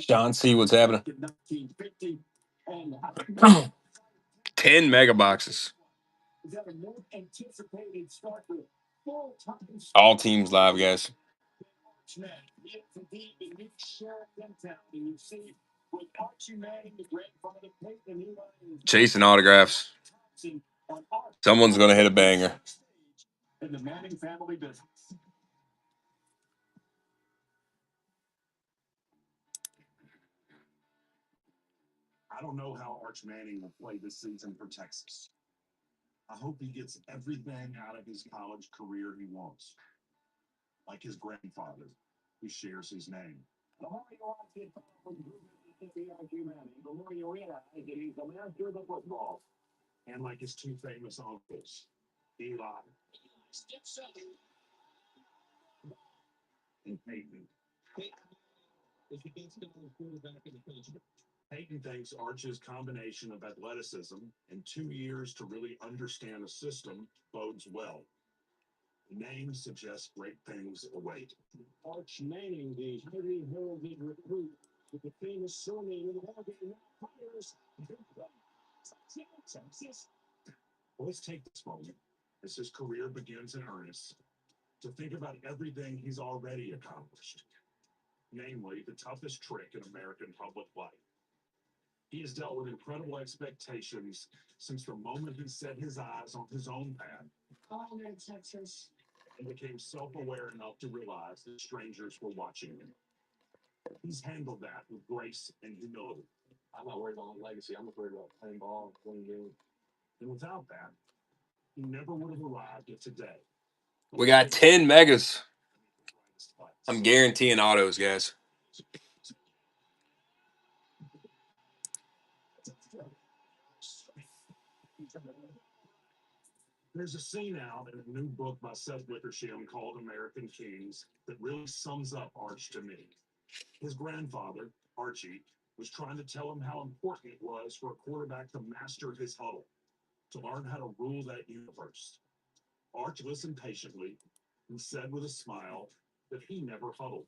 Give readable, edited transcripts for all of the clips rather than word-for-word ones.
Sean, see what's happening. 10 mega boxes. All teams live, guys. Chasing autographs. Someone's going to hit a banger. I don't know how Arch Manning will play this season for Texas. I hope he gets everything out of his college career he wants, like his grandfather, who shares his name. The more you watch it from Arch Manning, the more you realize that he's the master of the football. And like his two famous uncles, Eli and Peyton. Peyton thinks Arch's combination of athleticism and 2 years to really understand a system bodes well. The name suggests great things await. Arch Manning, the highly heralded recruit with the famous surname in the ballgame, fires Texas. Well, let's take this moment as his career begins in earnest to think about everything he's already accomplished, namely the toughest trick in American public life. He has dealt with incredible expectations since the moment he set his eyes on his own path. Oh, in Texas. And became self-aware enough to realize that strangers were watching him. He's handled that with grace and humility. I'm not worried about legacy. I'm worried about playing ball, winning games. And without that, he never would have arrived at today. We got 10 megas. I'm guaranteeing autos, guys. There's a scene out in a new book by Seth Wickersham called American Kings that really sums up Arch to me. His grandfather, Archie, was trying to tell him how important it was for a quarterback to master his huddle, to learn how to rule that universe. Arch listened patiently and said with a smile that he never huddled.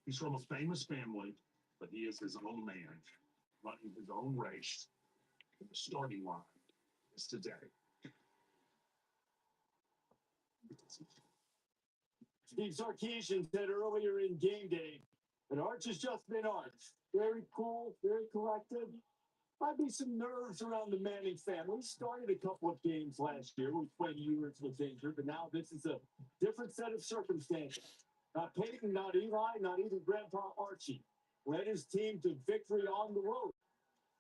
He's from a famous family, but he is his own man, running his own race. And the starting line is today. Steve Sarkisian said earlier in game day that Arch has just been Arch. Very cool, very collected. Might be some nerves around the Manning family. Started a couple of games last year when Ewers was injured, but now this is a different set of circumstances. Not Peyton, not Eli, not even Grandpa Archie. Led his team to victory on the road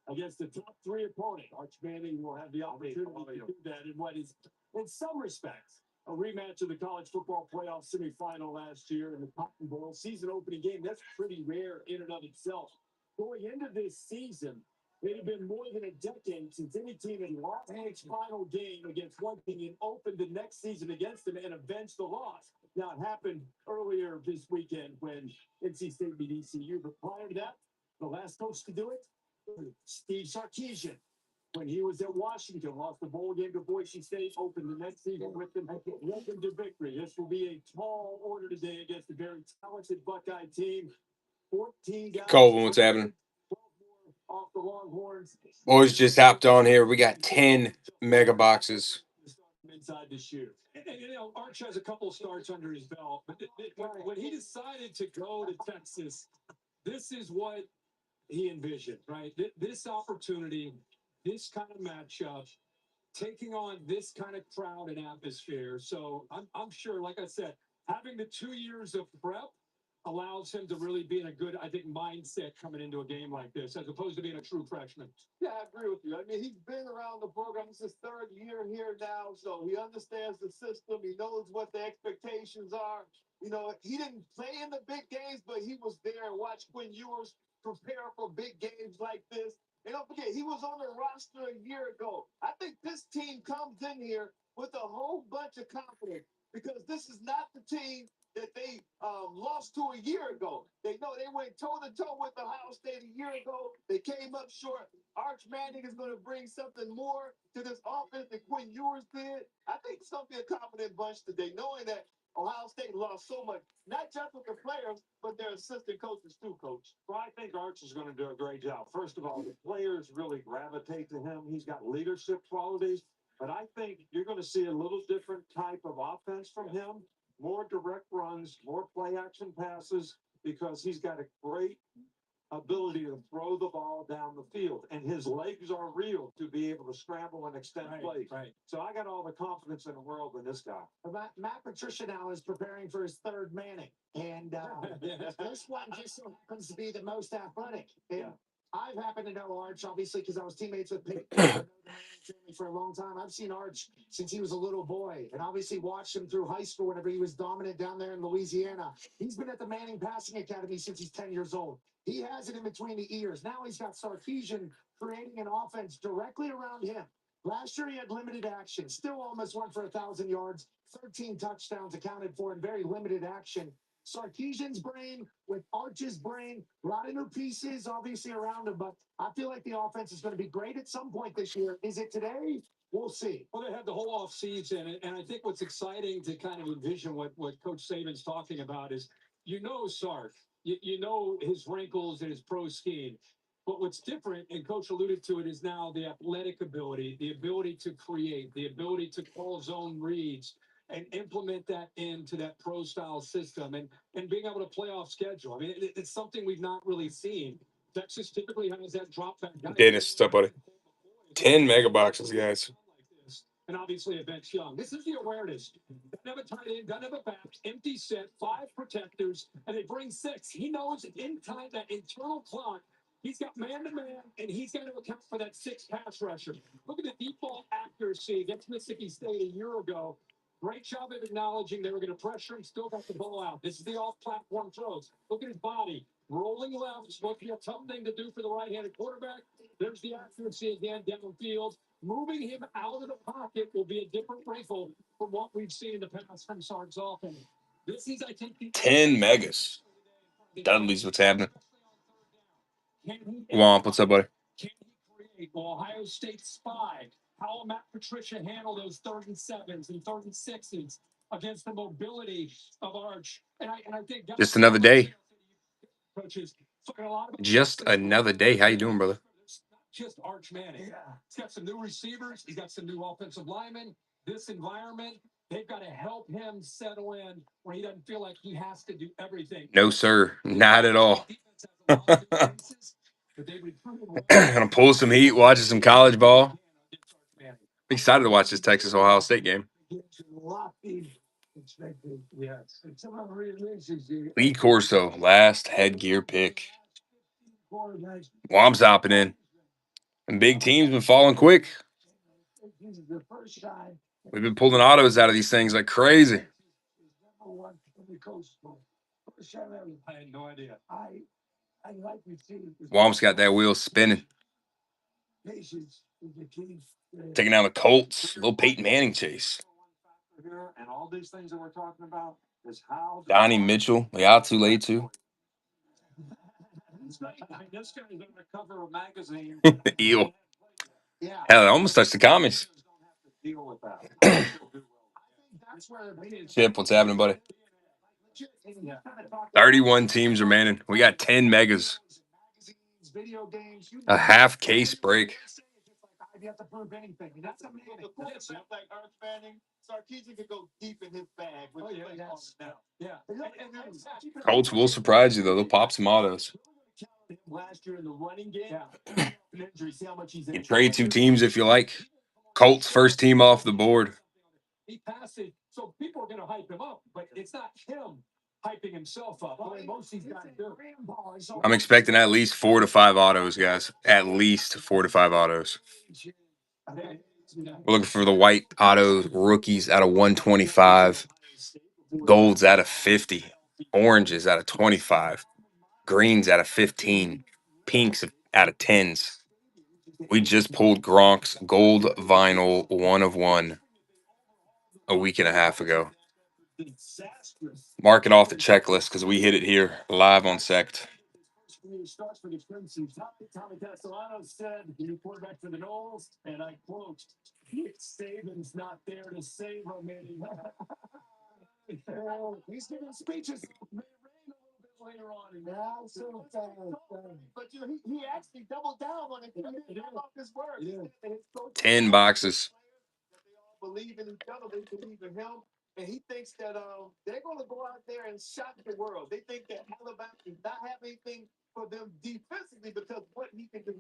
against the top 3 opponent. Arch Manning will have the opportunity to do that in what is, in some respects, a rematch of the college football playoff semifinal last year in the Cotton Bowl season opening game. That's pretty rare in and of itself. Going into this season, it had been more than a decade since any team had lost its final game against one team and opened the next season against them and avenged the loss. Now, it happened earlier this weekend when NC State beat ECU, but prior to that, the last coach to do it, Steve Sarkisian, when he was at Washington, lost the bowl game to Boise State, opened the next season with them, led them to victory. This will be a tall order today against a very talented Buckeye team. 14 guys. Colvin, what's happening? Off the Longhorns. Boys just hopped on here. We got 10 mega boxes. Inside this year. And Arch has a couple starts under his belt, but when he decided to go to Texas, this is what he envisioned, right? This opportunity, this kind of matchup, taking on this kind of crowd and atmosphere. So I'm sure, like I said, having the 2 years of prep allows him to really be in a good, I think, mindset coming into a game like this, as opposed to being a true freshman. Yeah, I agree with you. I mean, he's been around the program. It's his 3rd year here now, so he understands the system. He knows what the expectations are. You know, he didn't play in the big games, but he was there and watched Quinn Ewers prepare for big games like this. And don't forget, he was on the roster a year ago. I think this team comes in here with a whole bunch of confidence because this is not the team that they lost to a year ago. They know they went toe to toe with Ohio State a year ago. They came up short. Arch Manning is going to bring something more to this offense than Quinn Ewers did. I think it's going to be a confident bunch today, knowing that Ohio State lost so much, not just with the players, but their assistant coaches too, Coach. Well, I think Arch is going to do a great job. First of all, the players really gravitate to him. He's got leadership qualities, but I think you're going to see a little different type of offense from him. More direct runs, more play action passes, because he's got a great ability to throw the ball down the field, and his legs are real to be able to scramble and extend plays. Right. So I got all the confidence in the world in this guy. Matt Patricia now is preparing for his third Manning, and this one just so happens to be the most athletic. And I've happened to know Arch, obviously, because I was teammates with Peyton. I've known the Manning family for a long time. I've seen Arch since he was a little boy, and obviously watched him through high school whenever he was dominant down there in Louisiana. He's been at the Manning Passing Academy since he's 10 years old. He has it in between the ears. Now he's got Sarkisian creating an offense directly around him. Last year he had limited action, still almost went for 1,000 yards, 13 touchdowns accounted for in very limited action. Sarkisian's brain with Arch's brain, a lot of new pieces obviously around him, but I feel like the offense is going to be great at some point this year. Is it today? We'll see. Well, they had the whole off season, and I think what's exciting to kind of envision what Coach Saban's talking about is, Sark, you know his wrinkles and his pro scheme. But what's different, and Coach alluded to it, is now the athletic ability, the ability to create, the ability to call zone reads and implement that into that pro style system, and being able to play off schedule. I mean, it's something we've not really seen. Texas typically has that drop back. Dennis, what's up, buddy? 10 mega boxes, guys. And obviously a bench young. This is the awareness. Doesn't have a tight end, doesn't have a back, empty set, 5 protectors, and they bring 6. He knows in time that internal clock, he's got man-to-man, and he's got to account for that 6 pass rusher. Look at the default accuracy against Mississippi State a year ago. Great job of acknowledging they were going to pressure him, still got the ball out. This is the off-platform throws. Look at his body. Rolling left, supposed to be a tough thing to do for the right-handed quarterback. There's the accuracy again downfield. Moving him out of the pocket will be a different wrinkle from what we've seen in the past from Sark's offense. This is, I think, 10 megas. Dudley's what's happening. Can he Womp, what's up, buddy? Can he create Ohio State spy? How will Matt Patricia handle those 37s and 36s against the mobility of Arch? And I think Just another day. Coaches talking a lot about Just another day. How you doing, brother? just Arch Manning. Yeah. He's got some new receivers. He's got some new offensive linemen. This environment, they've got to help him settle in where he doesn't feel like he has to do everything. No, sir. Not at all. Gonna pull some heat, watching some college ball. Excited to watch this Texas Ohio State game. Lee Corso, last headgear pick. Womp's hopping in. And big teams been falling quick. We've been pulling autos out of these things like crazy. I had no idea. Womp's got that wheel spinning. Taking down the Colts. Little Peyton Manning chase. And all these things that we're talking about is how Donnie Mitchell, Yatu Letu. This guy's on the cover of a magazine. Eel. Hell, it almost touched the commies. Chip, what's happening, buddy? 31 teams remaining. We got 10 megas. A half case break. Colts will surprise you, though. They'll pop some autos. You trade 2 teams if you like. Colts first team off the board. He passed it, so people are going to hype him up, but it's not him hyping himself up. The way most of these guys do. I'm expecting at least 4 to 5 autos, guys. At least 4 to 5 autos. We're looking for the white auto rookies out of 125. Golds out of 50. Oranges out of 25. Greens out of 15. Pinks out of 10s. We just pulled Gronk's gold vinyl 1 of 1 a week and a half ago. Disastrous. Mark it off the checklist because we hit it here live on Sect. He starts for the Crimson Tide. Tommy Castellano said he quarterback for the Knowles, and I quote, Nick Saban's not there to save him anymore. He's giving speeches. May rain a little bit later on. But he actually doubled down on it. He didn't off his word. Yeah. 10 boxes. They all believe in each other. They believe in him. And he thinks that they're going to go out there and shock the world. They think that Alabama does not have anything for them defensively because what he can do.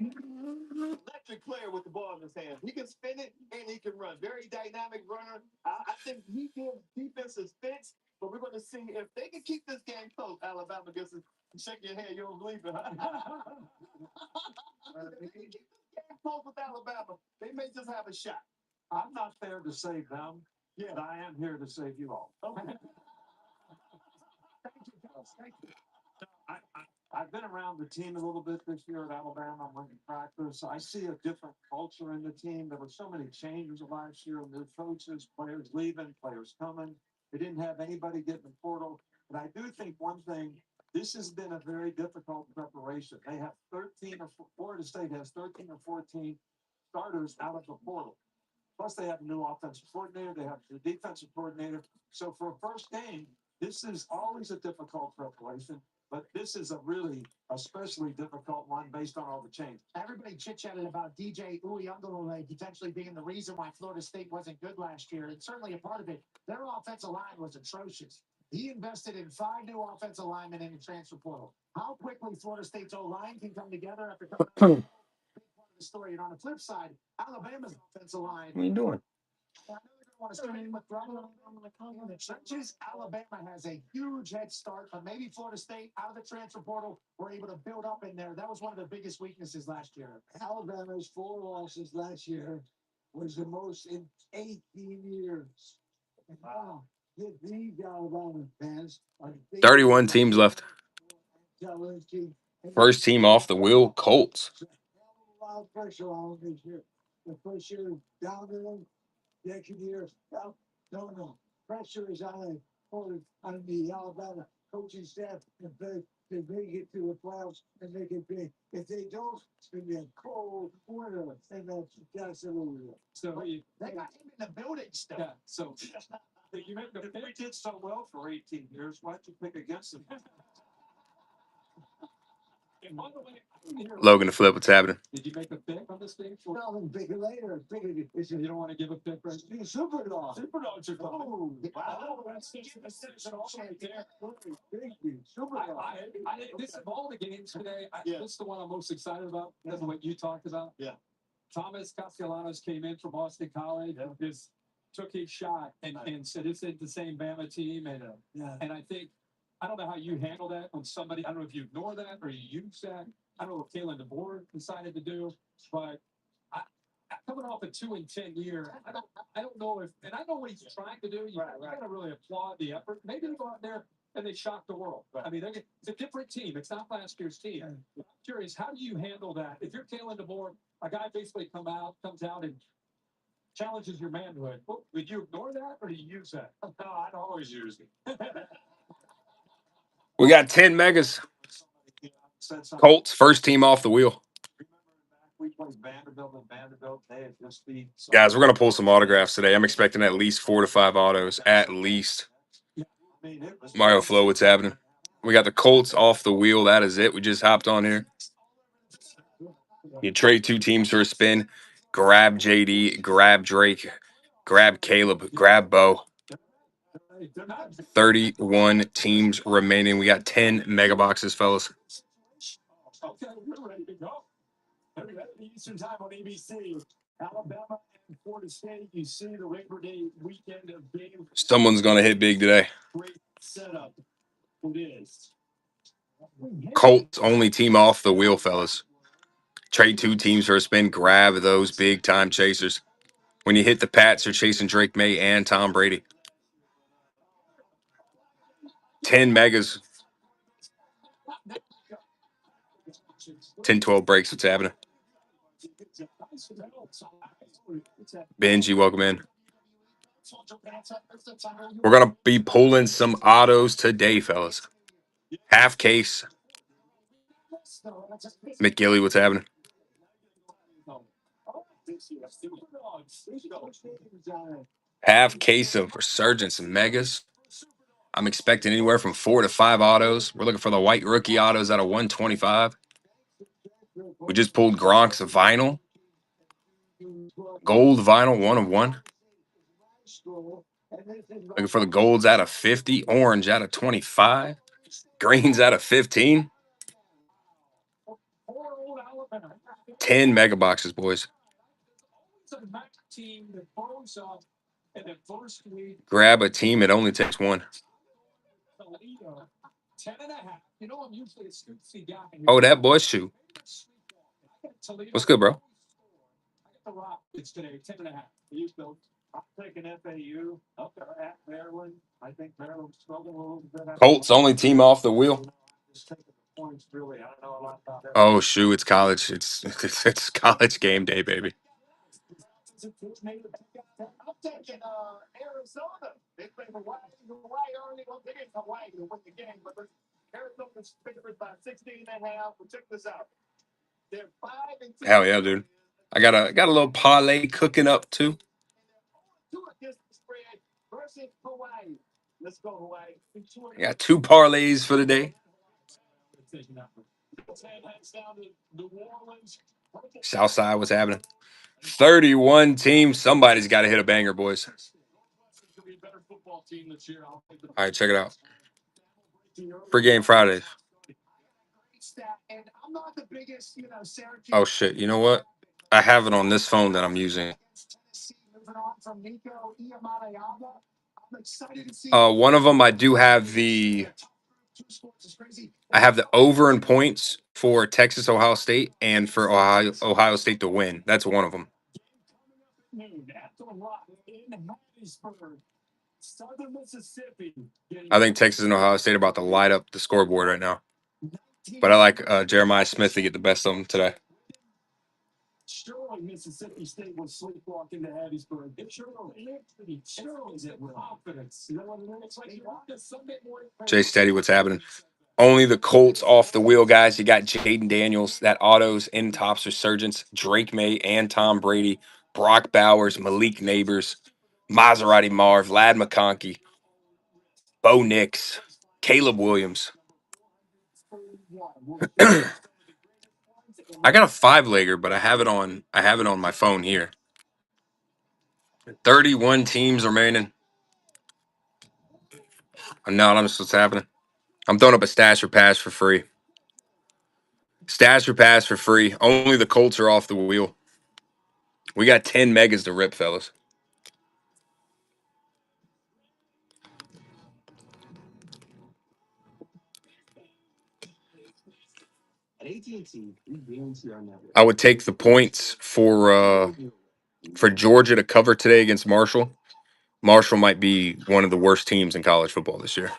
Electric player with the ball in his hand. He can spin it and he can run. Very dynamic runner. I think he gives defenses fits, but we're going to see if they can keep this game close. Alabama gets it. Shake your head. You don't believe it. If they can keep this game close with Alabama, they may just have a shot. I'm not there to save them. Yeah, but I am here to save you all. Okay. Thank you, guys. Thank you. I've been around the team a little bit this year at Alabama. I went to practice. I see a different culture in the team. There were so many changes last year. New coaches, players leaving, players coming. They didn't have anybody getting the portal. But I do think one thing, this has been a very difficult preparation. They have 13 or Florida State has 13 or 14 starters out of the portal. Plus, they have a new offensive coordinator. They have the defensive coordinator. So for a first game, this is always a difficult preparation, but this is a really especially difficult one based on all the change. Everybody chit-chatted about DJ Uiagalelei potentially being the reason why Florida State wasn't good last year, and certainly a part of it. Their offensive line was atrocious. He invested in 5 new offensive linemen in the transfer portal. How quickly Florida State's O-line can come together after coming out of the story. And on the flip side, Alabama's offensive line. What are you doing? I know they're going to want to strain with in the trenches. Alabama has a huge head start, but maybe Florida State out of the transfer portal were able to build up in there. That was one of the biggest weaknesses last year. Alabama's 4 losses last year was the most in 18 years. Wow. These Alabama fans are 31 teams left. First team off the wheel, Colts. A lot of pressure on them this year. The pressure down to them. Second year, no. Pressure is on the Alabama coaching staff and to make it to the playoffs and make it big. If they don't, it's going to be a cold winter, and that's a little bit. So They got him in the building still. yeah, so you make the they did so well for 18 years. Why'd you pick against them? And by the way, Logan to flip, what's happening? did you make a pick on this game? Tell them bigger later. Bigger. You don't want to give a pick right now? Super dog. Super dogs are coming. Oh, Wow, that's all right there. thank you. Super dog. This of all the games today, Yeah. this is the one I'm most excited about. That's what you talked about. Yeah. Thomas Castellanos came in from Boston College and just took his shot and said it's in the same Bama team. And and I think I don't know how you handle that when somebody. I don't know if you ignore that or you use that. I don't know what Kalen DeBoer decided to do, but coming off a 2-10 year, I don't know if, and I know what he's trying to do. You got to really applaud the effort. Maybe they go out there and they shock the world. I mean, it's a different team. It's not last year's team. I'm curious, how do you handle that? If you're Kalen DeBoer, a guy basically comes out and challenges your manhood. Well, would you ignore that or do you use that? No, I'd always use it. We got 10 megas. Colts, first team off the wheel. We played Vanderbilt and Vanderbilt. They had just beat. Guys, we're going to pull some autographs today. I'm expecting at least 4 to 5 autos. At least. Mario Flo, what's happening? We got the Colts off the wheel. That is it. We just hopped on here. You trade 2 teams for a spin. Grab JD, grab Drake, grab Caleb, grab Bo. 31 teams remaining. We got 10 mega boxes, fellas. Okay, we're ready to go. Eastern time on ABC. Alabama and Florida State. You see the Labor Day weekend of games. Someone's going to hit big today. Great setup. It is. Colts only team off the wheel, fellas. Trade 2 teams for a spin. Grab those big time chasers. When you hit the Pats, you're chasing Drake May and Tom Brady. 10 megas. 10, 12 breaks. What's happening? Benji, welcome in. We're going to be pulling some autos today, fellas. Half case. McGilly, what's happening? Half case of Resurgence Megas. I'm expecting anywhere from 4 to 5 autos. We're looking for the white rookie autos out of 125. We just pulled Gronk's vinyl. Gold vinyl, 1 of 1. Looking for the golds out of 50. Orange out of 25. Greens out of 15. 10 mega boxes, boys. Grab a team. It only takes one. Oh, that boy shoe. What's good, bro? Colts only team off the wheel. Oh shoot, it's college. It's college game day, baby. I'm taking Arizona. They played Hawaii. Hawaii early. Well, they didn't Hawaii to win the game, but Arizona's favored by 16.5. We took this out. They're 5-2. Hell yeah, dude. I got a little parlay cooking up too. Versus Hawaii. Let's go, Hawaii. I got 2 parlays for the day. Southside, what's happening? 31 teams. Somebody's got to hit a banger, boys. All right, check it out. Free game Fridays. Oh shit! You know what? I have it on this phone that I'm using. One of them I do have I have the over in points for Texas Ohio State and for Ohio State to win. That's one of them. I think Texas and Ohio State are about to light up the scoreboard right now. But I like Jeremiah Smith to get the best of them today. Sterling, Mississippi State was sleepwalking to Hattiesburg. Sterling's at confidence. You know what I mean? It's like you want this Sunday morning. Jay Steady, what's happening? Only the Colts off the wheel, guys. You got Jaden Daniels, that autos in tops Resurgence, Drake May and Tom Brady, Brock Bowers, Malik Neighbors, Maserati Marv, Lad McConkey, Bo Nix, Caleb Williams. I got a 5-legger, but I have it on my phone here. 31 teams remaining. No, I'm just what's happening. I'm throwing up a stash or pass for free. Stash or pass for free. Only the Colts are off the wheel. We got 10 megas to rip, fellas. I would take the points for Georgia to cover today against Marshall. Marshall might be one of the worst teams in college football this year.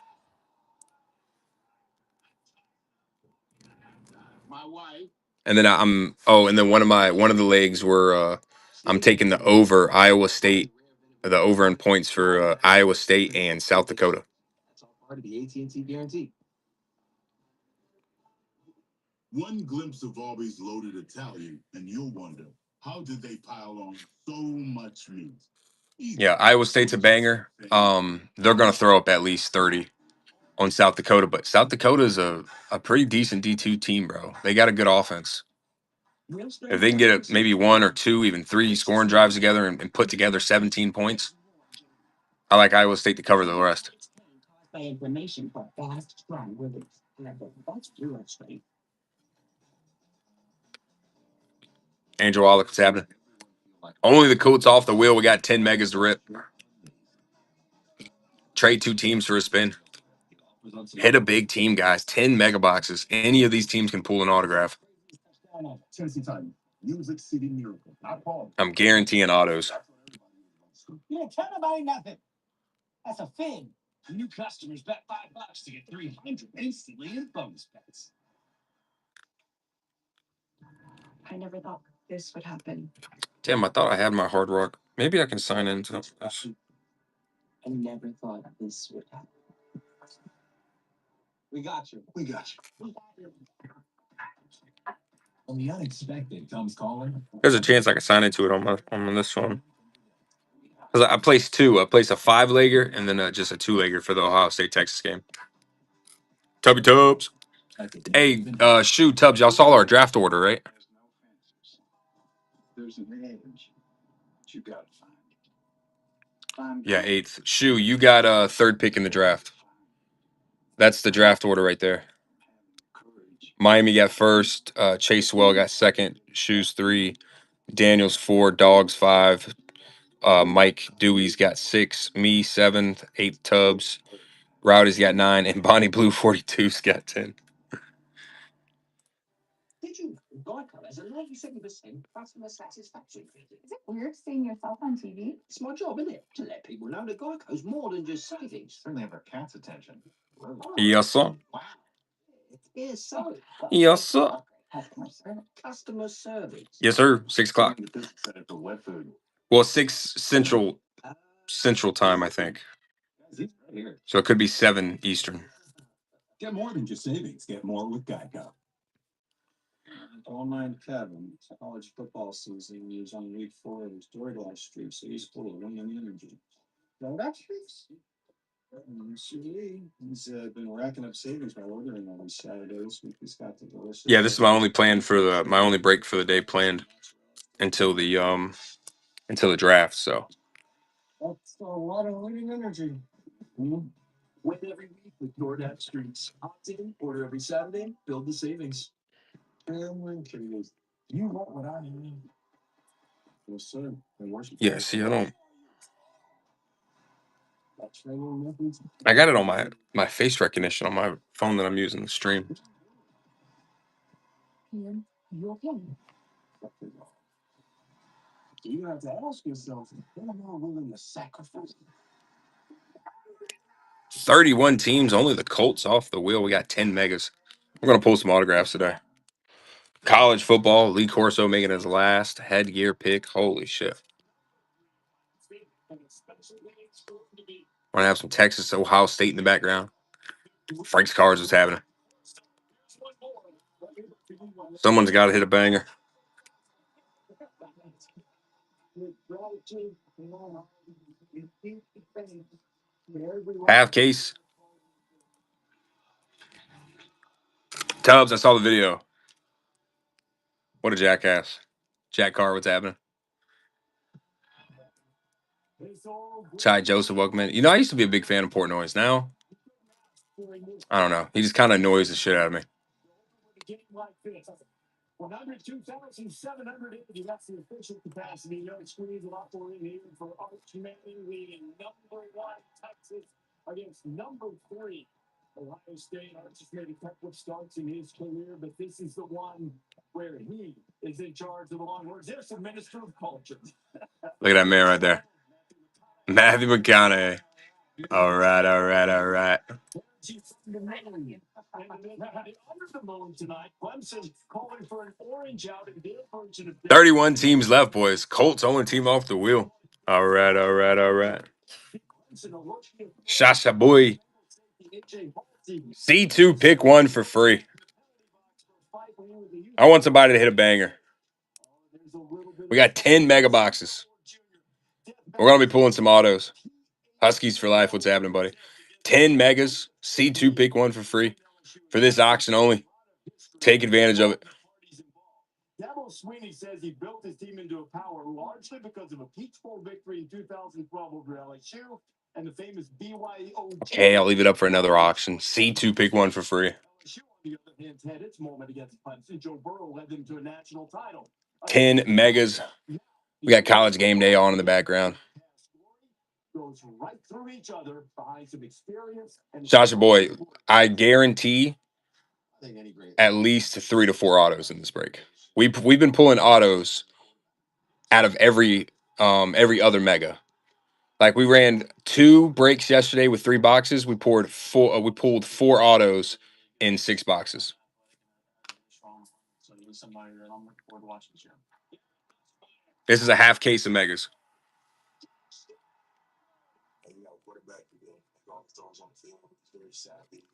And then and then one of the legs were I'm taking the over Iowa State, the over in points for Iowa State and South Dakota. One glimpse of Arby's loaded Italian, and you'll wonder, how did they pile on so much meat? Yeah, Iowa State's a banger. They're going to throw up at least 30 on South Dakota, but South Dakota is a pretty decent D2 team, bro. They got a good offense. If they can get maybe 1 or 2, even 3 scoring drives together and put together 17 points, I like Iowa State to cover the rest. Angel Wallach, what's happening? Only the Colts off the wheel. We got 10 megas to rip. Trade 2 teams for a spin. Hit a big team, guys. 10 mega boxes. Any of these teams can pull an autograph. I'm guaranteeing autos. You didn't tell nobody nothing. That's a fin. New customers bet $5 to get 300 instantly in bonus bets. I never thought this would happen. Damn, I thought I had my Hard Rock. Maybe I can sign into this. I never thought this would happen. We got you. We got you. When the unexpected comes calling. There's a chance I can sign into it on this one. 'Cause I placed two. I placed a 5-legger and then just a 2-legger for the Ohio State Texas game. Tubby Tubs. Hey, shoot, Tubbs, y'all saw our draft order, right? There's an edge you got to find. Yeah, 8th. Shoe, you got third pick in the draft. That's the draft order right there. Miami got first. Chase Well got second. Shoes 3. Daniels 4. Dogs 5. Mike Dewey's got 6. Me 7th. 8th Tubbs. Rowdy's got 9. And Bonnie Blue 42's got 10. Did you know Geico has a 97% customer satisfaction rating? Is it weird seeing yourself on TV? It's my job, isn't it? To let people know that Geico's more than just savings. Certainly have our cat's attention. Yes, sir. Wow. It is so. Yes, sir. Customer service. Customer service. Yes, sir. 6 o'clock. Set up for wet food. Well, 6 Central time, I think. So it could be 7 Eastern. Get more than just savings. Get more with Geico. Online Kevin, college football season is on week 4 of his DoorDash streak, so he's full of winning energy. DoorDash streaks? He's been racking up savings by ordering on these Saturdays. He's got the delicious. Yeah, this is my only plan for my only break for the day planned until the draft. So That's a lot of winning energy. Win every week with DoorDash streaks. Opt in, order every Saturday, build the savings. I'm curious. You want what I need? Yes, sir. yeah, see, I got it on my face recognition on my phone that I'm using to stream. You okay? You have to ask yourself, what am I willing to sacrifice? 31 teams, only the Colts off the wheel. We got 10 megas. We're gonna pull some autographs today. College football, Lee Corso making his last headgear pick. Holy shit! We're gonna have some Texas, Ohio State in the background. Frank's Cards was happening. Someone's got to hit a banger. Half case. Tubbs, I saw the video. What a jackass. Jack Carr, what's happening? Ty Joseph, welcome in. I used to be a big fan of Portnoy's. Now, I don't know. He just kind of annoys the shit out of me. 102,780. That's the official capacity. No screens, a lot more in here for Arch Manning leading #1 Texas against #3 Ohio State. Arch has made a couple of starts in his career, but this is the one where he is in charge of the long words. There's the minister of culture. Look at that man right there. Matthew McConaughey. All right, all right, all right. 31 teams left, boys. Colts only team off the wheel. All right, all right, all right. Shasha boy. C2 pick 1 for free. I want somebody to hit a banger. We got 10 mega boxes. We're going to be pulling some autos. Huskies for life. What's happening, buddy? 10 megas. C2 pick 1 for free for this auction only. Take advantage of it. Dabo Sweeney says he built his team into a power largely because of a Peach Bowl victory in 2012 over LSU and the famous BYO. Okay, I'll leave it up for another auction. C2 pick 1 for free. LSU, on the other hand, had its moment against Clemson. Joe Burrow led them to a national title. 10 megas. We got College Game Day on in the background. Goes right through each other behind some experience. Joshua boy, I guarantee at least 3 to 4 autos in this break. We've been pulling autos out of every other mega. Like we ran 2 breaks yesterday with 3 boxes. We pulled 4 autos in 6 boxes. This is a half case of megas.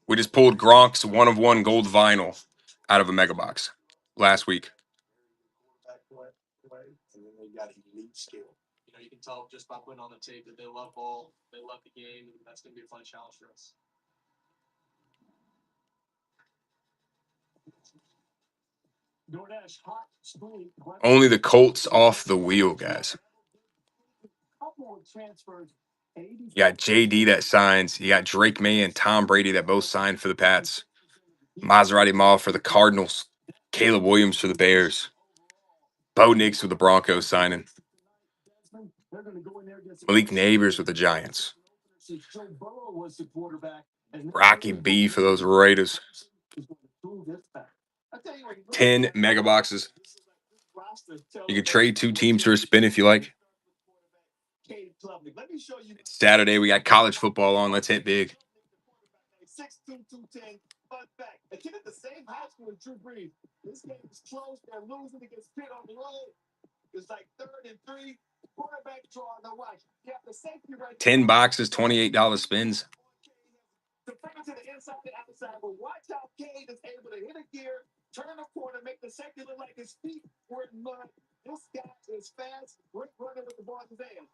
We just pulled Gronk's 1 of 1 gold vinyl out of a mega box last week. You can tell just by putting on the tape that they love ball, they love the game, and that's going to be a fun challenge for us. Only the Colts off the wheel, guys. You got JD that signs. You got Drake May and Tom Brady that both signed for the Pats. Maserati Mall for the Cardinals. Caleb Williams for the Bears. Bo Nix with the Broncos signing. Malik Neighbors with the Giants. Rocky B for those Raiders. 10 mega boxes. You can trade 2 teams for a spin if you like. It's Saturday. We got college football on. Let's hit big. 6'2", 210. Fun fact, attended the same high school as Drew Brees. This game is close. They're losing against Pitt on the road. It's like 3rd and 3. Quarterback draw on the watch. You have the safety right 10 boxes, $28 spins. to bring it to the inside and outside. But watch how Cade is able to hit a gear, turn a corner, make the safety look like his feet were in mud. This guy is fast. Great running with the ball in his hands.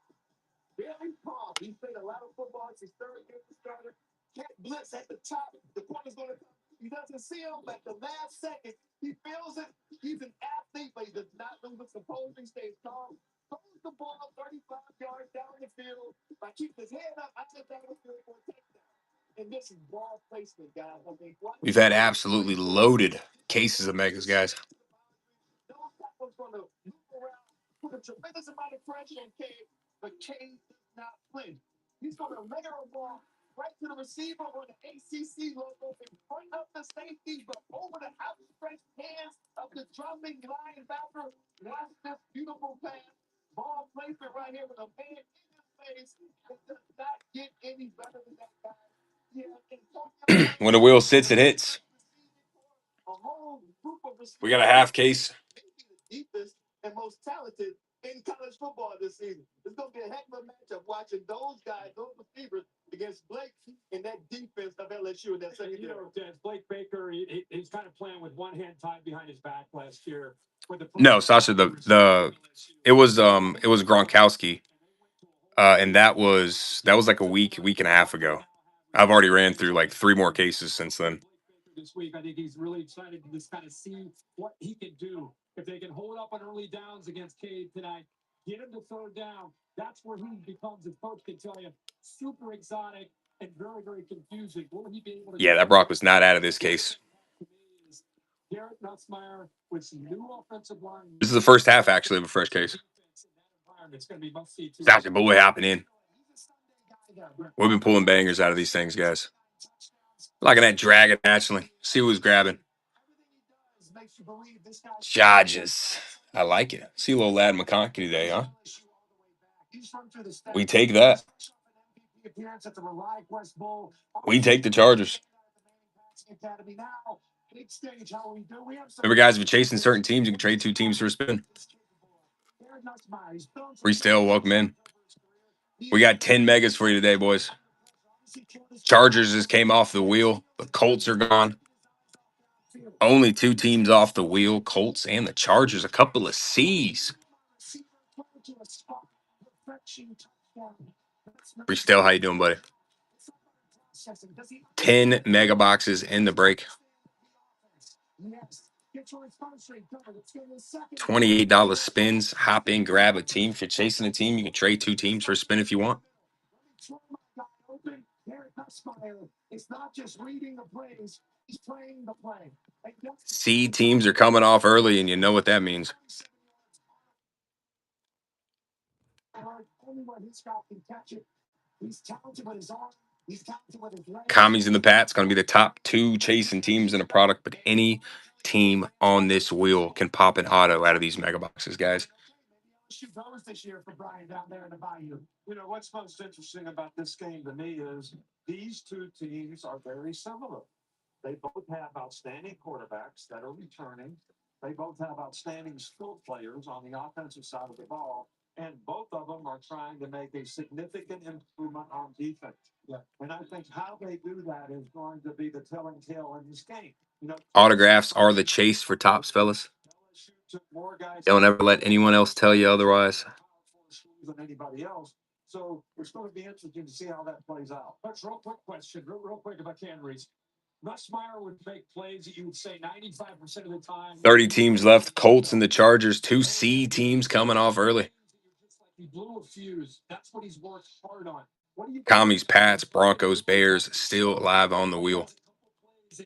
Very calm. He's played a lot of football. It's his 3rd year as a starter. Can't blitz at the top. The corner's going to come. He doesn't see him, but the last second, he feels it. He's an athlete, but he does not lose his composure. He stays calm. Throws the ball 35 yards down the field by keeping his head up out of down the field for a touchdown. And this is ball placement, guys. I mean, We've had absolutely loaded cases of megas, guys. those tackles going to move around, put a tremendous amount of pressure on Cade, but Cade does not flinch. He's going to layer a ball right to the receiver on the ACC logo in front of the safety, but over the outstretched hands of the dropping linebacker. Watch this beautiful pass. Ball placement right here with a man in his face. It does not get any better than that, guy. Yeah, When the wheel sits, it hits. a whole group of We got a half case. maybe the deepest and most talented in college football this season. It's going to be a heck of a matchup watching those guys, those receivers, against Blake and that defense of LSU in that second year. Blake Baker, he's kind of playing with one hand tied behind his back last year. No, Sasha, it was Gronkowski. And that was like a week and a half ago. I've already ran through like 3 more cases since then. This week, I think he's really excited to just kind of see what he can do. If they can hold up on early downs against Cade tonight, get him to 3rd down. That's where he becomes, as coach can tell you, super exotic and very, very confusing. Will he be able to? Yeah, that Brock was not out of this case. Garrett Nussmeier with some new offensive line. This is the first half, actually, of a fresh case. It's going to be must see too. Sasha, but what happened in? We've been pulling bangers out of these things, guys. Looking at Dragon naturally. See who's grabbing. Judges. I like it. See a little lad McConkey today, huh? We take that. We take the Chargers. Remember, guys, if you're chasing certain teams, you can trade 2 teams for a spin. Freestyle, welcome in. We got 10 megas for you today, boys. Chargers just came off the wheel. The Colts are gone. Only 2 teams off the wheel, Colts and the Chargers. A couple of C's. Freestyle, how you doing, buddy? 10 mega boxes in the break. $28 spins. Hop in, grab a team. If you're chasing a team, you can trade 2 teams for a spin if you want. C teams are coming off early, and you know what that means. Commies and the Pats going to be the top 2 chasing teams in a product, but any team on this wheel can pop an auto out of these mega boxes, guys. This year for Brian down there in the Bayou. You know what's most interesting about this game to me is these 2 teams are very similar. They both have outstanding quarterbacks that are returning. They both have outstanding skill players on the offensive side of the ball. And both of them are trying to make a significant improvement on defense. Yeah. And I think how they do that is going to be the telling tale in this game. Autographs are the chase for tops, fellas. Don't ever let anyone else tell you otherwise. Than anybody else. So it's going to be interesting to see how that plays out. That's a real quick question, real quick if I can, Reese. Russ Meyer would make plays that you would say 95% of the time. 30 teams left. Colts and the Chargers, 2 C teams coming off early. He blew a fuse. That's what he's worked hard on. What do you Commies, Pats, Broncos, Bears, still alive on the wheel.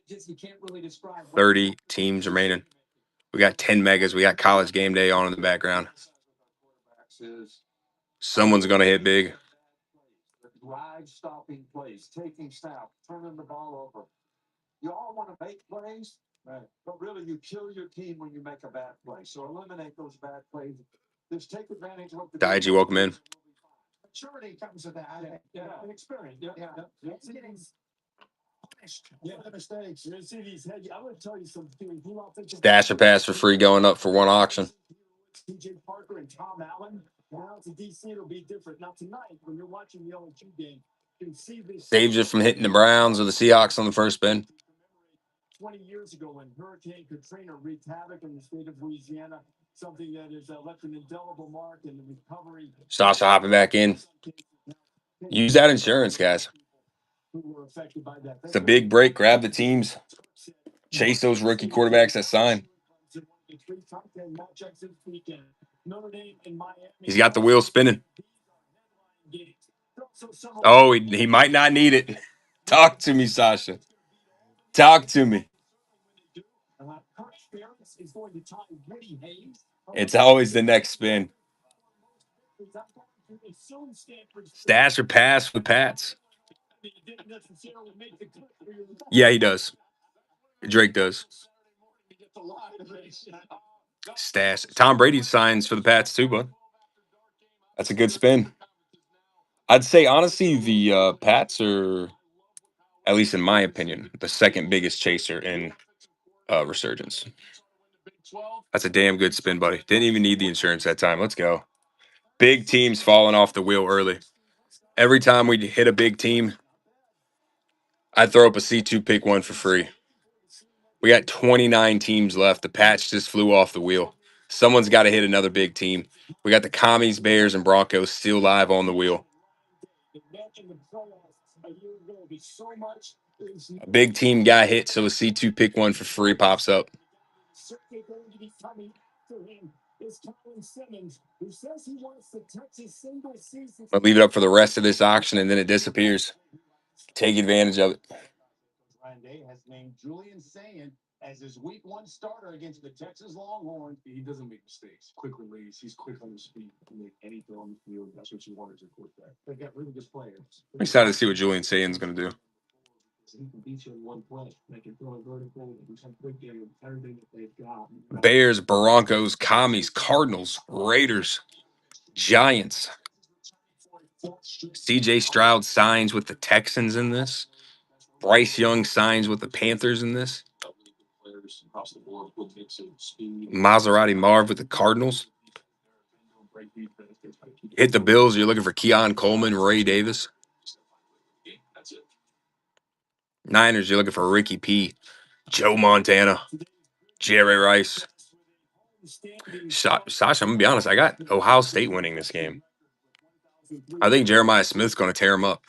you can't really describe 30 teams remaining. We got 10 megas. We got college game day on in the background. Someone's going to hit big. Drive stopping plays, taking snaps, turning the ball over. You all want to make plays, right? But really, you kill your team when you make a bad play. So eliminate those bad plays. Just take advantage of what the Daiji, welcome in. Maturity comes with that. Yeah, an experience. Yeah. The mistakes. You're gonna see these head. I'm gonna tell you something. Stash or pass for free going up for one auction. TJ Parker and Tom Allen. Now to DC, it'll be different. Now tonight, when you're watching the LSU game, you can see this. Saves you from hitting the Browns or the Seahawks on the first spin. 20 years ago, when Hurricane Katrina wreaked havoc in the state of Louisiana, something that has left an indelible mark in the recovery. Sasha hopping back in. Use that insurance, guys. It's a big break. Grab the teams. Chase those rookie quarterbacks that sign. He's got the wheel spinning. Oh, he might not need it. Talk to me, Sasha. Talk to me. It's always the next spin. Stash or pass with Pats. Yeah, he does. Drake does. Stash. Tom Brady signs for the Pats too, bud. That's a good spin. I'd say, honestly, the Pats are, at least in my opinion, the second biggest chaser in Resurgence. That's a damn good spin, buddy. Didn't even need the insurance that time. Let's go. Big teams falling off the wheel early. Every time we hit a big team, I'd throw up a C2 pick one for free. We got 29 teams left. The Pats just flew off the wheel. Someone's got to hit another big team. We got the Commies, Bears, and Broncos still live on the wheel. A big team got hit, so a C2 pick one for free pops up. I'll leave it up for the rest of this auction, and then it disappears. Take advantage of it. Ryan Day has named Julian Sayin as his week 1 starter against the Texas Longhorns. He doesn't make mistakes. Quick release. He's quick on his feet. He can make any throw on the field. That's what you want as a quarterback. They've got really good players. I'm excited to see what Julian Sayin's going to do. He can beat you in one play. They can throw a vertical. They can quick game. Everything that they've got. Bears, Broncos, Commies, Cardinals, Raiders, Giants. CJ Stroud signs with the Texans in this. Bryce Young signs with the Panthers in this. Maserati Marv with the Cardinals. Hit the Bills. You're looking for Keon Coleman, Ray Davis. Niners, you're looking for Ricky P, Joe Montana, Jerry Rice. Sasha, I'm going to be honest. I got Ohio State winning this game. I think Jeremiah Smith's going to tear him up.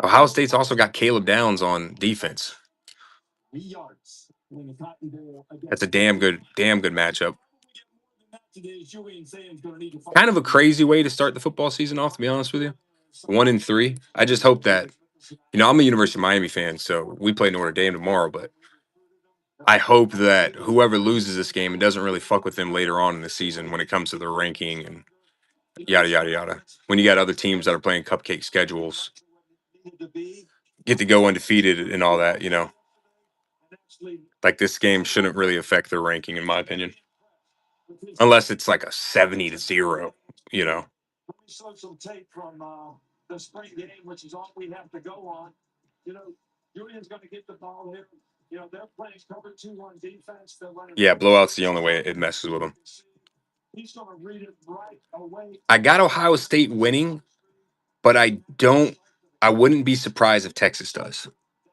Ohio State's also got Caleb Downs on defense. That's a damn good matchup. Kind of a crazy way to start the football season off, to be honest with you. 1-3. I just hope that, I'm a University of Miami fan, so we play Notre Dame tomorrow, but I hope that whoever loses this game, it doesn't really fuck with them later on in the season when it comes to the ranking and yada, yada, yada. When you got other teams that are playing cupcake schedules, get to go undefeated and all that, Like, this game shouldn't really affect their ranking, in my opinion. Unless it's like a 70-0, Let me show some tape from the spring game, which is all we have to go on. Julian's going to get the ball here. You know, they're playing cover 2 on defense. They're running. Yeah, blowout's the only way it messes with them. He's going to read it right away. I got Ohio State winning, but I wouldn't be surprised if Texas does.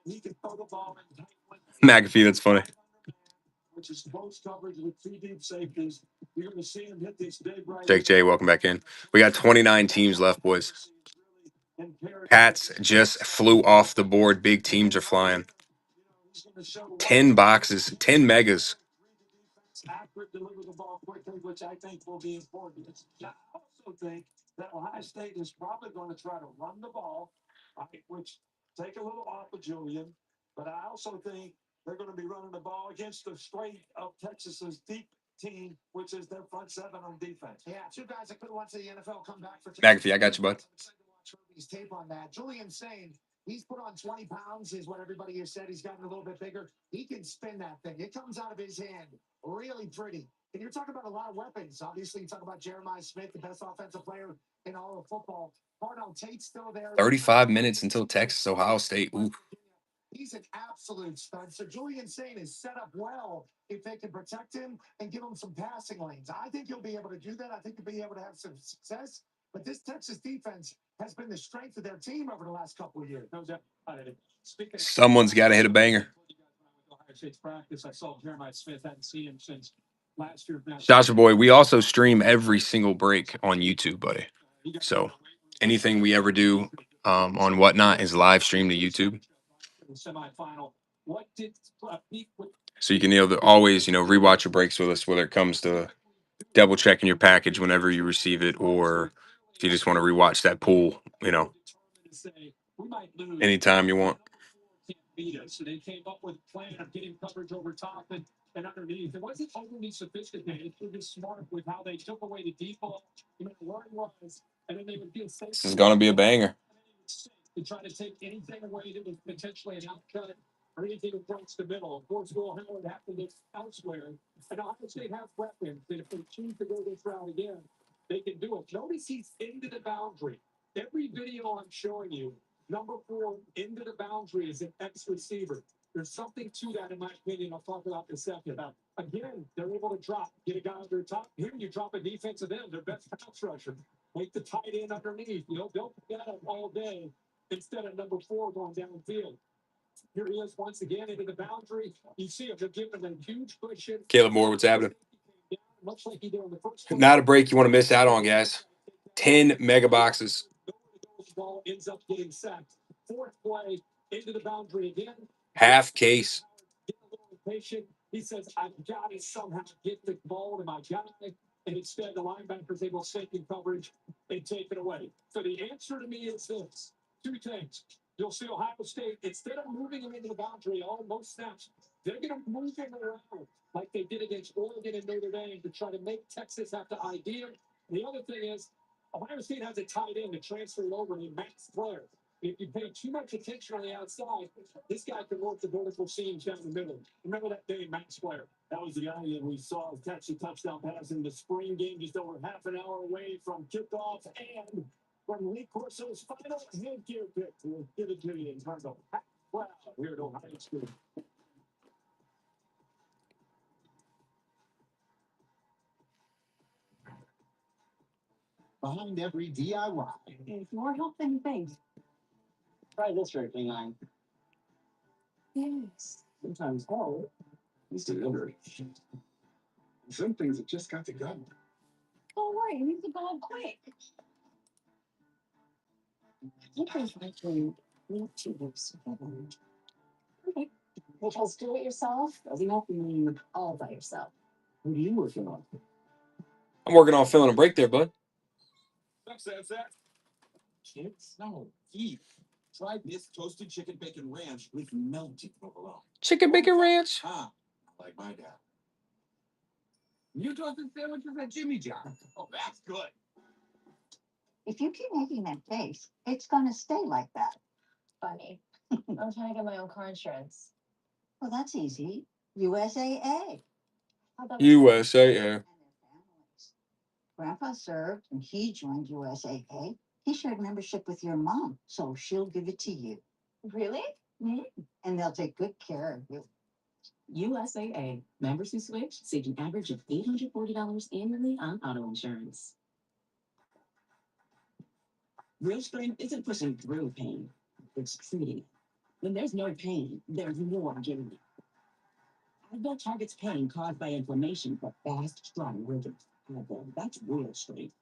He can throw the ball in. McAfee, that's funny. Which is close coverage with 2 deep safeties. You're going to see him hit this big right. Jake J, welcome back in. We got 29 teams left, boys. Pats just flew off the board. Big teams are flying. 10 boxes, 10 megas. Accurate, deliver the ball quickly, which I think will be important. I also think that Ohio State is probably going to try to run the ball, which take a little off of Julian. But I also think they're going to be running the ball against the strength of Texas's deep team, which is their front 7 on defense. Yeah, 2 guys that could have went to the NFL come back for McAfee, I got you, bud. He's tape on that. Julian saying he's put on 20 pounds, is what everybody has said. He's gotten a little bit bigger. He can spin that thing. It comes out of his hand really pretty. And you're talking about a lot of weapons. Obviously, you talk about Jeremiah Smith, the best offensive player in all of football. Parnell Tate's still there. 35 minutes until Texas, Ohio State. Ooh. He's an absolute stud. So Julian Sain is set up well if they can protect him and give him some passing lanes. I think he'll be able to do that. I think he'll be able to have some success. But this Texas defense has been the strength of their team over the last couple of years. Someone's got to hit a banger. Practice. I saw Jeremiah Smith. Hadn't seen him since last year. Joshua Boy, we also stream every single break on YouTube, buddy. So anything we ever do on Whatnot is live streamed to YouTube. So you can always rewatch your breaks with us, whether it comes to double checking your package whenever you receive it, or if you just want to rewatch that pool, anytime you want. Beat us. So they came up with a plan of getting coverage over top and underneath. It wasn't overly sophisticated. It was just smart with how they took away the default, where it was, and then they would feel safe. This is going to be a banger. To try to take anything away that was potentially an outcut or anything across the middle. Of course, Will Howard have to look elsewhere. And Ohio State have weapons that if they choose to go this route again, they can do it. Notice he's into the boundary. Every video I'm showing you, number 4 into the boundary is an X receiver. There's something to that, in my opinion. I'll talk about in a second. Again, they're able to get a guy on their top. Here, you drop a defensive end, their best pass rusher. Make the tight end underneath. They'll get up all day instead of number 4 going downfield. Here he is once again into the boundary. You see him, they're giving a huge cushion. Caleb Moore, what's happening? Much like he did on the first Not a break you want to miss out on, guys. 10 mega boxes. Ball ends up getting sacked. 4th play into the boundary again. Half case. Get a little impatient. He says, I've got to somehow get the ball to my guy. And instead, the linebacker's able to stay in coverage and take it away. So the answer to me is this. 2 things. You'll see Ohio State, instead of moving him into the boundary most snaps, they're going to move him around like they did against Oregon and Notre Dame to try to make Texas have to ID him. The other thing is, Ohio State has a tight end that transferred over named Max Blair. If you pay too much attention on the outside, this guy can work the vertical seams down the middle. Remember that day, Max Blair? That was the guy that we saw catch the touchdown pass in the spring game just over half an hour away from kickoff and from Lee Corso's final headgear pick. We'll give it to you in terms of wow here at Ohio State. Behind every DIY. It's more help than you think. Try this drinking line. Yes. Sometimes all is delivered. Some things have just got to go. Don't worry, you need to go quick. You guys actually need to work together. Okay. Well, just do it yourself. Doesn't have to mean all by yourself. What are you working on? I'm working on filling a break there, bud. That's that. Kids? No. Eat. Try this toasted chicken bacon ranch with melted provolone. Chicken bacon ranch. Ah, like my dad. You toasted sandwiches at Jimmy John. Oh, that's good. If you keep making that face, it's going to stay like that. Funny. I'm trying to get my own car insurance. Well, that's easy. USAA. How about USAA. And their families. Grandpa served and he joined USAA. He shared membership with your mom, so she'll give it to you. really? And they'll take good care of you. USAA. Members who switch save an average of $840 annually on auto insurance. Real strength isn't pushing through pain, it's treating it. When there's no pain, there's more giving it. Advil targets pain caused by inflammation for fast, strong rhythms. Advil, that's real strength.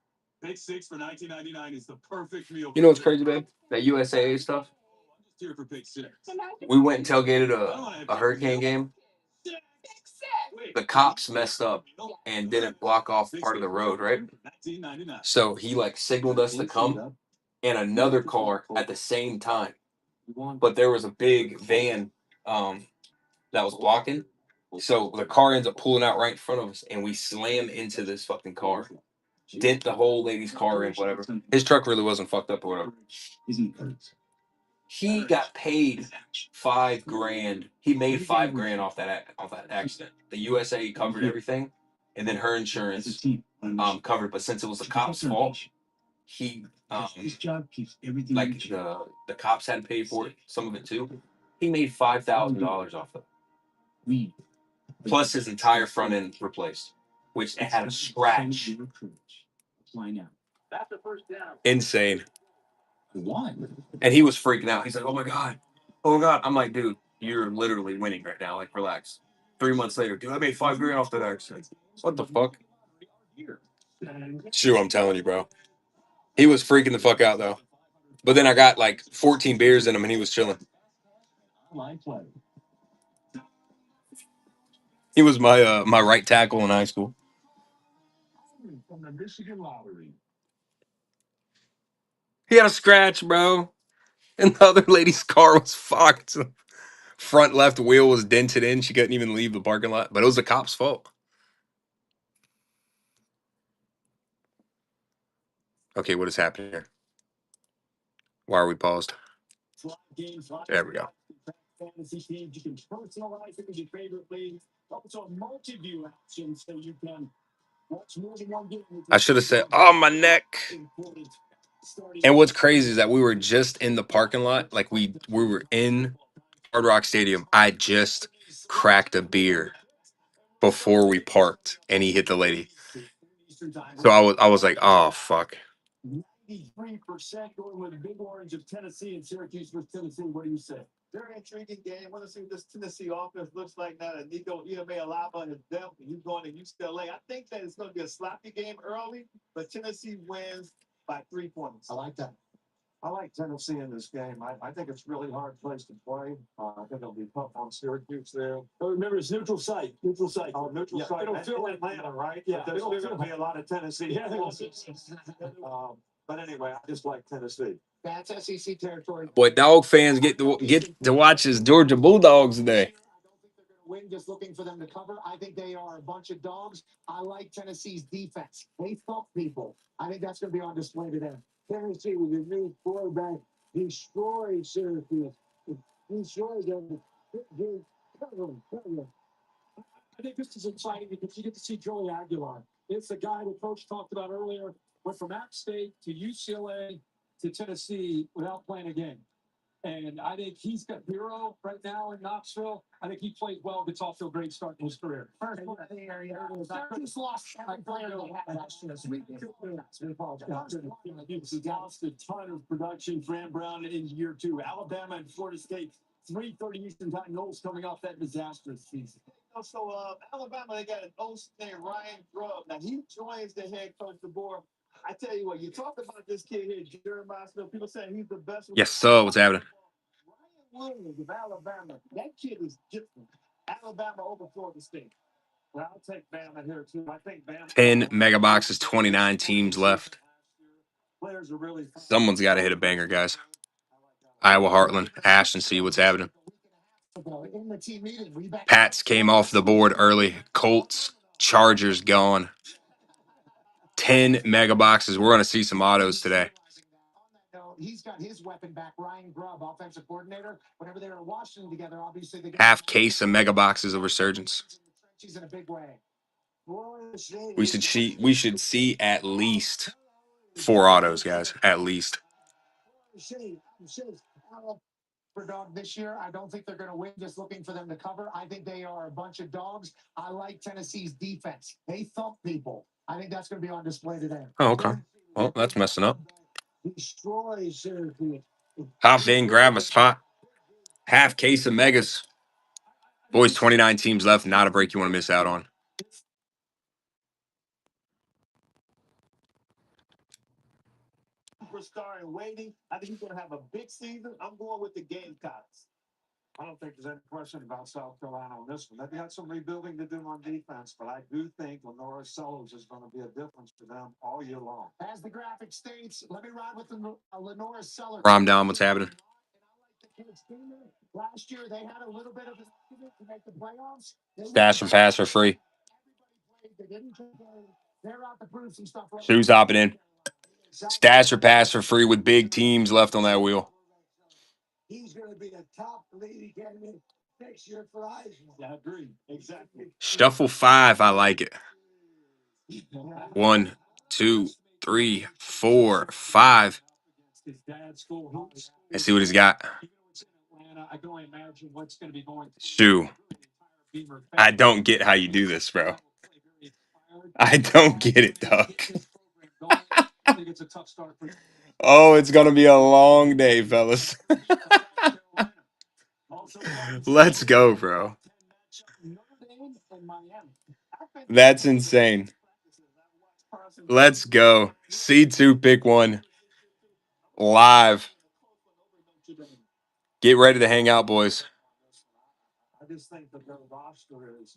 Pick six for 19.99 is the perfect meal. You know what's crazy, babe? That USAA stuff. I'm just here for pick six. We went and tailgated a hurricane game. The cops messed up and didn't block off part of the road, right? So he like signaled us to come and another car at the same time. But there was a big van that was blocking. So the car ends up pulling out right in front of us and we slam into this fucking car. Dent the whole lady's car in, whatever. His truck really wasn't fucked up or whatever. He got paid $5,000. He made $5,000 off that accident. The USA covered everything, and then her insurance covered. But since it was the cop's fault, he like the cops had to pay for it, some of it too. He made $5,000 off of it, plus his entire front end replaced, which it had a scratch. Insane. And he was freaking out. He's like, "Oh my god, oh my god!" I'm like, "Dude, you're literally winning right now. Like, relax." 3 months later, dude, I made $5,000 off that accident. What the fuck? Sure, I'm telling you, bro. He was freaking the fuck out though. But then I got like 14 beers in him, and he was chilling. He was my right tackle in high school. He had a scratch, bro, and the other lady's car was fucked. Front left wheel was dented in. She couldn't even leave the parking lot, but it was the cop's fault. Okay, what is happening here? Why are we paused? There we go. Fantasy teams, you can personalize it with your favorite league. Also, multi-view action, so you can watch more than one game. I should have said, "Oh, my neck." And what's crazy is that we were just in the parking lot, like we were in Hard Rock Stadium. I just cracked a beer before we parked, and he hit the lady. So I was like, "Oh fuck." 93% going with the Big Orange of Tennessee and Syracuse versus Tennessee. What do you say? Very intriguing game. Want to see what this Tennessee offense looks like now that Nico Alaba is depth and he's going to UCLA. I think that it's going to be a sloppy game early, but Tennessee wins by 3 points. I like that. I like Tennessee in this game. I think it's a really hard place to play. I think it'll be tough on Syracuse there. But remember, it's neutral site. Neutral site. Oh, neutral site. It'll feel like Atlanta, right? Yeah. There's still going to be a lot of Tennessee. Yeah. But anyway, I just like Tennessee. That's SEC territory. Boy, dog fans get to watch his Georgia Bulldogs today. Win, just looking for them to cover. I think they are a bunch of dogs. I like Tennessee's defense. They thump people. I think that's going to be on display today. Tennessee with their new quarterback destroys Syracuse. Destroys them. I think this is exciting because you get to see Joey Aguilar. It's the guy the coach talked about earlier. Went from App State to UCLA to Tennessee without playing a game. And I think he's got Bureau right now in Knoxville. I think he played well, gets off to a great start in his career. Syracuse lost every player they had last year. He lost a ton of production. Fran Brown in year two. Alabama and Florida State, 3:30 Eastern Time. Knowles coming off that disastrous season. So Alabama, they got an host named Ryan Grubb. Now he joins the head coach DeBoer. I tell you what, you talk about this kid here, Jeremiah Smith. People saying he's the best. Yes, sir. What's happening? Ryan Williams of Alabama. That kid is different. Alabama over Florida State. Well, I'll take Bama here too. I think Bama. 10 mega boxes, 29 teams left. Players are really. Someone's got to hit a banger, guys. Iowa Heartland, Ashton, see what's happening. Pats came off the board early. Colts, Chargers gone. 10 mega boxes. We're going to see some autos today. He's got his weapon back, Ryan Grubb, offensive coordinator. Whenever they were in Washington together, obviously they Half case of mega boxes of Resurgence. She's in a big way. We should see at least 4 autos, guys. At least. Dog this year. I don't think they're going to win just looking for them to cover. I think they are a bunch of dogs. I like Tennessee's defense. They thump people. I think that's going to be on display today. Oh, okay. Well, that's messing up. Destroys Hop in, grab a spot. Half case of megas. Boys, 29 teams left. Not a break you want to miss out on. Superstar in waiting. I think he's going to have a big season. I'm going with the Gamecocks. I don't think there's any question about South Carolina on this one. They've got some rebuilding to do on defense, but I do think Lenora Sellers is going to be a difference for them all year long. As the graphic states, let me ride with the Lenora Sellers. Rom down, what's happening? Last year, they had a little bit of a to make the playoffs. Stash and pass for free. They're out to prove some stuff. Shoes hopping in. Stash or pass for free with big teams left on that wheel. He's going to be a top leading candidate next year for Heisman. I agree. Exactly. Shuffle 5. I like it. 1, 2, 3, 4, 5. Let's see what he's got. Shoe. I don't get how you do this, bro. I don't get it, dog. Oh, it's going to be a long day, fellas. Let's go, bro. That's insane. Let's go. C2 pick 1. Live. Get ready to hang out, boys. I just think that their roster is,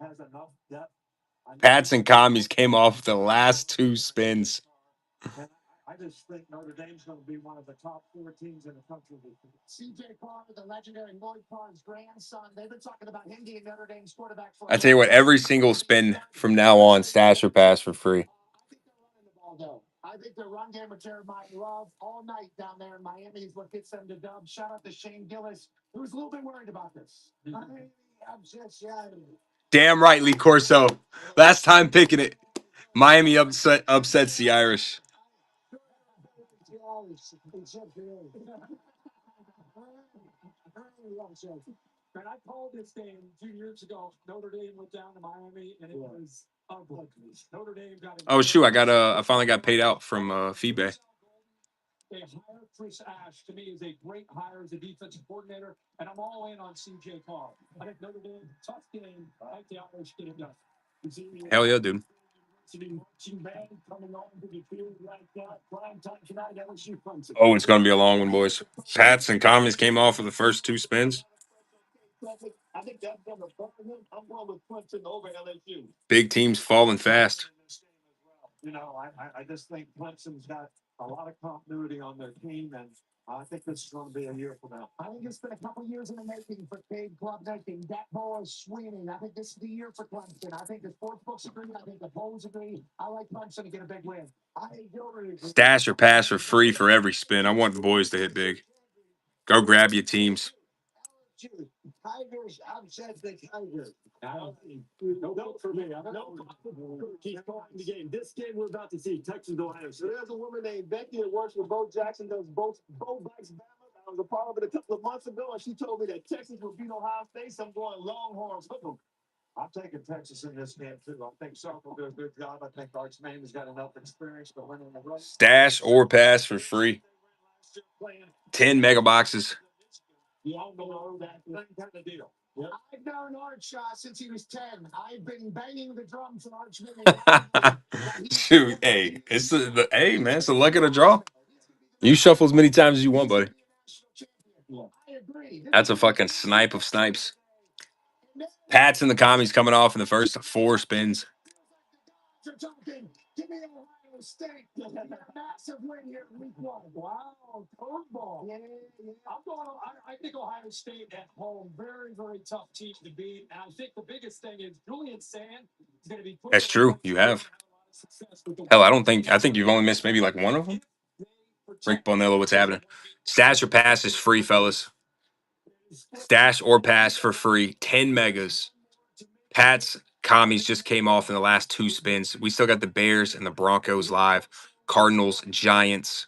has enough depth. Pats and commies came off the last 2 spins. I just think Notre Dame's going to be one of the top 4 teams in the country. CJ Carter, the legendary Lloyd Carr's grandson. They've been talking about him being Notre Dame's quarterback for. I tell you what, every single spin from now on, stash or pass for free. I think the run game with Jeremiah Love all night down there in Miami is what gets them to dub. Shout out to Shane Gillis, who's a little bit worried about this. Damn right, Lee Corso. Last time picking it. Miami upsets the Irish. And I called this game 2 years ago. Notre Dame went down to Miami, and it was ugly. Notre Dame got. Oh shoot! I finally got paid out from FeeBay. They hired Chris Ash. To me, is a great hire as a defensive coordinator, and I'm all in on CJ Carr. I think Notre Dame, tough game. I like the Irish getting done. Hell yeah, dude. Oh, it's gonna be a long one, boys. Pats and commies came off for the first 2 spins. I think that's going to burn him. I'm going with Clemson over LSU. Big teams falling fast. I just think Clemson's got a lot of continuity on their team, and I think this is going to be a year for them. I think it's been a couple years in the making for Cade Club making. That ball is swinging. I think this is the year for Clemson. I think the sports books agree. I think the polls agree. I like Clemson to get a big win. Stash or pass for free for every spin. I want the boys to hit big. Go grab your teams. Tigers upset the Tigers. No vote for me. Keep calling the game. This game we're about to see, Texas, Ohio. So there's a woman named Becky that works with Bo Jackson, does Bo Bikes Bama. I was a part of it a couple of months ago, and she told me that Texas will beat Ohio State. So I'm going Longhorns. I'm taking Texas in this game, too. I think Sark will do a good job. I think Arch Manning has got enough experience to win in the run. Stash or pass for free. 10 mega boxes. You all know that kind of deal. Yep. I've known Arch since he was 10. I've been banging the drum for Arch. Shoot, hey, hey man, it's the luck of the draw. You shuffle as many times as you want, buddy. That's a fucking snipe of snipes. Pats and the commies coming off in the first 4 spins. Give me Ohio State. Massive win here in week 1. Wow, curveball. Yeah. I think Ohio State at home, very, very tough team to beat. And I think the biggest thing is Julian Sand is going to be. That's true. You have. Hell, I think you've only missed maybe like one of them. Rick Bonello, what's happening? Stash or pass is free, fellas. Stash or pass for free. 10 megas. Pats, commies just came off in the last 2 spins. We still got the Bears and the Broncos live. Cardinals, Giants.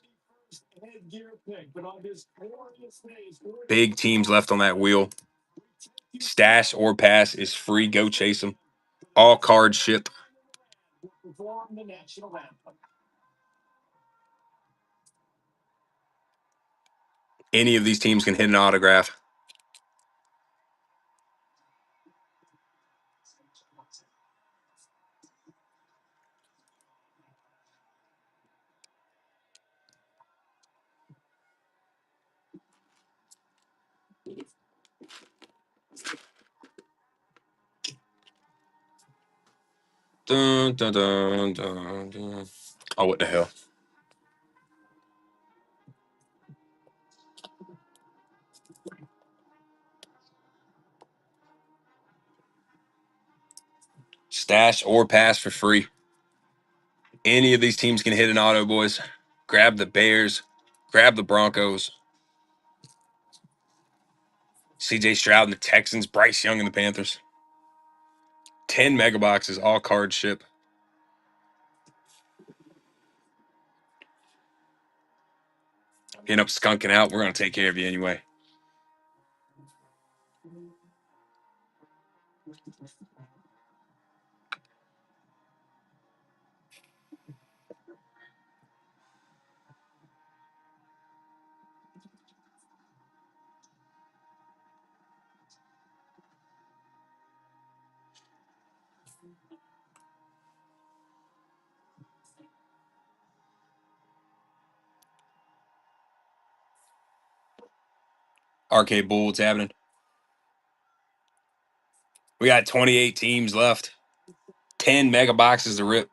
Big teams left on that wheel. Stash or pass is free. Go chase them. All card ship. Any of these teams can hit an autograph. Dun, dun, dun, dun, dun. Oh, what the hell? Stash or pass for free. Any of these teams can hit an auto, boys. Grab the Bears. Grab the Broncos. CJ Stroud and the Texans. Bryce Young and the Panthers. 10 mega boxes, all card ship. End up skunking out. We're going to take care of you anyway. RK Bull, what's happening? We got 28 teams left. 10 mega boxes to rip.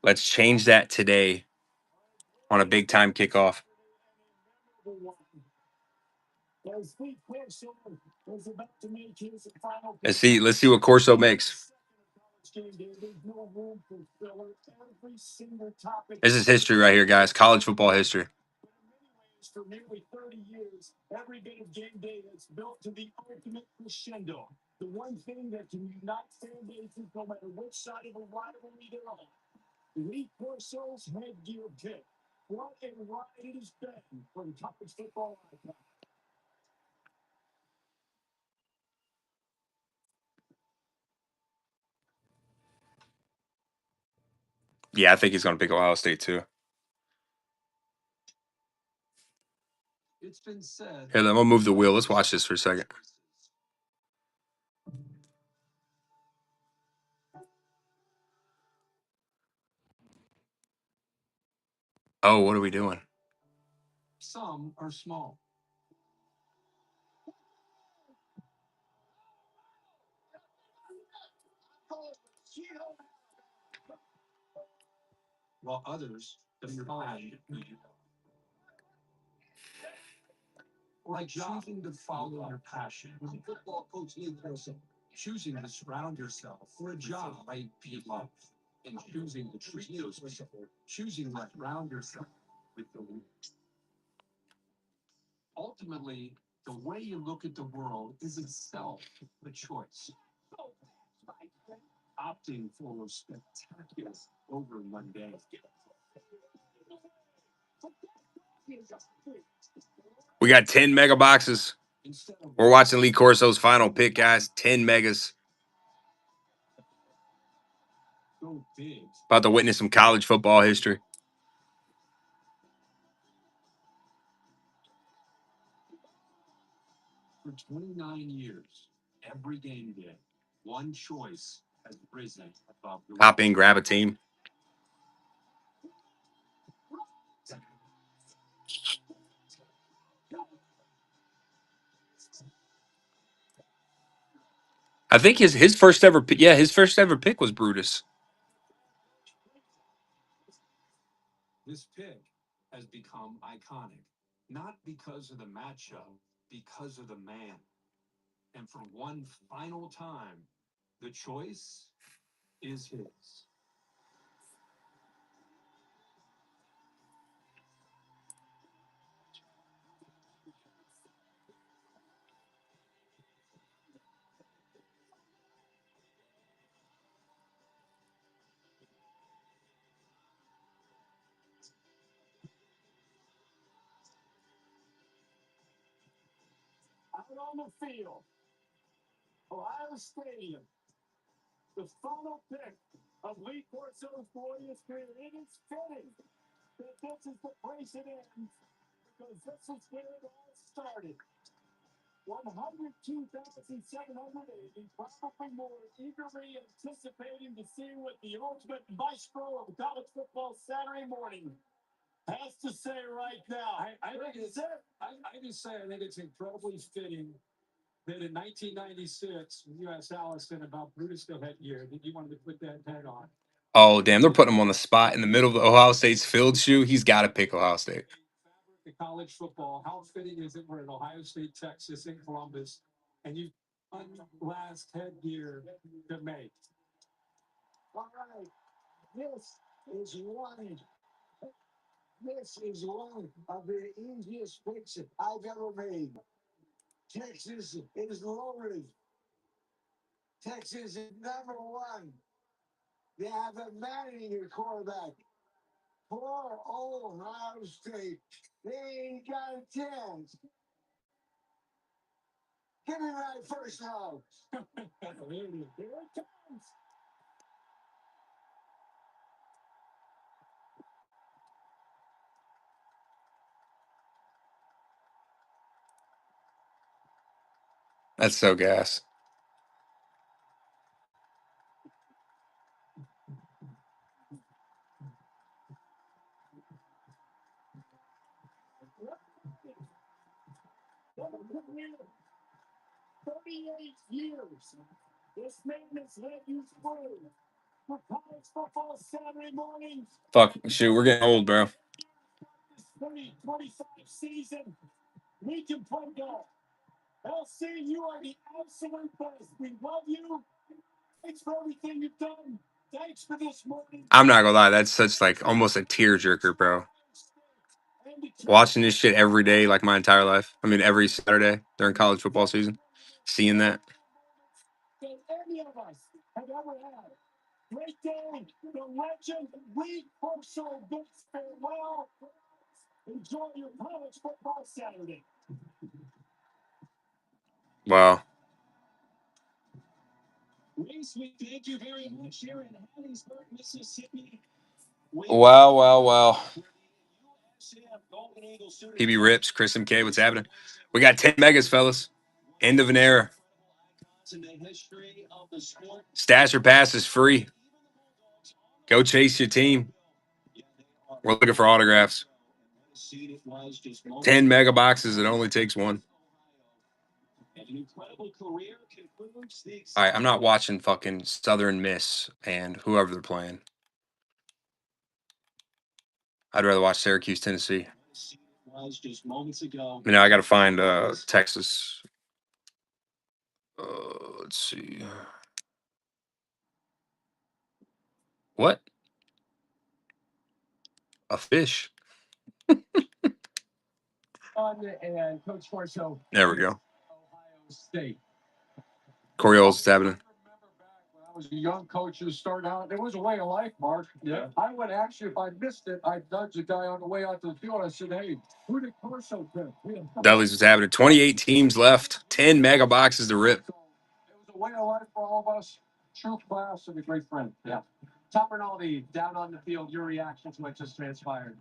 Let's change that today on a big time kickoff. Let's see what Corso makes. This is history right here, guys. College football history. For nearly 30 years, every bit of game day that's built to the ultimate crescendo. The one thing that can unite fan bases no matter which side of the rivalry they're on. Elite Corso's headgear pick. What a ride it has been from college football icon. Yeah, I think he's going to pick Ohio State too. It's been said. Here, let me move the wheel. Let's watch this for a second. Oh, what are we doing? Some are small. While others define who you are. Like choosing to follow your passion. Football coach Lee Wilson. Choosing to surround yourself for a job might be love. And choosing to treat those people. Choosing to surround yourself with the weak. Ultimately, the way you look at the world is itself a choice. Opting for spectacular over mundane. We got 10 mega boxes. We're watching Lee Corso's final pick, guys. 10 megas. About to witness some college football history. For 29 years, every game day, one choice has risen above the Hop in, grab a team. I think his first ever pick, his first ever pick was Brutus. This pick has become iconic, not because of the matchup, because of the man. And for one final time, the choice is his. on the field. Ohio Stadium. The final pick of Lee Corso's glorious career. It is fitting that this is the place it ends because this is where it all started. 102,780, probably more eagerly anticipating to see what the ultimate maestro of college football Saturday morning has to say right now. I just say I think it's incredibly fitting that in 1996, when you asked Allison about Brutusville headgear, that you wanted to put that head on. Oh, damn. They're putting him on the spot in the middle of the Ohio State's field shoe. He's got to pick Ohio State. The college football, how fitting is it? We're at Ohio State, Texas, in Columbus, and you one last headgear to make. All right. This is one of the easiest picks I've ever made. Texas is loaded. Texas is number one. They have a man at quarterback. Poor old Ohio State. They ain't got a chance. Give me my first round. Here it comes. That's so gas. What a good year. 38 years. This man has led you through for college football Saturday mornings. Fuck, shoot, we're getting old, bro. This 2025 season, we can play golf. LC, you are the absolute best. We love you. Thanks for everything you've done. Thanks for this morning. I'm not gonna lie, that's such like almost a tearjerker, bro. Watching this shit every day, like my entire life. I mean, every Saturday during college football season, seeing that. That any of us have ever had. Great day, the legend, Lee Corso bids farewell. Enjoy your college football Saturday. Wow. Reese, we thank you very much here in Hattiesburg, Mississippi. Wow. PB Rips, Chris MK, what's happening? We got 10 megas, fellas. End of an era. Stash or pass is free. Go chase your team. We're looking for autographs. 10 mega boxes. It only takes one. All right, I'm not watching fucking Southern Miss and whoever they're playing. I'd rather watch Syracuse, Tennessee. You know, I got to find Texas. Let's see. What? A fish? And Coach Corso. There we go. Ohio State. Coriolis is happening. I was a young coach who started out. It was a way of life, Mark. Yeah. I would actually, if I missed it, I'd nudge the guy on the way out to the field. I said, "Hey, who did Corso pick?" Dudley's was happening. 28 teams left. 10 mega boxes to rip. So it was a way of life for all of us. True class and a great friend. Yeah. Tom Rinaldi, down on the field, your reaction to what just transpired.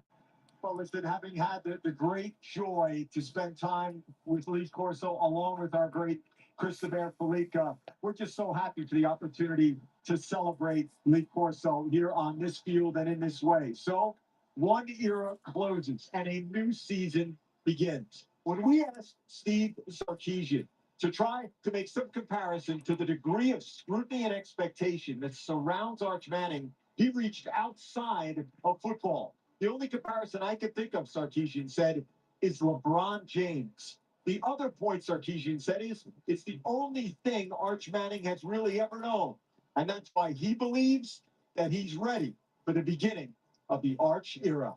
Well, listen, having had the great joy to spend time with Lee Corso along with our great Christopher Felica, we're just so happy for the opportunity to celebrate Lee Corso here on this field and in this way. So, one era closes and a new season begins. When we asked Steve Sarkisian to try to make some comparison to the degree of scrutiny and expectation that surrounds Arch Manning, he reached outside of football. The only comparison I could think of, Sarkisian said, is LeBron James. The other point Sarkisian said is it's the only thing Arch Manning has really ever known. And that's why he believes that he's ready for the beginning of the Arch era.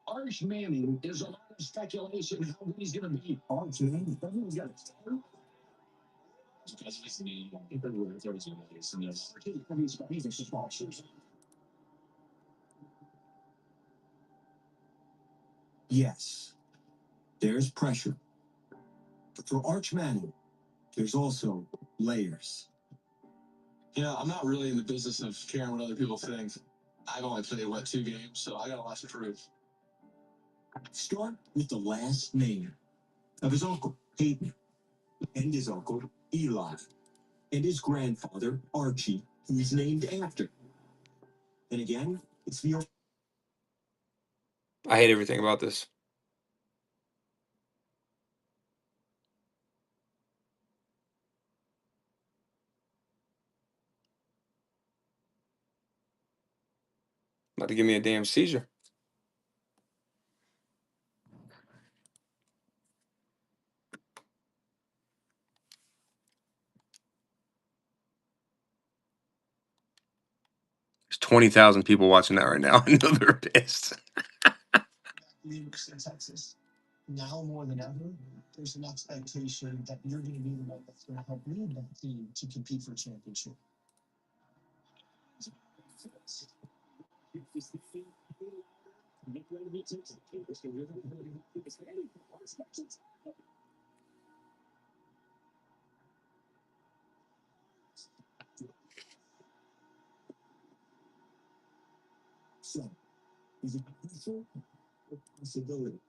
Arch Manning is a lot of speculation how good he's going to be. Arch Manning, he's got Yes, there's pressure. But for Arch Manning, there's also layers. Yeah, I'm not really in the business of caring what other people think. I've only played, 2 games, so I got a lot to prove. Start with the last name of his uncle, Hayden, and his uncle, Eli, and his grandfather, Archie, who he's named after. And again, it's the I hate everything about this. About to give me a damn seizure. There's 20,000 people watching that right now. I know they're pissed. Leagues in Texas. Now more than ever, there's an expectation that you're going to be the one that's going to help lead that team to compete for a championship. So, is it crucial or possibility?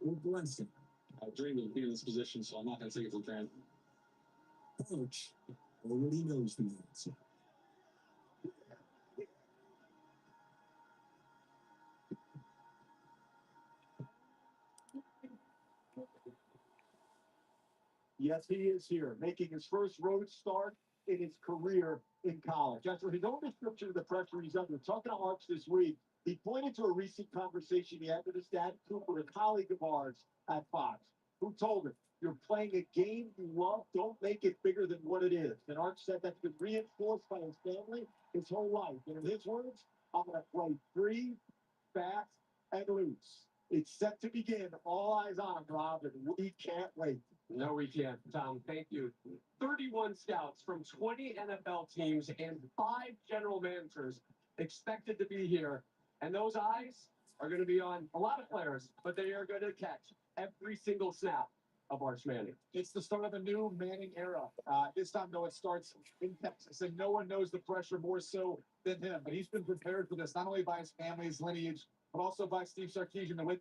Or blessing? I dreamed of being in this position, so I'm not going to take it for granted. Coach already knows the answer. Yes, he is here, making his first road start in his career in college. After his own description of the pressure he's under, talking to Arch this week, he pointed to a recent conversation he had with his dad, Cooper, a colleague of ours at Fox, who told him, "You're playing a game you love. Don't make it bigger than what it is." And Arch said that's been reinforced by his family his whole life. And in his words, "I'm going to play free, fast, and loose." It's set to begin. All eyes on him, Rob, and we can't wait. No, we can't, Tom. Thank you. 31 scouts from 20 NFL teams and 5 general managers expected to be here. And those eyes are going to be on a lot of players, but they are going to catch every single snap of Arch Manning. It's the start of a new Manning era. This time, though, it starts in Texas, and no one knows the pressure more so than him. But he's been prepared for this, not only by his family, his lineage, but also by Steve Sarkisian, the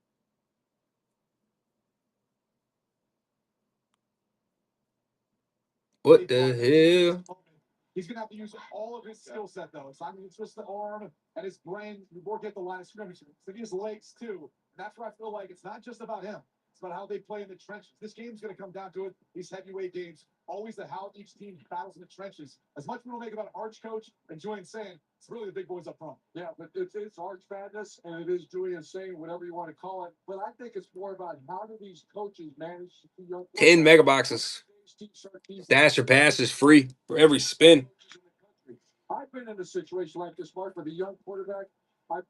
What the hell? He's going to have to use all of his skill set, though. It's not it's just the arm and his brain. You work at the line of scrimmage. So he has legs, too. And that's where I feel like it's not just about him. It's about how they play in the trenches. This game's going to come down to it. These heavyweight games, always how each team battles in the trenches. As much people make about Arch coach and Julian saying, it's really the big boys up front. Yeah, but it's Arch Madness, and it is Julian saying, whatever you want to call it. But I think it's more about how do these coaches manage to young 10 mega boxes. Dash or pass is free for every spin. I've been in a situation like this, Mark, with a young quarterback. I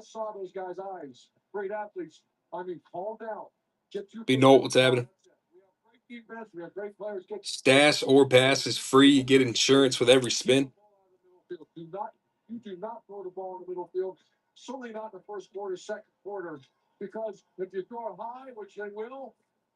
saw those guys' eyes. Great athletes. I mean, calm down. You know what's happening. We have great defense. We have great players. Stash or pass is free. You get insurance with every spin. You do not throw the ball in the middle field. Certainly not in the first quarter, second quarter, because if you throw it high, which they will,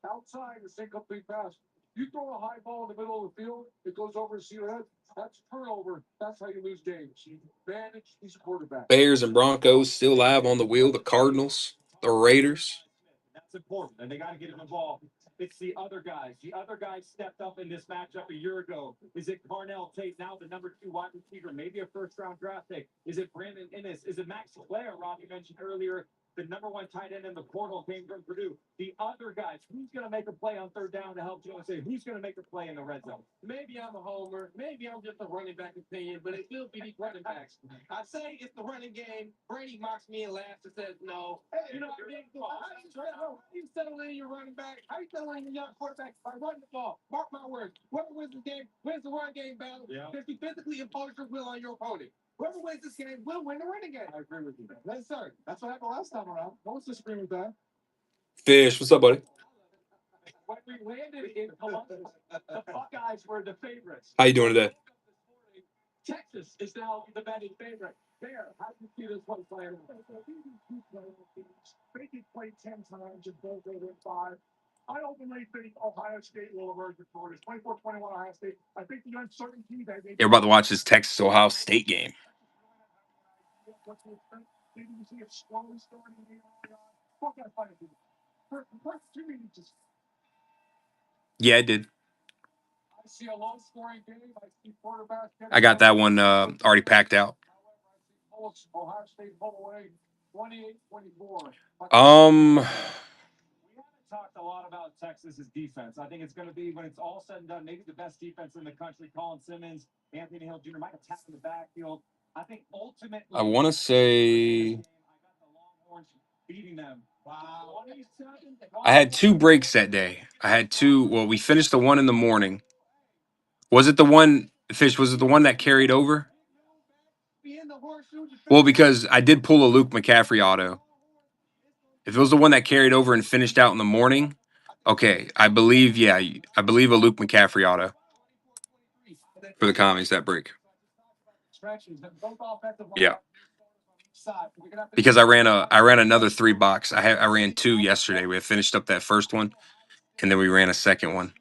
outside it's incomplete pass. You throw a high ball in the middle of the field, it goes over to your head. That's turnover. That's how you lose games. You manage these quarterbacks. Bears and Broncos still live on the wheel. The Cardinals, the Raiders. That's important, and they got to get him involved. It's the other guys. The other guys stepped up in this matchup a year ago. Is it Carnell Tate, now the number 2 wide receiver, maybe a first-round draft pick? Is it Brandon Innes? Is it Max Clare, Rob, you mentioned earlier? The number 1 tight end in the portal came from Purdue. The other guys, who's going to make a play on third down to help Joe say, who's going to make a play in the red zone? Maybe I'm a homer. Maybe I'm just a running back opinion, but it will be these running backs. I say it's the running game. Brady mocks me and laughs and says no. You know what I mean? How you settling in your running back? How you settling in your young quarterback by running the ball? Mark my words. What are we wins the game wins the run game battle. Yeah. If you physically impose your will on your opponent, whoever wins this game will win the running game. I agree with you. Yes, sir. That's what happened last time around. No one's disagreeing with that. Fish, what's up, buddy? When we landed in Columbus, the Buckeyes were the favorites. How you doing today? Texas is now the betting favorite. There, how do you see this one playing out? They can play 10 times and both they win 5. I ultimately think Ohio State will emerge victorious. 24-21 Ohio State. I think the uncertainty that they You're about to watch this Texas Ohio State game. maybe you see it slowly starting the Buckeye fight. First 2 minutes just Yeah, I did. I see a low scoring game. I see quarterbacks. I got that one already packed out. Ohio State pull away 28-24. Um, We haven't talked a lot about Texas's defense. I think it's going to be, when it's all said and done, maybe the best defense in the country. Colin Simmons, Anthony Hill Jr. might attack in the backfield. I think ultimately, I want to say I got the Longhorns beating them. Wow. I had 2 breaks that day. I had 2. Well, we finished the one in the morning. Was it the one, Fish? Was it the one that carried over? Well, because I did pull a Luke McCaffrey auto. If it was the one that carried over and finished out in the morning, okay, I believe a Luke McCaffrey auto for the commies that break. Yeah, because I ran another 3 box. I ran 2 yesterday. We had finished up that first one, and then we ran a second one.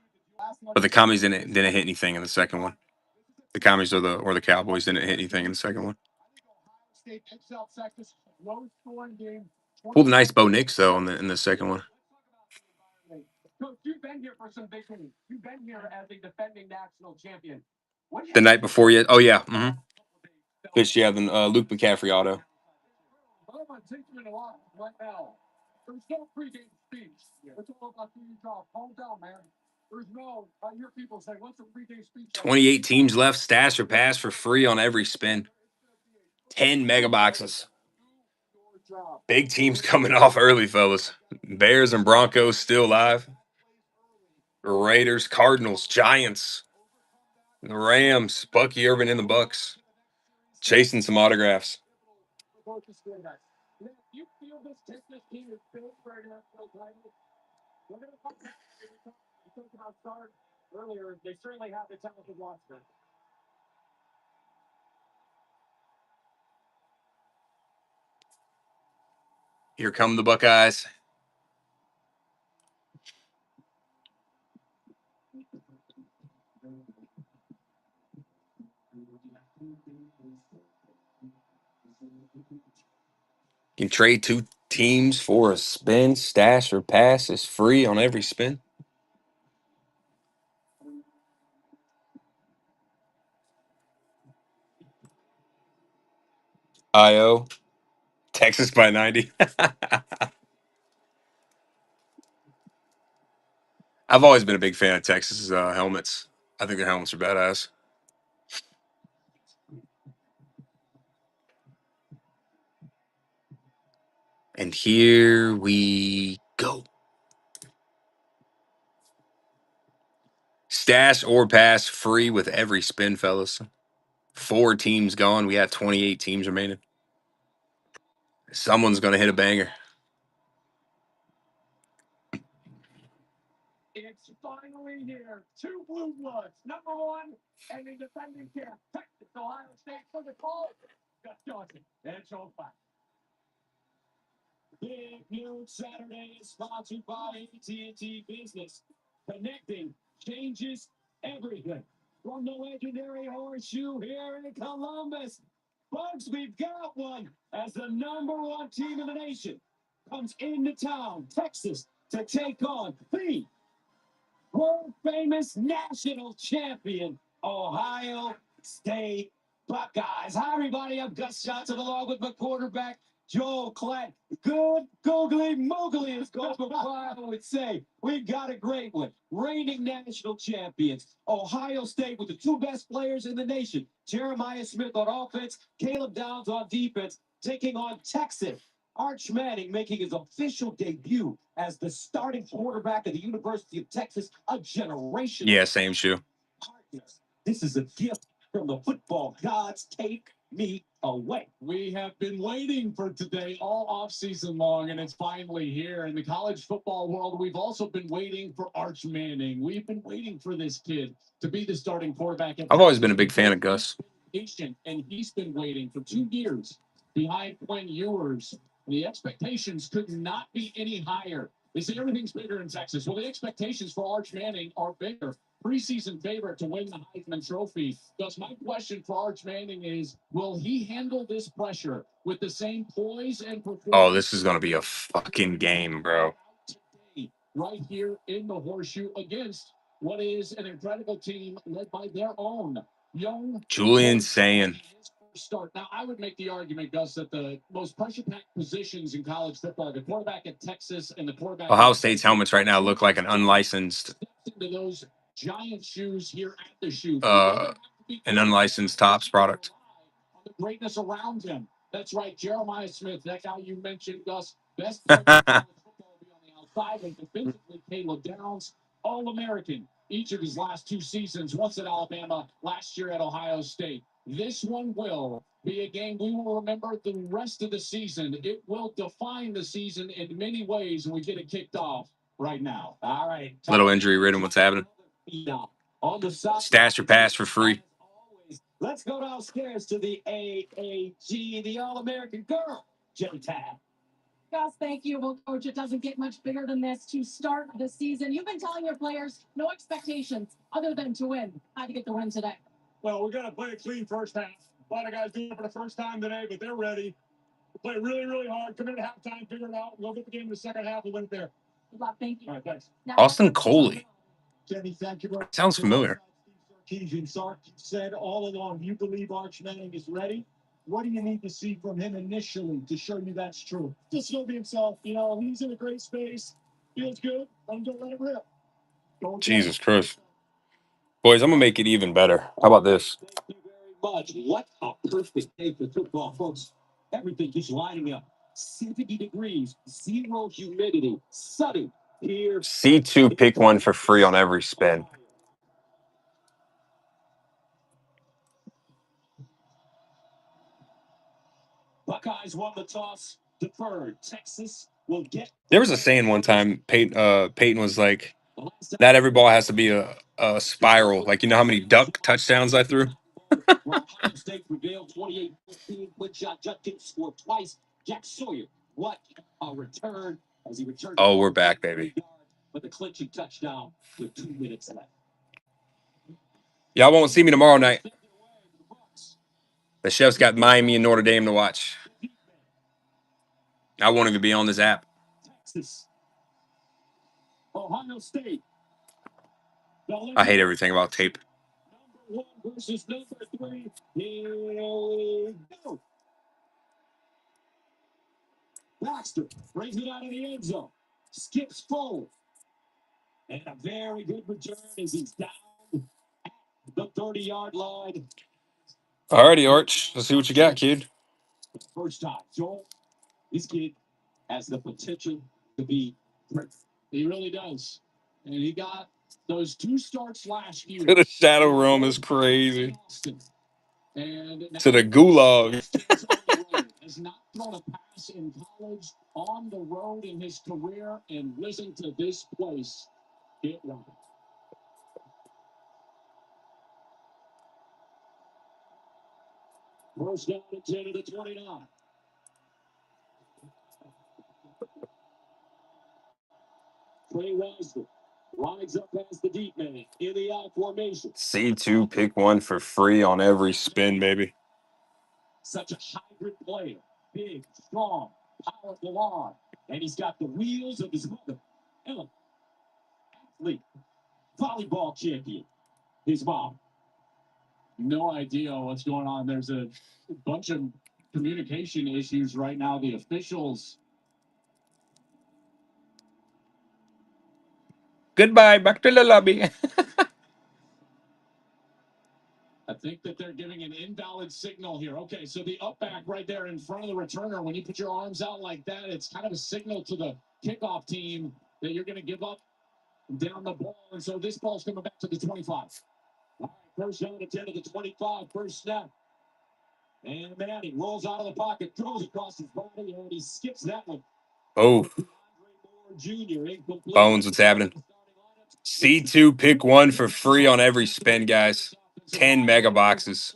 But the commies didn't hit anything in the second one. The commies or the Cowboys didn't hit anything in the second one. Pulled a nice Bo Nix though in the second one. Coach, you've been here for some big things. You've been here as a defending national champion. The night before yet? Oh yeah. Mm-hmm. Fish, yeah, then Luke McCaffrey auto. I'm going to take you in a lot right now. There's no pregame speech. It's all about who you draw. Calm down, man. There's no, I hear people say, what's a pregame speech? 28 teams left. Stash or pass for free on every spin. 10 mega boxes. Big teams coming off early, fellas. Bears and Broncos still live. Raiders, Cardinals, Giants, the Rams, Bucky Irvin in the Bucks. Chasing some autographs. You feel this Texas team is built for an NFL title? We're going to talk about start earlier. They certainly have the talent to watch them. Here come the Buckeyes. You can trade 2 teams for a spin. Stash or pass is free on every spin. IO. Texas by 90. I've always been a big fan of Texas's helmets. I think their helmets are badass. And here we go. Stash or pass free with every spin, fellas. 4 teams gone. We had 28 teams remaining. Someone's going to hit a banger. It's finally here. 2 blue bloods. Number 1, and the defending champ, Texas, Ohio State for the call. Gus Johnson, and Joe Black. Big Noon Saturday is sponsored by AT&T Business. Connecting changes everything. From the legendary horseshoe here in Columbus. Folks, we've got one as the number 1 team in the nation comes into town, Texas, to take on the world famous national champion, Ohio State Buckeyes. Hi, everybody. I'm Gus Johnson along with my quarterback, Joel Klatt. Good googly moogly, as Coach McFly would say. We've got a great one. Reigning national champions. Ohio State with the 2 best players in the nation. Jeremiah Smith on offense, Caleb Downs on defense, taking on Texas. Arch Manning making his official debut as the starting quarterback of the University of Texas, a generation. Yeah, same shoe. This is a gift from the football gods. Take me away. We have been waiting for today all offseason long, and it's finally here. In the college football world, we've also been waiting for Arch Manning. We've been waiting for this kid to be the starting quarterback. I've always been a big fan of Gus. Patient, and he's been waiting for 2 years behind Quinn Ewers. The expectations could not be any higher. They say everything's bigger in Texas. Well, the expectations for Arch Manning are bigger. Preseason favorite to win the Heisman Trophy. Thus, my question for Arch Manning is, will he handle this pressure with the same poise and performance? Oh, this is going to be a fucking game, bro. Right here in the horseshoe against what is an incredible team led by their own young Julian saying. Start. Now, I would make the argument, Gus, that the most pressure-packed positions in college football, the quarterback at Texas and the quarterback. Ohio State's helmets right now look like an unlicensed, Into those giant shoes here at the shoe. an unlicensed Tops product. The greatness around him. That's right, Jeremiah Smith, that guy you mentioned, Gus. Best player in college football will be on the outside, and defensively, Caleb Downs, All-American each of his last 2 seasons, once at Alabama, last year at Ohio State. This one will be a game we will remember the rest of the season. It will define the season in many ways, and we get it kicked off right now. All right. Little injury ridden. What's happening? On the side. Stash your pass for free. Let's go downstairs to the AAG, the All-American Girl, Jen Tab. Gus, thank you. Well, Coach, it doesn't get much bigger than this to start the season. You've been telling your players no expectations other than to win. How to get the win today? Well, we're going to play a clean first half. A lot of guys doing it for the first time today, but they're ready. We'll play really, really hard. Come in at halftime, figure it out. We'll get the game in the second half. We'll win it there. Good luck. Thank you. All right, thanks. Austin Coley. Jenny, thank you. Sounds familiar. Sark said all along, you believe Arch Manning is ready. What do you need to see from him initially to show you that's true? Just he'll be himself. You know, he's in a great space. Feels good. I'm going to let it rip. Jesus Christ. Boys, I'm going to make it even better. How about this? Thank you very much. What a perfect day for football, folks. Everything is lining up. 70 degrees, 0 humidity, sunny here. C2 pick one for free on every spin. Buckeyes won the toss, deferred. Texas will get. There was a saying one time, Peyton was like, not every ball has to be a spiral. Like, you know how many duck touchdowns I threw? Ohio State prevailed 28-14. Quick shot, Judkins scored twice. Jack Sawyer, what a return as he returned. Oh, we're back, baby. But the clinching touchdown with 2 minutes left. Y'all won't see me tomorrow night. The chef's got Miami and Notre Dame to watch. I won't even be on this app. Texas. Ohio State. I hate everything about tape. Number 1 versus number 3. Here we go. Baxter brings it out of the end zone. Skips forward. And a very good return as he's down at the 30-yard line. Alrighty, Arch. Let's see what you got, kid. First time. Joel, this kid has the potential to be great. He really does. And he got those 2 starts last year. The Shadow Realm is crazy. And To the gulag. has not thrown a pass in college, on the road in his career, and listen to this place. Get right. First down at 10 to the 29. Trey Wisner lines up as the deep man in the out formation. C2 pick one for free on every spin, baby. Such a hybrid player. Big, strong, powerful arm. And he's got the wheels of his mother. Ellen, athlete, volleyball champion. His mom. No idea what's going on. There's a bunch of communication issues right now. The officials. Goodbye. Back to the lobby. I think that they're giving an invalid signal here. Okay, so the up back right there in front of the returner, when you put your arms out like that, it's kind of a signal to the kickoff team that you're going to give up down the ball. And so this ball's coming back to the 25. All right, First down at 10 to the 25, first snap. And Manning rolls out of the pocket, throws across his body, and he skips that one. Oh, Bones, what's happening? C2 pick one for free on every spin, guys. 10 mega boxes.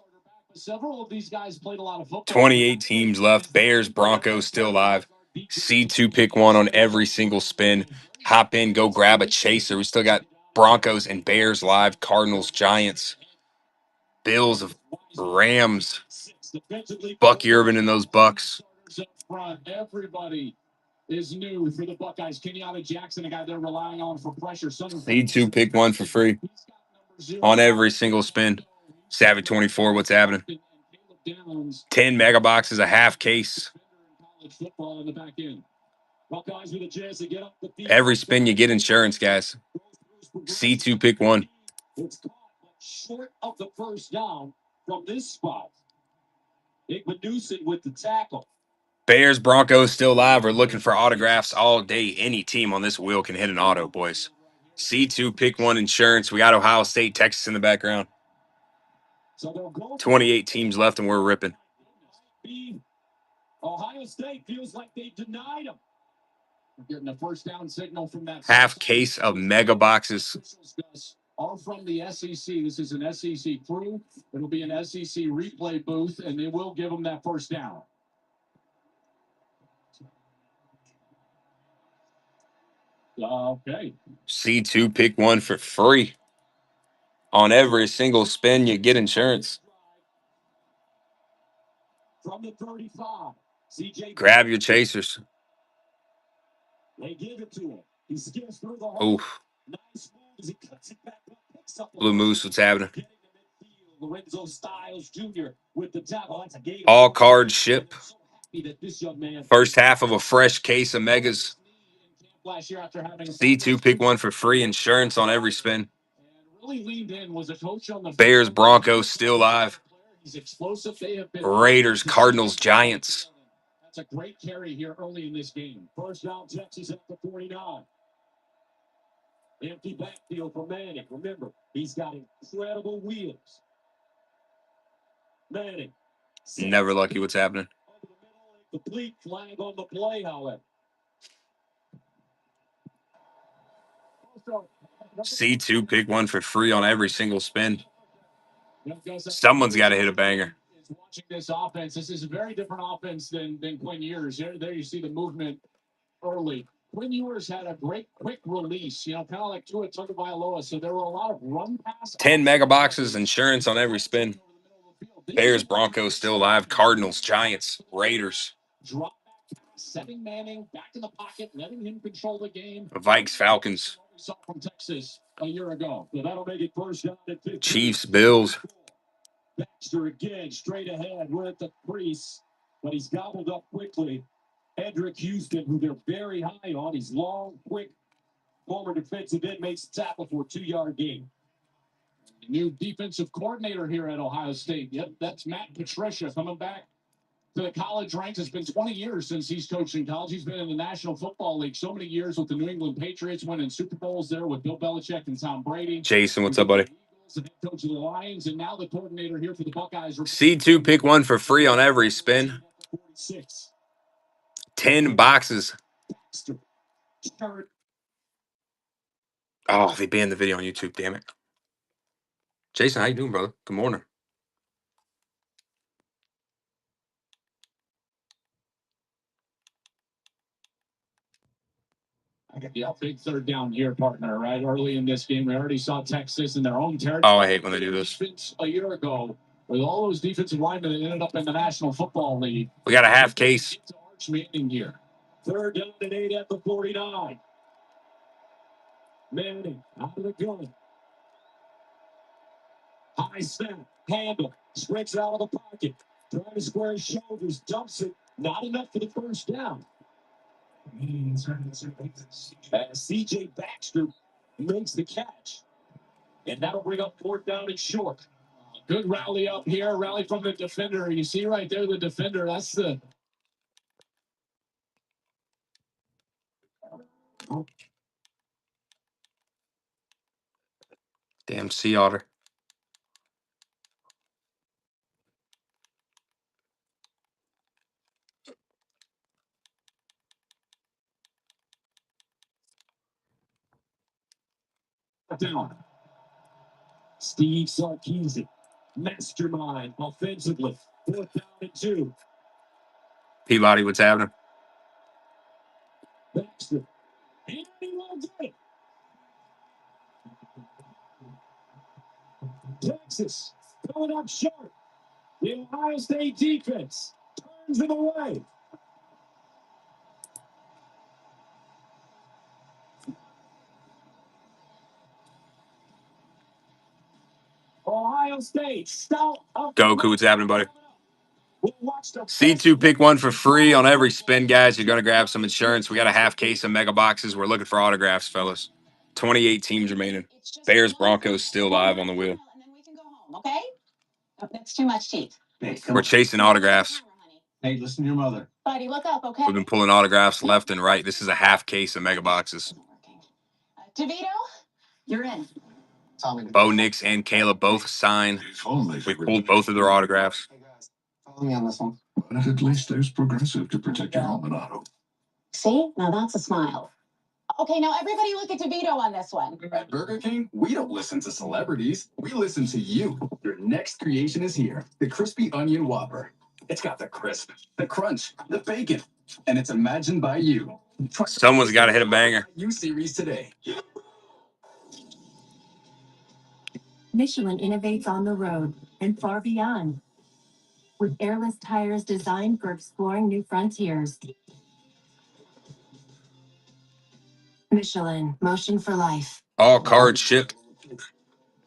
Several of these guys played a lot of football. 28 teams left. Bears, Broncos still live. C2 pick one on every single spin. Hop in, go grab a chaser. We still got Broncos and Bears live. Cardinals, Giants, Bills, Rams. Bucky Irvin and those Bucks. Everybody is new for the Buckeyes. Kenyatta Jackson, a guy they're relying on for pressure. C2 pick one for free on every single spin. Savvy 24, what's happening? 10 mega boxes, a half case. Every spin you get insurance, guys. C2 pick one. It's caught short of the first down from this spot. Igbenusin with the tackle. Bears, Broncos still live. We're looking for autographs all day. Any team on this wheel can hit an auto, boys. C2 pick one insurance. We got Ohio State, Texas in the background. 28 teams left, and we're ripping. Ohio State feels like they denied them. Getting a first down signal from that half case of mega boxes. All from the SEC. This is an SEC crew. It'll be an SEC replay booth, and they will give them that first down. Okay. C2 pick one for free. On every single spin, you get insurance. From the 35, CJ. Grab your chasers. They give it to him. He skips through the hole. Nice move as he cuts it back up, picks up Blue Moose, what's happening? Lorenzo Styles Jr. with the tackle. That's a game. All cards ship. First half of a fresh case of megas. C2 pick one for free. Insurance on every spin. Bears, Broncos still live. Raiders, Cardinals, Giants. That's a great carry here early in this game. First down, Texas at the 49. Empty backfield for Manning. Remember, he's got incredible wheels. Manning. Never lucky, what's happening? Complete flag on the play, however. C2 pick one for free on every single spin. Someone's got to hit a banger. Watching this offense, this is a very different offense than Quinn Ewers. There you see the movement early. Quinn Ewers had a great quick release, kind of like Tua Tagovailoa. So there were a lot of run pass. 10 mega boxes, insurance on every spin. Bears, Broncos still live. Cardinals, Giants, Raiders. Drop back, setting Manning back in the pocket, letting him control the game. Vikes, Falcons. We saw from Texas a year ago. So that'll make it first down at 15. Chiefs, Bills. Baxter again, straight ahead. We're at the crease, but he's gobbled up quickly. Edric Houston, who they're very high on. He's long, quick, former defensive end, makes the tackle for a 2-yard gain. New defensive coordinator here at Ohio State. Yep, that's Matt Patricia coming back to the college ranks. It's been 20 years since he's coached in college. He's been in the National Football League so many years with the New England Patriots, winning Super Bowls there with Bill Belichick and Tom Brady. Jason, what's up, buddy? The head coach of the Lions, and now the coordinator here for the Buckeyes. C2 pick one for free on every spin. 10 boxes. Oh, they banned the video on YouTube. Damn it. Jason, how you doing, brother? Good morning. Yeah, big third down here, partner, right? Early in this game, we already saw Texas in their own territory. Oh, I hate when they do this. A year ago, with all those defensive linemen that ended up in the National Football League. We got a half case. Here. Third down and 8 at the 49. Manning out of the gun. High snap, handle, strikes out of the pocket. Trying to square his shoulders, dumps it. Not enough for the first down. CJ Baxter makes the catch. And that'll bring up fourth down and short. Good rally up here. Rally from the defender. You see right there the defender. That's the... Damn sea otter. Down. Steve Sarkisian, mastermind offensively. 4th down and 2. Peabody, what's happening? Baxter. And he will get it. Texas going up short. The Ohio State defense turns it away. Ohio State stout up. Goku, what's happening, buddy? We'll watch the C2 pick one for free on every spin, guys. You're going to grab some insurance. We got a half case of mega boxes. We're looking for autographs, fellas. 28 teams remaining. Bears, Broncos still live on the wheel. And then we can go home, okay? Oh, that's too much teeth. We're chasing autographs. Hey, listen to your mother. Buddy, look up, okay? We've been pulling autographs left and right. This is a half case of mega boxes. DeVito, you're in. Bo Nix and Kayla both signed. We pulled both of their autographs. Hey guys, follow me on this one. But at least there's Progressive to protect your home and auto. See? Now that's a smile. Okay, now everybody look at DeVito on this one. At Burger King, we don't listen to celebrities. We listen to you. Your next creation is here. The Crispy Onion Whopper. It's got the crisp, the crunch, the bacon, and it's imagined by you. Someone's got to hit a banger. New series today. Michelin innovates on the road and far beyond, with airless tires designed for exploring new frontiers. Michelin, motion for life. All cards shipped.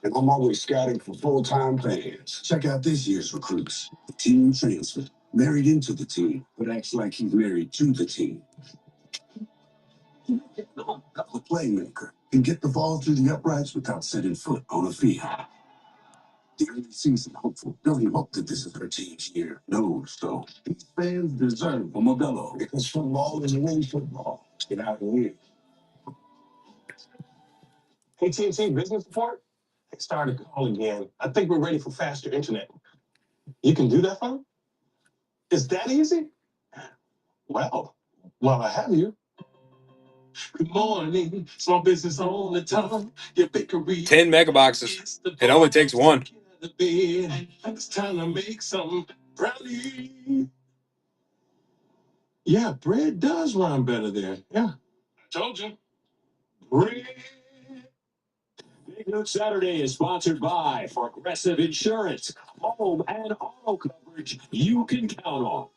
And I'm always scouting for full-time fans. Check out this year's recruits. The team transfer. Married into the team, but acts like he's married to the team. The playmaker can get the ball through the uprights without setting foot on a field. The early season hopeful doesn't hope that this is her team's year. No, so these fans deserve a Modelo because football is real football. Get out and win. AT&T business support? They started to call again. I think we're ready for faster internet. You can do that for me? Is that easy? Well, while I have you. Good morning, small business all the time. Your bakery. 10 mega boxes. It only takes one. It's time to make some brownie. Yeah, bread does rhyme better there. Yeah, I told you. Bread. Big Note Saturday is sponsored by Progressive Insurance, home and auto coverage you can count on,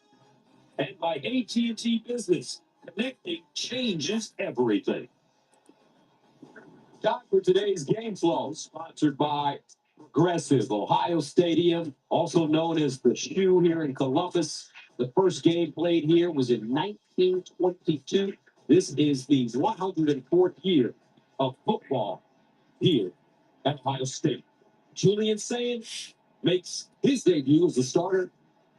and by AT&T Business. Connecting changes everything. Time for today's game flow, sponsored by Progressive Ohio Stadium, also known as the Shoe here in Columbus. The first game played here was in 1922. This is the 104th year of football here at Ohio State. Julian Saying makes his debut as the starter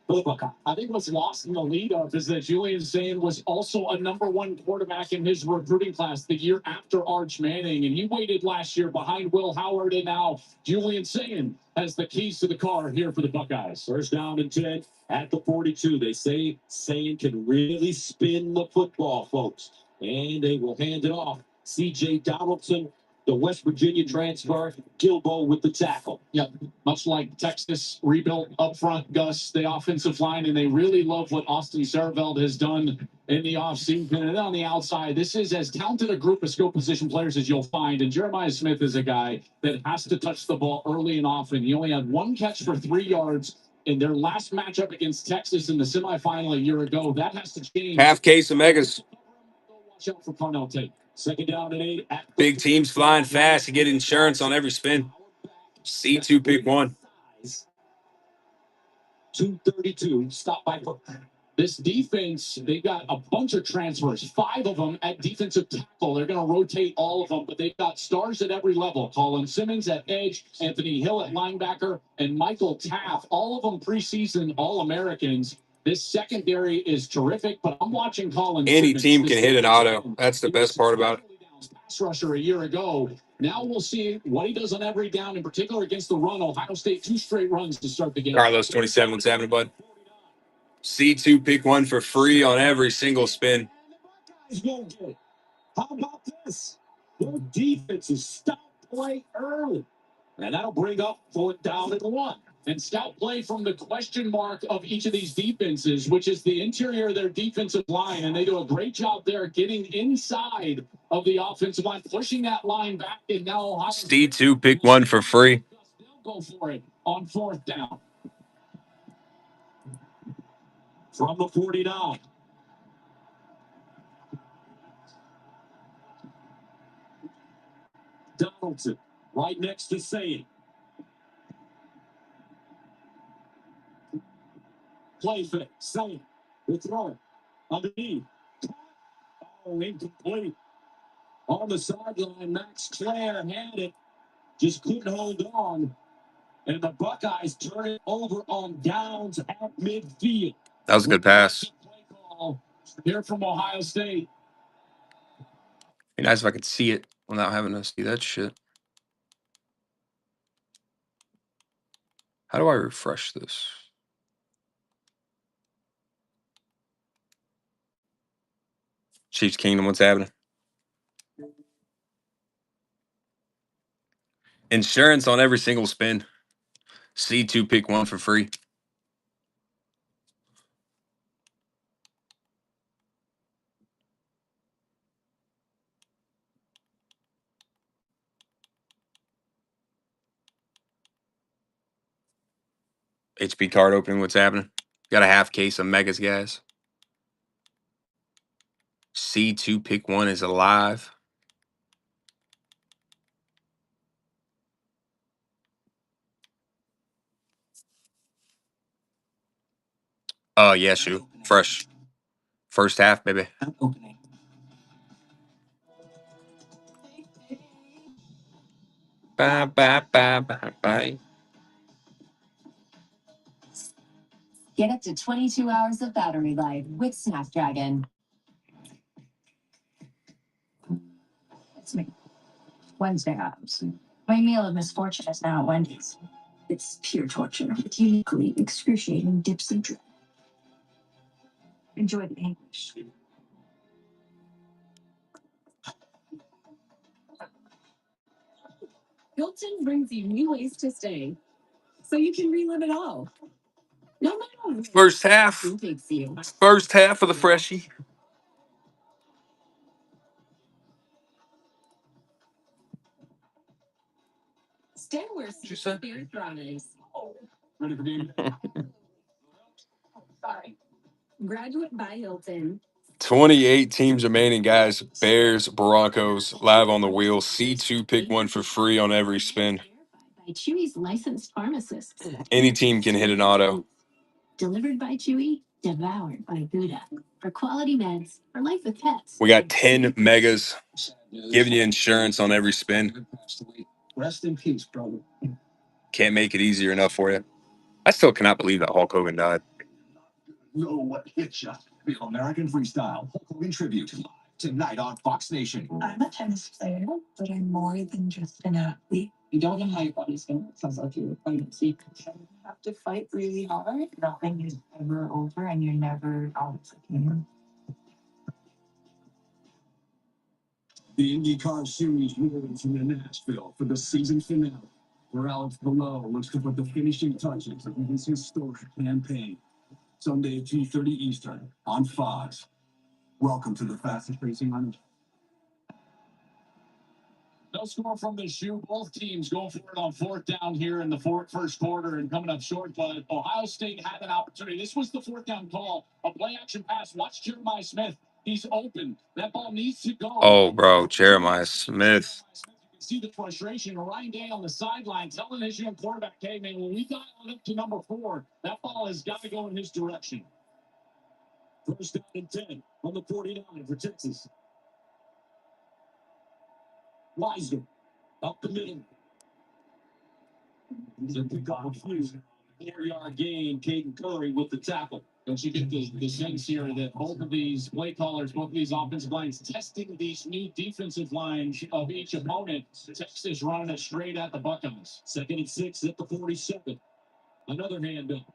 for the Buckeyes. I think what's lost in the lead-up is that Julian Sayin was also a number one quarterback in his recruiting class the year after Arch Manning, and he waited last year behind Will Howard, and now Julian Sayin has the keys to the car here for the Buckeyes. First down and 10 at the 42. They say Sayin can really spin the football, folks. And they will hand it off. C.J. Donaldson, the West Virginia transfer, Gilbo with the tackle. Yep, much like Texas rebuilt up front, Gus, the offensive line, and they really love what Austin Sarveld has done in the offseason. And on the outside, this is as talented a group of skill position players as you'll find. And Jeremiah Smith is a guy that has to touch the ball early and often. He only had one catch for 3 yards in their last matchup against Texas in the semifinal a year ago. That has to change. Half case of megas. Watch out for Parnell Tate. Second down and 8. Big teams flying fast. You get insurance on every spin. C2 pick one. 232. Stop by. This defense, they got a bunch of transfers, 5 of them at defensive tackle. They're going to rotate all of them, but they've got stars at every level. Colin Simmons at edge, Anthony Hill at linebacker, and Michael Taff, all of them preseason All-Americans. This secondary is terrific, but I'm watching Colin Any Simmons. team can hit an auto. That's the best part about it. Pass rusher a year ago. Now we'll see what he does on every down, in particular against the run. Ohio State, 2 straight runs to start the game. Carlos 27, what's happening, bud? C2 pick one for free on every single spin. How about this? Their defense is stopped play early. And that'll bring up 4th down and 1. And scout play from the question mark of each of these defenses, which is the interior of their defensive line. And they do a great job there getting inside of the offensive line, pushing that line back. And now Ohio C2, pick one for free. They'll go for it on 4th down. From the 49. Donaldson, right next to Sane. Play fake, Sane. The throw underneath. Oh, incomplete. On the sideline, Max Clare had it. Just couldn't hold on. And the Buckeyes turn it over on downs at midfield. That was a good pass. Here from Ohio State. Be nice if I could see it without having to see that shit. How do I refresh this? Chiefs Kingdom, what's happening? Insurance on every single spin. C2, pick one for free. HP card opening, what's happening? Got a half case of Megas, guys. C2, pick one is alive. Yeah, shoot. Fresh. First half, baby. Bye, bye, bye, bye, bye. Get up to 22 hours of battery life with Snapdragon. It's me. Wednesday Adams. My meal of misfortune is now at Wendy's. It's pure torture. It's uniquely excruciating dips and drip. Enjoy the English. Hilton brings you new ways to stay, so you can relive it all. No matter where First half. it takes you. First half of the freshie. Stay where spirit thrives. Ready for game? Sorry. Graduate by Hilton. 28 teams remaining, guys. Bears, Broncos, live on the wheel. C2, pick one for free on every spin. By Chewy's licensed pharmacists. Any team can hit an auto. Delivered by Chewy, devoured by Gouda. For quality meds, for life with pets. We got 10 megas giving you insurance on every spin. Rest in peace, brother. Can't make it easier enough for you. I still cannot believe that Hulk Hogan died. Know what hit you? The American Freestyle Hulk Hogan Tribute live tonight on Fox Nation. I'm a tennis player, but I'm more than just an athlete. You don't know how your body's going to. Sounds like you're fighting sleep. You have to fight really hard. Nothing is ever over, and you're never always a king. The IndyCar Series moves into Nashville for the season finale, where Alex Palou looks to put the finishing touches of his historic campaign. Sunday at 2:30 Eastern on Fox. Welcome to the fastest racing on. No score from the shoe. Both teams going for it on 4th down here in the first quarter and coming up short. But Ohio State had an opportunity. This was the 4th down call. A play action pass. Watch Jeremiah Smith. He's open. That ball needs to go. Oh, bro, Jeremiah Smith. You can see the frustration. Ryan Day on the sideline telling his young quarterback, hey, man, when we got on up to number 4, that ball has got to go in his direction. First down and 10 on the 49 for Texas. Wiser up the middle. He's a pick up a few. 4-yard gain. Caden Curry with the tackle. Don't you get the sense here that both of these play callers, both of these offensive lines, testing these new defensive lines of each opponent? Texas running it straight at the Buckeyes. 2nd and 6 at the 47. Another hand up.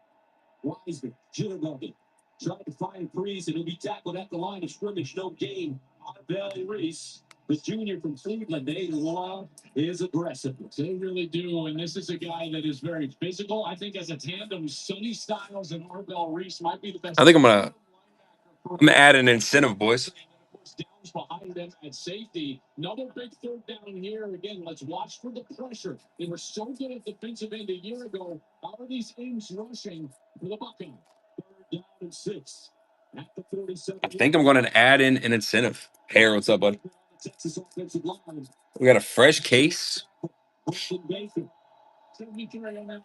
Wiser, Jitterbucket. Trying to find Freeze, and he'll be tackled at the line of scrimmage. No gain on Valley Reese. The junior from Cleveland, they love his aggressiveness. They really do. And this is a guy that is very physical. I think as a tandem, Sonny Styles and Arbel Reese might be the best. I think I'm gonna add an incentive, boys. Downs behind them at safety. Another big third down here. Again, let's watch for the pressure. They were so good at defensive end a year ago. How are these ends rushing for the Buckeyes? Third down and 6. At the 47. I think I'm going to add in an incentive. Hey, what's up, bud? Texas offensive line. We got a fresh case. Brandon Baker. 73 on that.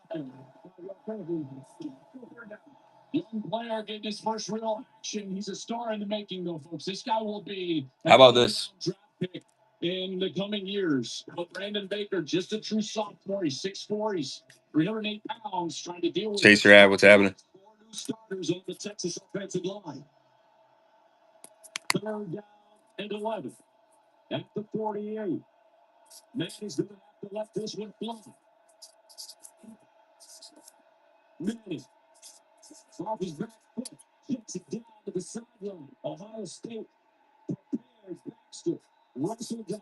Young player getting his first real action. He's a star in the making, though, folks. This guy will be How about this? Draft pick in the coming years. But Brandon Baker, just a true sophomore. He's 6'4". He's 308 pounds, trying to deal with Chase your ad. What's happening? 4 new starters on the Texas offensive line. Third down and 11 at the 48. Manny's going to have to let this one fly. Manny off his back foot, kicks it down to the sideline. Ohio State prepared Baxter. Russell down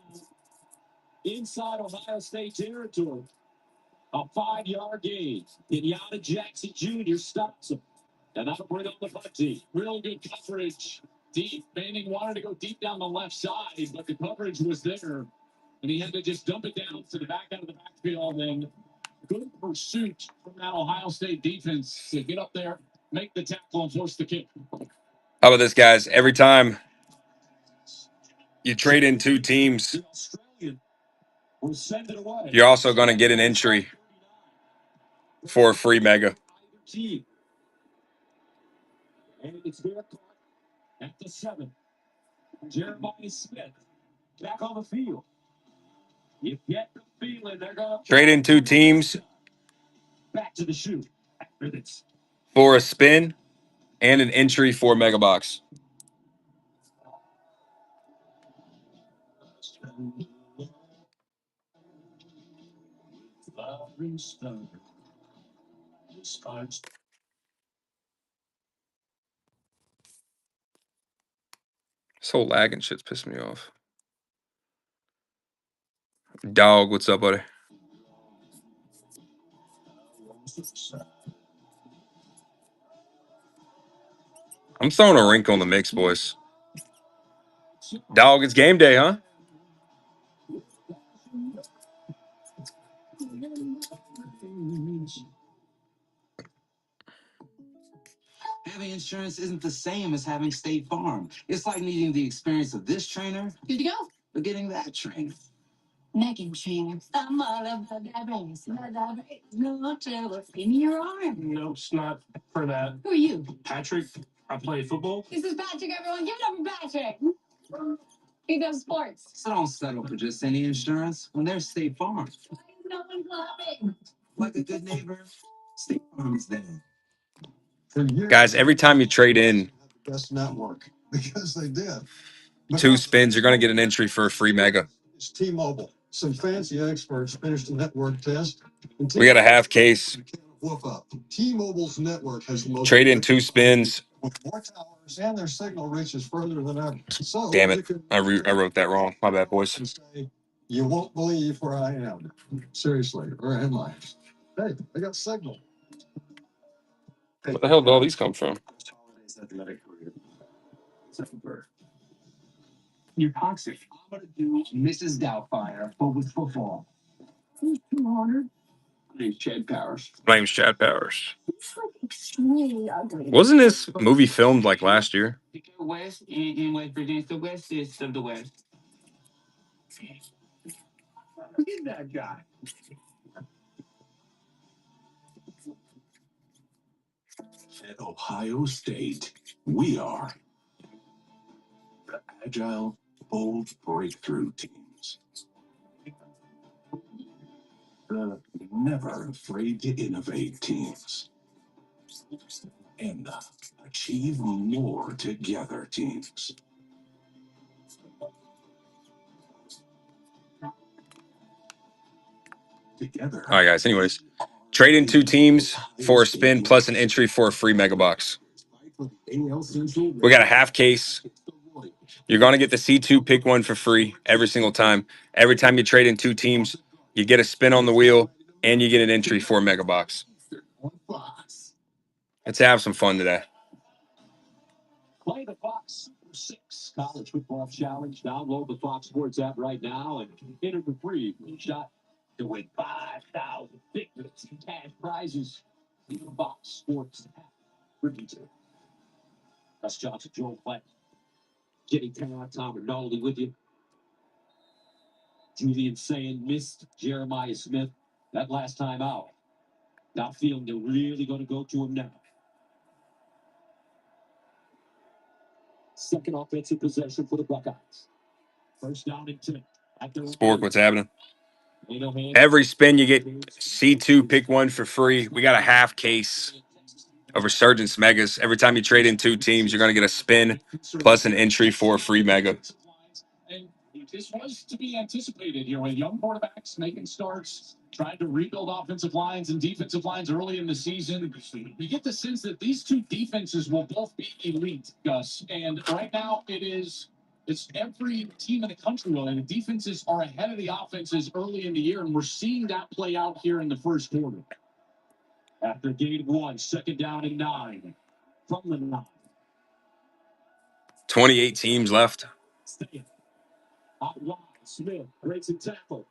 inside Ohio State territory. A 5-yard gain. Kenyatta Jackson Jr. stops him. And that'll bring up the punt team. Real good coverage. Deep. Manning wanted to go deep down the left side, but the coverage was there. And he had to just dump it down to the back end of the backfield. And good pursuit from that Ohio State defense to get up there, make the tackle, and force the kick. How about this, guys? Every time you trade in 2 teams, you're also going to get an entry for a free mega. And it's there at the 7. Jeremiah Smith back on the field. You get the feeling they're going to Trade in 2 teams back to the shoot after this. for a spin and an entry for mega box. This whole lag and shit's pissing me off. Dog, what's up, buddy? I'm throwing a wrinkle in the mix, boys. Dog, it's game day, huh? Having insurance isn't the same as having State Farm. It's like needing the experience of this trainer, good to go, but getting that trainer. Megan trainer. I'm all about that race. No trouble. Give me your arm. No, it's not for that. Who are you? Patrick, I play football. This is Patrick, everyone. Give it up for Patrick. He does sports. So don't settle for just any insurance when there's State Farm. Why is no one clapping? Like a good neighbor, State Farm is there. Guys, every time you trade in Best network because they did. 2 spins, you're going to get an entry for a free mega. It's T-Mobile. Some fancy experts finished the network test. We got a half case. Whoop up. T-Mobile's network has the most. Trade in 2 spins. With more towers and their signal reaches further than ever. So Damn it. I wrote that wrong. My bad, boys. Say, you won't believe where I am. Seriously, where am I? Hey, I got signal. Where the hell did all these come from? You're toxic. I'm gonna do Mrs. Doubtfire, but with football. Who's 200? My name's Chad Powers. My name's Chad Powers. It's like extremely ugly. Wasn't this movie filmed like last year? West in West Virginia. It's the westest of the West. Look at that guy. At Ohio State, we are the agile, bold breakthrough teams. The never afraid to innovate teams. And the achieve more together teams. Together. All right, guys. Anyways, trade in 2 teams for a spin plus an entry for a free mega box. We got a half case You're going to get the C2 pick one for free every single time. Every time you trade in two teams, you get a spin on the wheel and you get an entry for a mega box. Let's have some fun today. Play the Fox Super 6 College Football Challenge. Download the Fox Sports app right now and enter the free shot to win 5,000 tickets and cash prizes in the Fox Sports app. Repeat. That's Johnson, Joel Platt, Jenny Town, Tom Rinaldi with you. Julian saying missed Jeremiah Smith that last time out. Not feeling they're really going to go to him now. Second offensive possession for the Buckeyes. First down and 10. Spork, what's happening? Every spin you get C2 pick one for free. We got a half case of Resurgence Megas. Every time you trade in two teams, you're going to get a spin plus an entry for a free mega. And this was to be anticipated here with young quarterbacks making starts, trying to rebuild offensive lines and defensive lines early in the season. You get the sense that these two defenses will both be elite, Gus. And right now it's every team in the country really. The defenses are ahead of the offenses early in the year, and we're seeing that play out here in the first quarter. After gain one, second down and 9 from the 9. 28 teams left. Stay out wide. Smith breaks a tackle,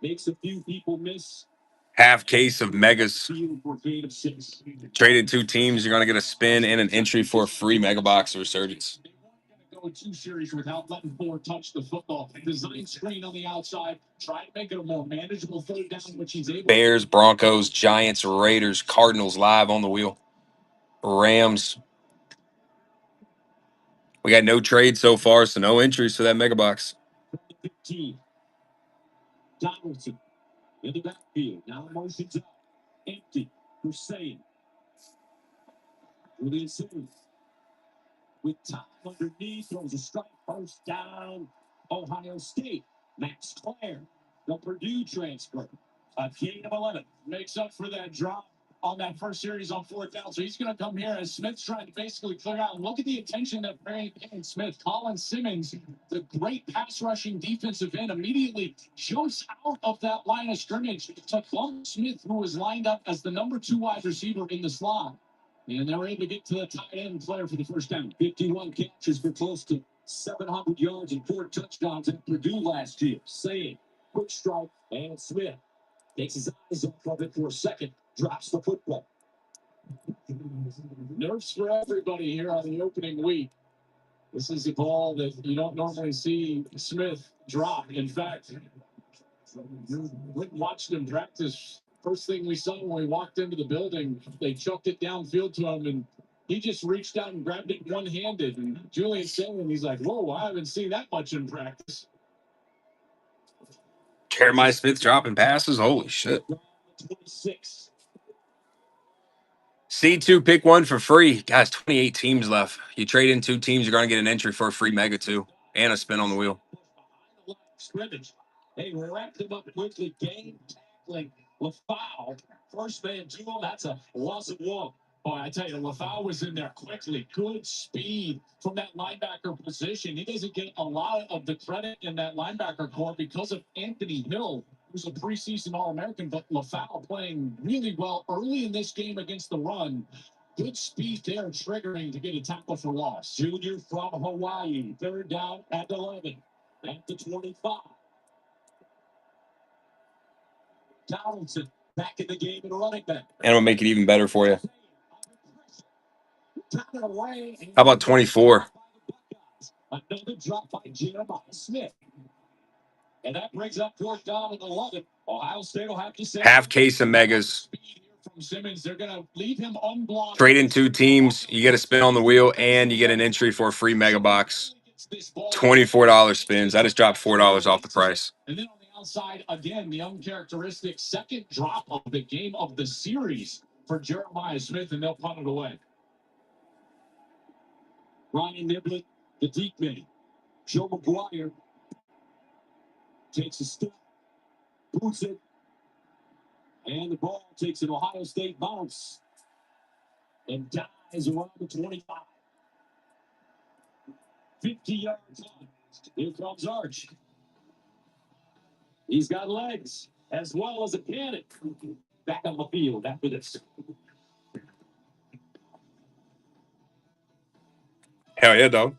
makes a few people miss. Half case of megas. Field for gain of 6. Traded two teams, you're going to get a spin and an entry for a free mega box of Resurgence. Go 2 series without letting Ford touch the football. Design screen on the outside. Try to make it a more manageable third down, which he's able. Bears, Broncos, Giants, Raiders, Cardinals live on the wheel. Rams. We got no trade so far, so no entries for that mega box. 15. Donaldson in the backfield. Now motions up. Empty. Hussein. Julian Simmons. With time underneath, throws a strike, first down. Ohio State. Max Clare, the Purdue transfer. A gain of 11. Makes up for that drop on that first series on fourth down. So he's going to come here as Smith's trying to basically clear out. Look at the attention that Barry and Smith, Colin Simmons, the great pass rushing defensive end, immediately jumps out of that line of scrimmage to Colin Smith, who was lined up as the number 2 wide receiver in the slot. And they were able to get to the tight end player for the first down. 51 catches for close to 700 yards and 4 touchdowns at Purdue last year. Saying, quick strike, and Smith takes his eyes off of it for a second, drops the football. Nerves for everybody here on the opening week. This is a ball that you don't normally see Smith drop. In fact, we watched him practice. First thing we saw when we walked into the building, they chucked it downfield to him, and he just reached out and grabbed it one-handed. And Julian's saying, he's like, whoa, I haven't seen that much in practice. Jeremiah Smith dropping passes. Holy shit. 26. C2 pick one for free. Guys, 28 teams left. You trade in two teams, you're going to get an entry for a free mega too and a spin on the wheel. Scrimmage. They wrapped him up quickly. Game tackling LaFowl. First man to him. That's a loss of 1. Boy, I tell you, LaFowl was in there quickly. Good speed from that linebacker position. He doesn't get a lot of the credit in that linebacker core because of Anthony Hill, who's a preseason All-American, but LaFowl playing really well early in this game against the run. Good speed there, triggering to get a tackle for loss. Junior from Hawaii. Third down at 11. At the 25. Donaldson back in the game and running back. And I'm going to make it even better for you. How about 24? Another drop by Jeremiah Smith. And that brings up fourth down and 11. Ohio State will have to say half case of megas. From Simmons, they're going to leave him unblocked. Trade in two teams, you get a spin on the wheel, and you get an entry for a free mega box. $24 spins. I just dropped $4 off the price. And then on the outside, again, the uncharacteristic second drop of the game of the series for Jeremiah Smith, and they'll punt it away. Ryan Niblett, the deep man. Joe McGuire takes a step, boots it, and the ball takes an Ohio State bounce and dies around the 25. 50 yards on. Here comes Arch. He's got legs as well as a cannon. Back on the field after this. Hell yeah, dog.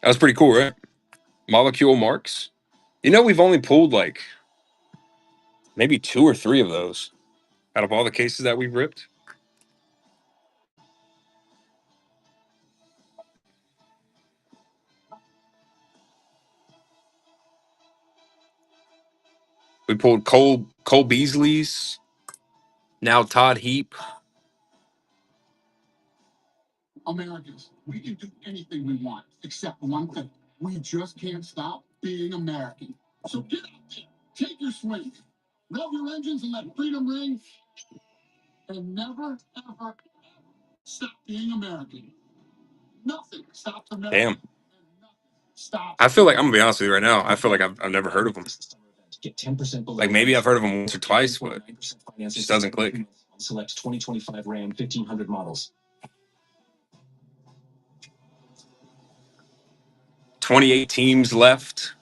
That was pretty cool, right? Molecule marks. You know, we've only pulled like maybe 2 or 3 of those out of all the cases that we've ripped. We pulled Cole Beasley's. Now Todd Heap. Americans, we can do anything we want, except one thing. We just can't stop being American. So get out there, take your swing, rev your engines and let freedom ring, and never, ever stop being American. Nothing stops America. Damn. And nothing stops. I feel like, I'm going to be honest with you right now, I feel like I've never heard of him. Get 10% below. Like maybe I've heard of him once or twice, but it just doesn't click. Select 2025 Ram 1500 models. 28 teams left.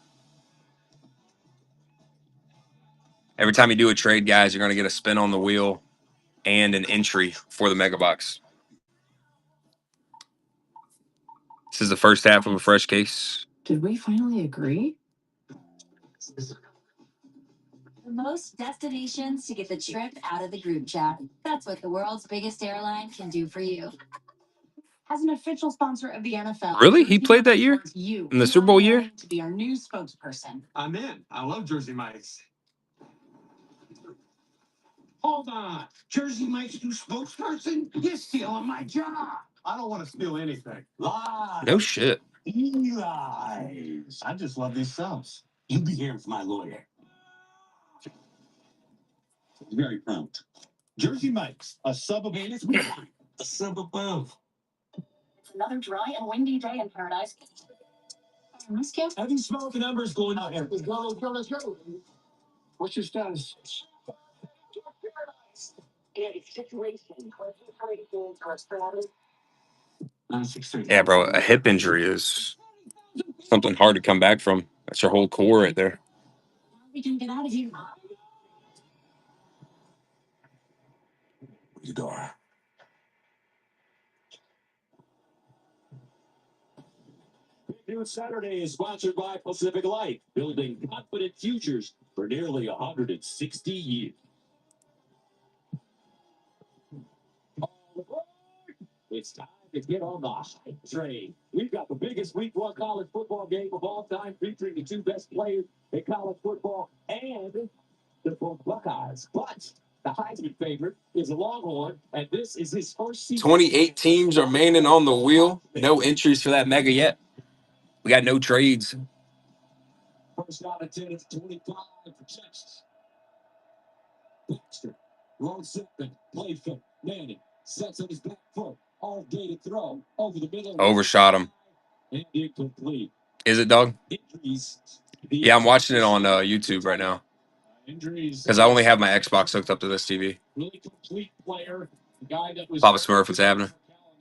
Every time you do a trade, guys, you're going to get a spin on the wheel and an entry for the mega box. This is the first half of a fresh case. Did we finally agree? The most destinations to get the trip out of the group chat. That's what the world's biggest airline can do for you. As an official sponsor of the NFL, Really? He played that year? you In the Super Bowl year? to be our new spokesperson. I'm in. I love Jersey Mike's. Hold on. Jersey Mike's new spokesperson? You're stealing my job. I don't want to steal anything. Lies. No shit. Lies. I just love these subs. You be hearing from my lawyer. Very prompt. Jersey Mike's, a sub above. A sub above. It's another dry and windy day in paradise. Have you smelled the numbers going out here? Let's go. What's your status? Yeah, bro. A hip injury is something hard to come back from. That's your whole core right there. We can get out of here. You door. New Saturday is sponsored by Pacific Life, building confident futures for nearly 160 years. It's time to get on the hype train. We've got the biggest week 1 college football game of all time, featuring the 2 best players in college football and the Buckeyes. But the Heisman favorite is a Longhorn, and this is his first season. 28 teams are remaining on the wheel. No entries for that mega yet. We got no trades. First out of 10 is 25 for Texas. Baxter, wrong second, play fake, Manning sets on his back foot, all day to throw, over the middle. Overshot him. And incomplete. Is it, dog? Injuries. Yeah, I'm watching it on YouTube right now. Injuries. Because I only have my Xbox hooked up to this TV. Really complete player. The guy that was Papa Smurf, what's happening?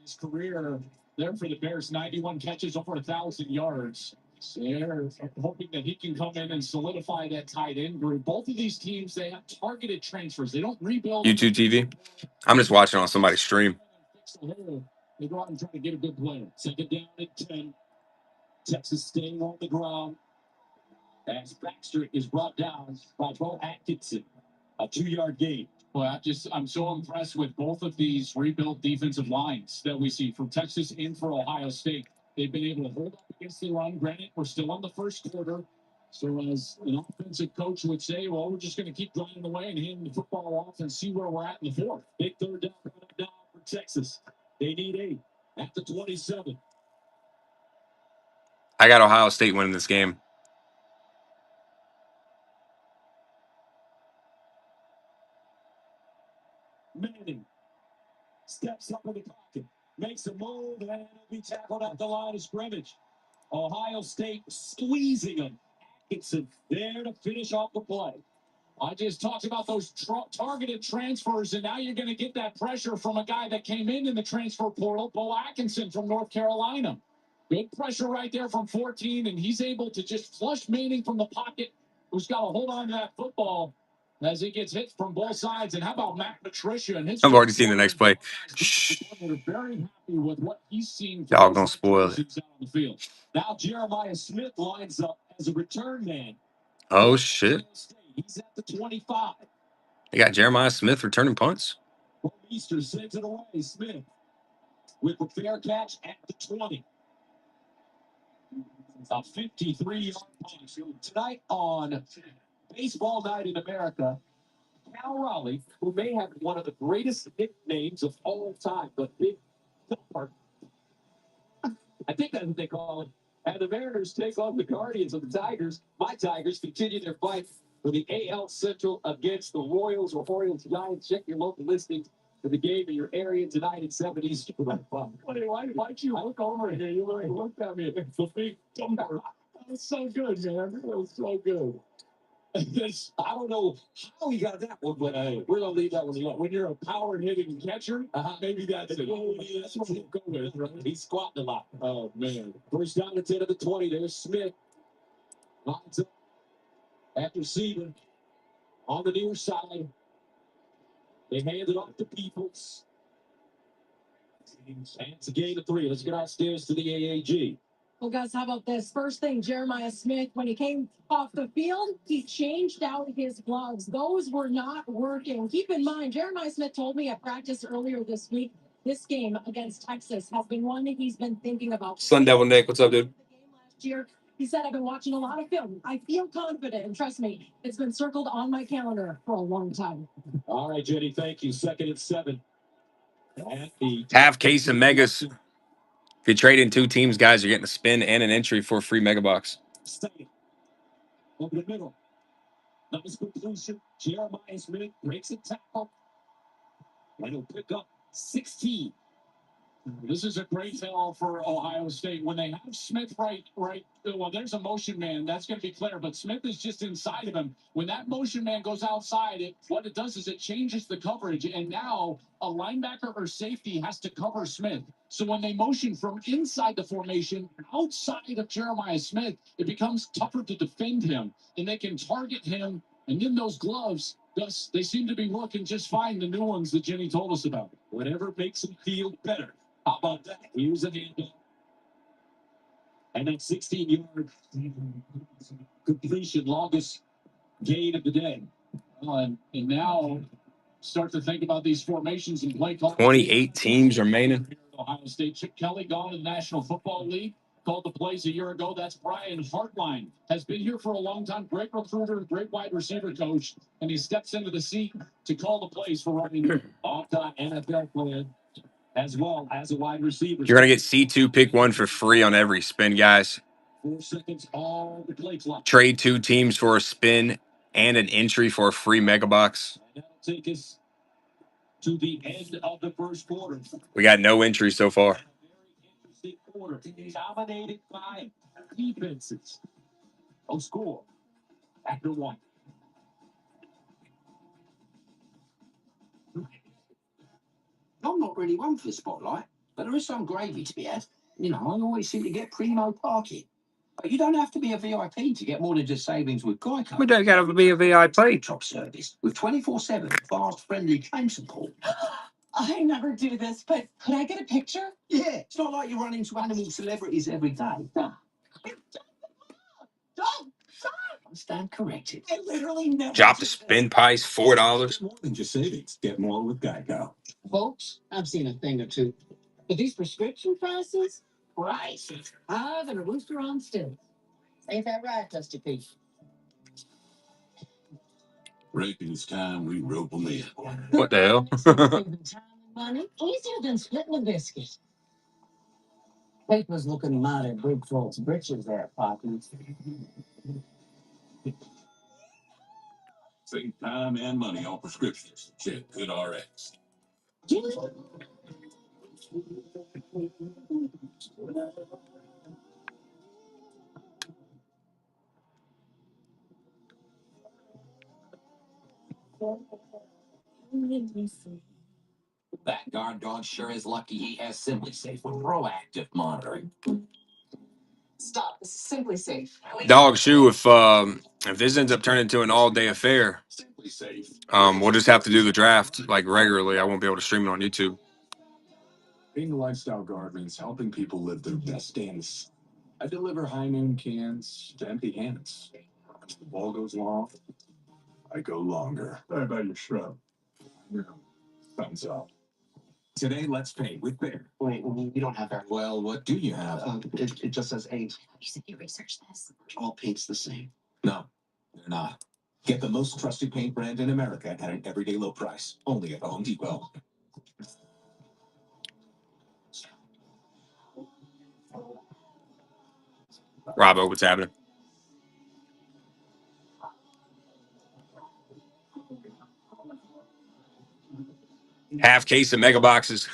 His career there for the Bears, 91 catches, over 1,000 yards. They're hoping that he can come in and solidify that tight end group. Both of these teams, they have targeted transfers. They don't rebuild. YouTube TV? I'm just watching on somebody's stream. They go out and try to get a good player. Second down at 10. Texas staying on the ground. As Baxter is brought down by Bo Atkinson. A 2-yard gain. Well, I'm so impressed with both of these rebuilt defensive lines that we see from Texas and for Ohio State. They've been able to hold up against the run. Granted, we're still in the first quarter. So as an offensive coach would say, well, we're just going to keep grinding away and handing the football off and see where we're at in the fourth. Big third down for Texas. They need 8 at the 27. I got Ohio State winning this game. Manning steps up in the pocket, makes a move, and will be tackled at the line of scrimmage. Ohio State squeezing him. Atkinson there to finish off the play. I just talked about those targeted transfers, and now you're going to get that pressure from a guy that came in the transfer portal, Bo Atkinson from North Carolina. Big pressure right there from 14, and he's able to just flush Manning from the pocket, who's got to hold on to that football as he gets hit from both sides. And how about Matt Patricia and his? I've already seen the next play. Shh. We're very happy with what he's seen. Y'all gonna spoil it. On the field. Now Jeremiah Smith lines up as a return man. Oh, shit. He's at the 25. They got Jeremiah Smith returning punts. Easter sends it away. Smith with a fair catch at the 20. A 53-yard punch. Tonight on Baseball Night in America, Cal Raleigh, who may have one of the greatest nicknames of all time, but Big Park, I think that's what they call it. And the Mariners take on the Guardians of the Tigers. My Tigers continue their fight for the AL Central against the Royals or Orioles Giants. Check your local listings for the game in your area tonight at 7 Eastern. Why'd you look over here? You looked at me. It's a big number. That was so good, man. That was so good. I don't know how he got that one, but we're going to leave that one alone. When you're a power hitting catcher, maybe that's it. That's what we'll go with, right? He's squatting a lot. Oh, man. First down at 10 of the 20. There's Smith. Lines up after Seaman on the near side. They hand it off to Peoples. And it's a gain of 3. Let's get upstairs to the AAG. Well, guys, how about this? First thing, Jeremiah Smith, when he came off the field, he changed out his gloves. Those were not working. Keep in mind, Jeremiah Smith told me at practice earlier this week, this game against Texas has been one that he's been thinking about. Sun Devil Nick, what's up, dude? The game last year, he said, I've been watching a lot of film. I feel confident, and trust me, it's been circled on my calendar for a long time. All right, Jenny, thank you. 2nd and 7. Half case of megas. If you trade in 2 teams, guys, you're getting a spin and an entry for a free mega box. Over the middle. Nice completion. Jeremiah Smith breaks a tackle. And he'll pick up 16. This is a great tell for Ohio State. When they have Smith right, well, there's a motion man. That's going to be clear. But Smith is just inside of him. When that motion man goes outside, what it does is it changes the coverage. And now a linebacker or safety has to cover Smith. So when they motion from inside the formation, outside of Jeremiah Smith, it becomes tougher to defend him. And they can target him. And then those gloves, they seem to be working just fine, the new ones that Jenny told us about. Whatever makes him feel better. How about that? Here's a handle. And that 16-yard completion, longest gain of the day. And now start to think about these formations and play calls. 28 teams remaining. Ohio State. Chip Kelly gone to the National Football League. Called the plays a year ago. That's Brian Hartline. Has been here for a long time. Great recruiter, great wide receiver coach. And he steps into the seat to call the plays for running all-time NFL player, as well as a wide receiver. You're going to get C2 pick 1 for free on every spin, guys. 4 seconds, all the play clock. Trade 2 teams for a spin and an entry for a free mega box. And that'll take us to the end of the first quarter. We got no entries so far. Very interesting quarter. Dominated by defenses. No score after 1. I'm not really one for the spotlight, but there is some gravy to be had. You know, I always seem to get primo parking. But you don't have to be a VIP to get more than just savings with Geico. We don't got to be a VIP. Top service with 24/7 fast, friendly claim support. I never do this, but could I get a picture? Yeah, it's not like you run into animal celebrities every day. Don't. I stand corrected. I literally never. Drop the spin pies, $4. More than just savings. Get more with Geico. Folks, I've seen a thing or two. But these prescription prices? Prices higher than a rooster on stilts. Ain't that right, Dusty Pete? Reckon it's time we rope them in. What the hell? Saving time and money easier than splitting a biscuit. Paper's looking mighty big for its britches there, Poppy. Save time and money on prescriptions. Check GoodRx. That guard dog sure is lucky he has Simply Safe with proactive monitoring. Stop. This is Simply Safe. Dog shoe. If this ends up turning into an all day affair, Simply Safe. we'll just have to do the draft like regularly. I won't be able to stream it on YouTube. Being a lifestyle guard means helping people live their best days. I deliver high noon cans to empty hands. If the ball goes long, I go longer. Sorry about your shrub. Thumbs up. Today, let's pay with Bear. Wait, we don't have that. Well, what do you have? It just says 8. You said you researched this. All paint's the same. No, they're not. Get the most trusted paint brand in America at an everyday low price. Only at Home Depot. Robbo, what's happening? Half case of mega boxes.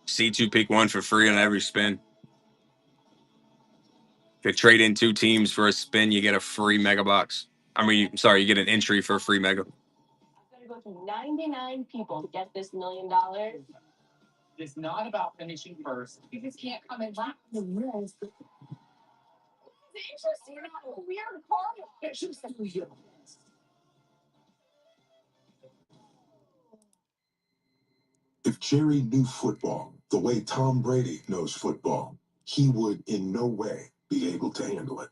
C2 pick one for free on every spin. If you trade in 2 teams for a spin, you get a free mega box. You get an entry for a free mega. I've got to go through 99 people to get this $1 million. It's not about finishing first. You just can't come in last. The rules. It's interesting. You're not a weird karma. It's just that we do. If Jerry knew football the way Tom Brady knows football, he would in no way be able to handle it.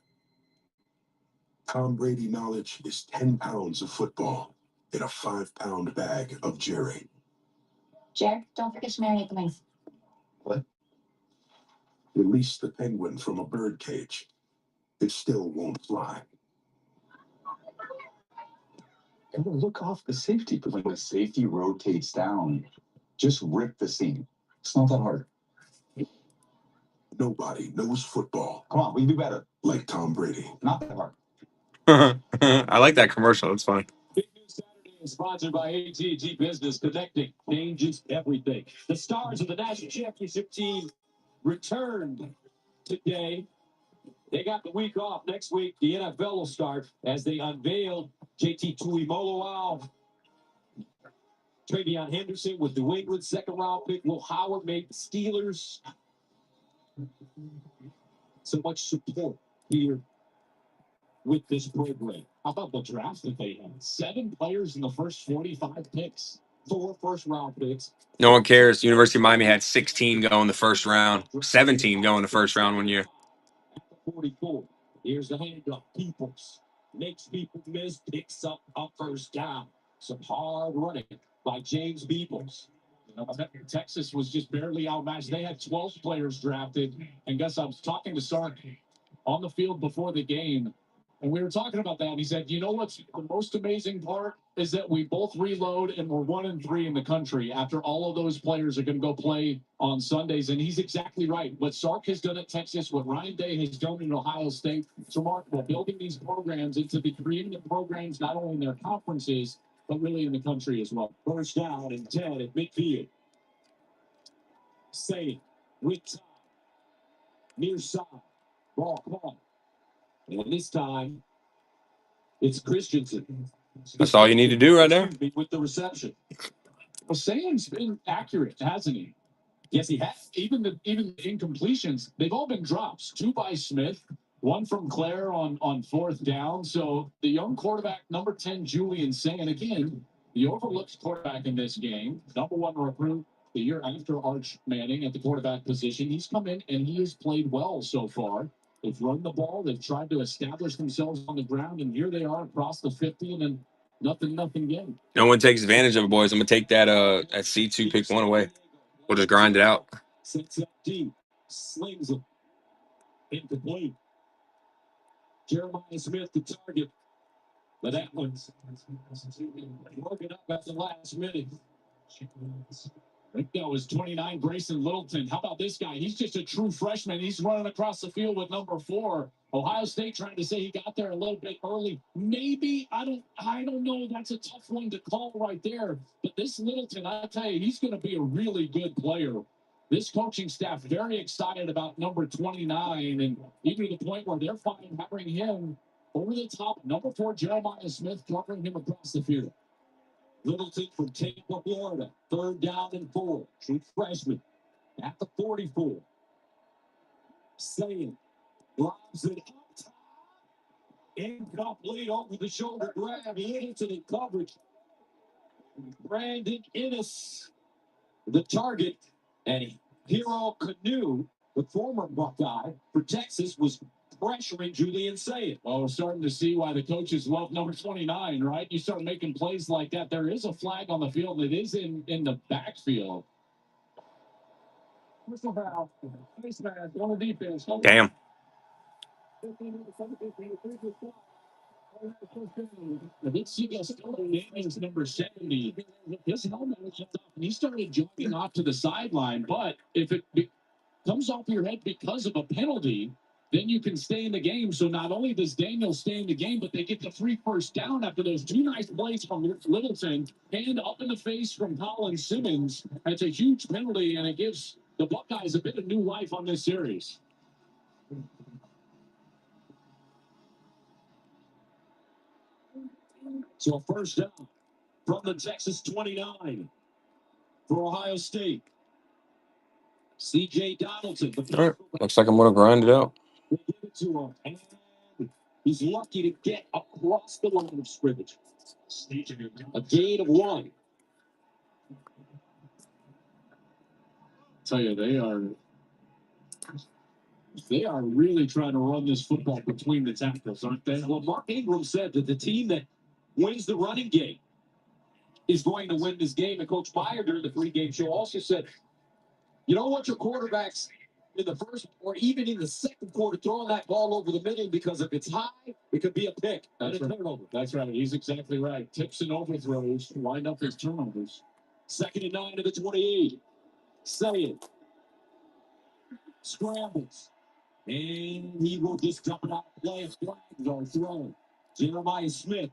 Tom Brady knowledge is 10 pounds of football in a 5-pound bag of Jerry. Jared, don't forget to marinate the wings. What? Release the penguin from a bird cage. It still won't fly. And look off the safety. But when the safety rotates down, just rip the seam. It's not that hard. Nobody knows football. Come on, we can do better. Like Tom Brady. Not that hard. I like that commercial. It's fun. Big News Saturday is sponsored by AT&T Business. Connecting changes everything. The stars of the national championship team returned today. They got the week off. Next week, the NFL will start as they unveiled JT Tuimoloau. Travion Henderson with New England, second-round pick. Will Howard made the Steelers. So much support here with this program. How about the draft that they had? 7 players in the first 45 picks. 4 first-round picks. No one cares. University of Miami had 16 go in the first round, 17 go in the first round one year. 44. Here's the handoff. Peoples makes people miss, picks up a first down. Some hard running by James Peoples. Texas was just barely outmatched. They had 12 players drafted. And Gus, I was talking to Sark on the field before the game, and we were talking about that. And he said, you know what's the most amazing part is that we both reload and we're 1-3 in the country after all of those players are going to go play on Sundays. And he's exactly right. What Sark has done at Texas, what Ryan Day has done in Ohio State, it's remarkable. Building these programs into the preeminent programs, not only in their conferences, but really in the country as well. First down and 10 at midfield. Safe with time. Near side. Ball caught. And this time, it's Christensen. That's all you need to do right there. With the reception. Well, Sam's been accurate, hasn't he? Yes, he has. Even the incompletions, they've all been drops. 2 by Smith, 1 from Claire on 4th down. So the young quarterback, number 10, Julian Sand, again, the overlooked quarterback in this game, number 1 recruit the year after Arch Manning at the quarterback position. He's come in and he has played well so far. They've run the ball. They've tried to establish themselves on the ground, and here they are across the 50, and then nothing game. No one takes advantage of it, boys. I'm gonna take that C2 pick 1 away. We'll just grind it out. Sets up deep, slings him, incomplete. Jeremiah Smith the target, but that one's working up at the last minute. I think that was 29, Grayson Littleton. How about this guy? He's just a true freshman. He's running across the field with number 4. Ohio State trying to say he got there a little bit early. Maybe, I don't know. That's a tough one to call right there. But this Littleton, I tell you, he's going to be a really good player This coaching staff very excited about number 29, and even to the point where they're fine having him over the top. Number 4, Jeremiah Smith, covering him across the field. Littleton from Tampa, Florida. 3rd down and 4. True freshman at the 44. Saying, lobs it up top. Incomplete over the shoulder grab. He hits it in coverage. Brandon Innes, the target, and Hero Canoe, the former Buckeye for Texas, was pressuring Julian Saying. Well, we're starting to see why the coaches love number 29, right? You start making plays like that. There is a flag on the field. It is in the backfield. Whistle foul. Face mask on the defense. Damn. I think Daniels number 70. His helmet was off, and he started jogging off to the sideline. But if it comes off your head because of a penalty, then you can stay in the game. So not only does Daniels stay in the game, but they get the 3 first down after those 2 nice plays from Littleton and up in the face from Colin Simmons. That's a huge penalty, and it gives the Buckeyes a bit of new life on this series. So a first down from the Texas 29 for Ohio State. C.J. Donaldson. All right. Looks like I'm going to grind it out. They give it to him, and he's lucky to get across the line of scrimmage. A gain of 1. Tell you, they are really trying to run this football between the tackles, aren't they? Well, Mark Ingram said that the team that wins the running game is going to win this game. And Coach Meyer during the pregame show also said, you don't want your quarterbacks in the first or even in the second quarter throwing that ball over the middle, because if it's high, it could be a pick. That's right. Turnover. That's right. He's exactly right. Tips and overthrows wind up as turnovers. 2nd and 9 to the 28. Saying scrambles. And he will just dump it out of play. Flags are thrown. Jeremiah Smith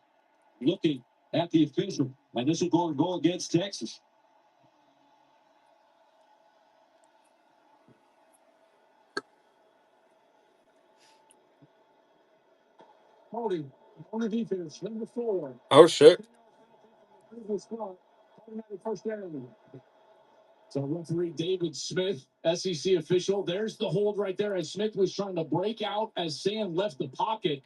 looking at the official. And this is going to go against Texas. Holding on the defense, number 4. Oh, shit. First down. So referee David Smith, SEC official. There's the hold right there as Smith was trying to break out as Sam left the pocket.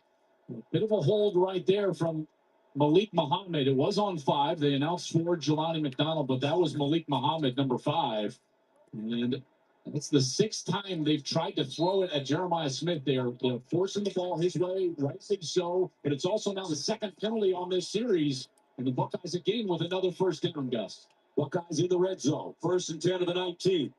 Bit of a hold right there from Malik Muhammad. It was on 5. They announced for Jelani McDonald, but that was Malik Muhammad, number 5. And it's the 6th time they've tried to throw it at Jeremiah Smith. They're forcing the ball his way, rightly so. But it's also now the 2nd penalty on this series. And the Buckeyes again with another first down, Gus. Buckeyes in the red zone. 1st and 10 of the 19.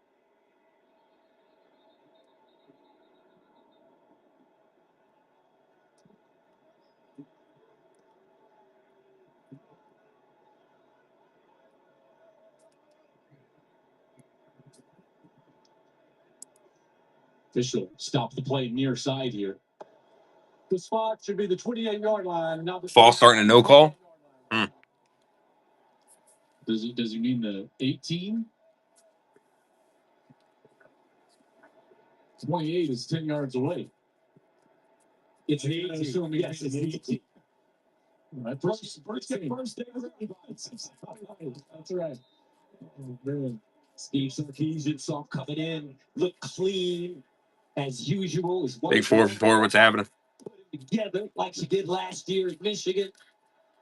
Official stop the play near side here. The spot should be the 28-yard line. Now the Fall starting a no call. Does he mean the 18? 28 is 10 yards away. It's an 18. Yes, it's an 18. Right. First day of the That's right. Oh, man. Steve Sarkisian saw coming in, look clean as usual. Big 4-for-4. What's happening? Put it together like she did last year at Michigan.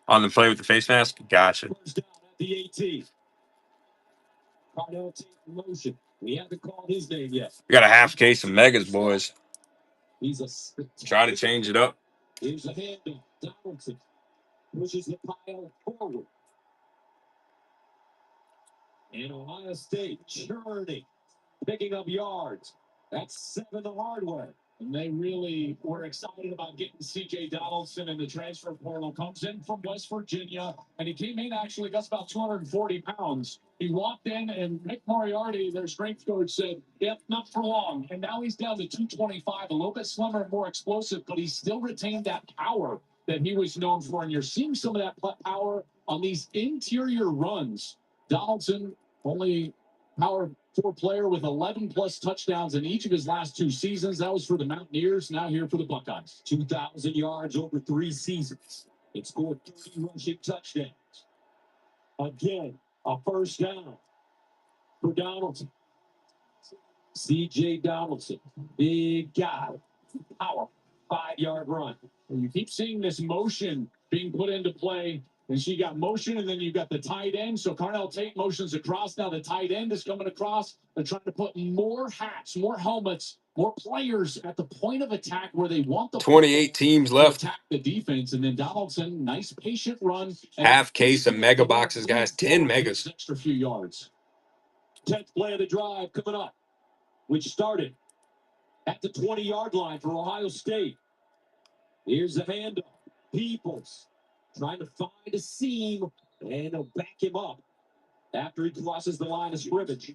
On the play with the face mask? Gotcha. First down at the 18. Cardell taking motion. We haven't called his name yet. We got a half case of Megas, boys. He's a Try to change it up. Here's a handoff. Donaldson pushes the pile forward. And Ohio State churning, picking up yards. That's 7 the hard way. And they really were excited about getting C.J. Donaldson in the transfer portal. Comes in from West Virginia, and he came in actually, got about 240 pounds. He walked in, and Mick Moriarty, their strength coach, said, yep, not for long. And now he's down to 225, a little bit slimmer and more explosive, but he still retained that power that he was known for. And you're seeing some of that power on these interior runs. Donaldson only power player with 11-plus touchdowns in each of his last 2 seasons. That was for the Mountaineers, now here for the Buckeyes. 2,000 yards over 3 seasons. It scored 30 rushing touchdowns. Again, a first down for Donaldson. C.J. Donaldson, big guy, power, 5-yard run. And you keep seeing this motion being put into play. And she got motion, and then you got the tight end. So Carnell Tate motions across. Now the tight end is coming across. They're trying to put more hats, more helmets, more players at the point of attack where they want the 28 teams to left. attack the defense. And then Donaldson, nice patient run. Half case of mega boxes, guys. 10 megas. Extra few yards. 10th play of the drive coming up, which started at the 20-yard line for Ohio State. Here's the handoff. Peoples trying to find a seam, and they'll back him up after he crosses the line of scrimmage.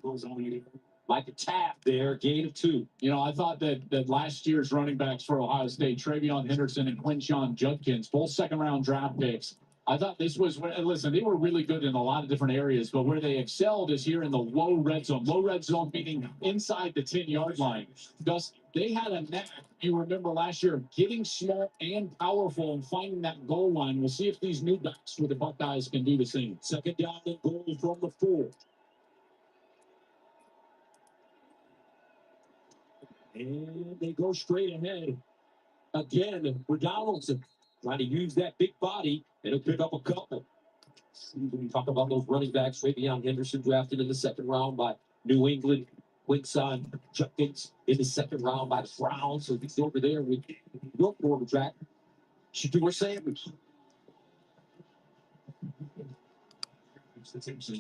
Like a tap there, gain of 2. You know, I thought that last year's running backs for Ohio State, Travion Henderson and Quinshon Judkins, both second-round draft picks. I thought this was – listen, they were really good in a lot of different areas, but where they excelled is here in the low red zone. Low red zone meaning inside the 10-yard line. Thus, they had a knack, you remember last year, of getting small and powerful and finding that goal line. We'll see if these new backs for the Buckeyes can do the same. Second down and goal from the 4. And they go straight ahead again for Donaldson. Trying to use that big body, and he'll pick up a couple. When you talk about those running backs, Travion Henderson drafted in the 2nd round by New England. Quinshon Judkins in the 2nd round by the Browns. So he's over there with your quarterback, Shedeur Sanders.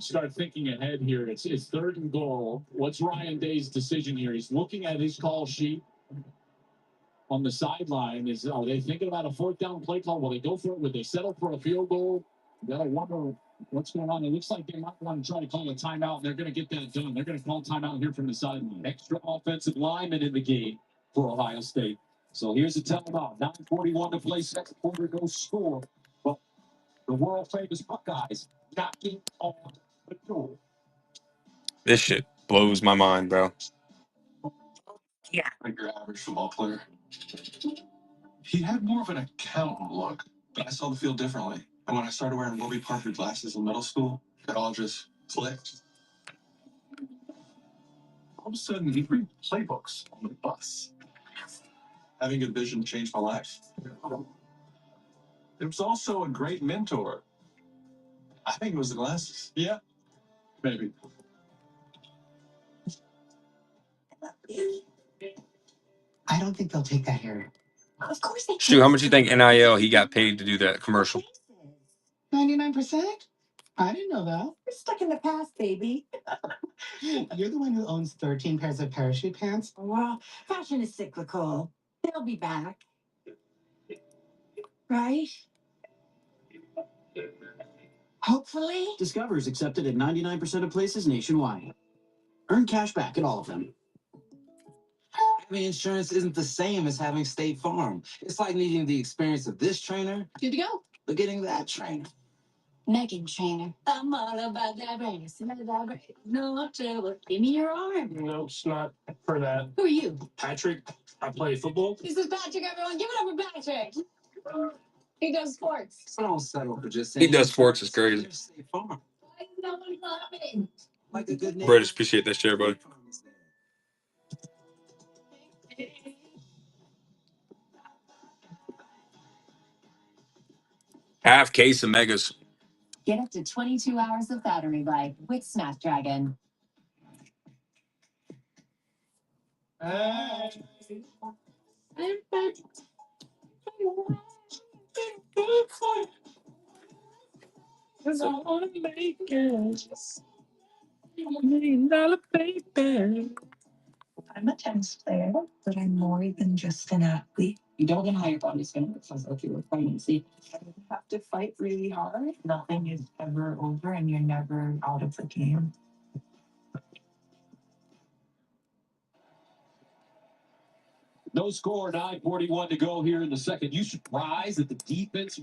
Start thinking ahead here. It's 3rd and goal. What's Ryan Day's decision here? He's looking at his call sheet on the sideline. Are they thinking about a 4th down play call? Will they go for it? Would they settle for a field goal? You gotta wonder what's going on. It looks like they might want to try to call a timeout, and they're going to get that done. They're going to call timeout here from the sideline. Extra offensive lineman in the game for Ohio State. So here's the timeout. 9:41 to play. 2nd quarter, no score. But the world famous Buckeyes knocking on the door. This shit blows my mind, bro. Like your average football player. He had more of an accountant look, but I saw the field differently. And when I started wearing Warby Parker glasses in middle school, it all just clicked. All of a sudden, he'd read playbooks on the bus. Having good vision changed my life. It was also a great mentor. I think it was the glasses. Yeah, maybe. I don't think they'll take that here. Of course they Shoot, how much you think NIL he got paid to do that commercial? 99%? I didn't know that. We're stuck in the past, baby. You're the one who owns 13 pairs of parachute pants? Well, fashion is cyclical. They'll be back. Right? Hopefully. Discover is accepted at 99% of places nationwide. Earn cash back at all of them. Having insurance isn't the same as having State Farm. It's like needing the experience of this trainer, Good to go. but getting that trainer. Megan Trainer. I'm all about that brace. No trouble. Give me your arm. No, it's not for that. Who are you? Patrick, I play football. This is Patrick, everyone. Give it up for Patrick. He does sports. So don't settle for just He saying does sports, it's crazy. State Farm. I know I love it. Like a good neighbor. British, appreciate that share, buddy. Half case of megas. Get up to 22 hours of battery life with Snapdragon. Cause I wanna make it. $1 million baby. I'm a tennis player, but I'm more than just an athlete. You don't know how your body's going to recover through a pregnancy. You have to fight really hard. Nothing is ever over, and you're never out of the game. No score, 9:41 to go here in the second. You surprised that the defense,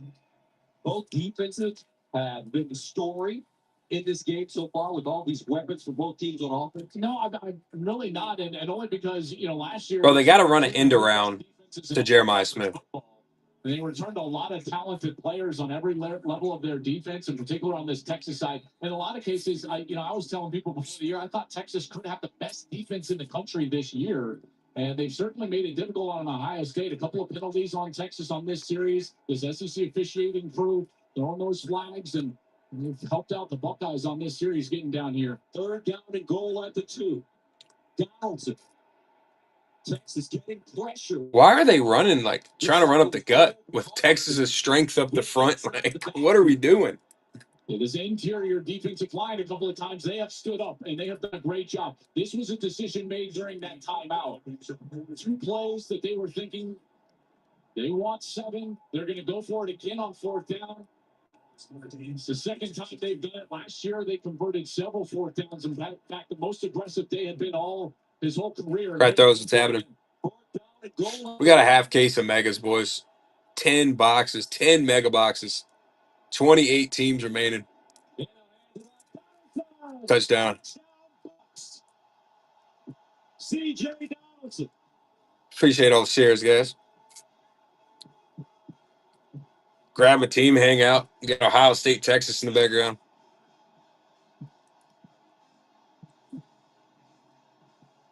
both defenses have been the story in this game so far with all these weapons for both teams on offense? No, I'm really not, and only because last year. Bro, they got to run an end around to Jeremiah Smith. They returned a lot of talented players on every level of their defense, in particular on this Texas side. In a lot of cases, I was telling people before the year, I thought Texas could have the best defense in the country this year. And they've certainly made it difficult on Ohio State. A couple of penalties on Texas on this series. This SEC officiating crew throwing those flags, and they've helped out the Buckeyes on this series getting down here. 3rd down and goal at the 2. Donaldson. Texas getting pressure. Why are they running, like, trying to run up the gut with Texas's strength up the front? Like, what are we doing? This interior defensive line, a couple of times they have stood up and they have done a great job. This was a decision made during that timeout. 2 plays that they were thinking they want 7. They're going to go for it again on 4th down. It's the second time they've done it. Last year, they converted several 4th downs. In fact, the most aggressive they had been his whole career. Right, those what's happening. We got a half case of megas, boys. 10 boxes, 10 mega boxes. 28 teams remaining. Touchdown. CJ Donaldson. Appreciate all the shares, guys. Grab a team, hang out. You got Ohio State, Texas in the background.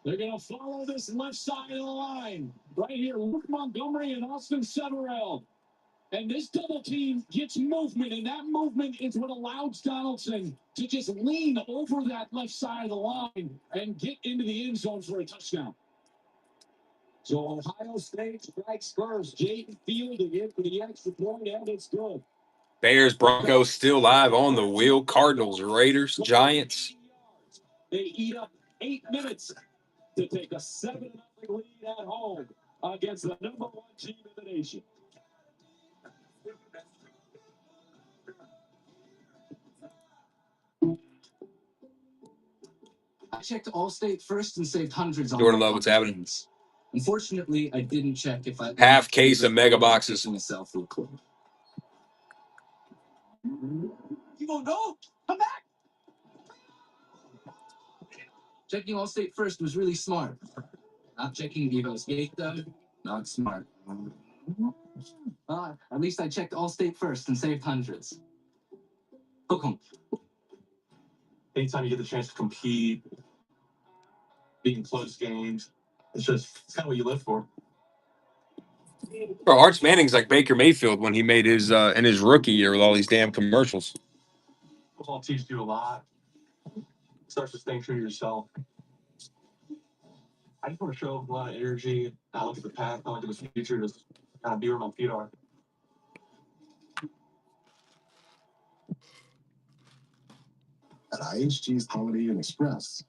They're going to follow this left side of the line. Right here, Luke Montgomery and Austin Setterell. And this double team gets movement, and that movement is what allows Donaldson to just lean over that left side of the line and get into the end zone for a touchdown. So Ohio State strikes first. Jayden fielding it for the extra point, and it's good. Bears, Broncos still live on the wheel. Cardinals, Raiders, Giants. They eat up 8 minutes to take a 7-0 lead at home against the #1 team in the nation. I checked Allstate first and saved hundreds on Jordan my Love, what's happening? Unfortunately, I didn't check if I Half case of mega boxes. Myself real quick. You gonna go? Come back. Checking Allstate first was really smart. Not checking Vivo's gate though, not smart. At least I checked Allstate first and saved hundreds. Hook 'em. Anytime you get the chance to compete, be in close games, it's kind of what you live for. Bro, Arch Manning's like Baker Mayfield when he made his in his rookie year with all these damn commercials. Football teaches you a lot. Starts to staying true to yourself. I just want to show a lot of energy. I look at the past, I look at the future, just kind of be where my feet are. At IHG's Holiday Inn Express,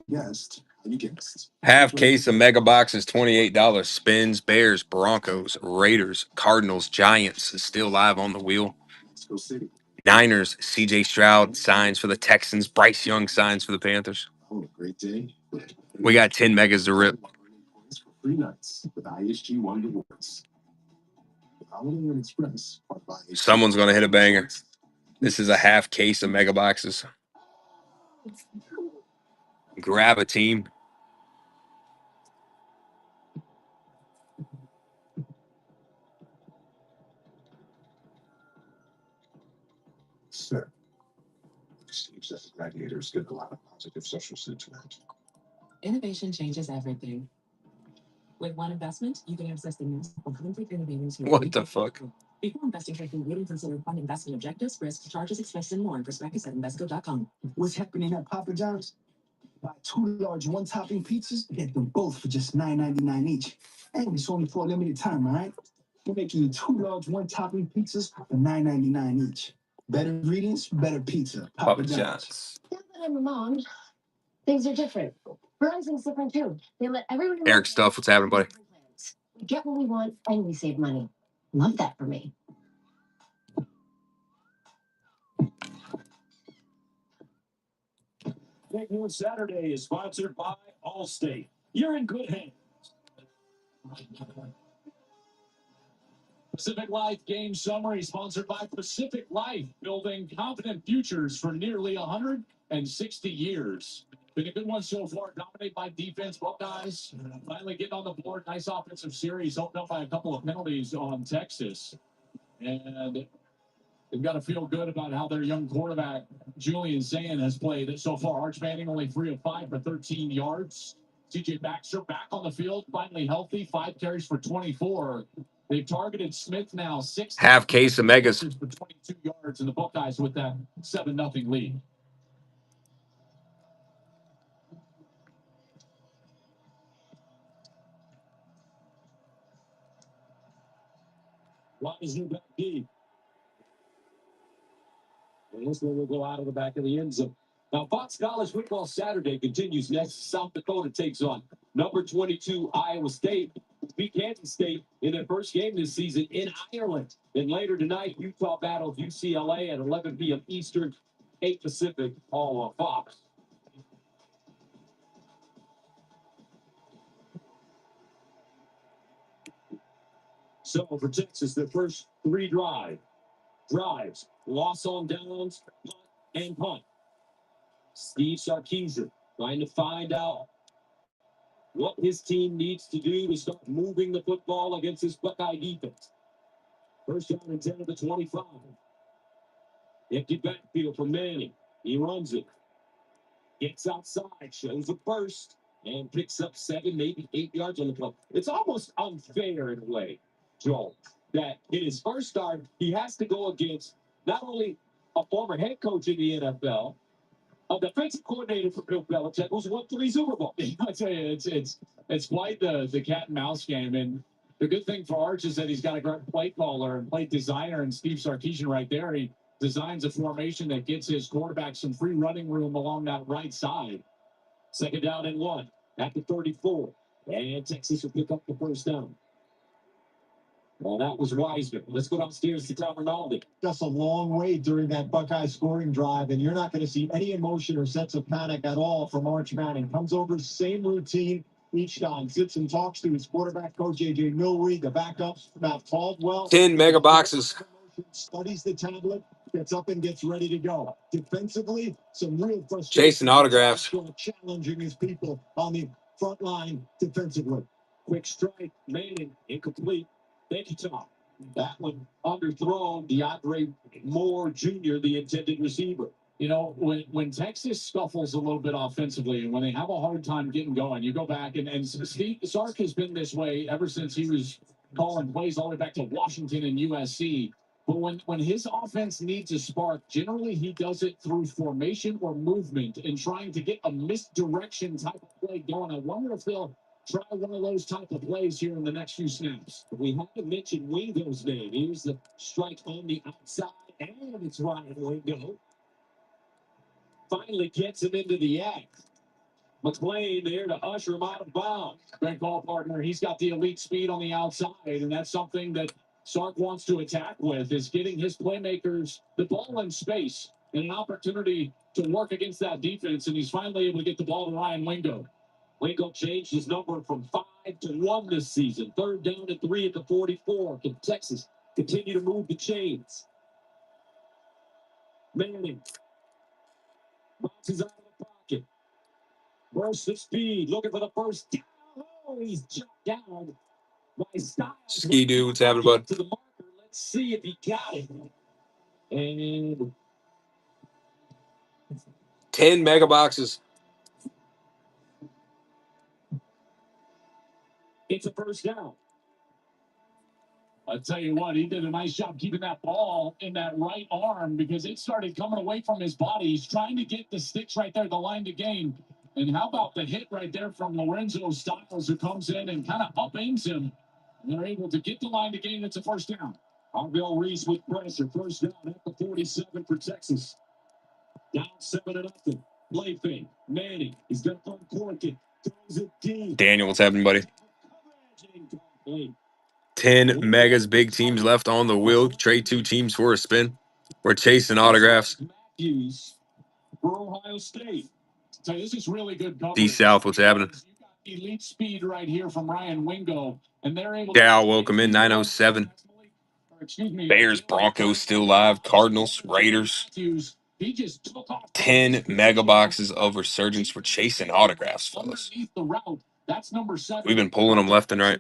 guest, you guessed. Half case of mega boxes, $28. Spins, Bears, Broncos, Raiders, Cardinals, Giants is still live on the wheel. Let's go City. Niners, CJ Stroud signs for the Texans. Bryce Young signs for the Panthers. Oh, great day. We got 10 megas to rip. For 3 nights with IHG One Rewards. Holiday Inn Express. Someone's going to hit a banger. This is a half case of mega boxes. Grab a team. Sir. Seems that gladiators get a lot of positive social sentiment. Innovation changes everything. With one investment, you can access the most authentic innovators. What the fuck? Before investing, carefully read and consider fund investment objectives, risks, charges, expenses, and more in prospectus at Invesco.com. What's happening at Papa John's? Buy 2 large one-topping pizzas, get them both for just $9.99 each. And it's only for a limited time, all right? We're making you 2 large one-topping pizzas for $9.99 each. Better ingredients, better pizza. Papa John's. Now that I'm a mom, things are different. Verizon's different too. They let everyone. Eric Stuff, what's happening, buddy? We get what we want and we save money. Love that for me. Big News Saturday is sponsored by Allstate. You're in good hands. Pacific Life Game Summary, sponsored by Pacific Life, building confident futures for nearly 160 years. Been a good one so far, dominated by defense. Buckeyes finally getting on the board. Nice offensive series, opened up by a couple of penalties on Texas. And they've got to feel good about how their young quarterback, Julian Zayn, has played so far. Arch Manning only 3 of 5 for 13 yards. CJ Baxter back on the field, finally healthy, 5 carries for 24. They've targeted Smith now 6 Half case of megas. for 22 yards, and the Buckeyes with that 7-0 lead. Risner back deep. And this one will go out of the back of the end zone. Now, Fox College Football Saturday continues next. South Dakota takes on number 22 Iowa State. Beat Kansas State in their first game this season in Ireland. Then later tonight, Utah battles UCLA at 11 p.m. Eastern, 8 Pacific, all on Fox. So for Texas, their first 3 drives, loss on downs, punt, and punt. Steve Sarkisian trying to find out what his team needs to do to start moving the football against this Buckeye defense. First down and 10 of the 25. Empty backfield for Manning. He runs it. Gets outside, shows a burst, and picks up 7, maybe 8 yards on the play. It's almost unfair in a way, Joel, that in his first start, he has to go against not only a former head coach in the NFL, a defensive coordinator for Bill Belichick, who's won 3 Super Bowls. I tell you, it's quite the cat and mouse game. And the good thing for Arch is that he's got a great play caller and play designer, and Steve Sarkisian right there. He designs a formation that gets his quarterback some free running room along that right side. Second down and 1 at the 34, and Texas will pick up the first down. Well, that was Wiseman. Let's go downstairs to Tom Rinaldi. Just a long way during that Buckeye scoring drive, and you're not going to see any emotion or sense of panic at all from Arch Manning. Comes over, same routine each time. Sits and talks to his quarterback coach, A.J. Milwee, the backup, Matt Caldwell. 10 mega boxes. Studies the tablet, gets up and gets ready to go. Defensively, some real frustration. Chasing autographs. Challenging his people on the front line defensively. Quick strike, Manning, incomplete. Thank you, Tom. That one underthrown. DeAndre Moore Jr., the intended receiver. You know, when Texas scuffles a little bit offensively and when they have a hard time getting going, you go back and Steve Sark has been this way ever since he was calling plays all the way back to Washington and USC. But when his offense needs a spark, generally he does it through formation or movement and trying to get a misdirection type of play going. I wonder if they'll try one of those type of plays here in the next few snaps. We have to mention Wingo's name. Here's the strike on the outside, and it's Ryan Wingo. Finally gets him into the act. McClain there to usher him out of bounds. Great ball partner. He's got the elite speed on the outside, and that's something that Sark wants to attack with, is getting his playmakers the ball in space and an opportunity to work against that defense, and he's finally able to get the ball to Ryan Wingo. Wingo changed his number from 5 to 1 this season. Third down and 3 at the 44. Can Texas continue to move the chains? Manning bounces out of the pocket. Burst of speed, looking for the first down. Oh, he's jumped down by Styles. Ski dude, what's happening, bud? To the marker. Let's see if he got it. And 10 mega boxes. it's a first down. I tell you what, he did a nice job keeping that ball in that right arm because it started coming away from his body. He's trying to get the sticks right there, the line to gain. And how about the hit right there from Lorenzo Styles, who comes in and kind of up-aims him. And they're able to get the line to gain. It's a first down. Arvell Reese with pressure. First down at the 47 for Texas. Down 7-0. Play fake. Manning. He's got to uncork it. Throws it deep. Daniel, what's happening, buddy? 10 megas, big teams left on the wheel. Trade 2 teams for a spin. We're chasing autographs. Matthews for Ohio State. So this is really good coverage. D South, what's happening? You got elite speed right here from Ryan Wingo, and they're able Gal, welcome in, 907. Bears, Broncos still live. Cardinals, Raiders. 10 mega boxes of Resurgence. We're chasing autographs, fellas. We've been pulling them left and right.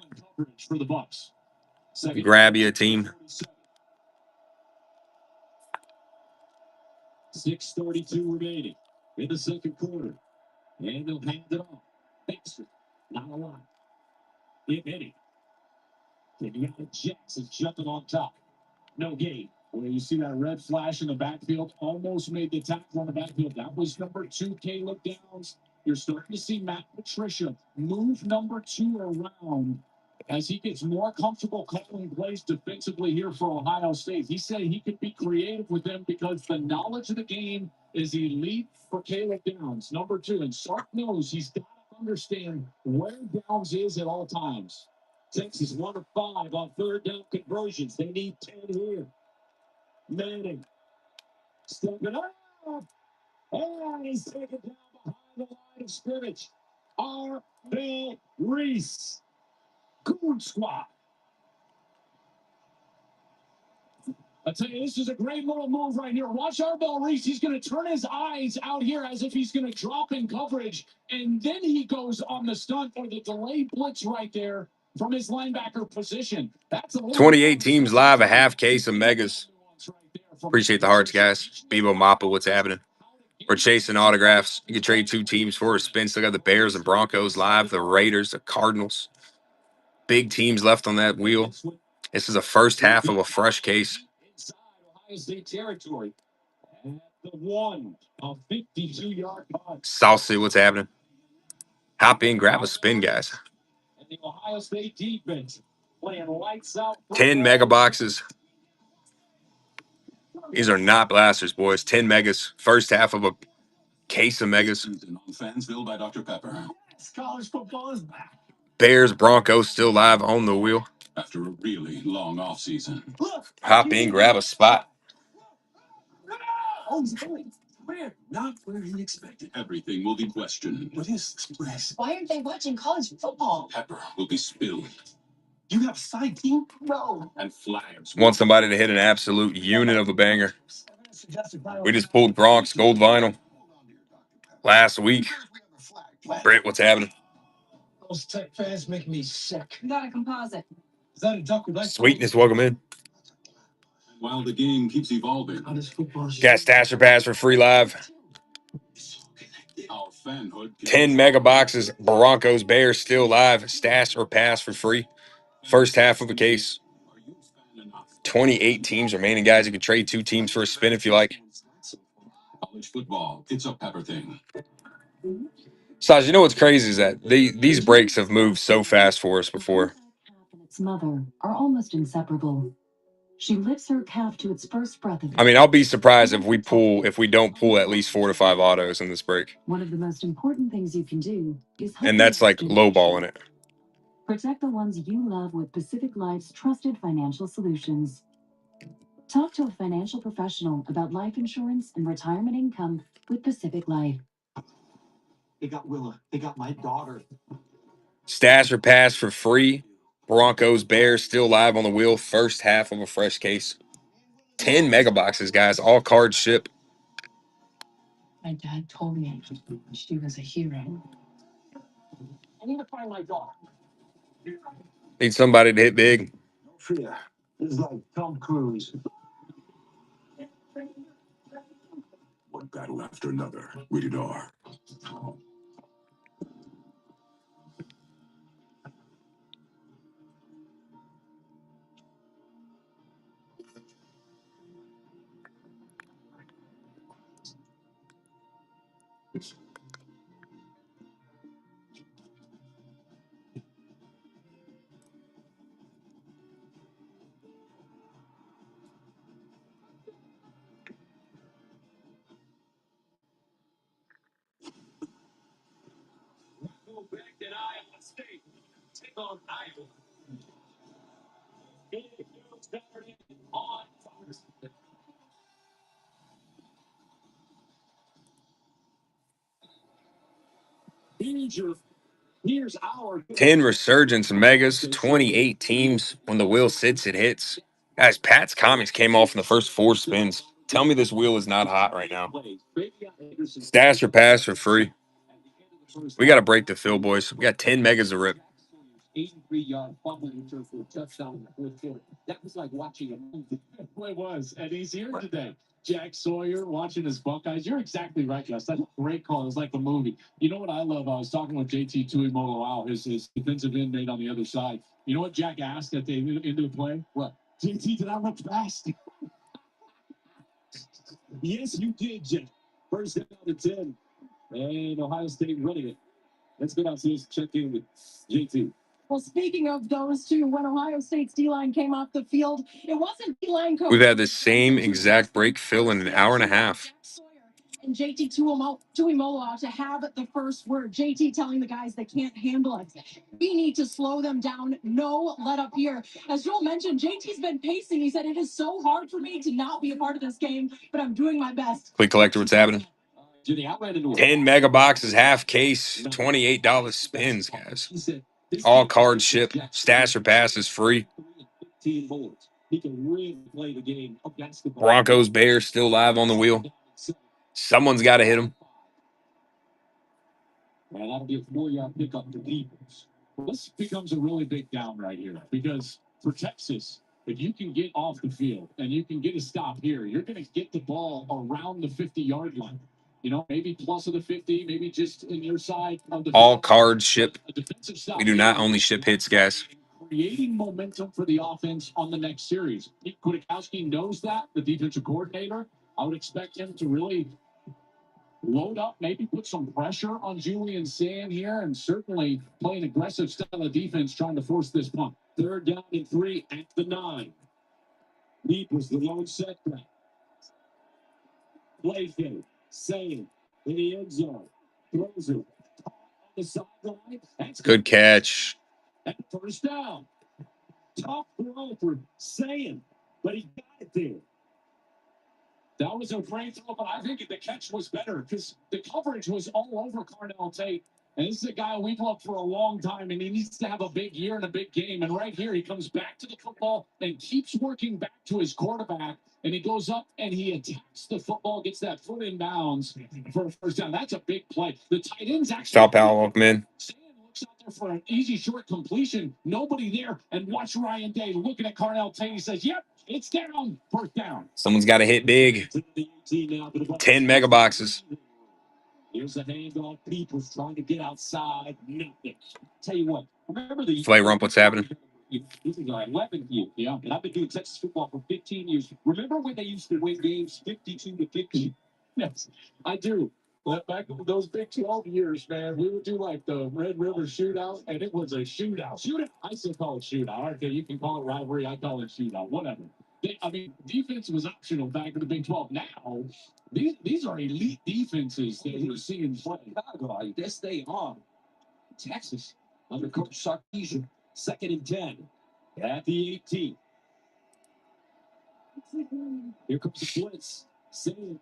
Grab you a team. 6:32 remaining in the second quarter. And they'll hand it off. Baxter, not a lot. If any. Kenyatta Jackson jumping on top. No gain. Well, you see that red flash in the backfield, almost made the tackle on the backfield. That was number 2, Caleb Downs. You're starting to see Matt Patricia move number 2 around as he gets more comfortable calling plays defensively here for Ohio State. He said he could be creative with them because the knowledge of the game is elite for Caleb Downs. Number 2, and Sark knows he's got to understand where Downs is at all times. Texas 1 of 5 on third down conversions. They need 10 here. Manning stepping up. And he's taken down behind the line of scrimmage. R. Reese. Goon Squad. I tell you, this is a great little move right here. Watch Arbel Reese. He's going to turn his eyes out here as if he's going to drop in coverage. And then he goes on the stunt or the delayed blitz right there from his linebacker position. That's a 28 teams live, a half case of megas. Appreciate the hearts, guys. Bebo Mappa, what's happening? We're chasing autographs. You can trade 2 teams for a spin. Still got the Bears and Broncos live, the Raiders, the Cardinals. Big teams left on that wheel. This is the first half of a fresh case. Inside Ohio State territory. At the 1, a 52-yard punt. Saucy, what's happening? Hop in, grab a spin, guys. And the Ohio State defense playing lights out. 10 mega boxes. These are not blasters, boys. 10 megas. First half of a case of megas. Fansville by Dr. Pepper. College football is back. Bears, Broncos still live on the wheel. After a really long offseason. Hop in, grab a spot. Oh, he's going. Where? Not where he expected. Everything will be questioned. What is this place? Why aren't they watching college football? Pepper will be spilled. You have a side team? No. And flags. Want somebody to hit an absolute unit of a banger. We just pulled Gronk's gold vinyl last week. Britt, what's happening? Those Tech fans make me sick. Got a composite. Is that a duck with Sweetness, welcome in. While the game keeps evolving, How does football Got Stash or Pass for free live. our fanhood 10 mega boxes. Broncos, Bears still live. Stash or Pass for free. First half of a case. 28 teams remaining, guys. You can trade 2 teams for a spin if you like. college football. It's a Pepper thing. Saj, you know what's crazy is that these breaks have moved so fast for us before. Its mother are almost inseparable. She lifts her calf to its first breath of I mean, I'll be surprised if we don't pull at least 4 to 5 autos in this break. One of the most important things you can do is help And the that's next like generation. lowballing it. Protect the ones you love with Pacific Life's trusted financial solutions. Talk to a financial professional about life insurance and retirement income with Pacific Life. They got Willa. They got my daughter. Stash or Pass for free. Broncos, Bears still live on the wheel. First half of a fresh case. 10 mega boxes, guys. All cards ship. My dad told me she was a hero. I need to find my daughter. Need somebody to hit big. No fear. This is like Tom Cruise. One battle after another. Rated R. Go back to Iowa State. Take on Iowa. It started on Fox. Here's our 10 Resurgence megas. 28 teams. When the wheel sits, it hits. Guys, Pat's comics came off in the first 4 spins. Tell me this wheel is not hot right now. Stash or pass for free. We got to break the fill, boys. We got 10 megas to rip. 83-yard fumbling return for a touchdown in the fourth quarter. That was like watching a movie. Well, it was, and he's here today. Jack Sawyer watching his Buckeyes. You're exactly right, Gus. That's a great call. It's like a movie. You know what I love? I was talking with JT Tuimoloau, his defensive end mate on the other side. You know what Jack asked at the end of the play? What? JT, did I look fast? Yes, you did, Jack. First down to 10. And Ohio State running it. Let's go downstairs and check in with JT. Well, speaking of those two, when Ohio State's D-line came off the field, it wasn't D-line coach. We've had the same exact break fill in an hour and a half. And JT Tuimoloau to have the first word. JT telling the guys they can't handle it. We need to slow them down. No let up here. As Joel mentioned, JT's been pacing. He said, it is so hard for me to not be a part of this game, but I'm doing my best. Quick collector, what's happening? 10 mega boxes, half case, $28 spins, guys. All cards ship. Stash or pass is free. Broncos, Bears still live on the wheel. Someone's got to hit them. And that'll be a 4-yard pickup for defense. This becomes a really big down right here because for Texas, if you can get off the field and you can get a stop here, you're going to get the ball around the 50-yard line. You know, maybe plus of the 50, maybe just in your side of the All field. cards ship. A defensive stop. We do not only ship hits, guys. Creating momentum for the offense on the next series. Kwiatkowski knows that, the defensive coordinator. I would expect him to really load up, maybe put some pressure on Julian Sand here, and certainly play an aggressive style of defense trying to force this punt. 3rd down and 3 at the 9. Deep was the lone setback. Play fake. Sand in the end zone. Throws it. On the sideline. That's Good catch. at first down. Tough throw for Sand, but he got it there. That was a great throw, but I think the catch was better because the coverage was all over Carnell Tate. And this is a guy we've loved for a long time, and he needs to have a big year and a big game. And right here, he comes back to the football and keeps working back to his quarterback. And he goes up and he attacks the football, gets that foot in bounds for a first down. That's a big play. The tight end's actually. Stop, Al, welcome in. Sand looks out there for an easy short completion. Nobody there. And watch Ryan Day looking at Carnell Tate. He says, yep, it's down. First down. Someone's got to hit big. 10 mega boxes. Here's a handoff. People's trying to get outside. Nothing. Tell you what, remember the Flay Rump, what's happening? This is our 11th year. Yeah. And I've been doing Texas football for 15 years. Remember when they used to win games 52 to 50? Yes, I do. Well, back in those Big 12 years, man, we would do like the Red River shootout, and it was a shootout. Shootout. I still call it shootout. Okay, you can call it rivalry. I call it shootout. Whatever. I mean, defense was optional back in the Big 12. Now, these are elite defenses that we're seeing play. Yes, they are. Texas under Coach Sarkisian, 2nd and 10 at the 18. Here comes the blitz. Sam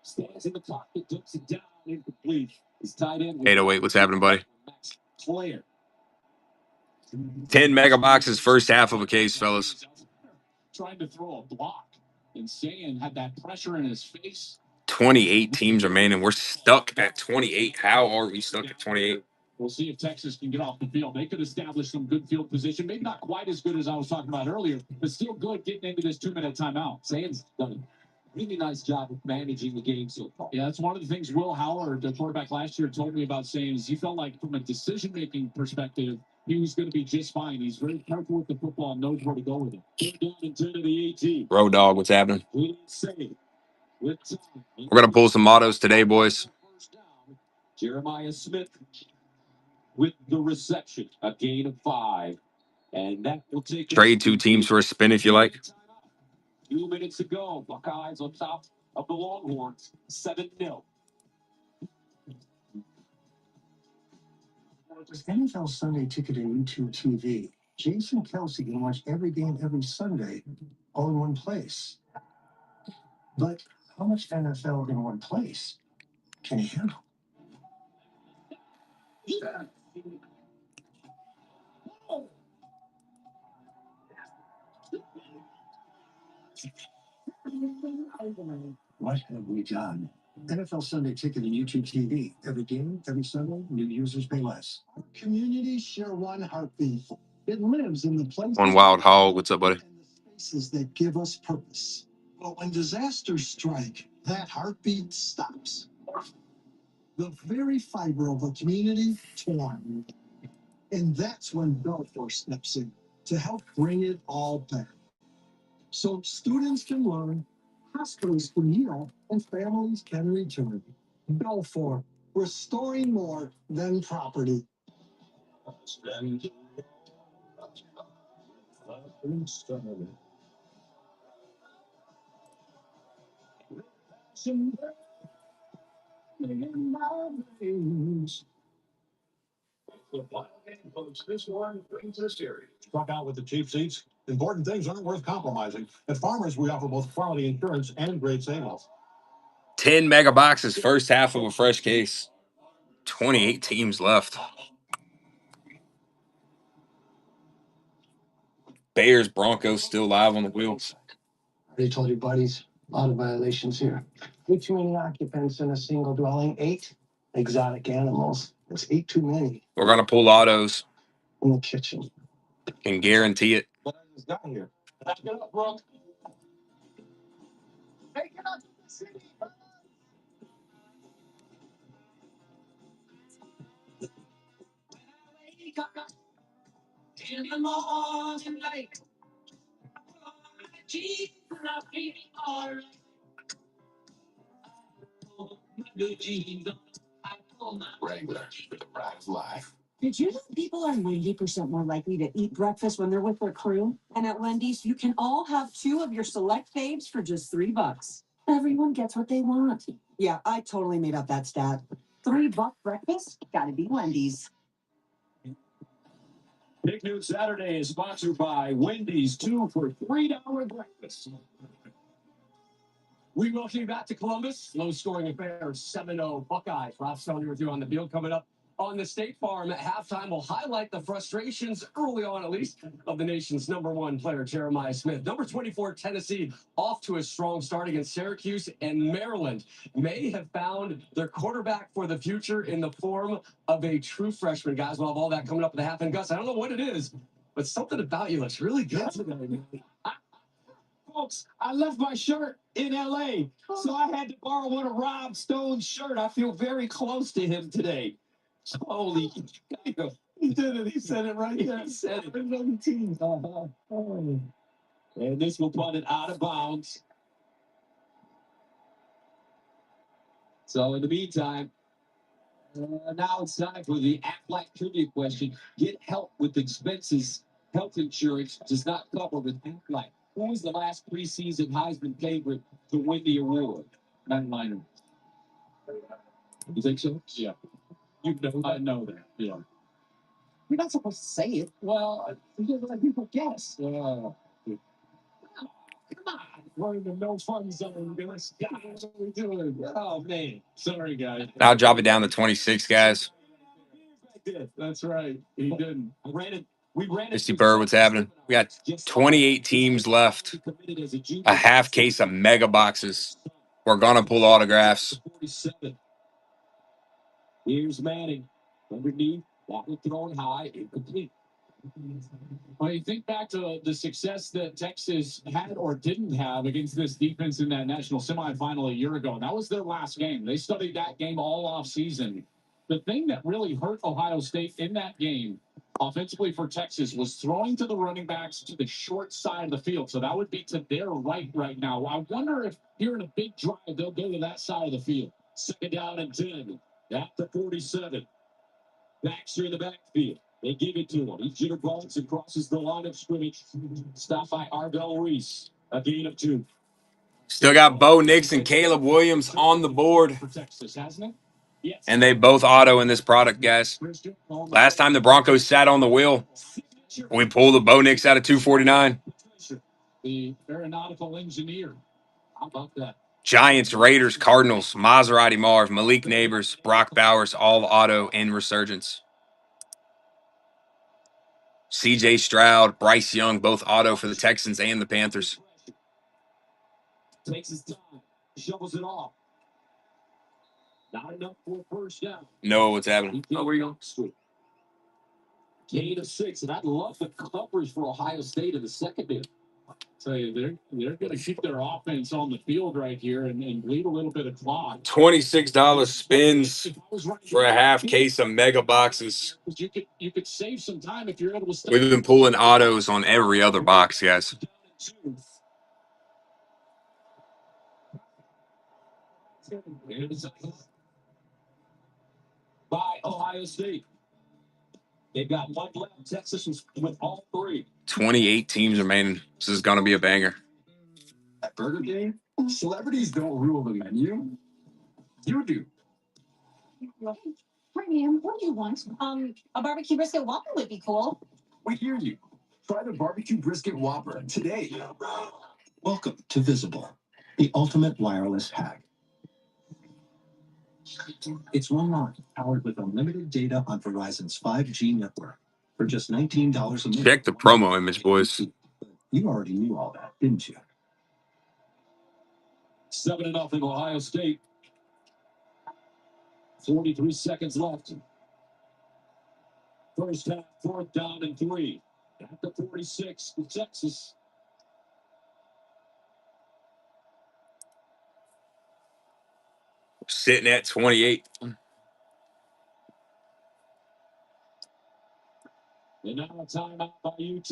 stands in the pocket, dumps it down, incomplete. His tight end. 808, what's happening, buddy? Max Claire. 10 mega boxes, first half of a case, fellas. Trying to throw a block. And Sand had that pressure in his face. 28 teams remaining. We're stuck at 28. How are we stuck at 28? We'll see if Texas can get off the field. They could establish some good field position. Maybe not quite as good as I was talking about earlier, but still good getting into this 2-minute timeout. Sand's done a really nice job of managing the game so far. Yeah, that's one of the things Will Howard, the quarterback last year, told me about saying is he felt like from a decision-making perspective, he was going to be just fine. He's very careful with the football and knows where to go with it. 3rd down and 10 to the 18. Road dog, what's happening? We're We're going to pull some mottos today, boys. Jeremiah Smith with the reception, a gain of 5. And that will take Trade 2 teams for a spin if you like. 2 minutes to go. Buckeyes on top of the Longhorns, 7-0. With NFL Sunday Ticket and YouTube TV, Jason Kelsey can watch every game every Sunday all in one place. But how much NFL in one place can he handle? What have we done? NFL Sunday Ticket and YouTube TV. Every game, every Sunday, new users pay less. Communities share one heartbeat. It lives in the One places wild hog. What's up, buddy? and the spaces that give us purpose. But when disasters strike, that heartbeat stops. The very fiber of a community torn. And that's when Belfour steps in to help bring it all back. So students can learn, hospitals can heal, and families can return. Belfour, restoring more than property. The final game, folks. This one wins the series. Struck out with the cheap seats. Important things aren't worth compromising. At Farmers, we offer both quality insurance and great savings. 10 mega boxes, first half of a fresh case. 28 teams left. Bears, Broncos still live on the wheels. I already told you, buddies, a lot of violations here. Way too many occupants in a single dwelling. 8 exotic animals. That's 8 too many. We're going to pull autos. In the kitchen. Can guarantee it. What I just got here. Back it up, bro. Take it out to the city. Wrangler for the ride of life. Did you know people are 90% more likely to eat breakfast when they're with their crew? And at Wendy's, you can all have 2 of your select faves for just $3. Everyone gets what they want. Yeah, I totally made up that stat. $3 breakfast? Gotta be Wendy's. Big News Saturday is sponsored by Wendy's, 2 for $3 breakfast. We welcome you back to Columbus. Low-scoring affair, 7-0 Buckeyes. Rob Stone with you on the field. Coming up on the State Farm at halftime, we'll highlight the frustrations early on, at least, of the nation's #1 player, Jeremiah Smith. Number 24, Tennessee, off to a strong start against Syracuse, and Maryland may have found their quarterback for the future in the form of a true freshman. Guys, we'll have all that coming up at the half. And Gus, I don't know what it is, but something about you looks really good today. Folks, I left my shirt in LA, so I had to borrow one of Rob Stone's shirt. I feel very close to him today. Holy, he did it. He said it right there. He said it. And this will put it out of bounds. So in the meantime, now it's time for the Act Like trivia question. Get help with expenses. Health insurance does not cover with Act Like. Who was the last preseason Heisman favorite to win the award? Matt Minor. You think so? Yeah. You know, I know that. Yeah. You're not supposed to say it. Well, you gotta let people guess. Come on. We're in the no fun zone, guys. What are we doing? Oh, man. Sorry, guys. Now drop it down to 26, guys. That's right. He didn't. Misty Bird, what's happening? We got 28 teams left. A half case of mega boxes. We're going to pull autographs. Here's Manning. Underneath, ball thrown high, incomplete. Well, you think back to the success that Texas had or didn't have against this defense in that national semifinal a year ago. That was their last game. They studied that game all off season. The thing that really hurt Ohio State in that game, offensively for Texas, was throwing to the running backs to the short side of the field. So that would be to their right now. I wonder if here in a big drive, they'll go to that side of the field. 2nd down and 10 at the 47. Baxter in the backfield. They give it to him. He jitterbugs and crosses the line of scrimmage. Stopped by Arvell Reese. A gain of 2. Still got Bo Nix and Caleb Williams on the board. For Texas, hasn't it? Yes. And they both auto in this product, guys. Last time the Broncos sat on the wheel, we pulled the Bo Nix out of 249. The aeronautical engineer. How about that? Giants, Raiders, Cardinals, Maserati Marv, Malik Neighbors, Brock Bowers, all auto in Resurgence. CJ Stroud, Bryce Young, both auto for the Texans and the Panthers. Takes his time, shovels it off. Not enough for a first down. No, what's happening? Oh, where you going? Gain of 6, and I'd love the coverage for Ohio State in the secondary. Tell you, they're going to keep their offense on the field right here and bleed a little bit of clock. $26 spins for a half case of mega boxes. You could save some time if you're able to stop. We've been pulling autos on every other box, guys. By Ohio State. They've got one left. Texas is with all 3. 28 teams remaining. This is going to be a banger. At Burger King, celebrities don't rule the menu. You do. Premium, what do you want? A barbecue brisket Whopper would be cool. We hear you. Try the barbecue brisket Whopper today. Welcome to Visible, the ultimate wireless hack. It's one line powered with unlimited data on Verizon's 5G network for just $19 a month. Check the promo image, boys. You already knew all that, didn't you? 7-0 Ohio State. 43 seconds left. First half, 4th down and 3. At the 46 for Texas. Sitting at 28. And now a timeout by UT.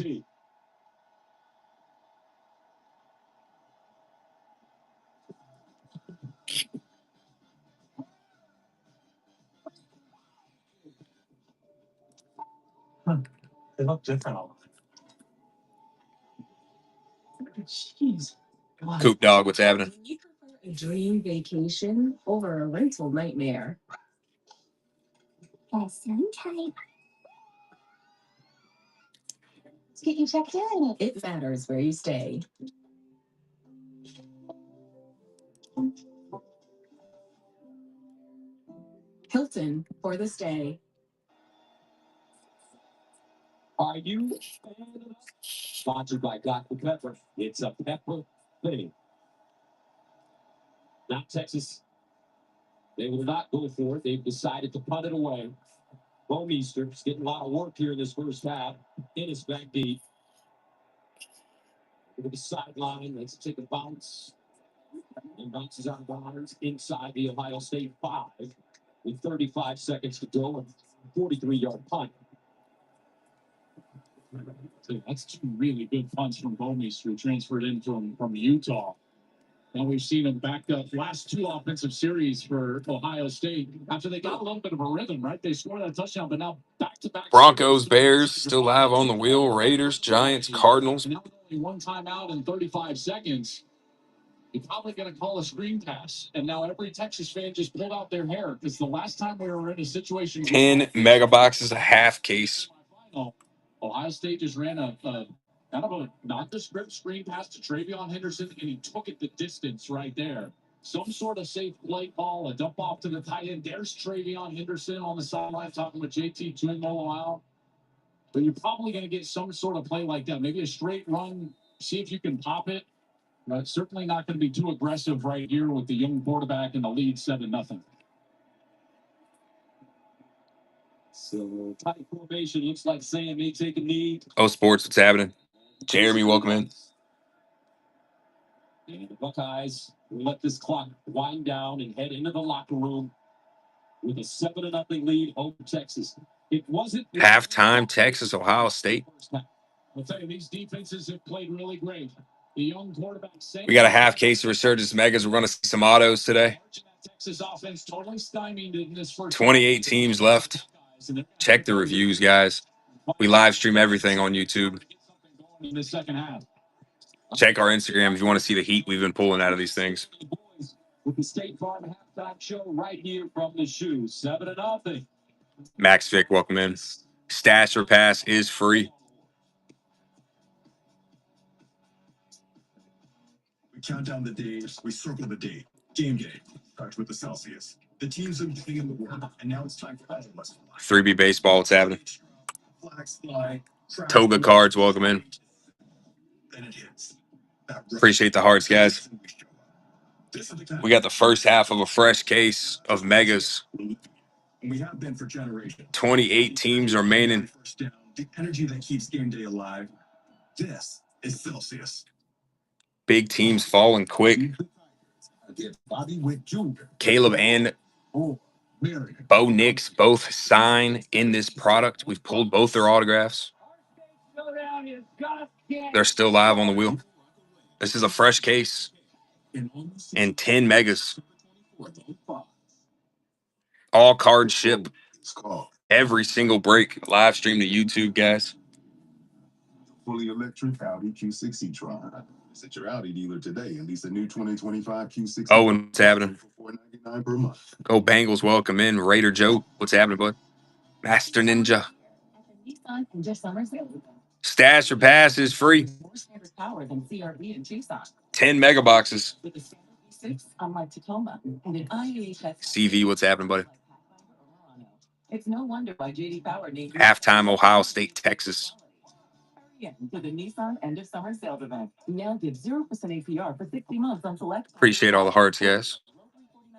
They look different. Jeez. Coop Dog, what's happening? You prefer a dream vacation over a rental nightmare? Time. Let's get you checked in. It matters where you stay. Hilton for the stay. Are you sponsored by Dr. Pepper? It's a pepper thing. Now Texas, they will not go for it. They've decided to punt it away. Bomester's getting a lot of work here in this first half. In his back deep. To the sideline, let's take a bounce. And bounces out of bounds inside the Ohio State 5 with 35 seconds to go and 43-yard punt. So that's 2 really good punts from Bomeister, who transferred in from Utah. And we've seen him backed up last 2 offensive series for Ohio State after they got a little bit of a rhythm, right? They scored that touchdown, but now back-to-back. Broncos, Bears, still live on the wheel. Raiders, Giants, Cardinals. And now with only 1 timeout in 35 seconds. You're probably going to call a screen pass. And now every Texas fan just pulled out their hair because the last time we were in a situation. 10 mega boxes, a half case. Ohio State just ran a kind of a nondescript screen pass to Travion Henderson, and he took it the distance right there. Some sort of safe play call, a dump off to the tight end. There's Travion Henderson on the sideline talking with JT Tuimoloau. But you're probably going to get some sort of play like that. Maybe a straight run, see if you can pop it. But certainly not going to be too aggressive right here with the young quarterback and the lead 7-0. So tight formation looks like Sam may take a knee. Oh, sports, what's happening? Jeremy, welcome in. And the Buckeyes will let this clock wind down and head into the locker room with a 7-0 lead over Texas. It wasn't Halftime, Texas, Ohio State. I'll tell you, these defenses have played really great. The young quarterback. We got a half case of Resurgence Megas. We're going to see some autos today. Texas offense totally stymied in this first 28 teams left. Check the reviews, guys. We live stream everything on YouTube. In the second half. Check our Instagram if you want to see the heat we've been pulling out of these things. With the State Farm halftime show right here from the shoe. 7-0. Max Vick, welcome in. Stash or pass is free. We count down the days, we circle the date. Game day starts with the Celsius. The teams have been putting in the work, and now it's time for all of us. 3B baseball, what's happening? Flags fly. Toga cards, welcome in. Then it hits. Appreciate the hearts, guys. We got the first half of a fresh case of Megas. We have been for generations. 28 teams remaining. The energy that keeps game day alive. This is Celsius. Big teams falling quick. Bobby Wick Jr. Caleb and Bo Nix both sign in this product. We've pulled both their autographs. They're still live on the wheel. This is a fresh case and 10 Megas. All cards ship. Every single break. Live stream to YouTube, guys. Fully electric Audi Q6 e-tron. Visit your Audi dealer today and lease a new 2025 Q6. Oh, and what's happening? For $499 per month. Go Bengals, welcome in. Raider Joe, what's happening, bud? Master Ninja. Stash or pass is free. 10 mega boxes. CV, what's happening, buddy? It's no wonder why JD Power needs Halftime, Ohio State, Texas. to the Nissan end of summer sales event. Now give 0% APR for 60 months on select. Appreciate all the hearts, guys.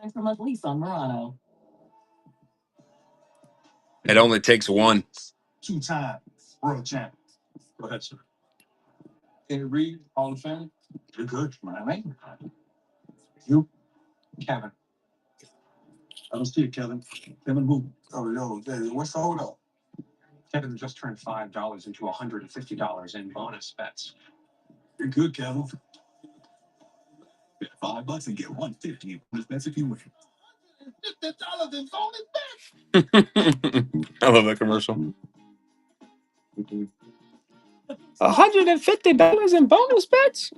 $49 per month lease on Murano. It only takes one. 2 times world champ. Go ahead, sir. Hey, Reed, all in family? You're good. All right. You? Kevin. I don't see it, Kevin. Kevin who? Oh, yo, what's the hold up? Kevin just turned $5 into $150 in bonus bets. You're good, Kevin. Bet $5 and get $150 in bonus bets if you win. $50 in bonus bets. I love that commercial. $150 in bonus bets?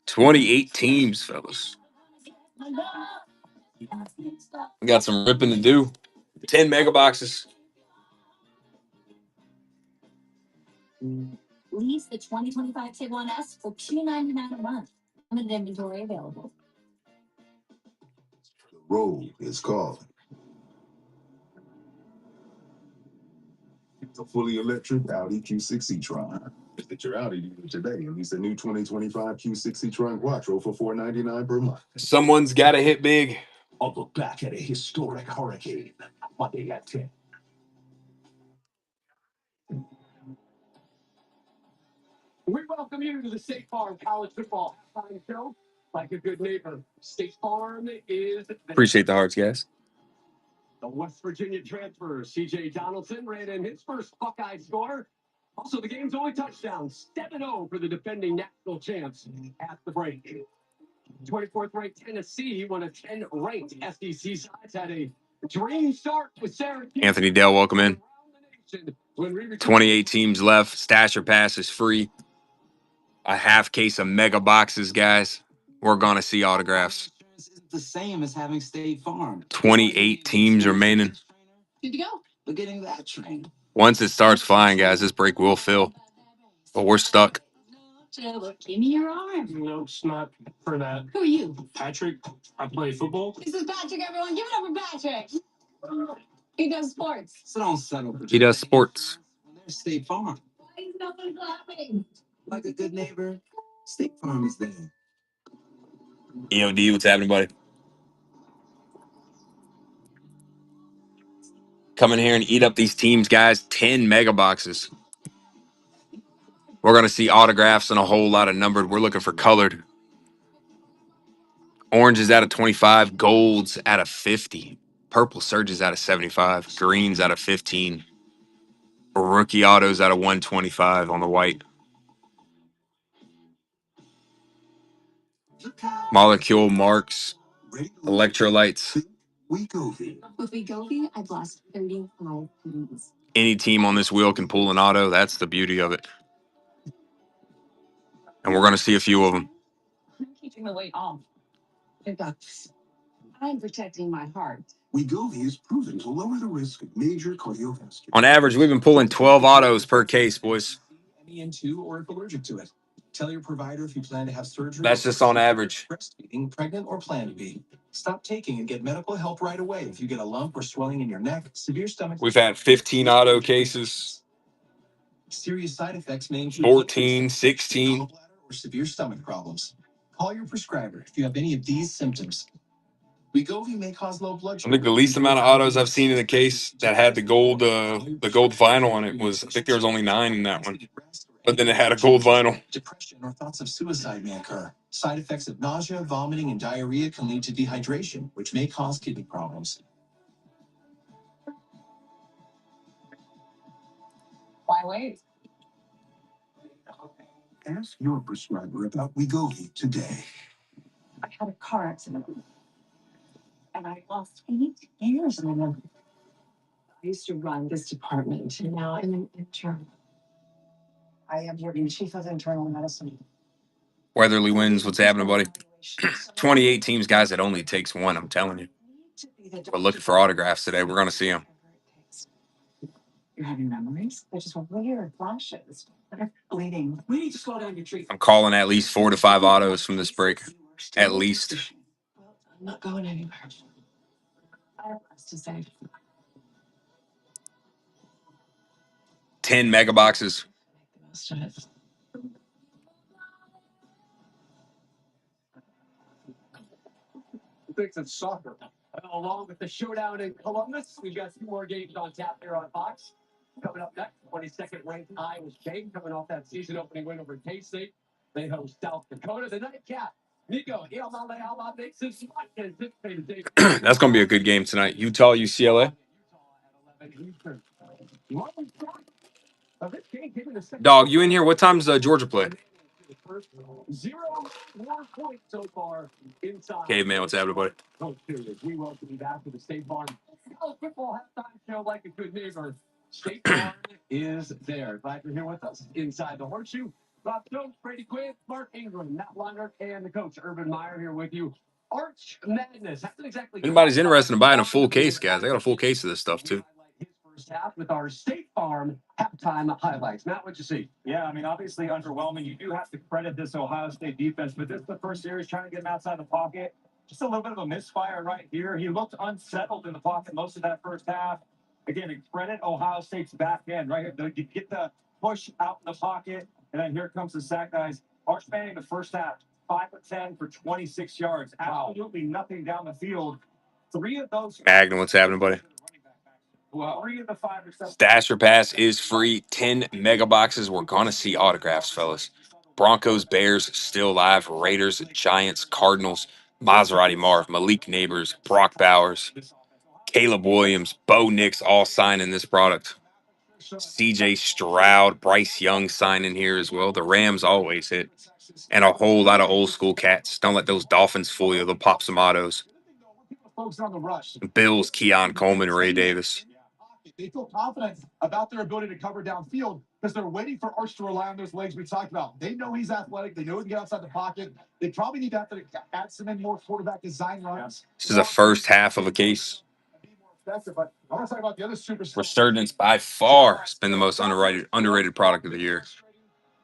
28 teams, fellas. We got some ripping to do. 10 mega boxes. Lease the 2025 Tiguan S for $299 a month. Limited inventory available. The road is calling. It's a fully electric Audi Q6 e-tron. Visit your Audi dealer today and lease a new 2025 Q6 e-tron Quattro for $499 per month. Someone's got to hit big. I'll look back at a historic hurricane Monday at 10. We welcome you to the State Farm College Football Halftime Show. Like a good neighbor, State Farm is Appreciate the hearts, guys. the West Virginia transfer. C.J. Donaldson ran in his first Buckeye score. Also, the game's only touchdown, 7-0 for the defending national champs at the break. 24th ranked Tennessee won a 10-ranked SEC sides, had a dream start with Syracuse. Anthony Dell, welcome in. 28 teams left. Stash or pass is free. A half case of mega boxes, guys. We're going to see autographs. Isn't the same as having State Farm. 28 teams remaining. Good to go. But getting that train. Once it starts flying, guys, this break will fill. But we're stuck. Give me your arm. No, it's not for that. Who are you? Patrick, I play football. This is Patrick, everyone. Give it up for Patrick. He does sports. So don't settle for He does sports. when there's State Farm. Why is no one clapping? Like a good neighbor, State Farm is there. EOD, what's happening, buddy? Come in here and eat up these teams, guys. 10 mega boxes. We're going to see autographs and a whole lot of numbered. We're looking for colored. Oranges out of 25. Golds out of 50. Purple surges out of 75. Greens out of 15. Rookie autos out of 125 on the white. Molecule marks. Electrolytes. With Wegovy, I've lost 35 pounds. Any team on this wheel can pull an auto. That's the beauty of it. And we're going to see a few of them. I'm keeping the weight off. I'm protecting my heart. Wegovy is proven to lower the risk of major cardiovascular. On average, we've been pulling 12 autos per case, boys. MEN2 or if allergic to it. Tell your provider if you plan to have surgery. That's just on average. Breastfeeding, pregnant, or plan to be. Stop taking and get medical help right away if you get a lump or swelling in your neck, severe stomach. We've had 15 auto cases. Serious side effects may include 14, 16. severe stomach problems. Call your prescriber if you have any of these symptoms. Wegovy may cause low blood I sugar. think the least amount of autos I've seen in the case that had the gold vinyl on it was, I think there was only 9 in that one. But then it had a gold vinyl. Depression or thoughts of suicide may occur. Side effects of nausea, vomiting, and diarrhea can lead to dehydration, which may cause kidney problems. Why wait? Ask your prescriber about Wegovy today. I had a car accident and I lost 8 years in it. I used to run this department and now I'm an intern. I am working chief of internal medicine. Weatherly wins. What's happening, buddy? 28 teams, guys. It only takes one. I'm telling you. We're looking for autographs today. We're going to see them. You're having memories? They're just weird flashes. They're bleeding. We need to slow down your treatment. I'm calling at least 4 to 5 autos from this break. At least. Well, I'm not going anywhere. I have less to say. 10 mega boxes. Make the most of it. Thinks it's soccer. Along with the showdown in Columbus, we've got 2 more games on tap here on Fox. Coming up next, 22nd ranked Iowa State, coming off that season opening win over K-State. They host South Dakota. The nightcap. Nico, Alma makes his anticipated day. That's going to be a good game tonight. Utah, UCLA. Dog, you in here? What time's Georgia play? 0 more points so far inside. Caveman, what's happening, buddy? We welcome you back to the State Farm College Football Halftime Show like a good neighbor. State Farm is there. Glad you're here with us inside the Horseshoe. Rob Jones, Brady Quinn, Mark Ingram, Matt Lunger, and the coach Urban Meyer here with you. Arch Madness. Hasn't exactly. Anybody's interested in buying a full case, guys? I got a full case of this stuff too. His first half with our State Farm halftime highlights. Matt, what'd you see? Yeah, I mean, obviously underwhelming. You do have to credit this Ohio State defense, but this is the first series trying to get him outside the pocket. Just a little bit of a misfire right here. He looked unsettled in the pocket most of that first half. Again, credit Ohio State's back end right here. You get the push out in the pocket, and then here comes the sack, guys. Arch Manning, the first half, 5 of 10 for 26 yards. Absolutely nothing down the field. 3 of those. Magnum, what's happening, buddy? Well, 3 of the 5 receptions. Stasher Pass is free. 10 mega boxes. We're going to see autographs, fellas. Broncos, Bears, still live. Raiders, Giants, Cardinals, Maserati Marv, Malik Neighbors, Brock Bowers, Caleb Williams, Bo Nix, all signing this product. CJ Stroud, Bryce Young signing here as well. The Rams always hit. And a whole lot of old school cats. Don't let those Dolphins fool you. They'll pop some autos. Folks on the rush. Bills, Keon Coleman, Ray Davis. They feel confident about their ability to cover downfield because they're waiting for Arch to rely on those legs we talked about. They know he's athletic. They know he can get outside the pocket. They probably need to have to add some more quarterback design runs. This is the first half of a case. But I want to talk about the other superstars. Resurgence by far has been the most underrated product of the year.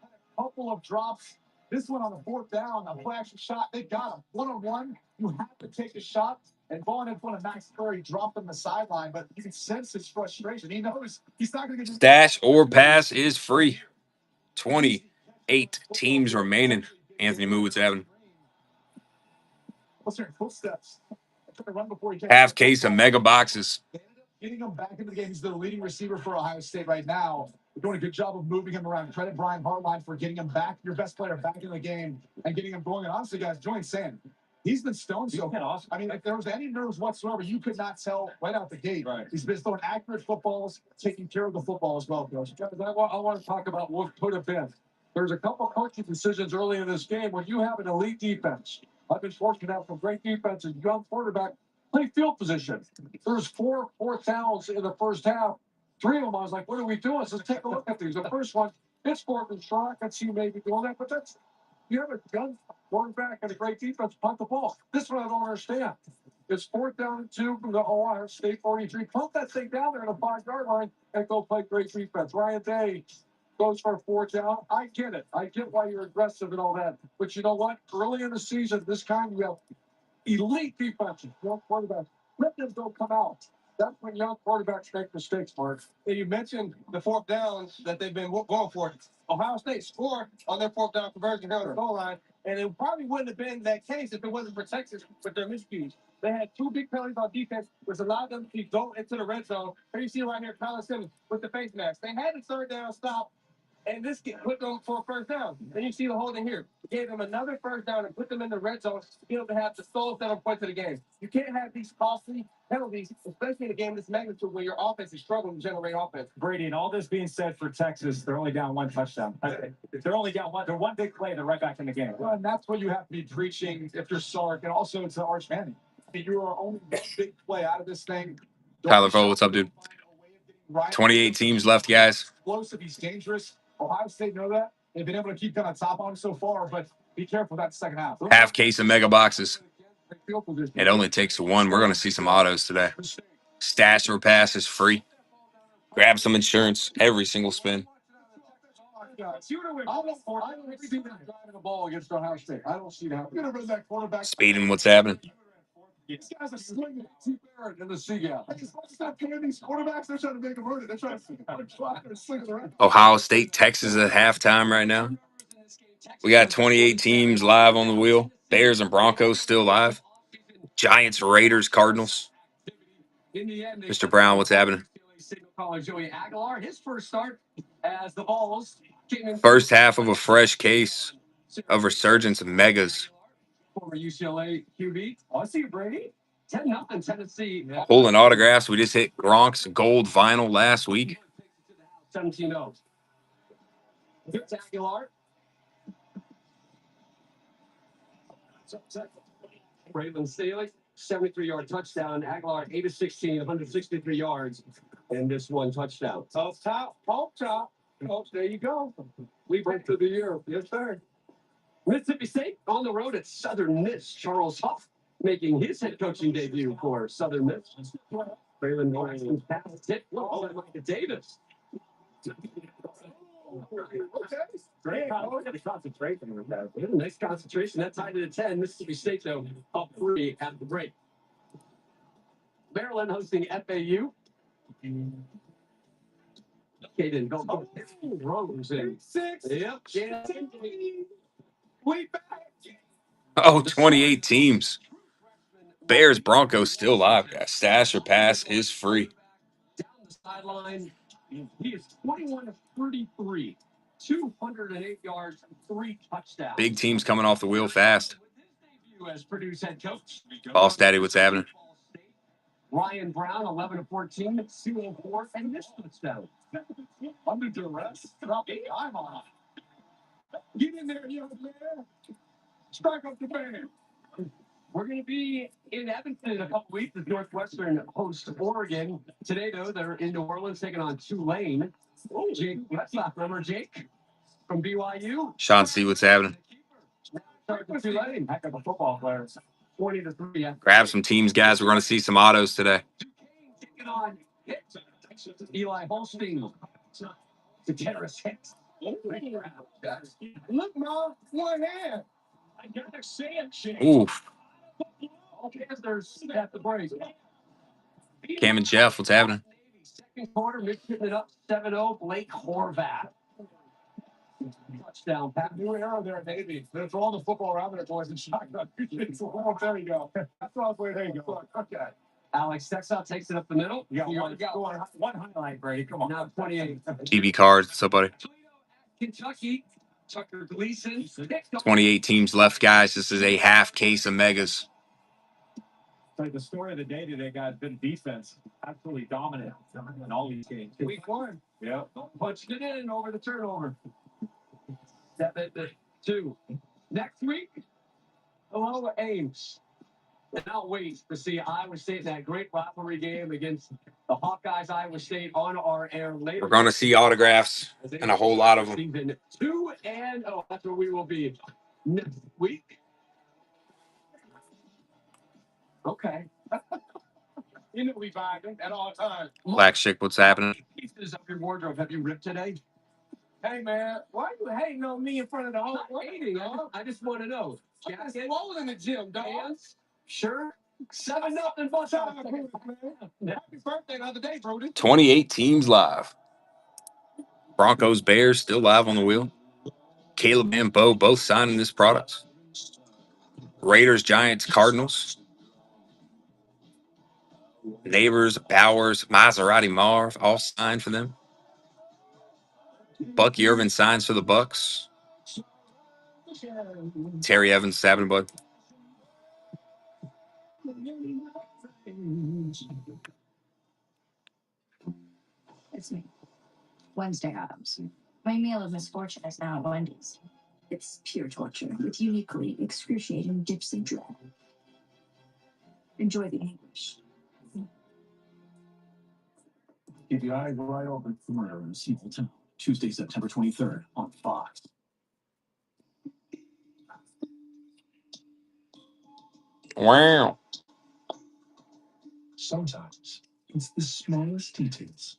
A couple of drops. This one on the 4th down, a flash shot. They got him. 1-on-1. You have to take a shot. And Vaughn in front of Max Curry dropped him the sideline, but you can sense his frustration. He knows he's not going to get Stash or pass is free. 28 teams remaining. Anthony Moo, what's happening? What's their footsteps? Half case of mega boxes. Getting him back into the game. He's the leading receiver for Ohio State right now. They're doing a good job of moving him around. Credit Brian Hartline for getting him back, your best player, back in the game and getting him going. And honestly, guys, join Sam. He's been stoned so awesome. I mean, if there was any nerves whatsoever, you could not tell right out the gate. Right. He's been throwing accurate footballs, taking care of the football as well, Coach. I want to talk about what could have been. There's a couple coaching decisions early in this game when you have an elite defense. I've been fortunate to have some great defense and young quarterback play field position. There's 4 fourth downs in the first half. 3 of them, I was like, what are we doing? So let's take a look at these. The first one, it's 4th and short. I can see maybe doing that, but that's, you have a gun quarterback and a great defense, punt the ball. This one I don't understand. It's 4th down and 2 from the Ohio State 43. Punt that thing down there in the 5-yard line and go play great defense. Ryan Day goes for a 4th down. I get it. I get why you're aggressive and all that. But you know what? Early in the season, this kind, you have elite defenses, young quarterbacks. Let them go come out. That's when young quarterbacks make mistakes, Mark. And you mentioned the fourth downs that they've been going for. Ohio State scored on their fourth down conversion down the goal line, and it probably wouldn't have been that case if it wasn't for Texas with their miscues. They had two big penalties on defense, which allowed them to go into the red zone. Here you see right here, Colin Simmons with the face mask. They had a third down stop, and this put them for a first down. Then you see the holding here. Gave them another first down and put them in the red zone to be able to have the sole 7 points of the game. You can't have these costly penalties, especially in a game of this magnitude where your offense is struggling to generate offense. Brady, and all this being said for Texas, they're only down one touchdown. If they're only down one, they're one big play, they're right back in the game. Well, and that's what you have to be preaching if you're Sark, and also to Arch Manning. You are only one big play out of this thing. Tyler Cole, what's up, dude? 28 teams left, guys. Explosive, he's dangerous. Ohio State know that. They've been able to keep them on top on him so far, but be careful that second half. Half case of mega boxes. It only takes one. We're going to see some autos today. Stash or pass is free. Grab some insurance every single spin. I don't see them driving the ball against Ohio State. I don't see that. You're going to run that quarterback. Speeding, what's happening? These guys are slinging T. Barrett in the Seagull. Stop paying these quarterbacks. They're trying to make them earn it. They're trying to sling it around. Ohio State, Texas at halftime right now. We got 28 teams live on the wheel. Bears and Broncos still live. Giants, Raiders, Cardinals. Mr. Brown, what's happening? Joey Aguilar, his first start as the balls came in. First half of a fresh case of Resurgence Megas. Former UCLA QB. I see you, Brady. 10-0 Tennessee. Pulling autographs. We just hit Gronk's gold vinyl last week. 17-0. Here's Aguilar. Braylon Staley, 73-yard touchdown. Aguilar, 8 of 16, 163 yards, and this one touchdown. Tough top, pulp top. Oh, there you go. We break through the year. Yes, sir. Mississippi State on the road at Southern Miss. Charles Huff making his head coaching debut for Southern Miss. Braylon Williams pass tip. Oh, and Micah Davis. Great. Concentration. Nice concentration. That tied to the 10. Mississippi State, though, up 3 at the break. Maryland hosting FAU. Caden, go. Rose in. 6. Yep. Yeah. We back. Oh, 28 teams. Bears, Broncos still live, guys. Stash or pass is free. Down the sideline. He is 21 of 33. 208 yards, 3 touchdowns. Big teams coming off the wheel fast. As Purdue's head coach. Boss Daddy, what's happening? Ryan Brown, 11 of 14, 204, and this touchdown. Under duress. I'm on. Get in there, young man. Strike up the band. We're going to be in Evanston in a couple weeks as Northwestern hosts Oregon. Today, though, they're in New Orleans taking on Tulane. Oh, Jake, that's not remember Jake from BYU. Sean C, what's happening? Tulane, heck of a football player. 20-3. Grab some teams, guys. We're going to see some autos today. Taking on Eli Holstein. To Terrace Hicks. Look, Mom, one hand. I gotta say it, Shane. Oof. All Panthers at the break. Cam and Jeff, what's happening? Second quarter, mixing it up 7-0. Blake Horvath. Touchdown, Pat. New era there at Navy. They're throwing the football around there, boys, and shotgun. There you go. That's all the way. There you go. Okay. Alex Texel takes it up the middle. You got one highlight, Brady. Come on. Now 28. TV cards, what's up, buddy? Kentucky. Tucker Gleason. 28 teams left, guys. This is a half case of megas. Like the story of the day today, guys, been defense. Absolutely dominant in all these games. Week 1. Yeah. Punched it in over the turnover. 7-2. Next week, hello, Ames. And I'll wait to see Iowa State in that great rivalry game against the Hawkeyes, Iowa State on our air later. We're going to see autographs and a whole lot of them. Season 2-0. That's where we will be next week. Okay. You know we buy them at all times. Black Chick, what's happening? Pieces of your wardrobe have you ripped today? Hey, man, why are you hating on me in front of the whole Hating, I just want to know. Jacket? Swollen in the gym, dog. Pants? Shirt? 7-0 Buckeyes. Happy birthday the other day, Brody. 28 teams live. Broncos, Bears still live on the wheel. Caleb and Bo both signing this product. Raiders, Giants, Cardinals. Neighbors, Bowers, Maserati, Marv all signed for them. Bucky Irvin signs for the Bucks. Terry Evans, stabbing bud. It's me, Wednesday Adams. My meal of misfortune is now at Wendy's. It's pure torture with uniquely excruciating dips of dread. Enjoy the anguish. Keep your eyes wide open for murder in Sequel Town, Tuesday, September 23rd on Fox. Wow. Sometimes it's the smallest details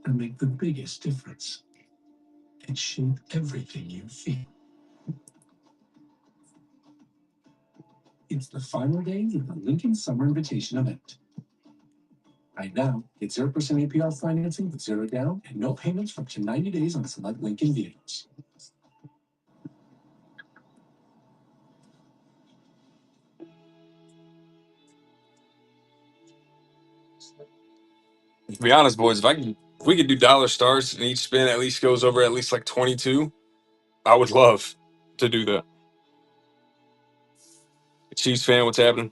that make the biggest difference and shape everything you feel. It's the final days of the Lincoln Summer Invitation event. Right now, get 0% APR financing with zero down and no payments for up to 90 days on select Lincoln vehicles. To be honest, boys, if we could do dollar stars and each spin at least goes over at least like 22, I would love to do that. Chiefs fan, what's happening?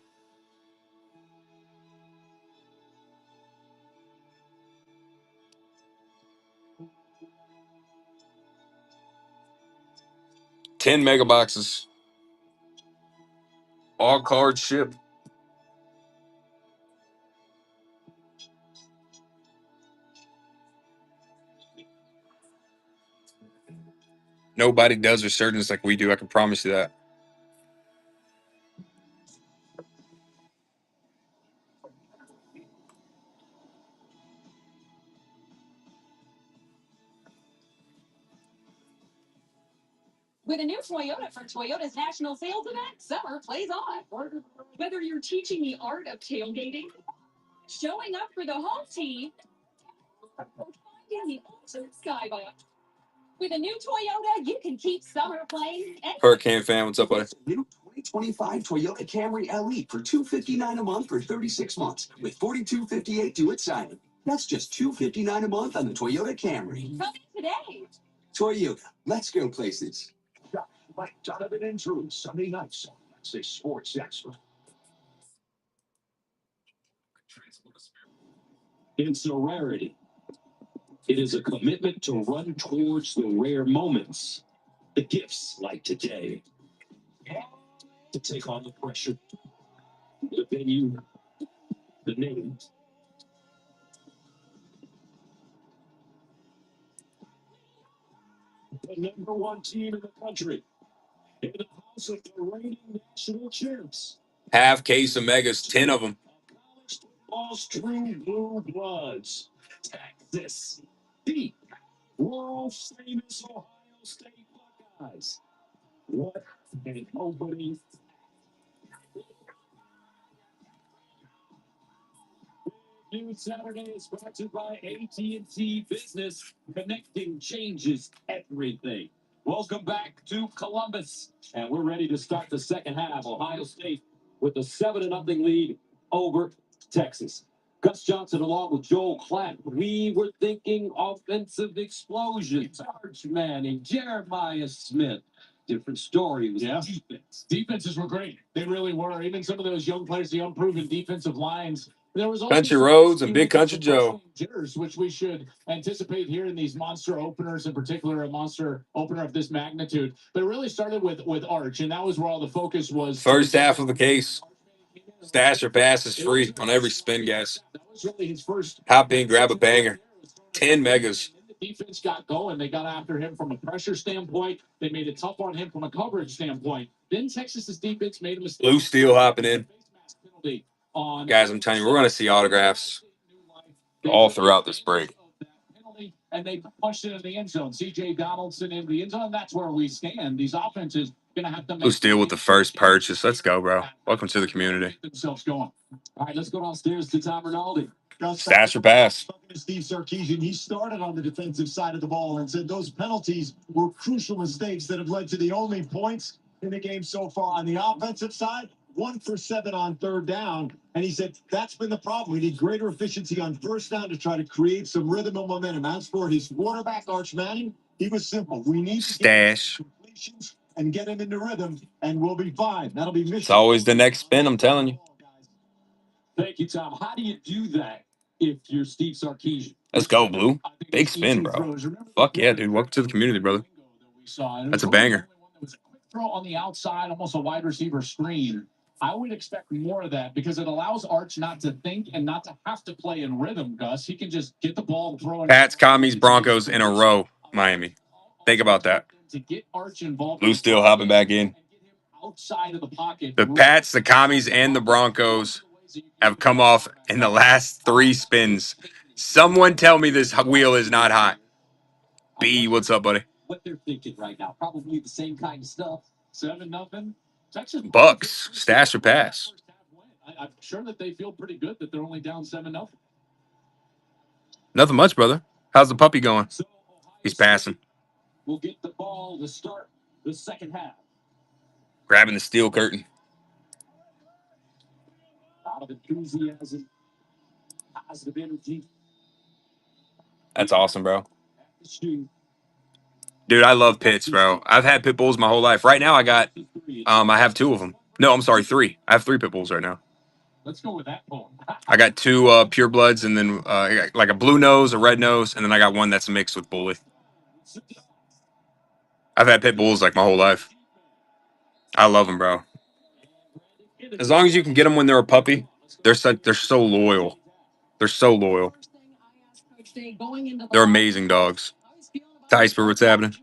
$10 mega boxes. All cards shipped. Nobody does Resurgence like we do. I can promise you that. With a new Toyota for Toyota's national sales event, summer plays on. Whether you're teaching the art of tailgating, showing up for the home team, or finding the ultimate skybox. With a new Toyota, you can keep summer playing. Hurricane fan, what's up, buddy? New 2025 Toyota Camry LE for $259 a month for 36 months with $42.58 due at signing. That's just $259 a month on the Toyota Camry. Come in today. Toyota, let's go places. Like Donovan and Drew, Sunday nights. Say Sports Extra. It's a rarity. It is a commitment to run towards the rare moments, the gifts like today. To take on the pressure, the venue, the name. The number one team in the country. In the house of the reigning national champs. Half case of megas, 10 of them. Football's true blue bloods. Texas. The world famous Ohio State Buckeyes. What an opening. New Saturday is brought to you by AT&T Business. Connecting changes everything. Welcome back to Columbus, and we're ready to start the second half. Ohio State with a 7-0 lead over Texas. Gus Johnson along with Joel Klatt. We were thinking offensive explosions. Arch Manning, Jeremiah Smith. Different story with defense. Defenses were great. They really were. Even some of those young players, the unproven defensive lines. There was also Country Roads and Big Country Joe. Jitters, which we should anticipate here in these monster openers, in particular, a monster opener of this magnitude. But it really started with Arch, and that was where all the focus was. First half of the case. Stash or pass is free on every spin, guys. That was really his first. Hop in, grab a banger. 10 megas. The defense got going. They got after him from a pressure standpoint. They made it tough on him from a coverage standpoint. Then Texas's defense made a mistake. Blue Steel hopping in. Guys, I'm telling you, we're going to see autographs all throughout this break. And they punched it in the end zone. C.J. Donaldson in the end zone. That's where we stand. These offenses Blue Steel with the first purchase. Let's go, bro. Welcome to the community. Themselves going. All right, let's go downstairs to Tom Rinaldi. Stash or pass? Talking to Steve Sarkisian, he started on the defensive side of the ball and said those penalties were crucial mistakes that have led to the only points in the game so far. On the offensive side, 1 for 7 on third down. And he said that's been the problem. We need greater efficiency on first down to try to create some rhythm and momentum. As for his quarterback, Arch Manning, he was simple. We need to Stash. completions and get him into rhythm, and we'll be fine. That'll be mission. It's always the next spin, I'm telling you. Thank you, Tom. How do you do that if you're Steve Sarkisian? Let's go, Blue. Big spin, bro. Fuck yeah, dude. Welcome to the community, brother. That's a banger. It was a quick throw on the outside, almost a wide receiver screen. I would expect more of that because it allows Arch not to think and not to have to play in rhythm, Gus. He can just get the ball and throw it. Pats, Commies, Broncos in a row, Miami. Think about that. To get Arch involved. Blue Steel hopping back in. Outside of the pocket. The Pats, the Commies, and the Broncos have come off in the last 3 spins. Someone tell me this wheel is not hot. B, what's up, buddy? What they're thinking right now, probably the same kind of stuff. 7-0. Texas Bucks, stash or pass? I'm sure that they feel pretty good that they're only down 7-0. Nothing much, brother. How's the puppy going? He's passing. We'll get the ball to start the second half. Grabbing the steel curtain. Out of enthusiasm, positive energy. That's awesome, bro. Dude, I love pits, bro. I've had pit bulls my whole life. Right now, I have 2 of them. No, I'm sorry, 3. I have 3 pit bulls right now. Let's go with that bull. I got 2 pure bloods, and then I got like a blue nose, a red nose, and then I got one that's mixed with bully. I've had pit bulls like my whole life. I love them, bro. As long as you can get them when they're a puppy, they're so loyal. They're so loyal. They're amazing dogs. Diceper, what's happening?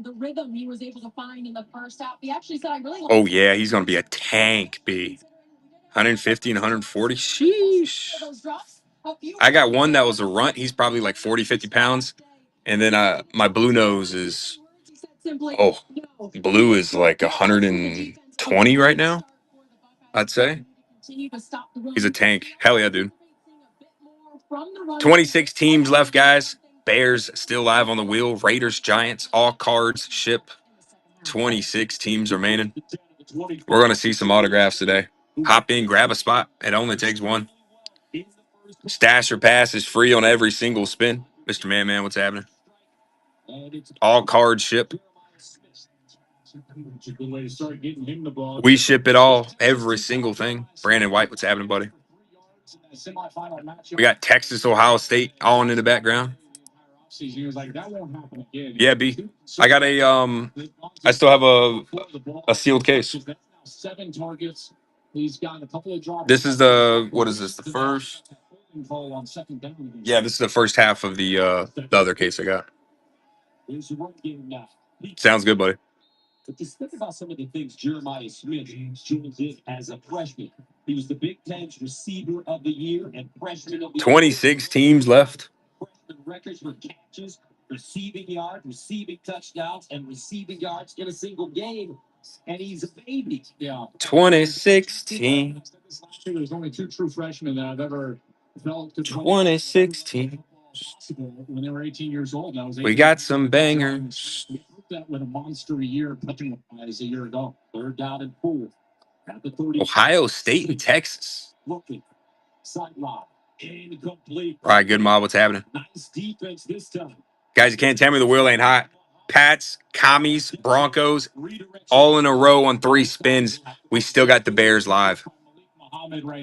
The rhythm he was able to find in the first half. He actually said, I really Oh, yeah, he's going to be a tank, B. 150 and 140. Sheesh. I got one that was a runt. He's probably like 40, 50 pounds. And then my blue nose is, blue is like 120 right now, I'd say. He's a tank. Hell yeah, dude. 26 teams left, guys. Bears still live on the wheel. Raiders, Giants, all cards ship. 26 teams remaining. We're going to see some autographs today. Hop in, grab a spot. It only takes one. Stash or pass is free on every single spin. Mr. Man, what's happening? All cards ship. We ship it all. Every single thing. Brandon White, what's happening, buddy? We got Texas, Ohio State on in the background. Yeah, B. I got I still have a sealed case. 7 targets. He's got a couple of drops. This is what is this? The first? Yeah, this is the first half of the other case I got. Sounds good, buddy. But just think about some of the things Jeremiah Smith did as a freshman. He was the Big Ten's receiver of the year and freshman of the 26 teams left. Freshman records for catches, receiving yards, receiving touchdowns, and receiving yards in a single game. And he's a baby. Yeah. 2016. There's only 2 true freshmen that I've ever felt. 2016. When they were 18 years old. We got some bangers. That with a monster year as a year ago. 3rd down and 4. At the 30. Ohio State and Texas. Looking. Sideline. Incomplete. All right, good mob. What's happening? Nice defense this time. Guys, you can't tell me the wheel ain't hot. Pats, Commies, Broncos, all in a row on 3 spins. We still got the Bears live.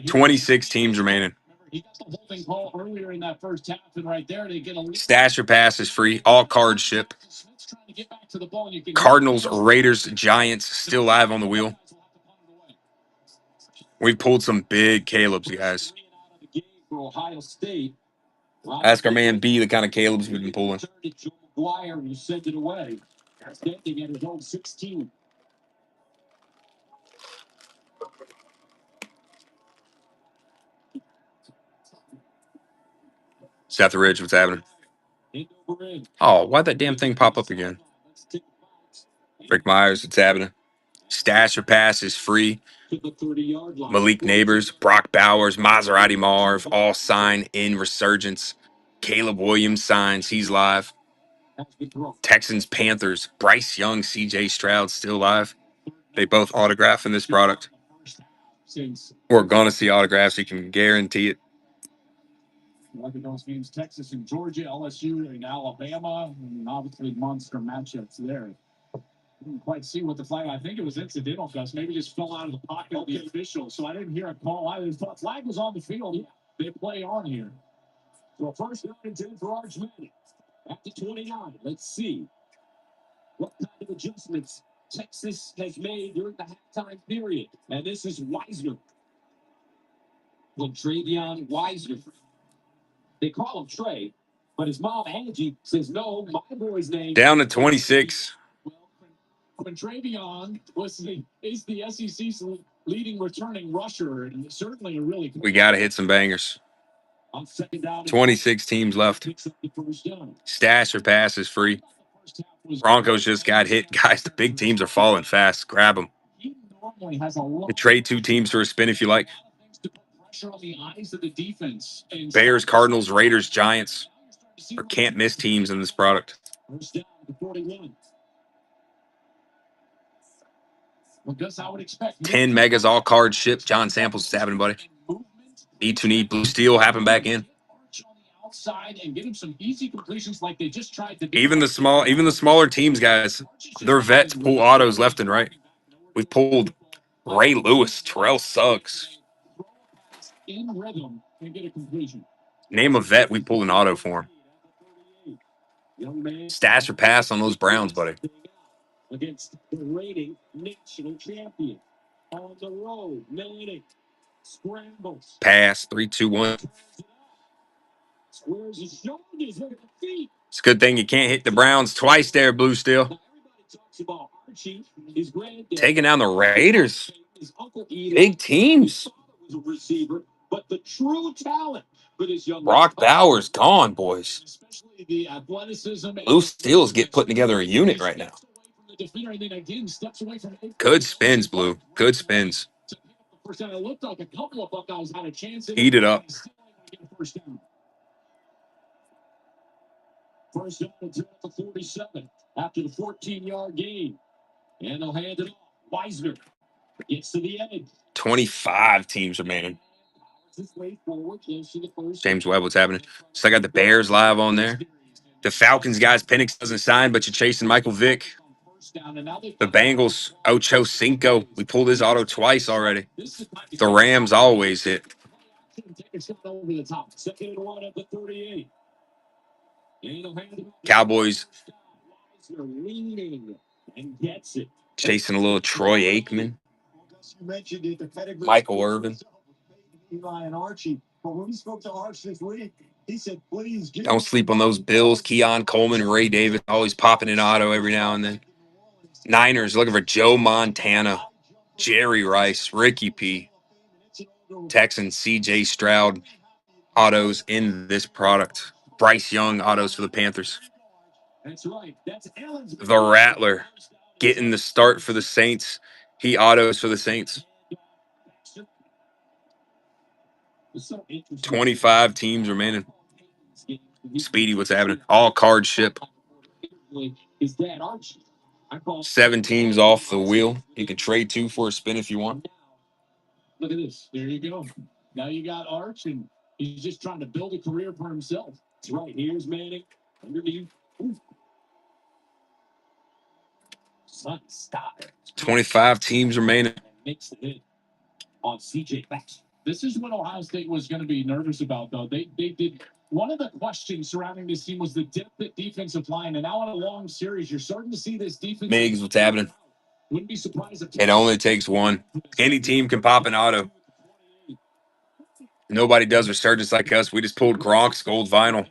26 teams remaining. He got the holding call earlier in that first half, and right there they get a Stash or pass is free. All cards ship. Cardinals, Raiders, Giants still live on the wheel. We've pulled some big Caleb's, guys. Ask our man B the kind of Caleb's we've been pulling. Who sent it away. Standing at his own 16. Seth Ridge, what's happening? Oh, why'd that damn thing pop up again? Rick Myers, what's happening? Stash or Pass is free. To the 30-yard line. Malik Neighbors, Brock Bowers, Maserati Marv, all sign in Resurgence. Caleb Williams signs. He's live. Texans, Panthers, Bryce Young, CJ Stroud still live. They both autograph in this product. We're going to see autographs. You can guarantee it. Look at those games: Texas and Georgia, LSU and Alabama, and obviously monster matchups there. Didn't quite see what the flag. I think it was incidental, Gus. Maybe just fell out of the pocket of the official. So I didn't hear a call. I just thought flag was on the field. They play on here. So first down and 10 for Arch Manning. At the 29, let's see what kind of adjustments Texas has made during the halftime period. And this is Weisner. Well, Travion Weisner. They call him Trey, but his mom, Angie, says, no, my boy's name. Down to 26. When Travion is the SEC's leading returning rusher, and certainly a really We got to hit some bangers. On second down, 26 teams left. Stash or Pass is free. Broncos just got hit. Guys, the big teams are falling fast. Grab them. You trade 2 teams for a spin if you like. Bears, Cardinals, Raiders, Giants are can't miss teams in this product. First down to 41. Well, Gus, I would expect 10 megas all card ship. John Samples is happening, buddy. Need to need blue steel happen back in. Outside and get him some easy completions like they just tried to do. Even the smaller teams, guys, their vets pull autos left and right. We've pulled Ray Lewis, Terrell Suggs. In rhythm and get a completion. Name a vet we pulled an auto for him. Stash or Pass on those Browns, buddy. Against the reigning national champion. On the road, Manning scrambles. Pass, 3, 2, 1. Squares his shoulders, look at the feet. It's a good thing you can't hit the Browns twice there, Blue Steel. Everybody talks about Archie, his granddad. Taking down the Raiders. Big teams. Was a receiver, but the true talent for this young Brock Bowers gone, boys. Especially the athleticism. Blue Steel's putting together a unit right now. Good spins, Blue. Good spins. It looked like a couple of Buckeyes had a chance. Eat it up. First down. First down at the 47 after the 14-yard gain. And they'll hand it off. Weisner gets to the edge. 25 teams remaining. James Webb, what's happening? So I got the Bears live on there. The Falcons, guys, Penix doesn't sign, but you're chasing Michael Vick. The Bengals, Ocho Cinco. We pulled his auto twice already. The Rams always hit. Cowboys chasing a little Troy Aikman. Michael Irvin. Eli and Archie. But when we spoke to Arch this week, he said, please don't sleep on those Bills. Keon Coleman, Ray Davis, always popping an auto every now and then. Niners looking for Joe Montana, Jerry Rice, Ricky P. Texans, CJ Stroud, autos in this product. Bryce Young, autos for the Panthers. That's right. That's the Rattler getting the start for the Saints. He autos for the Saints. 25 teams remaining. Speedy, what's happening? All card ship. 7 teams off the wheel. You can trade 2 for a spin if you want. Look at this. There you go. Now you got Arch, and he's just trying to build a career for himself. That's right. Here's Manning underneath. Son, stop it. 25 teams remaining. Makes the hit on CJ Bex. This is what Ohio State was going to be nervous about, though. They did. One of the questions surrounding this team was the depth at defensive line, and now in a long series, you're starting to see this defense. Migs, what's happening? Wouldn't be surprised if it only takes one. Any team can pop an auto. Nobody does Resurgence like us. We just pulled Gronk's gold vinyl.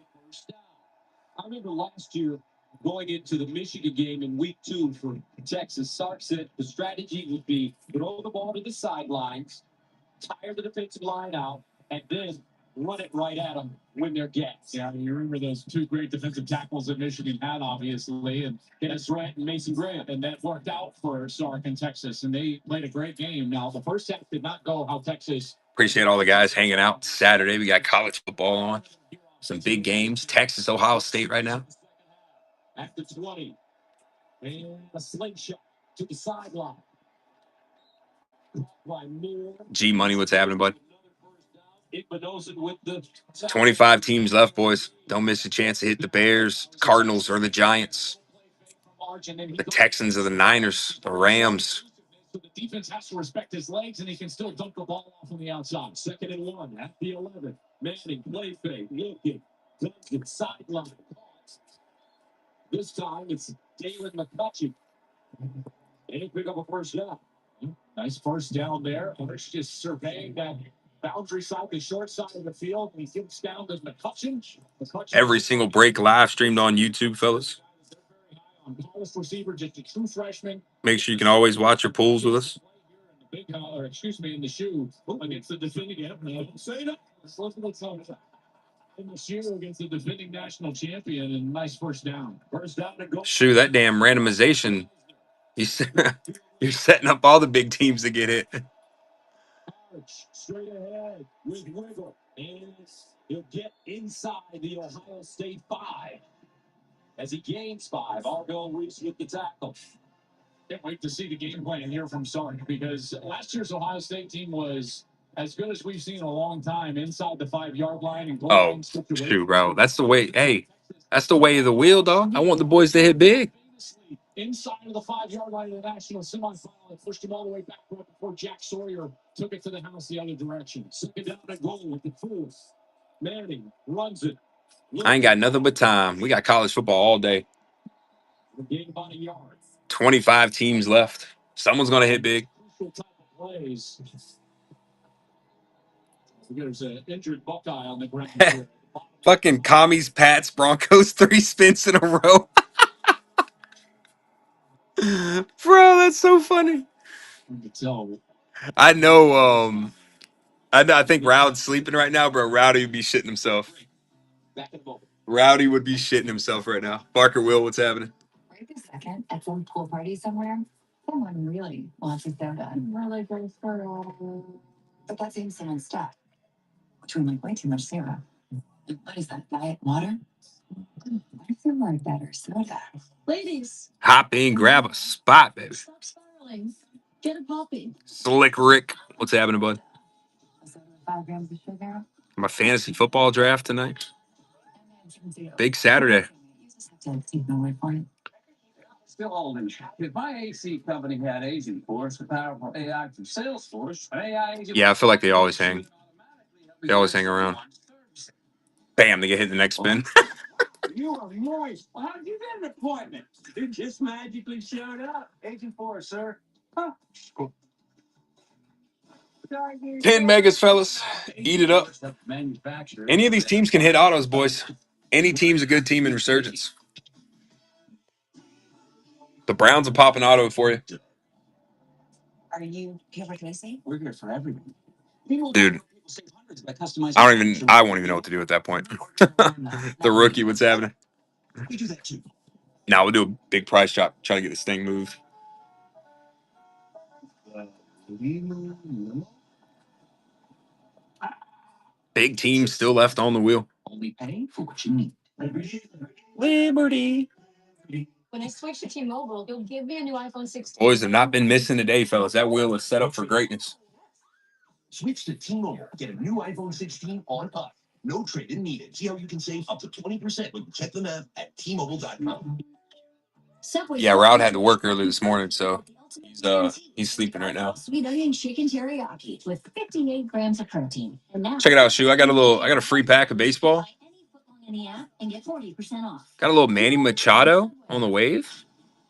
I remember last year going into the Michigan game in week 2 for Texas. Sark said the strategy would be throw the ball to the sidelines, tire the defensive line out, and then run it right at them when they're gas. Yeah, you remember those two great defensive tackles that Michigan had, obviously, and Dennis Grant and Mason Grant, and that worked out for Sark and Texas, and they played a great game. Now, the first half did not go how Texas. Appreciate all the guys hanging out Saturday. We got college football on. Some big games. Texas, Ohio State right now. After 20, and a slingshot to the sideline. G Money, what's happening, bud? With the 25 teams left, boys. Don't miss a chance to hit the Bears, Cardinals, or the Giants. The Texans or the Niners, the Rams. So the defense has to respect his legs, and he can still dump the ball off on the outside. 2nd and 1 at the 11. Manning, play fake, looking, does it sideline. This time it's Dalen McCutcheon. And he pick up a first down. Nice first down there. Arch just surveying that boundary side, the short side of the field. And he gets down to McCutcheon. Every single break live streamed on YouTube, fellas. Receiver, just a true freshman. Make sure you can always watch your pools with us. Big collar, in the shoe against the defending. Say that. In the shoe against the defending national champion, and nice first down. First down to go. Shoot, that damn randomization. You're setting up all the big teams to get hit. Straight ahead with wiggle, and he'll get inside the Ohio State 5 as he gains 5. Argo Reese with the tackle. Can't wait to see the game plan here from Sark, because last year's Ohio State team was as good as we've seen in a long time inside the 5-yard line. And Oh, shoot, bro. That's the way. Hey, that's the way of the wheel, dog. I want the boys to hit big. Inside of the 5-yard line of the national semifinal, and pushed him all the way back before Jack Sawyer took it to the house the other direction. 2nd down and goal with the 4th. Manning runs it. I ain't got nothing but time. We got college football all day. Gain about a yard. 25 teams left. Someone's going to hit big. Plays. There's an injured Buckeye on the ground. Fucking Commies, Pats, Broncos, 3 spins in a row. Bro, that's so funny. I know. I think Rowdy's sleeping right now, bro. Rowdy would be shitting himself. Rowdy would be shitting himself right now. Barker Will, what's happening? Right this second, at some pool party somewhere, someone really wants a soda. Really goes for but that same someone's stuck. Which one like way too much syrup. What is that? Diet water? I feel like better soda. Ladies, Hop in, grab a spot, baby. stop spiraling. Get a poppy. Slick Rick, what's happening, bud? A soda with 5 grams of sugar. My fantasy football draft tonight. Big Saturday. Still holding. If my AC company had Agent Force, the powerful AI from Salesforce, AI Agent. Yeah, I feel like they always hang. They always hang around. Bam, they get hit the next spin. You are moist. How did you get an appointment? You just magically showed up. Agent Force, sir. Huh. Cool. 10 megas, fellas. Eat it up. Any of these teams can hit autos, boys. Any team's a good team in Resurgence. The Browns will pop an auto for you. Are you here for Tracy? We're here for everyone. Dude, I won't even know what to do at that point. The rookie, what's happening? We do that too. Now we'll do a big price drop, try to get this thing moved. Big team still left on the wheel. Only pay for what you need. Liberty. When I switch to T-Mobile, you'll give me a new iPhone 16. Boys have not been missing today, fellas. That wheel is set up for greatness. Switch to T-Mobile. Get a new iPhone 16 on us. No trade-in needed. See how you can save up to 20% when you check the math at T-Mobile.com. Yeah, Rowd had to work early this morning, so he's sleeping right now. Sweet onion chicken teriyaki with 58 grams of protein. And now Check it out, Shu. I got a free pack of baseball. in the app and get 40% off. Got a little Manny Machado on the wave.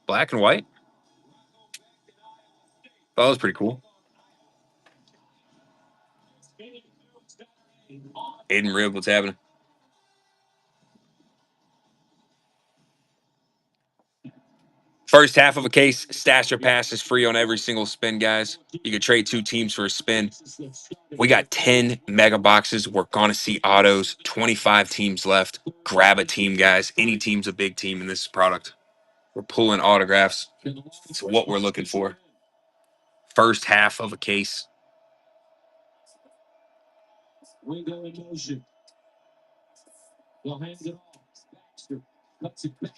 Black and white. That was pretty cool. Aiden Rib, what's happening? First half of a case, stash or pass is free on every single spin, guys. You can trade 2 teams for a spin. We got 10 mega boxes. We're going to see autos. 25 teams left. Grab a team, guys. Any team's a big team in this product. We're pulling autographs. It's what we're looking for. First half of a case. Window in motion. They'll hand it off. Baxter cuts it back.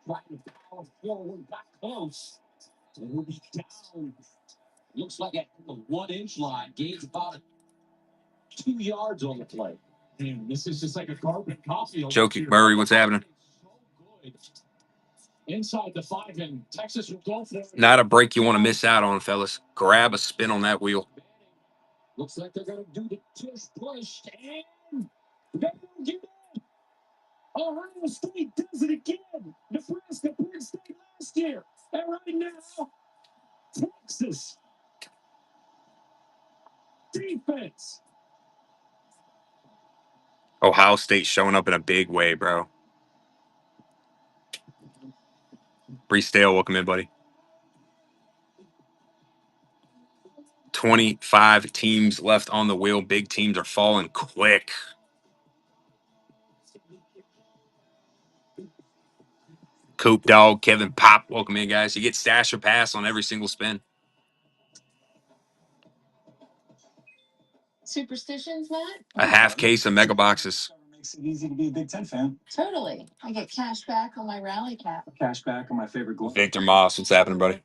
Trying to power forward, back close. And we'll be down. Looks like at the 1-inch line. Gains about 2 yards on the play. And this is just like a carbon copy. Joe Murray, what's happening? Inside the 5, and Texas will go for it. Not a break you want to miss out on, fellas. Grab a spin on that wheel. Looks like they're going to do the push, and they don't get it. Ohio State does it again. Nebraska, Penn State last year. And right now, Texas. Defense. Ohio State showing up in a big way, bro. Brees Dale, welcome in, buddy. 25 teams left on the wheel. Big teams are falling quick. Coop Dog, Kevin Pop, welcome in, guys. You get stash or pass on every single spin. Superstitions, Matt? A half case of mega boxes. Makes it easy to be a Big Ten fan. Totally. I get cash back on my rally cap. Cash back on my favorite glove. Victor Moss, what's happening, buddy?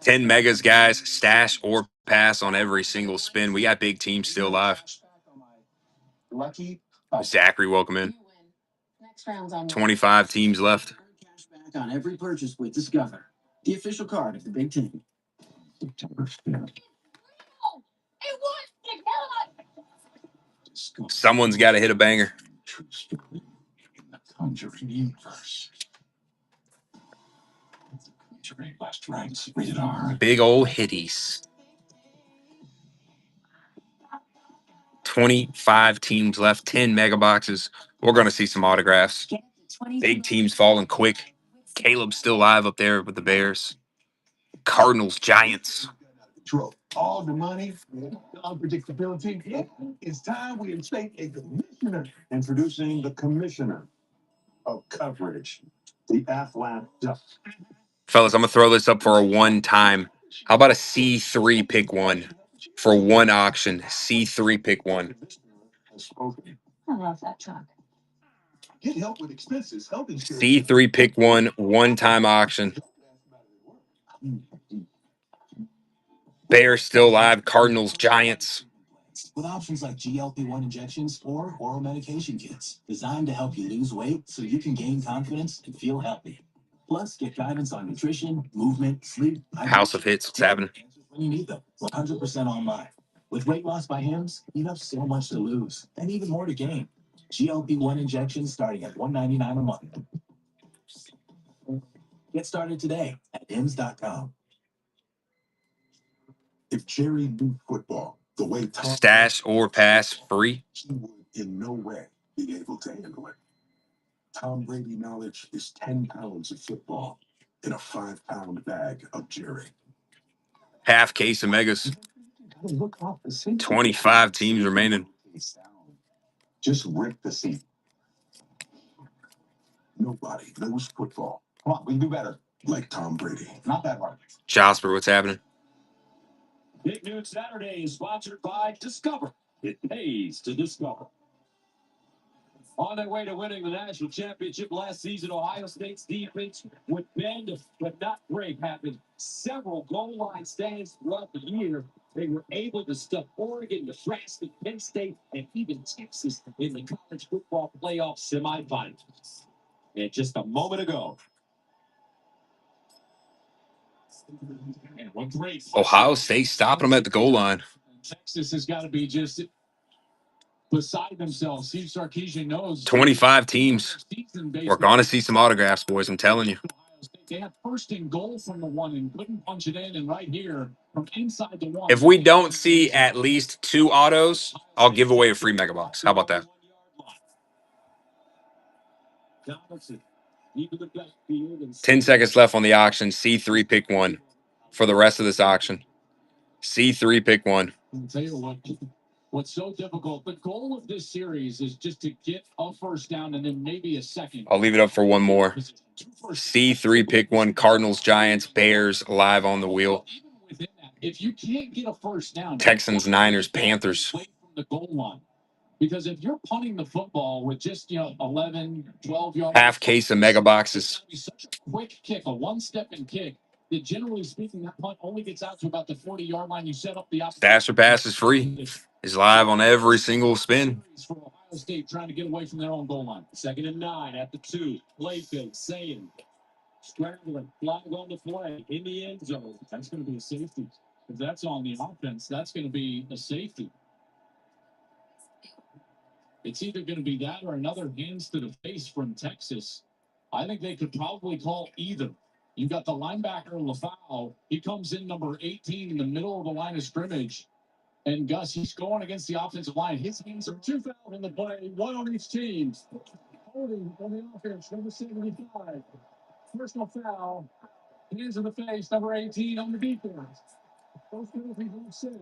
10 megas, guys. Stash or pass on every single spin. We got big teams still live. Lucky. Zachary, welcome in. Next round's on 25 teams left. Cash back on every purchase with Discover, the official card of the Big Ten. September 5th. Someone's got to hit a banger. True story in the Conjuring universe. Conjuring last rights. Rated R. Big old hitties. 25 teams left, 10 mega boxes. We're going to see some autographs. Big teams falling quick. Caleb's still live up there with the Bears. Cardinals, Giants. All the money, unpredictability. It's time we instate a commissioner. Introducing the commissioner of coverage, the Athlon. Fellas, I'm going to throw this up for a one-time. How about a C3 pick one for one auction? C3 pick one. I love that truck. Get help with expenses. Health insurance. C3 pick one-time auction. Bears still live. Cardinals, Giants. With options like GLP-1 injections or oral medication kits designed to help you lose weight so you can gain confidence and feel healthy. Plus, get guidance on nutrition, movement, sleep. House of Hits, what's happening? When you need them, 100% online. With weight loss by Hims, you have so much to lose and even more to gain. GLP-1 injections starting at $199 a month. Get started today at hims.com. If Jerry knew football the way Tom Stash or pass free. he would in no way be able to handle it. Tom Brady knowledge is 10 pounds of football in a 5-pound bag of Jerry. Half case of megas. Look off the seat. 25 teams remaining. Just rip the seat. Nobody knows football Come on, we can do better. like Tom Brady. Not that hard. Jasper, what's happening? Big Noon Saturday is sponsored by Discover. It pays to discover. On their way to winning the national championship last season, Ohio State's defense would bend but not break, having several goal line stands throughout the year. They were able to stuff Oregon, Nebraska, Penn State, and even Texas in the college football playoff semifinals. And just a moment ago, and one great Ohio State stopping them at the goal line. Texas has got to be just beside themselves. Steve Sarkisian knows 25 teams. We're going to see some autographs, boys. I'm telling you. They had first and goal from the 1 and couldn't punch it in. And right here from inside the 1. If we don't see at least 2 autos, I'll give away a free mega box. How about that? Donaldson 10 seconds left on the auction. C3 pick one for the rest of this auction. C3 pick one. I'll tell you what's so difficult. The goal of this series is just to get a first down and then maybe a second. I'll leave it up for one more. C3 pick one. Cardinals, Giants, Bears live on the wheel. If you can't get a first down, Texans, Niners, Panthers. Away from the goal line. Because if you're punting the football with just 11, 12 yards, Half case of mega boxes. Such a quick kick, a one-step and kick, that generally speaking, that punt only gets out to about the 40-yard line. You set up the Stash or pass is free. Is live on every single spin. For Ohio State trying to get away from their own goal line. 2nd and 9 at the 2. Play fake, saying, scrambling, flag on the play in the end zone. That's going to be a safety. If that's on the offense, that's going to be a safety. It's either going to be that or another hands to the face from Texas. I think they could probably call either. You've got the linebacker, LaFau. He comes in number 18 in the middle of the line of scrimmage. And Gus, he's going against the offensive line. His hands are 2 foul in the play, 1 on each team. Holding on the offense, number 75. Personal foul. Hands in the face, number 18 on the defense. Those penalties are set.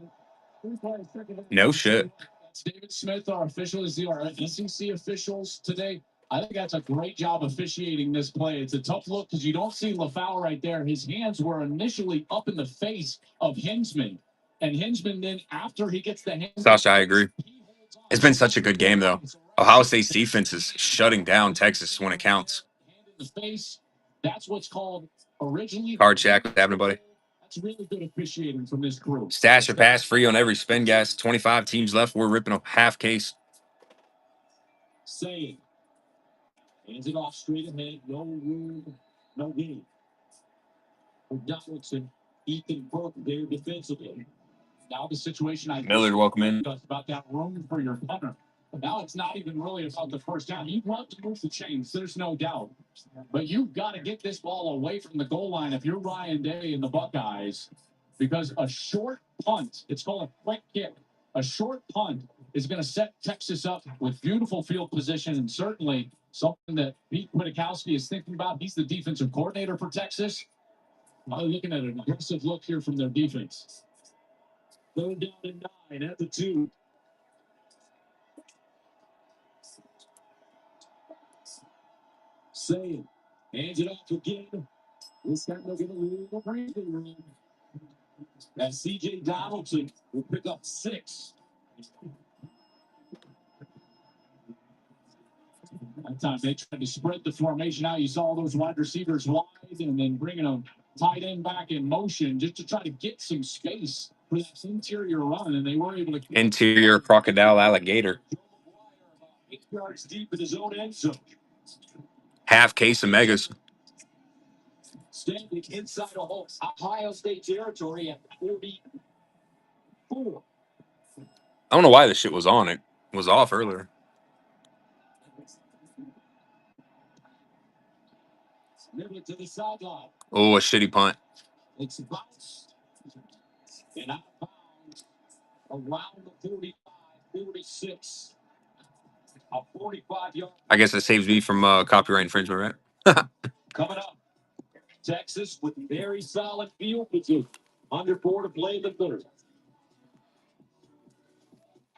No shit. That's David Smith, our official, is our SEC officials today. I think that's a great job officiating this play. It's a tough look because you don't see LaFau right there. His hands were initially up in the face of Hinsman. And Hinsman then, after he gets the hands... Sasha, I agree. It's been such a good game, though. Ohio State's defense is shutting down Texas when it counts. In the face, that's what's called originally... Card Shack, what's happening, buddy? That's really good officiating from this crew. Stash or pass free on every spin, guys. 25 teams left. We're ripping a half case. Saying, hands it off straight ahead. No room, no game. For Donaldson, Ethan Burke there defensively. Now the situation Millard, welcome in. About that room for your punter. Now it's not even really about the first down. You want to move the chains, there's no doubt. But you've got to get this ball away from the goal line if you're Ryan Day and the Buckeyes. Because a short punt, it's called a quick kick. A short punt is going to set Texas up with beautiful field position and certainly something that Pete Kwiatkowski is thinking about. He's the defensive coordinator for Texas. Looking at an aggressive look here from their defense. 3rd down and 9 at the 2. Saying, hands it off again. This time they're going to leave the breathing room. And C.J. Donaldson will pick up 6. That time they tried to spread the formation out. You saw those wide receivers wide and then bringing a tight end back in motion just to try to get some space for that interior run, and they were able to... Interior crocodile alligator. 8 yards deep in his own end zone. Half case of megas. Standing inside Ohio State territory at 44. I don't know why this shit was on. It was off earlier. To the sideline. Oh, a shitty punt. It's bounced. And out of bounds around the 45, 46. A 45-yard. I guess that saves me from copyright infringement, right? Coming up, Texas with very solid field position. Under 4 to play the 3rd.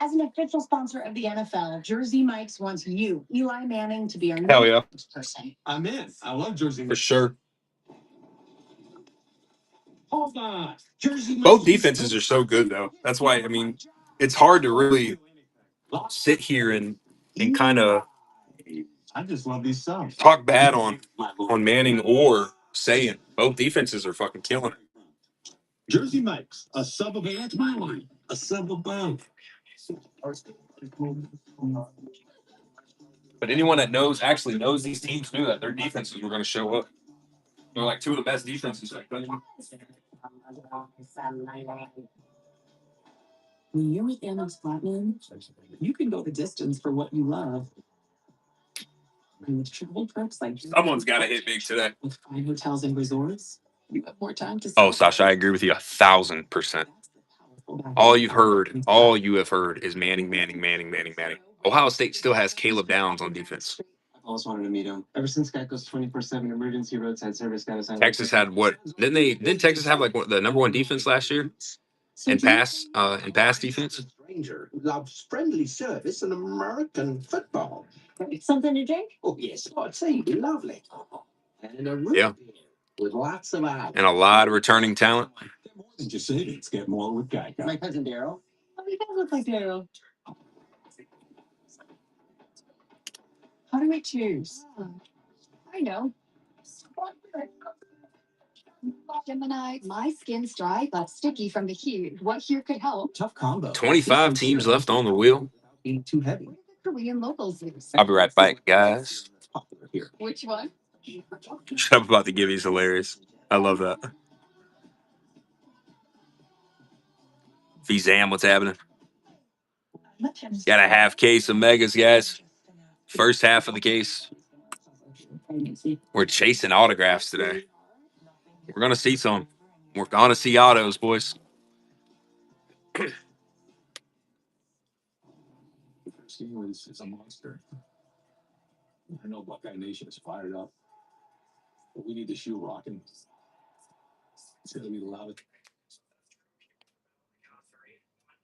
As an official sponsor of the NFL, Jersey Mike's wants you, Eli Manning, to be our Hell new yeah. person. I'm in. I love Jersey. For sure. Hold on. Jersey Both defenses are so good, though. That's why, I mean, it's hard to really sit here and kind of I just love these subs. talk bad on Manning or saying both defenses are fucking killing it. Jersey Mike's, a sub of that's my line. A sub above. But anyone that actually knows these teams knew that their defenses were going to show up. They're like 2 of the best defenses. When you're with Amex Platinum, you can go the distance for what you love. And with travel perks like Someone's got to hit big today. with 5 hotels and resorts, you have more time to. Oh, Sasha, I agree with you 1,000%. All you have heard is Manning. Ohio State still has Caleb Downs on defense. Always wanted to meet him. Ever since Geico's 24/7 emergency roadside service got us on. Texas had what? Didn't Texas have like the number one defense last year in pass defense? Stranger who loves friendly service and American football. Something to drink? Oh, yes, I'd say lovely. And a root Yeah, beer with lots of ice. and a lot of returning talent. Get more than just savings. Get more with Geico. My cousin Daryl. Oh, you guys look like Daryl. How do we choose? I know. Gemini, my skin's dry but sticky from the heat. What here could help? Tough combo. 25 teams left on the wheel. Being too heavy. Where the Korean locals use. I'll be right back, guys. That's popular here. Which one? Shut up about the Gibby's hilarious. I love that. Vzam, what's happening? Got a half case of megas, guys. First half of the case. We're chasing autographs today. We're gonna see some. We're gonna see autos, boys. Steelers is a monster. I know Buckeye Nation is fired up, but we need the shoe rocking. It's gonna be loud.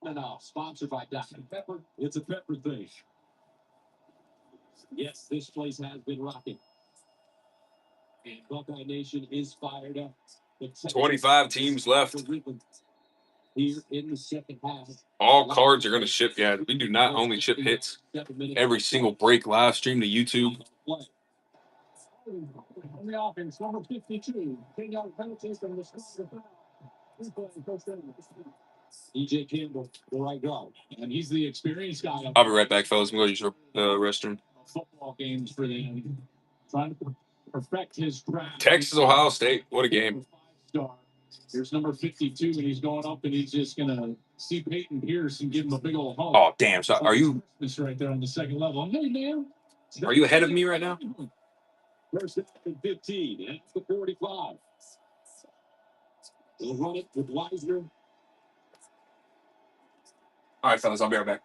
No, sponsored by Dr. Pepper. It's a pepper thing. Yes, this place has been rocking. And Buckeye Nation is fired up. 25 teams left. Here in the second half. All cards are gonna ship, guys. We do not only ship hits. Every single break live stream to YouTube. On the offense, number 52. 10-yard penalties from the DJ Campbell, the right guard. And he's the experienced guy. I'll be right back, fellas. I'm going to use the restroom. Football games for them. Trying to perfect his craft. Texas, Ohio State. What a game. Here's number 52, and he's going up, and he's just going to see Peyton Pierce and give him a big old hug. Oh, damn. So are you right there on the second level? Hey, man. Are you ahead of me right now? First down and 15. That's the 45. They'll run it with Weisner. All right, fellas. I'll be right back.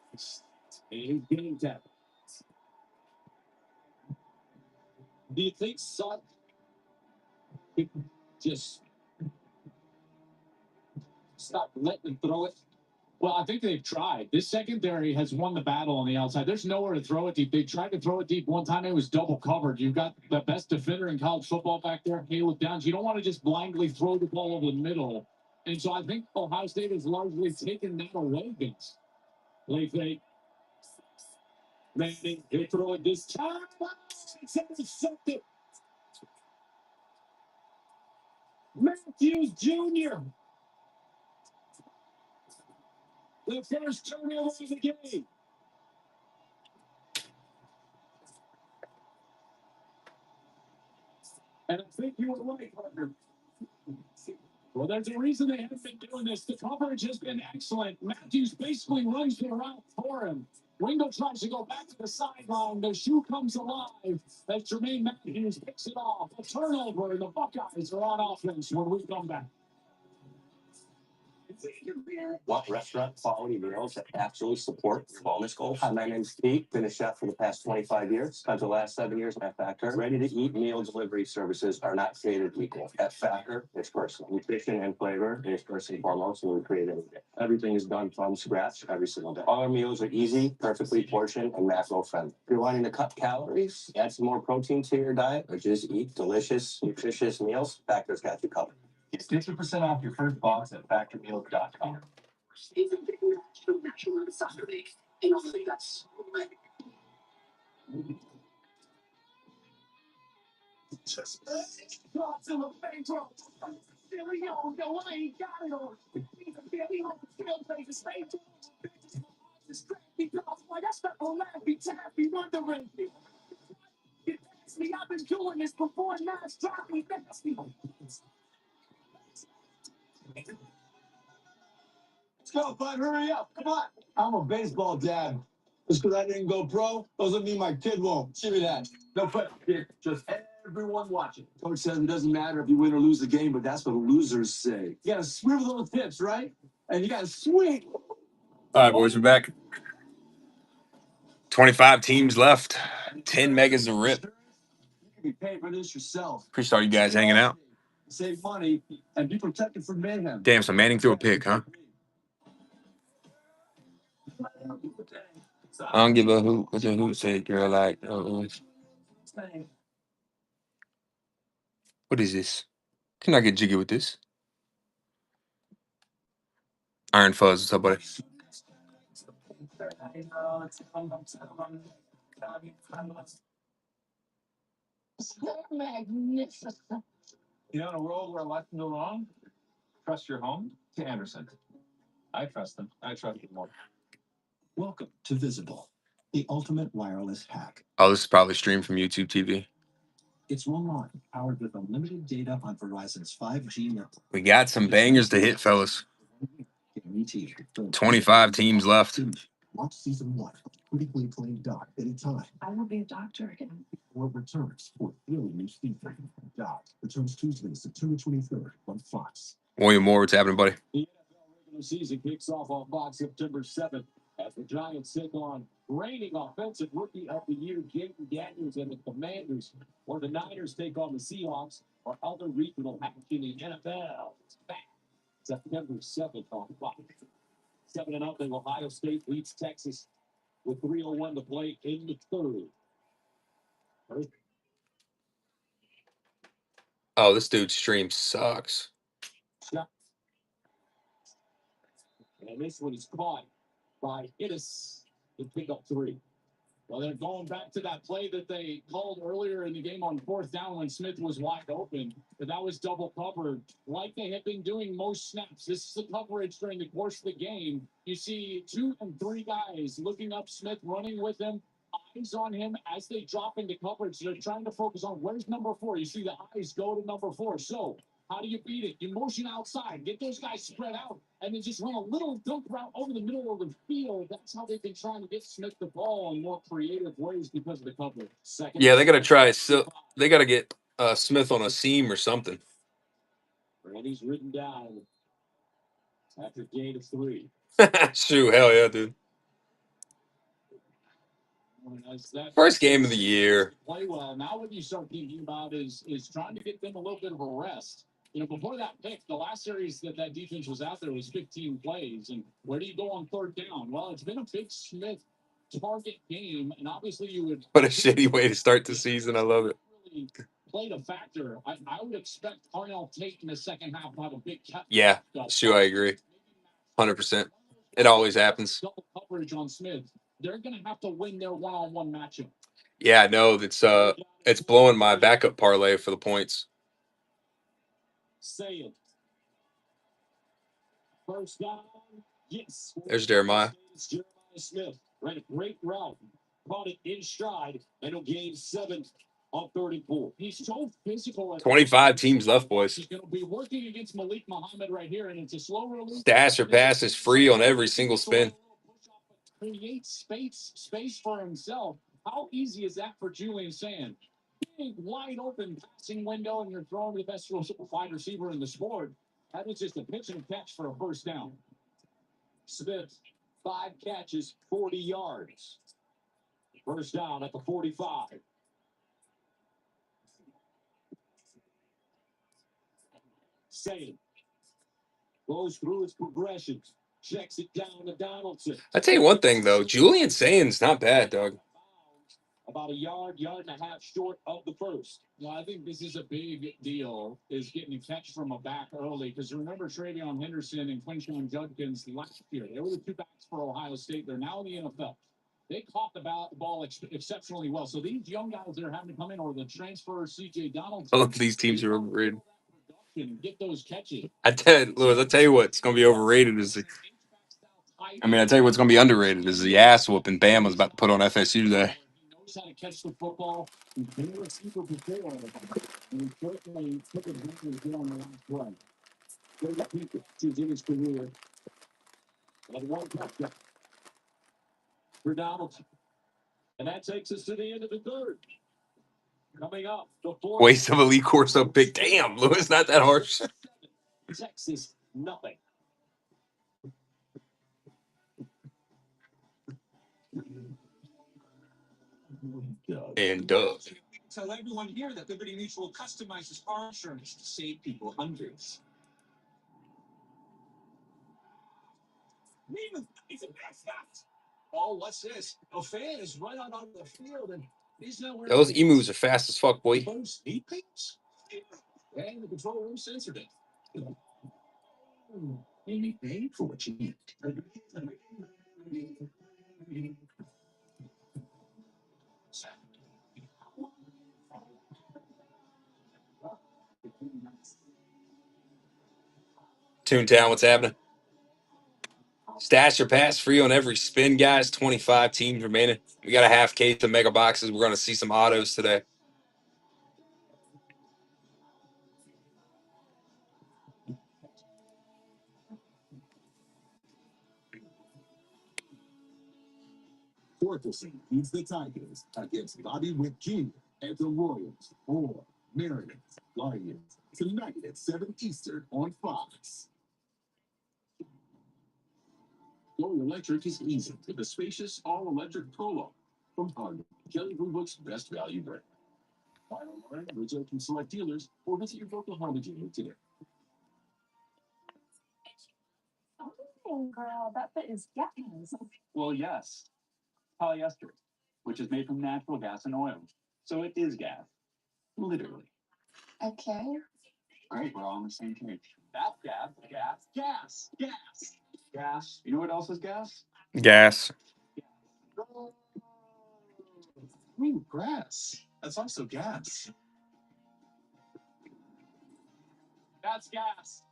And game tap. Do you think Sutton could just stop letting him throw it? Well, I think they've tried. This secondary has won the battle on the outside. There's nowhere to throw it deep. They tried to throw it deep one time. It was double covered. You've got the best defender in college football back there, Caleb Downs. You don't want to just blindly throw the ball over the middle. And so I think Ohio State has largely taken that away, Vince. Play fake. Manning, he'll throw it this time. It's intercepted. Matthews Jr. The first turnover of the game. And I think you were right, partner. Well, there's a reason they haven't been doing this. The coverage has been excellent. Matthews basically runs the route for him. Wingo tries to go back to the sideline. The shoe comes alive as Jermaine Matthews picks it off. A turnover, and the Buckeyes are on offense when we come back. Want restaurant quality meals that absolutely support your wellness goals? Hi, my name's Pete. Been a chef for the past 25 years. Spent the last 7 years at Factor. Ready-to-eat meal delivery services are not created equal. At Factor, it's personal. Nutrition and flavor is first and foremost, and we create every day. Everything is done from scratch every single day. All our meals are easy, perfectly portioned, and macro-friendly. If you're wanting to cut calories, add some more protein to your diet, or just eat delicious, nutritious meals, Factor's got you covered. Get 50% off your first box at factormeals.com. I've been doing this before, now it's dropping nasty. Let's go, bud. Hurry up. Come on. I'm a baseball dad. Just because I didn't go pro doesn't mean my kid won't. Give me that. No pressure, kid. Just everyone watching. Coach says it doesn't matter if you win or lose the game, but that's what losers say. You got to swivel those hips, right? And you got to swing. All right, boys, we're back. 25 teams left. 10 megas a rip. You can be paid for this yourself. Appreciate you guys hanging out. Save money and be protected from mayhem. Damn, so Manning threw a pick, huh? I don't give a hoot what the hoot said, girl. Like, what is this? Can I get jiggy with this? Iron Fuzz, what's up, buddy? Magnificent. You know, in a world where life can go wrong, trust your home to Anderson. I trust them. I trust them more. Welcome to Visible, the ultimate wireless hack. Oh, this is probably streamed from YouTube TV. It's one line powered with unlimited data on Verizon's 5G network. We got some bangers to hit, fellas. 25 teams left. Watch season 1 of Critically Acclaimed Doc anytime. I will be a doctor again. Or returns for thrilling new season. Doc returns Tuesday, September 23rd on Fox. William Moore, what's happening, buddy? The NFL regular season kicks off on Fox September 7th as the Giants take on reigning offensive rookie of the year, Jaden Daniels, and the Commanders, or the Niners take on the Seahawks, or other regional action in the NFL. It's back September 7th on Fox. 7-0, Ohio State leads Texas with 3:01 to play in the third. Oh, this dude's stream sucks. And this one is caught by Innis to pick up 3. Well, they're going back to that play that they called earlier in the game on 4th down when Smith was wide open, but that was double covered like they have been doing most snaps. This is the coverage during the course of the game. You see 2 and 3 guys looking up Smith, running with him, eyes on him as they drop into coverage. They're trying to focus on where's number 4. You see the eyes go to number 4. So how do you beat it? You motion outside, get those guys spread out, and then just run a little dump route over the middle of the field. That's how they've been trying to get Smith the ball in more creative ways because of the coverage. Second, Yeah, they got to try. So they got to get Smith on a seam or something. and he's ridden down after gain of 3. Shoot, hell yeah, dude. First game of the year. Play well. Now what you start thinking about is trying to get them a little bit of a rest. You know, before that pick, the last series that defense was out there was 15 plays. And where do you go on 3rd down? Well, it's been a big Smith target game, and obviously you would. What a shitty way to start the season. I love it. Really played a factor. I would expect Arnell Tate in the second half to have a big cut. Yeah, sure, I agree. 100%. It always happens. Double coverage on Smith. They're going to have to win their one-on-one matchup. Yeah, I know. It's blowing my backup parlay for the points. Say it. First down. Yes. There's Jeremiah. It's Jeremiah Smith. Ran a great route. Caught it in stride. And he'll gain 7 on 34. He's so physical. 25 teams left, boys. He's going to be working against Malik Muhammad right here. And it's a slow release. Stash or pass is free on every single spin. Create space for himself. How easy is that for Julian Sand? Big, wide open passing window, and you're throwing the best wide receiver in the sport. That was just a pitch and catch for a first down. Smith, 5 catches, 40 yards. First down at the 45. Sand goes through its progressions. Checks it down to Donaldson. I tell you one thing, though. Julian Sain's not bad, dog. About a yard and a half short of the first. Well, I think this is a big deal, is getting a catch from a back early. Because remember Travion Henderson and Quinshon Judkins last year. They were the 2 backs for Ohio State. They're now in the NFL. They caught the ball exceptionally well. So these young guys that are having to come in, or the transfer C.J. Donaldson. I love these teams are overrated. Get those catches. I tell you what's going to be overrated is I tell you what's going to be underrated is the ass whooping Bama's about to put on FSU today. He knows how to catch the football. He's been a receiver before. And he certainly took advantage on the last play. Great few catches in his career. And 1 touchdown for Donaldson. And that takes us to the end of the third. Coming up, the 4th. Waste of a league course up big. Damn, Lewis, not that harsh. Texas, nothing. Doug. And Doug. Tell everyone here that Liberty Mutual customizes car insurance to save people hundreds. Oh, what's this? A fan is right out on the field, and he's not wearing Those emus are fast as fuck, boy. speed pants. And the control room censored it. You paid for what you need. Toontown, what's happening? Stash your pass free on every spin, guys. 25 teams remaining. We got a half case of mega boxes. We're going to see some autos today. Torkelson beats the Tigers against Bobby Witt Jr. and the Royals or Mariners Lions tonight at 7 Eastern on Fox. Going electric is easy with the spacious all-electric Polo from Honda, Kelly Blue Book's best value brand. Buy online, reserve from select dealers, or visit your local Honda dealer today. Oh, girl, that fit is gas. Well, yes, polyester, which is made from natural gas and oil. So it is gas, literally. Okay. All right, we're all on the same page. That's gas, gas, gas, gas, gas. You know what else is gas? Gas. Ooh, grass. That's also gas. That's gas.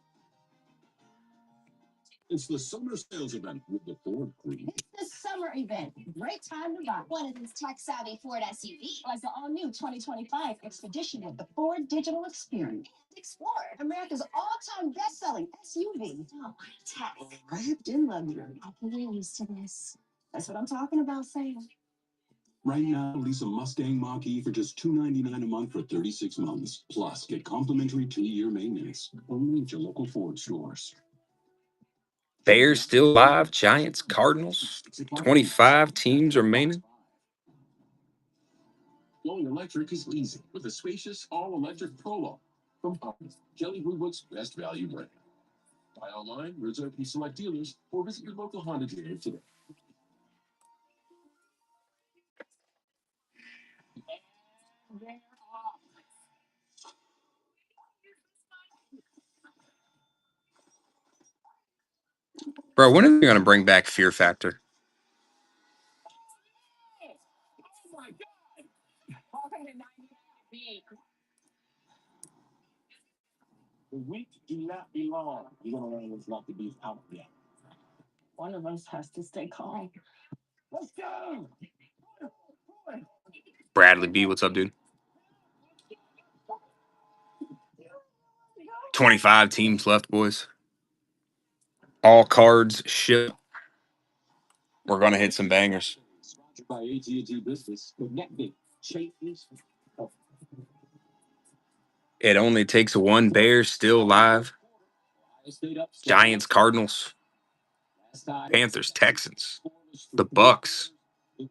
It's the summer sales event with the Ford Queen. It's the summer event. Great time to buy one of these tech-savvy Ford SUVs, like the all-new 2025 Expedition with the Ford Digital Experience. Explorer, America's all-time best-selling SUV. Oh, tech. Wrapped in luxury. I can get used to this. That's what I'm talking about, Sam. Right now, lease a Mustang Mach-E for just $299 a month for 36 months. Plus, get complimentary 2-year maintenance. Only at your local Ford stores. Bears still live. Giants, Cardinals. 25 teams remaining. Going electric is easy with a spacious all-electric Polo from Honda, Kelly Blue Book's best value brand. Buy online, reserve from select dealers, or visit your local Honda dealer today. Bro, when are they going to bring back Fear Factor? The weak do not belong. You're going to learn what's not to be out yet. One of us has to stay calm. Let's go! Bradley B, what's up, dude? 25 teams left, boys. All cards ship. We're going to hit some bangers. Sponsored by AT&T Business. Connecting changes. It only takes one. Bears still live. Giants, Cardinals. Panthers, Texans. The Bucks. You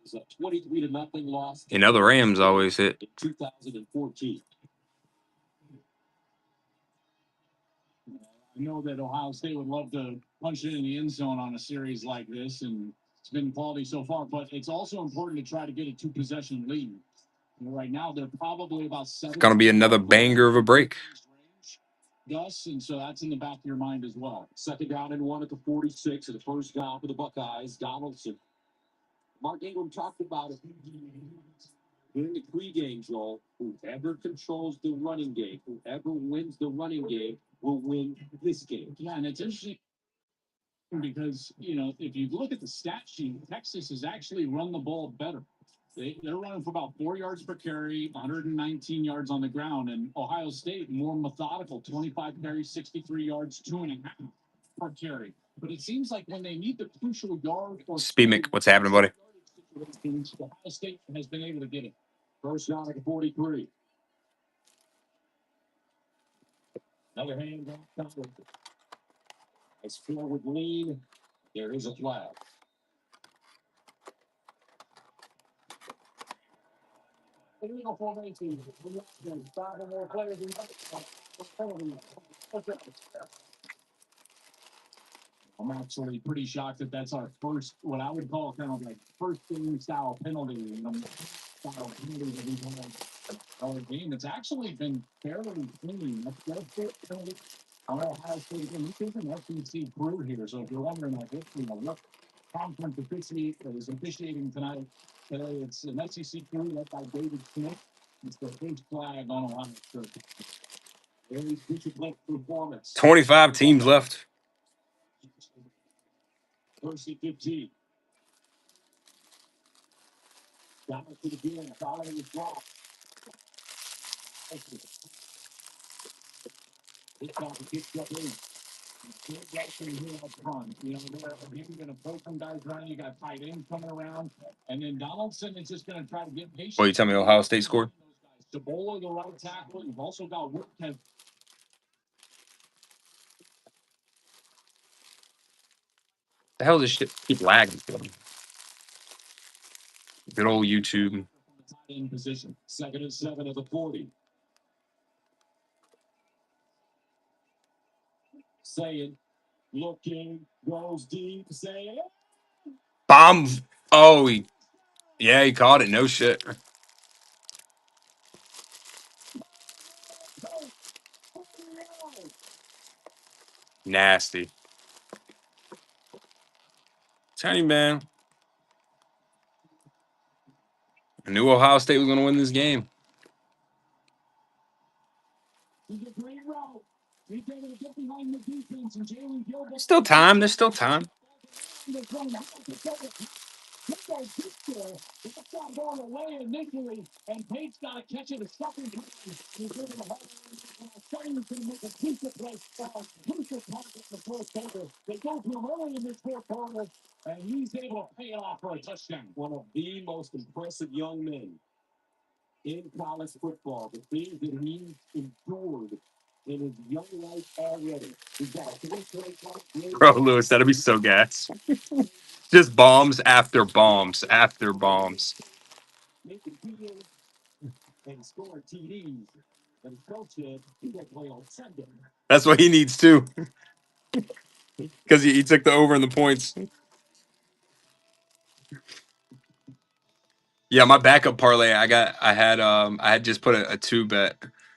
know the Rams always hit. 2014. I know that Ohio State would love to punch it in the end zone on a series like this, and it's been quality so far. But it's also important to try to get a 2-possession lead. Right now, they're probably about 7. It's going to be another banger of a break. Gus, and so that's in the back of your mind as well. 2nd down and 1 at the 46 of the first down for the Buckeyes. Donaldson. Mark Ingram talked about it during the pregame, Joel. Whoever controls the running game, whoever wins the running game, will win this game. Yeah, and it's interesting because, if you look at the stat sheet, Texas has actually run the ball better. They're running for about 4 yards per carry, 119 yards on the ground, and Ohio State more methodical, 25 carries, 63 yards, 2.5 per carry. But it seems like when they need the crucial yard or Speemic, what's happening, buddy? Ohio State has been able to get it. First down at the 43. Another hand down. It's forward lean. There is a flag. illegal formation. Five or more players in penalty. I'm actually pretty shocked that that's our first, what I would call kind of like first game style penalty. And style penalty that we've had our game. It's actually been fairly clean. That's it. I don't know how to say it. This is an SEC crew here. So if you're wondering, like, what conference is officiating tonight, today it's an SEC crew led by David Smith. It's the first flag on a line. So very disciplined performance. 25 teams left. First and 15. Down to the field. Following his block. This time to kick up in. Right here up front. You know, you're going to pull some guys around. You got tight ends coming around. And then Donaldson is just going to try to get patient. Well, you tell me Ohio State scored? Debola, the right tackle. You've also got Whitman. The hell does this shit keep lagging? Good old YouTube. In position. 2nd and 7 at the 40. Saying, looking, goes deep, saying, Bomb. Oh, yeah, he caught it. No shit. Nasty. Tiny man. I knew Ohio State was going to win this game. Still time. There's still time. going away initially, and Pate's got to catch it a second time. He's going to starting to make a decent play. Decent target in the fourth quarter. They go to him early in this fourth quarter, and he's able to pay it off for a touchdown. One of the most impressive young men in college football. The things that he's endured in his young life already. He's got a 3 Bro, Lewis, that'd be so gas. Just bombs after bombs after bombs. making TDs and scoring TDs. And his coach said he will play on Sunday. That's what he needs too. Because he took the over in the points. Yeah, my backup parlay, I had just put a 2-bet.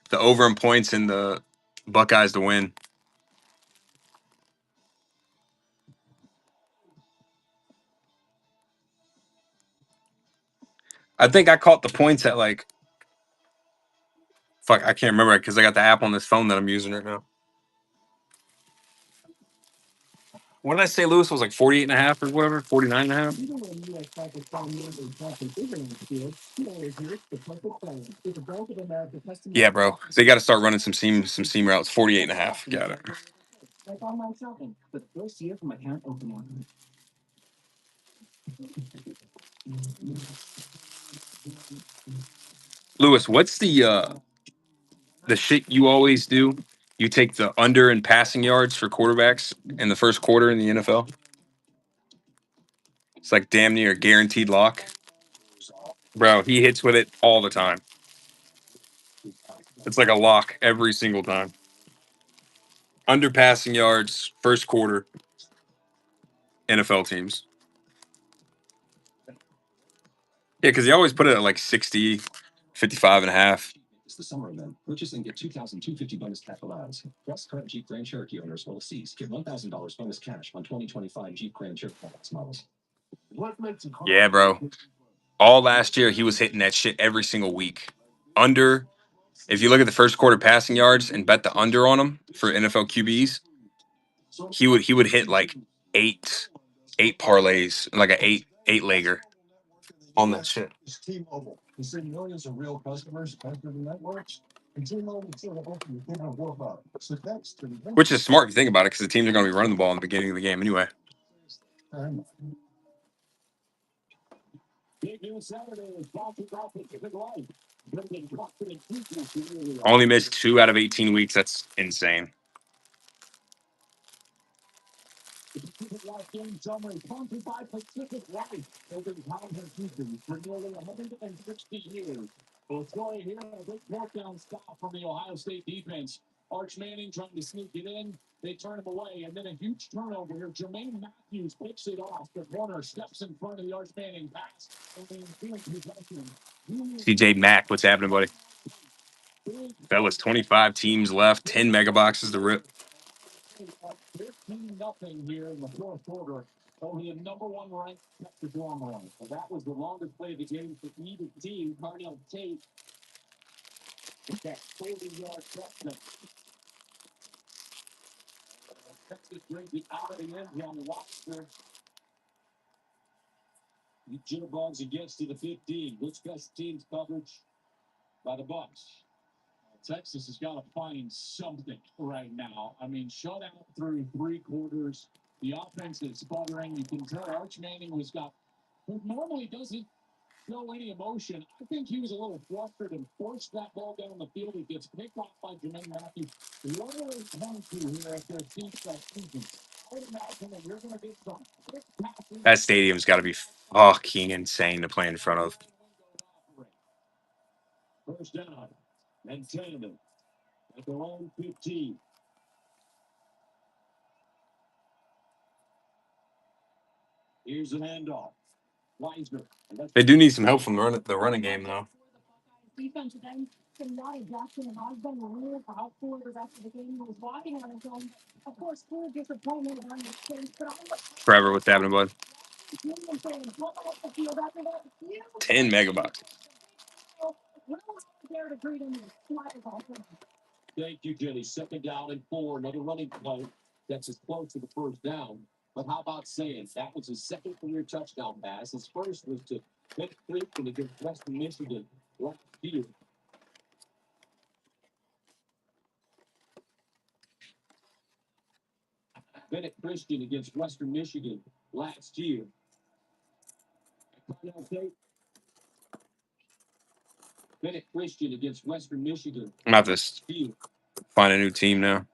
The over in points and the Buckeyes to win. I think I caught the points at like fuck, I can't remember because I got the app on this phone that I'm using right now. What did I say, Lewis? It was like 48 and a half or whatever, 49 and a half? Even when U.S. Pakistan members want to figure in the field, you know, here's the perfect plan. If a bank of America customer. Yeah, bro. They got to start running some seam routes. 48 and a half. Got it. Like online shopping, but the first year from account opening. Lewis, what's the shit you always do? You take the under in passing yards for quarterbacks in the first quarter in the NFL. It's like damn near a guaranteed lock. Bro, he hits with it all the time. It's like a lock every single time. Under passing yards, first quarter, NFL teams. Yeah, because he always put it at like 60, 55 and a half. It's the summer event. Purchase and get 2,250 bonus cash allows. Plus, current Jeep Grand Cherokee owners will seize. Get $1,000 bonus cash on 2025 Jeep Grand Cherokee models. Yeah, bro. All last year, he was hitting that shit every single week. Under, if you look at the first quarter passing yards and bet the under on him for NFL QBs, he would hit like eight parlays, like an eight legger on that shit. T-Mobile. You see millions of real customers enter the networks, and T-Mobile sort of open the dinner work up. So that's the Which is smart if you think about it, because the teams are going to be running the ball in the beginning of the game anyway. Big news Saturday is Dodgers off the Pacific Life. Only missed 2 out of 18 weeks. That's insane. Pacific Life game summary sponsored by Pacific Life. Over the time has season for nearly 160 years. Well, it's going here. A big fourth down stop from the Ohio State defense. Arch Manning trying to sneak it in. They turn him away, and then a huge turnover here. Jermaine Matthews picks it off. The corner steps in front of the Arch Manning pass. CJ Mack, what's happening, buddy? Fellas, 25 teams left, 10 mega boxes to rip. 13-0 here in the fourth quarter. Only a number one ranked Texas Longhorn. So that was the longest play of the game for either team. Cardinal Tate with that 40-yard touchdown. Texas brings it out of the end zone. Watson. He jitterbugs and gets to the 15. Good special teams coverage by the Bucks. Texas has got to find something right now. I mean, shut out through three quarters. The offense is sputtering. You can tell Arch Manning was got, who normally doesn't show any emotion. I think he was a little flustered and forced that ball down the field. It gets picked off by Jermaine Matthews. What are they going to here after a team that season? I would imagine that you're going to get some quick passes. That stadium's got to be fucking insane to play in front of. First down and 10 at their own 15. Here's an handoff. Weisner. They do need some help from the running game, though. Defense then Kenyatta Jackson and Osborne were really out for the rest of the game. He was walking on his own. Of course, full disappointment on his face, but Trevor, what's happening, bud? I'm saying, what the field after that? 10 mega boxes. There to greet him. Thank you, Jenny. Second down and 4. Another running play that's as close to the first down. But how about saying that was his second career touchdown pass? His first was to Bennett Christian against Western Michigan last year. Bennett Christian against Western Michigan last year. Bennett Christian against Western Michigan. I'm going to have to find a new team now.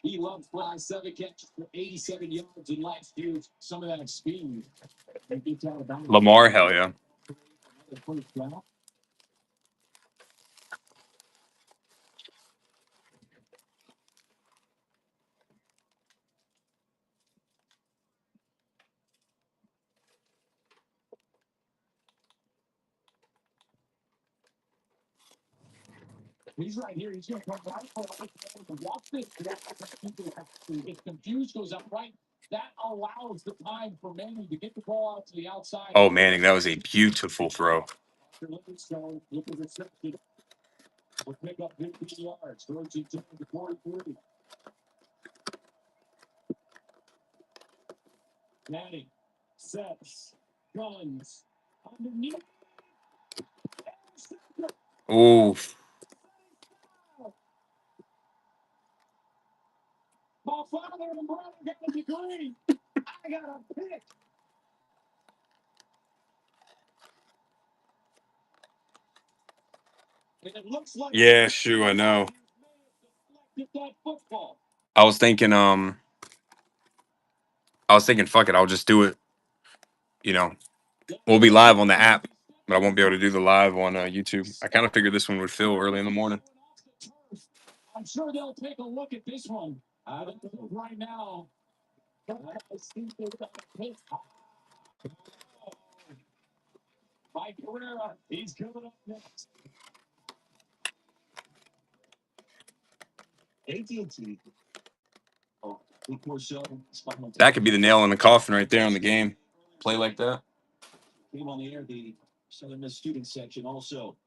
He loves fly 7 catches for 87 yards in last year's some of that speed. Lamar, hell yeah. He's right here. He's going to come right for it. Watch this. If confused goes up right, that allows the time for Manning to get the ball out to the outside. Oh, Manning, that was a beautiful throw. Will pick up 15 yards. Throws it to 43. Manning sets, guns, underneath. Oof. My father and brother got a degree. I got a pick. And it looks like Yeah, sure, I know. get that football. I was thinking, fuck it, I'll just do it. You know, we'll be live on the app, but I won't be able to do the live on YouTube. I kind of figured this one would fill early in the morning. I'm sure they'll take a look at this one. I don't know right now. I think they're going to pick. Mike Pereira, he's coming up next. AT&T. That could be the nail in the coffin right there on the game. Play like that. Came on the air, the Southern Miss student section also.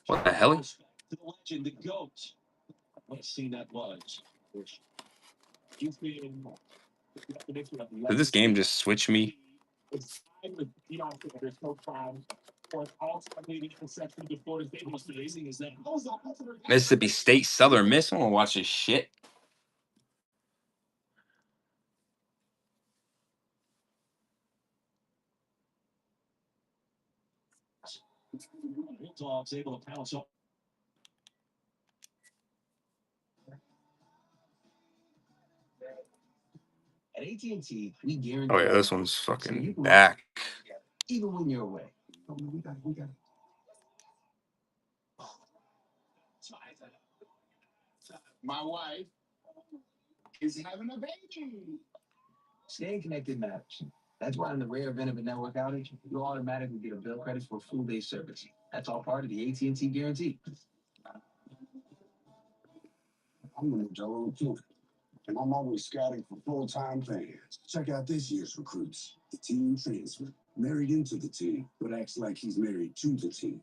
What the hell? To the legend, the GOAT. What a scene that was. Did this game just switch me? Mississippi State Southern Miss. I want to watch this shit. Bulldogs able to pounce up. At AT&T, we guarantee. Oh yeah, this one's fucking back. Even when you're away. My wife is having a baby. Staying connected matters. That's why in the rare event of a network outage, you'll automatically get a bill credit for full day service. That's all part of the AT&T guarantee. I'm going to Jello too, and I'm always scouting for full-time fans. Check out this year's recruits. The team transfer, married into the team, but acts like he's married to the team.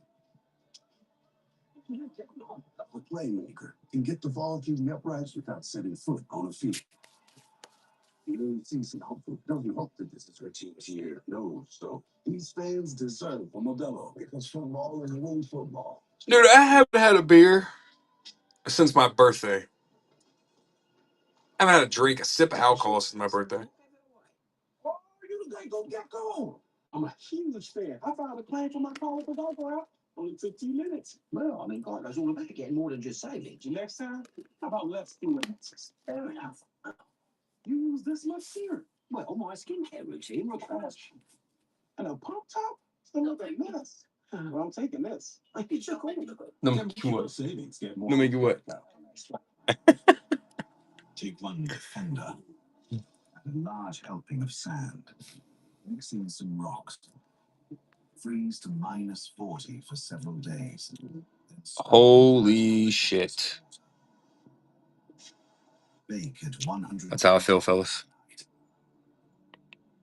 A playmaker can get the ball through the uprights without setting foot on a field. The early season hopeful doesn't hope that this is her team's year. No, so these fans deserve a Modelo because football is real football. Dude, I haven't had a beer since my birthday. I haven't had a drink, a sip of alcohol since my birthday. Oh, you the guy go get go. I'm a huge fan. I found a plan for my car with the dog out. Only 15 minutes. Well, I mean, God knows all about getting more than just savings. Next time, how about let's do it? Fair enough. You use this much syrup. Well, my skincare routine requires. And a pump top? Still look like this. Well, I'm taking this. It's a call. No make you what? Savings get more. No make you what? Take one Defender and a large helping of sand. Mix in some rocks. Freeze to -40 for several days. Then Holy shit. bake at 100. That's how I feel, fellas.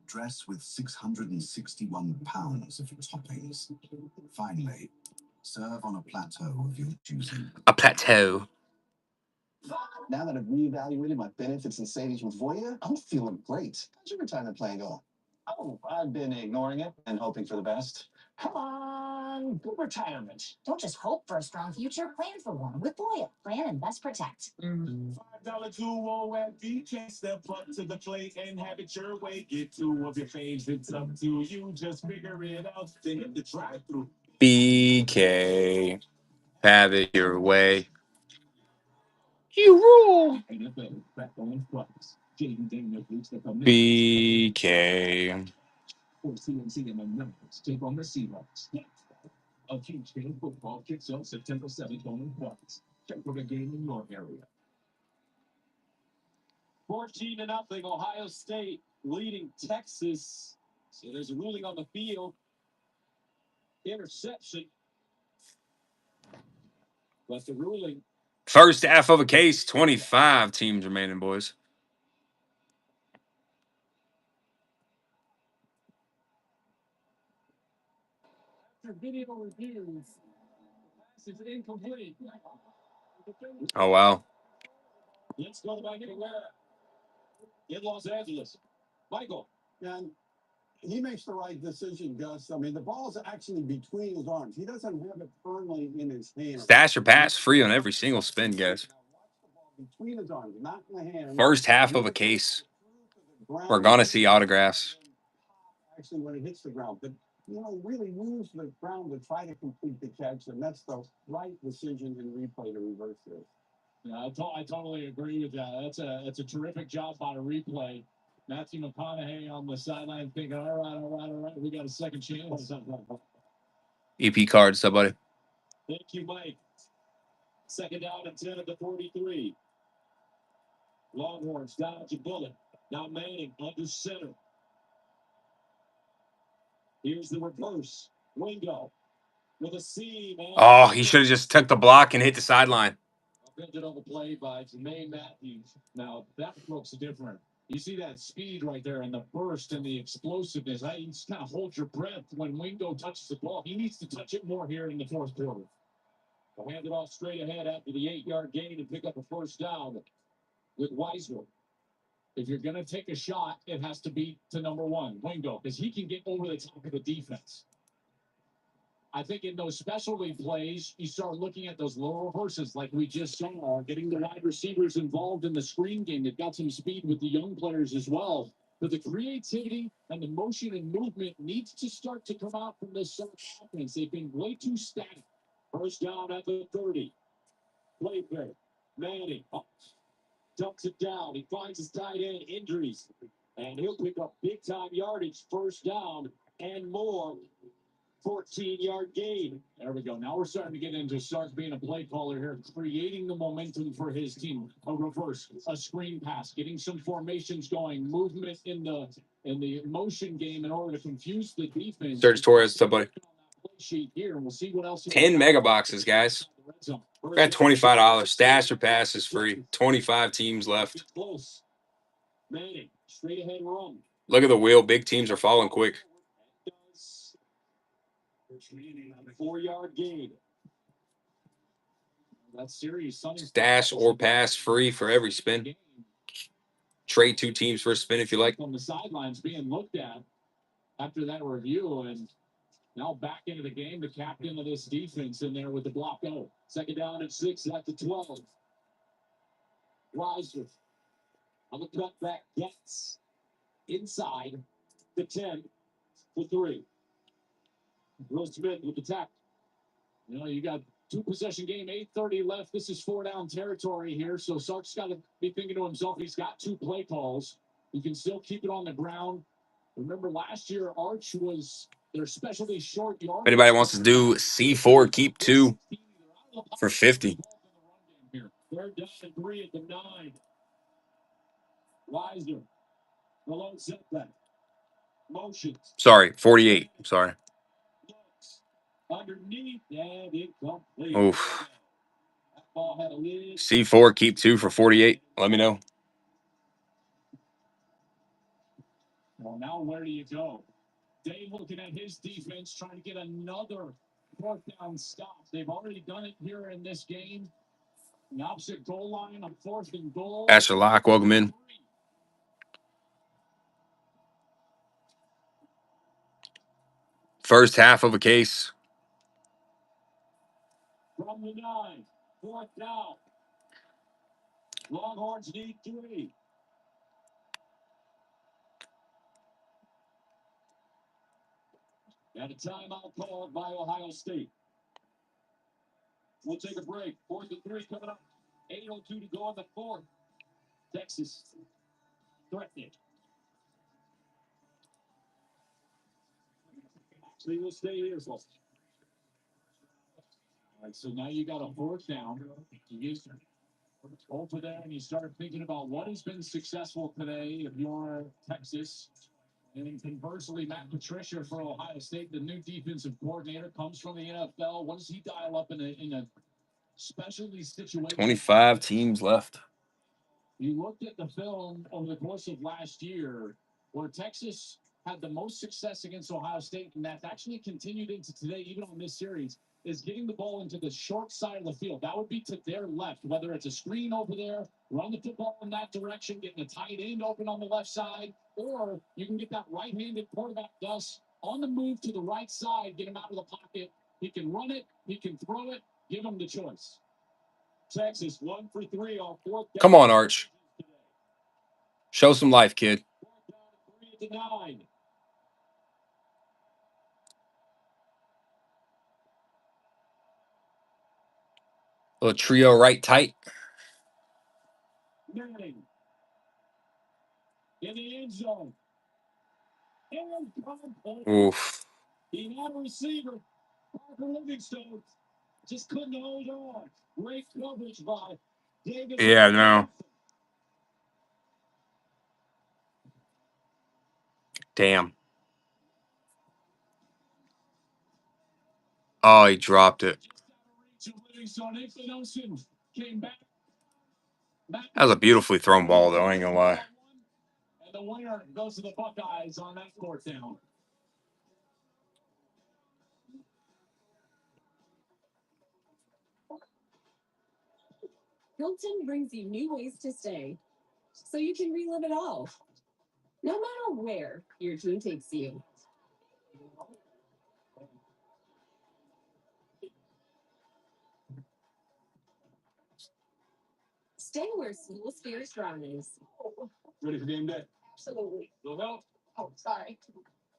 Dress with 661 pounds of toppings. Finally, serve on a plateau of your choosing. A plateau. Now that I've reevaluated my benefits and savings with Voya, I'm feeling great. How's your retirement plan going? Oh, I've been ignoring it and hoping for the best. Come on, good retirement. Don't just hope for a strong future, plan for one with Voya. Plan and best protect. $5 duo at BK. Step up to the plate and have it your way. Get two of your faves. It's up to you. Just figure it out. Then hit the drive-through. BK. Have it your way. You rule. BK. Take on the Seahawks. A huge game of football kicks off September 7th on Fox. Check for the game in your area. 14-0, Ohio State leading Texas. So there's a ruling on the field. Interception. But the ruling. First half of a case, 25 teams remaining, boys. After video reviews, pass is incomplete. Oh, wow. Let's go back anywhere in Los Angeles. Michael. And he makes the right decision, Gus. I mean, the ball's actually between his arms. He doesn't have it firmly in his hand. Stash or pass free on every single spin, guys. Between his arms, not in the hand. First half of a case. We're going to see autographs. Actually, when it hits the ground, but really moves the ground to try to complete the catch, and that's the right decision in replay to reverse this. Yeah, I totally agree with that. That's a terrific job by the replay. Matthew McConaughey on the sideline thinking, all right, we got a second chance. EP card, somebody. Thank you, Mike. Second down and 10 at the 43. Longhorns dodge a bullet. Now Manning under center. Here's the reverse. Wingo with a seam. Oh, he should have just took the block and hit the sideline. Offended on the play by Jermaine Matthews. Now, that looks different. You see that speed right there and the burst and the explosiveness. You just kind of hold your breath when Wingo touches the ball. He needs to touch it more here in the fourth quarter. He'll hand it off straight ahead after the 8-yard gain and pick up a first down with Weisner. If you're going to take a shot, it has to be to number one, Wingo, because he can get over the top of the defense. I think in those specialty plays, you start looking at those lower horses like we just saw, getting the wide receivers involved in the screen game. They've got some speed with the young players as well. But the creativity and the motion and movement needs to start to come out from this offense. They've been way too static. First down at the 30. Play play. Manning dumps it down. He finds his tight end injuries. And he'll pick up big-time yardage, first down and more. 14-yard gain. There we go. Now we're starting to get into Sark being a play caller here, creating the momentum for his team. A reverse, a screen pass, getting some formations going, movement in the motion game in order to confuse the defense. Serge Torres, what's up, buddy? Sheet here, and we'll see what else. 10 mega boxes, guys. We're at $25. Stash or pass is free. 25 teams left. Close. Manning, straight ahead run. Look at the wheel. Big teams are falling quick. 4-yard gain. That series, stash or pass free for every spin. Trade 2 teams for a spin if you like. On the sidelines being looked at after that review, and now back into the game, the captain of this defense in there with the block go. 2nd down and 6 at the 12. Riser on the cutback gets inside the 10 for 3. Will Smith with the tackle. You know, you got 2-possession game, 8:30 left. This is 4-down territory here, so Sark's got to be thinking to himself, he's got 2 play calls. He can still keep it on the ground. Remember, last year, Arch was their specialty short yard. If anybody wants to do C4, keep 2 for 50. 3rd down and 3 at the 9. Weiser, the low setback. Motions. Sorry, 48. Sorry. Underneath and incomplete. Oof. C4, keep 2 for 48. Let me know. Well, now where do you go? Dave looking at his defense, trying to get another 4th down stop. They've already done it here in this game. The opposite goal line on 4th and goal. Asher Locke, welcome in. First half of a case. From the 9, 4th down. Longhorns need 3. And a timeout called by Ohio State. We'll take a break. 4th and 3 coming up. 8:02 to go on the 4th. Texas threatening. Actually, we'll stay here. All right, so now you got a 4th down. You get over there, and you start thinking about what has been successful today if you're Texas. And conversely, Matt Patricia for Ohio State, the new defensive coordinator, comes from the NFL. What does he dial up in a specialty situation? 25 teams left. You looked at the film over the course of last year where Texas had the most success against Ohio State, and that's actually continued into today, even on this series, is getting the ball into the short side of the field. That would be to their left, whether it's a screen over there, run the football in that direction, getting a tight end open on the left side, or you can get that right-handed quarterback, Gus, on the move to the right side, get him out of the pocket. He can run it, he can throw it, give him the choice. Texas 1 for 3 on 4th down. Come on, Arch. Show some life, kid. 3 to 9. Little trio right tight. Manning in the end zone. Oof. He had a receiver. Parker Livingstone just couldn't hold on. Great coverage by David. Yeah, no. Damn. Oh, he dropped it. That was a beautifully thrown ball, though. I ain't gonna lie. And the winner goes to the Buckeyes on that 4th down. Hilton brings you new ways to stay, so you can relive it all, no matter where your team takes you. Stay where school spirit rise. Ready for game day? Absolutely. No help? Oh, sorry.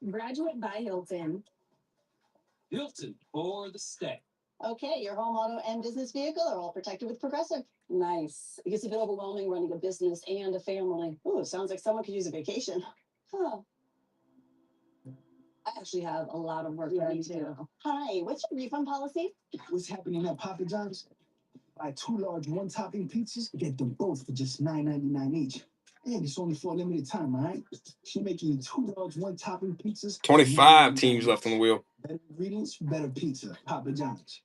Graduate by Hilton. Hilton for the stay. Okay, your home, auto, and business vehicle are all protected with Progressive. Nice. It gets a bit overwhelming running a business and a family. Ooh, sounds like someone could use a vacation. Huh. I actually have a lot of work for you too. Hi, what's your refund policy? What's happening at Papa John's? Buy 2 large one-topping pizzas, get them both for just $9.99 each. And it's only for a limited time, all right? She's making you 2 large one-topping pizzas. 25 teams left on the wheel. Better ingredients, better pizza. Papa John's.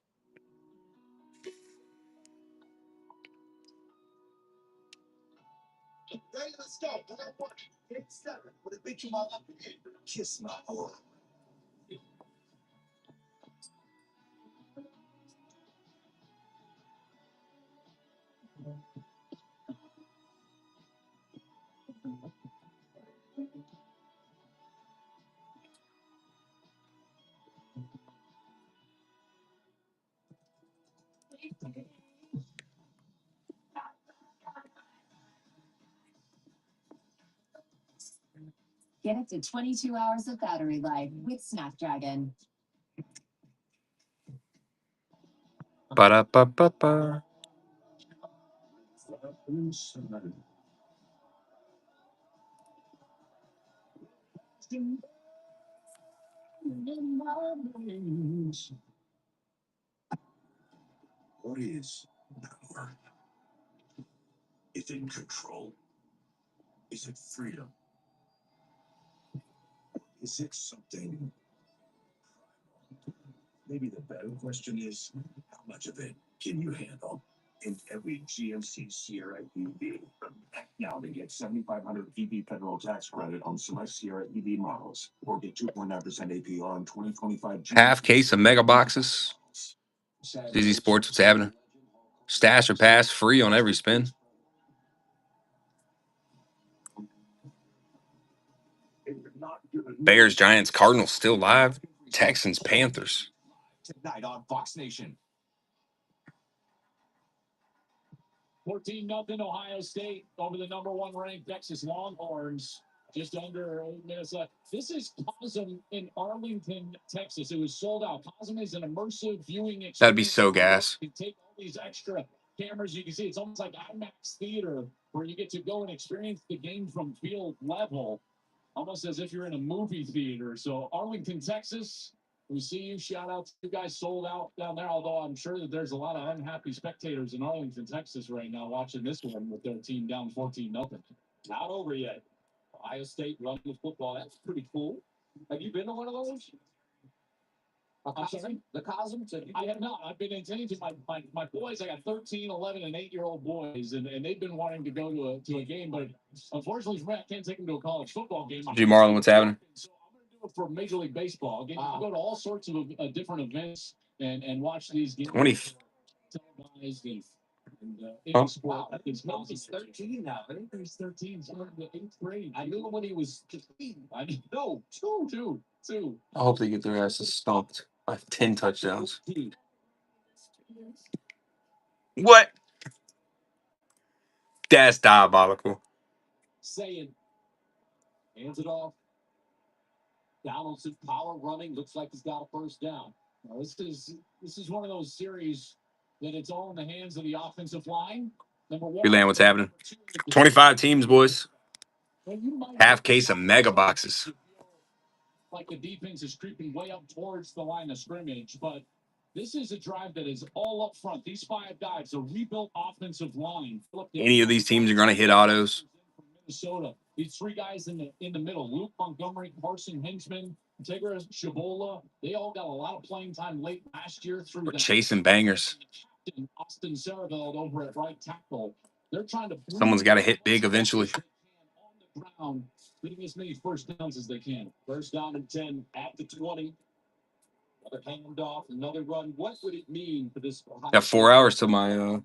Ready, let's go. 7. With a big kiss my boy. Get up to 22 hours of battery life with Snapdragon. Ba-da-ba-ba-ba. What is power? Is it control? Is it freedom? Is it something? Maybe the better question is, how much of it can you handle? In every GMC Sierra EV. Now to get 7,500 EV federal tax credit on select Sierra EV models, or get 2.9% APR on 2025 Half case of mega boxes. Dizzy Sports, what's happening? Stash or pass free on every spin. Bears, Giants, Cardinals still live. Texans, Panthers. Tonight on Fox Nation. 14-0 Ohio State over the number 1 ranked Texas Longhorns. Just under 8 minutes left. This is Cosm in Arlington, Texas. It was sold out. Cosm is an immersive viewing experience. That'd be so gas. You take all these extra cameras. You can see it's almost like IMAX theater where you get to go and experience the game from field level, almost as if you're in a movie theater. So Arlington, Texas, we see you. Shout out to you guys, sold out down there. Although I'm sure that there's a lot of unhappy spectators in Arlington, Texas right now watching this one with their team down 14-0. Not over yet. Ohio State running the football. That's pretty cool. Have you been to one of those? I'm sorry? The Cosms? I have not. I've been intending to. My boys, I got 13, 11, and 8-year-old boys, and they've been wanting to go to a game, but unfortunately for me, I can't take them to a college football game. G. Marlin, what's happening? So I'm going to do it for Major League Baseball. I'll go to all sorts of different events and watch these games 20. televised and Huh? sport. Wow, he's 13 now. I think He's 13, so in the 8th grade. I knew him when he was 15. I mean, no, two. I hope they get their asses stomped by 10 touchdowns. What? That's diabolical. Saying, hands it off. Donaldson, power running. Looks like he's got a first down. Now, this is one of those series that it's all in the hands of the offensive line. Number 1. Reland, what's happening? 25 teams, boys. Well, you might Half case of mega boxes. like the defense is creeping way up towards the line of scrimmage, but this is a drive that is all up front. These 5 guys, a rebuilt offensive line. Any of these teams are going to hit autos. From Minnesota, these 3 guys in the middle: Luke Montgomery, Carson Hinchman, Integra Shabola. They all got a lot of playing time late last year through We're the chasing bangers. Austin Sarabeld over at right tackle. They're trying to. Someone's got to hit big eventually. On the ground, getting as many first downs as they can. First down and 10 at the 20. Another handoff, another run. What would it mean for this? Got 4 hours to my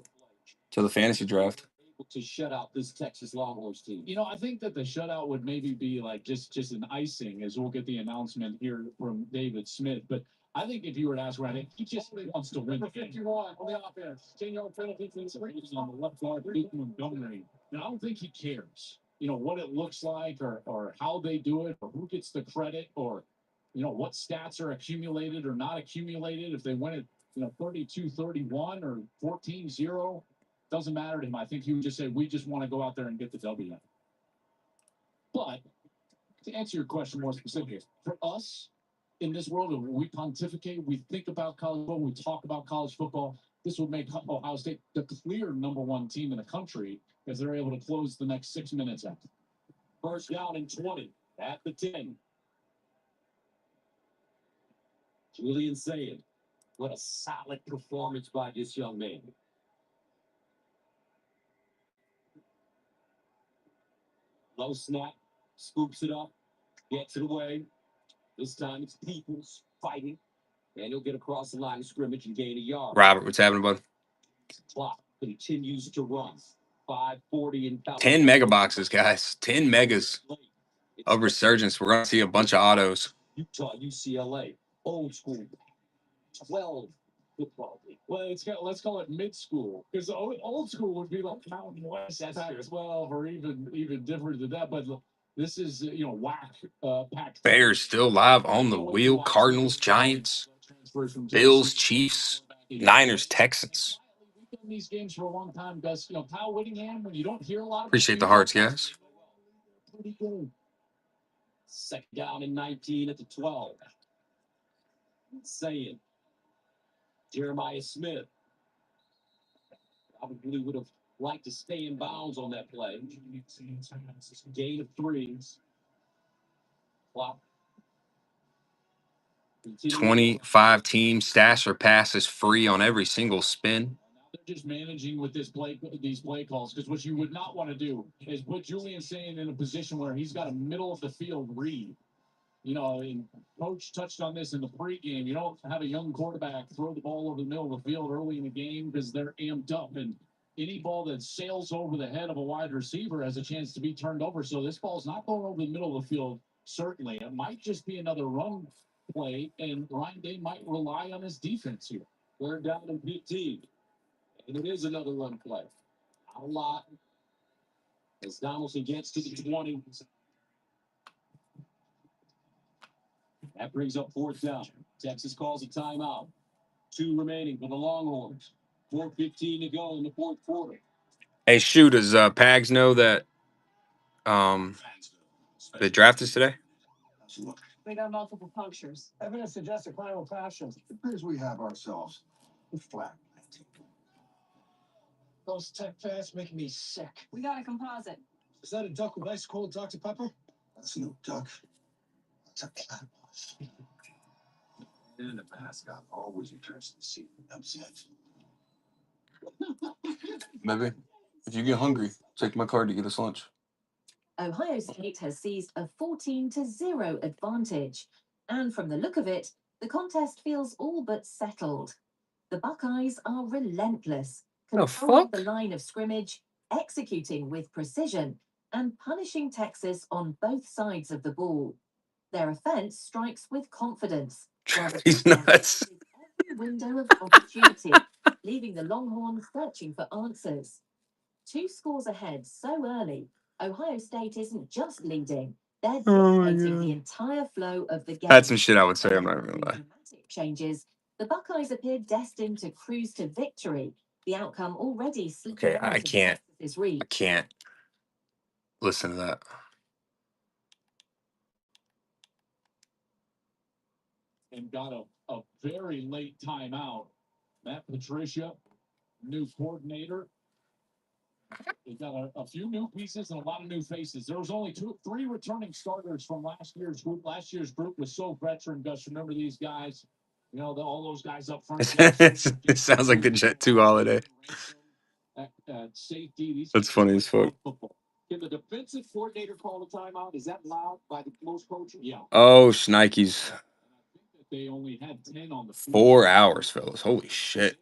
to the fantasy draft. Able to shut out this Texas Longhorns team. You know, I think that the shutout would maybe be like just an icing, as we'll get the announcement here from David Smith. But I think if you were to ask Ryan, he just wants to win the game. 51 on the offense. 10-yard penalty for the On the left guard, Luke Montgomery. And I don't think he cares, you know, what it looks like or how they do it or who gets the credit or, you know, what stats are accumulated or not accumulated. If they win it, you know, 32-31 or 14-0, doesn't matter to him. I think he would just say, we just want to go out there and get the W. But to answer your question more specifically, for us, in this world of we pontificate, we think about college football, we talk about college football. This would make Ohio State the clear #1 team in the country if they're able to close the next 6 minutes out. First down and 20 at the 10. Julian saying, what a solid performance by this young man. Low snap, scoops it up, gets it away. This time it's Peoples fighting, and he'll get across the line of scrimmage and gain a yard. Robert, what's happening, bud? Clock continues to run. 5:40 and 10 mega boxes, guys. 10 megas of Resurgence. We're going to see a bunch of autos. Utah, UCLA, old school, 12 football league. Well, let's call it mid school, because old school would be like Mountain West, Pac-12, or even different than that. But this is WAC Pac. Bears still live on the wheel. Cardinals, Giants, Bills, Chiefs, Niners, Texans. We've done these games for a long time, Gus. Kyle Whittingham. When you don't hear a lot. Appreciate the hearts, guys. Pretty good. Second down and 19 at the 12. Saying Jeremiah Smith probably would have liked to stay in bounds on that play. Gain of 3. Clock. 25 team stash or passes free on every single spin. They're just managing with these play calls, because what you would not want to do is put Julian Sayin in a position where he's got a middle of the field read. And Coach touched on this in the pregame. You don't have a young quarterback throw the ball over the middle of the field early in the game because they're amped up, and any ball that sails over the head of a wide receiver has a chance to be turned over. So this ball's not going over the middle of the field. Certainly, it might just be another run play, and Ryan Day might rely on his defense here. Third down and 15, and it is another run play. A lot as Donaldson gets to the 20. That brings up fourth down. Texas calls a timeout. 2 remaining for the Longhorns. 4:15 to go in the fourth quarter. Hey, shoot, does Pags know that the draft is today? We got multiple punctures. Evidence suggests a crime of passion. It appears we have ourselves a flag planting. Those tech fads making me sick. We got a composite. Is that a duck with ice cold Dr. Pepper? That's no duck. That's a cat. And the mascot always returns to the seat upset. Maybe. If you get hungry, take my card to get us lunch. Ohio State has seized a 14-0 advantage, and from the look of it, the contest feels all but settled. The Buckeyes are relentless, controlling the line of scrimmage, executing with precision, and punishing Texas on both sides of the ball. Their offense strikes with confidence. He's nuts. Every window of opportunity, leaving the Longhorns searching for answers. 2 scores ahead so early, Ohio State isn't just leading, they're dictating the entire flow of the game. That's some shit I would say, I'm not even gonna lie. Dramatic changes, the Buckeyes appear destined to cruise to victory. The outcome already slipped Okay, out I of can't Texas's reach. listen to that. And got a very late timeout. Matt Patricia, new coordinator. They got a few new pieces and a lot of new faces. There was only 3 returning starters from last year's group. Last year's group was so veteran. Gus, remember these guys? All those guys up front. It sounds like the Jet 2 holiday. Safety. That's funny as fuck. Can the defensive coordinator call a timeout? Is that allowed by the most coaches? Yeah. Oh, Schneikes. They only had 10 on the field. 4 hours, fellas. Holy shit.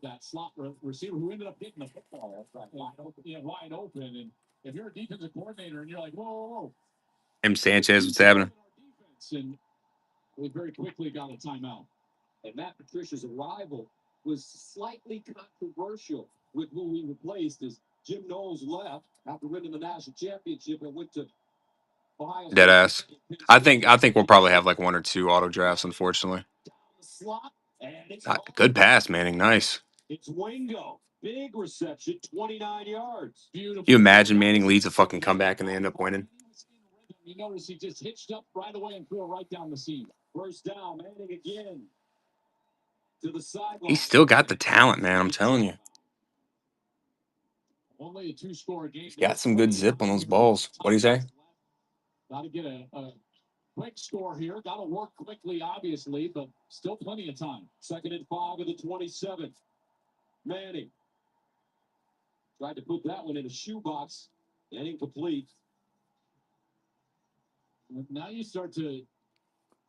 That slot receiver who ended up getting the football wide open. And if you're a defensive coordinator and you're like, whoa. M. Sanchez, what's happening? And we very quickly got a timeout. And Matt Patricia's arrival was slightly controversial with who he replaced, as Jim Knowles left after winning the national championship and went to Ohio State. Deadass. I think we'll probably have like 1 or 2 auto drafts, unfortunately. Good pass, Manning. Nice. It's Wingo. Big reception, 29 yards. Can you imagine Manning leads a fucking comeback and they end up winning? You notice he just hitched up right away and threw it right down the seam. First down, Manning again to the sideline. He's still got the talent, man. I'm telling you. Only a two-score game. He's got some good zip on those balls. What do you say? Got to get a quick score here. Got to work quickly, obviously, but still plenty of time. 2nd and 5 of the 27th. Manning tried to put that one in a shoebox and incomplete. Now you start to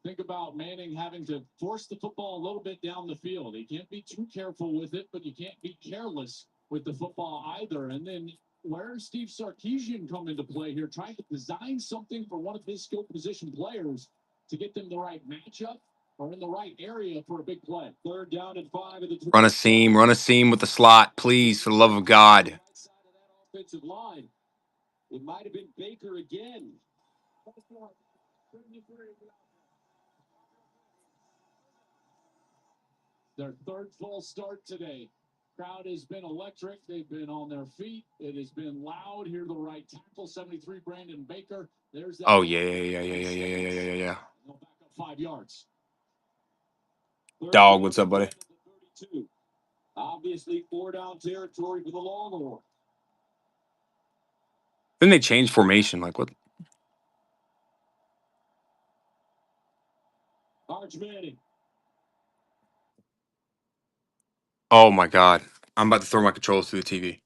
think about Manning having to force the football a little bit down the field. He can't be too careful with it, but you can't be careless with the football either. And then where's Steve Sarkisian come into play here, trying to design something for one of his skill position players to get them the right matchup or in the right area for a big play. 3rd down and 5 of the Run a seam with the slot, please, for the love of God. right side of that offensive line. It might have been Baker again. Their third false start today. Crowd has been electric. They've been on their feet. It has been loud. Here, the right tackle, 73, Brandon Baker. There's that. Oh yeah. They'll back up 5 yards. Dog, what's up, buddy? Obviously, 4-down territory for the Longhorns. Then they changed formation. Like what? Arch Manning. Oh my God! I'm about to throw my controls through the TV.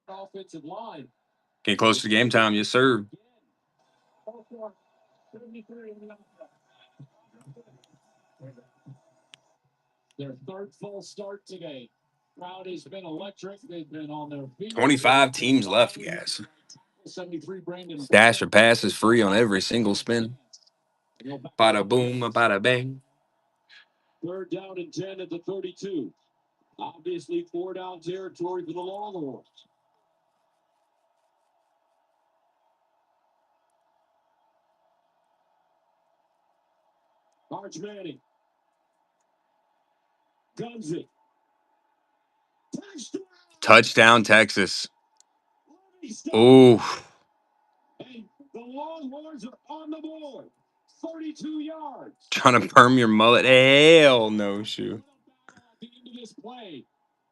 Offensive line. Getting close to game time, yes sir. Their third false start today. Crowd has been electric. They've been on their feet. 25 teams left, guys. 73, Brandon. Dash or pass is free on every single spin. Bada boom, bada bang. 3rd down and 10 at the 32. Obviously, 4-down territory for the Longhorns. Arch Manning. Guns it. Touchdown, Texas. Ooh. And the Longhorns are on the board. 32 yards. Trying to perm your mullet. Hell no, shoe. At the end of this play,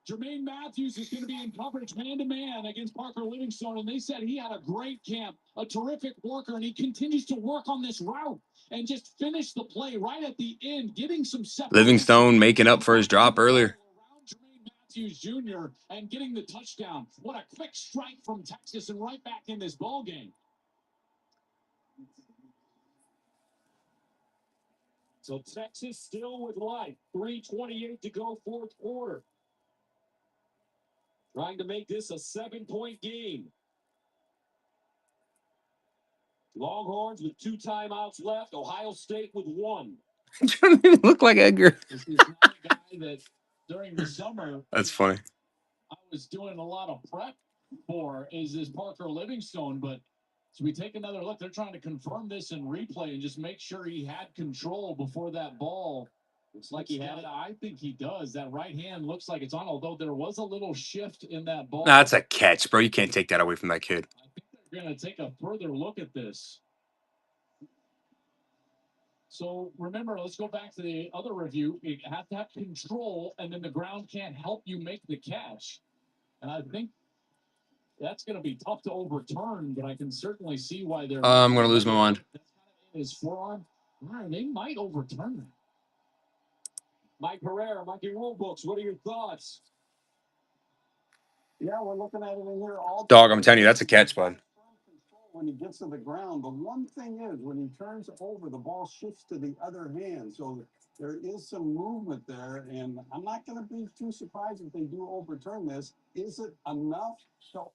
Jermaine Matthews is going to be in coverage man-to-man against Parker Livingstone, and they said he had a great camp, a terrific worker, and he continues to work on this route and just finish the play right at the end, getting some separation. Livingstone making up for his drop earlier. Jermaine Matthews Jr. and getting the touchdown. What a quick strike from Texas and right back in this ball game. So Texas still with life. 3:28 to go, 4th quarter. Trying to make this a 7-point game. Longhorns with 2 timeouts left. Ohio State with 1. Doesn't even look like Edgar. This is not a guy that during the summer That's funny. I was doing a lot of prep for is this Parker Livingstone, but as we take another look, they're trying to confirm this in replay and just make sure he had control before that ball. Looks like he had it. I think he does. That right hand looks like it's on, although there was a little shift in that ball. Nah, that's a catch, bro. You can't take that away from that kid. I think they're going to take a further look at this. So remember, let's go back to the other review. You have to have control, and then the ground can't help you make the catch. And I think that's going to be tough to overturn, but I can certainly see why they're. I'm going to lose my mind. That's kind of in his forearm. They might overturn that. Mike Herrera, Mikey Rulebooks, what are your thoughts? Yeah, we're looking at it in here all. Dog, I'm telling you, that's a catch, bud. When he gets to the ground, the one thing is when he turns over, the ball shifts to the other hand. So there is some movement there, and I'm not going to be too surprised if they do overturn this. Is it enough to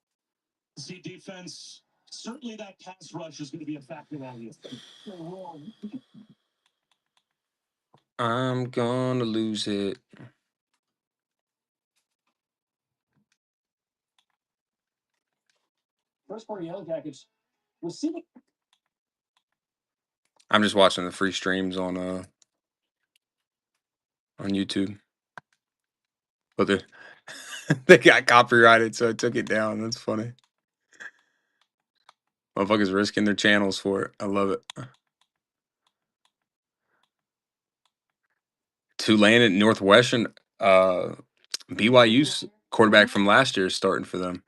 See defense? Certainly, that pass rush is going to be a factor on you. I'm going to lose it. First part of Yellow Jackets receiving. I'm just watching the free streams on YouTube. But they got copyrighted, so I took it down. That's funny. Motherfuckers risking their channels for it. I love it. Tulane at Northwestern. BYU's quarterback from last year is starting for them.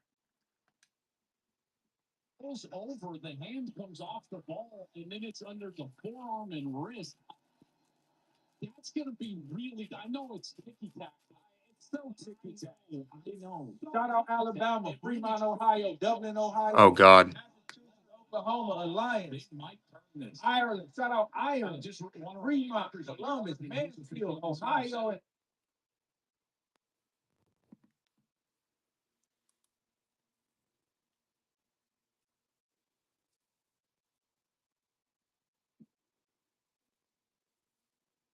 Goes over, the hand comes off the ball, and then it's under the forearm and wrist. That's going to be really, I know it's ticky tack. It's so ticky tack. I know. Shout out Alabama, Fremont, Ohio, Dublin, Ohio. Oh, God. Oklahoma, Alliance, Ireland. Shout out Ireland. Just Fremont, Columbus, Mansfield, Ohio.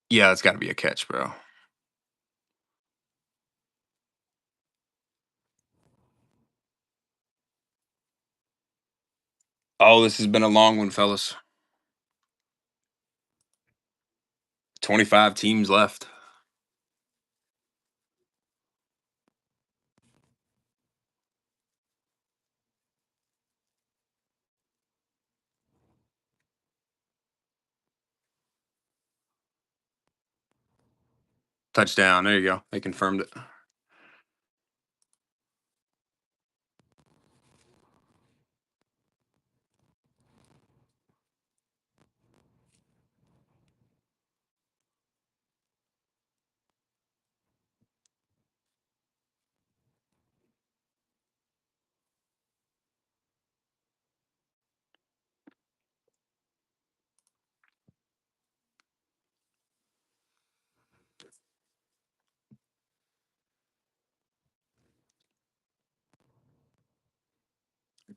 Yeah, it's got to be a catch, bro. Oh, this has been a long one, fellas. 25 teams left. Touchdown. There you go. They confirmed it.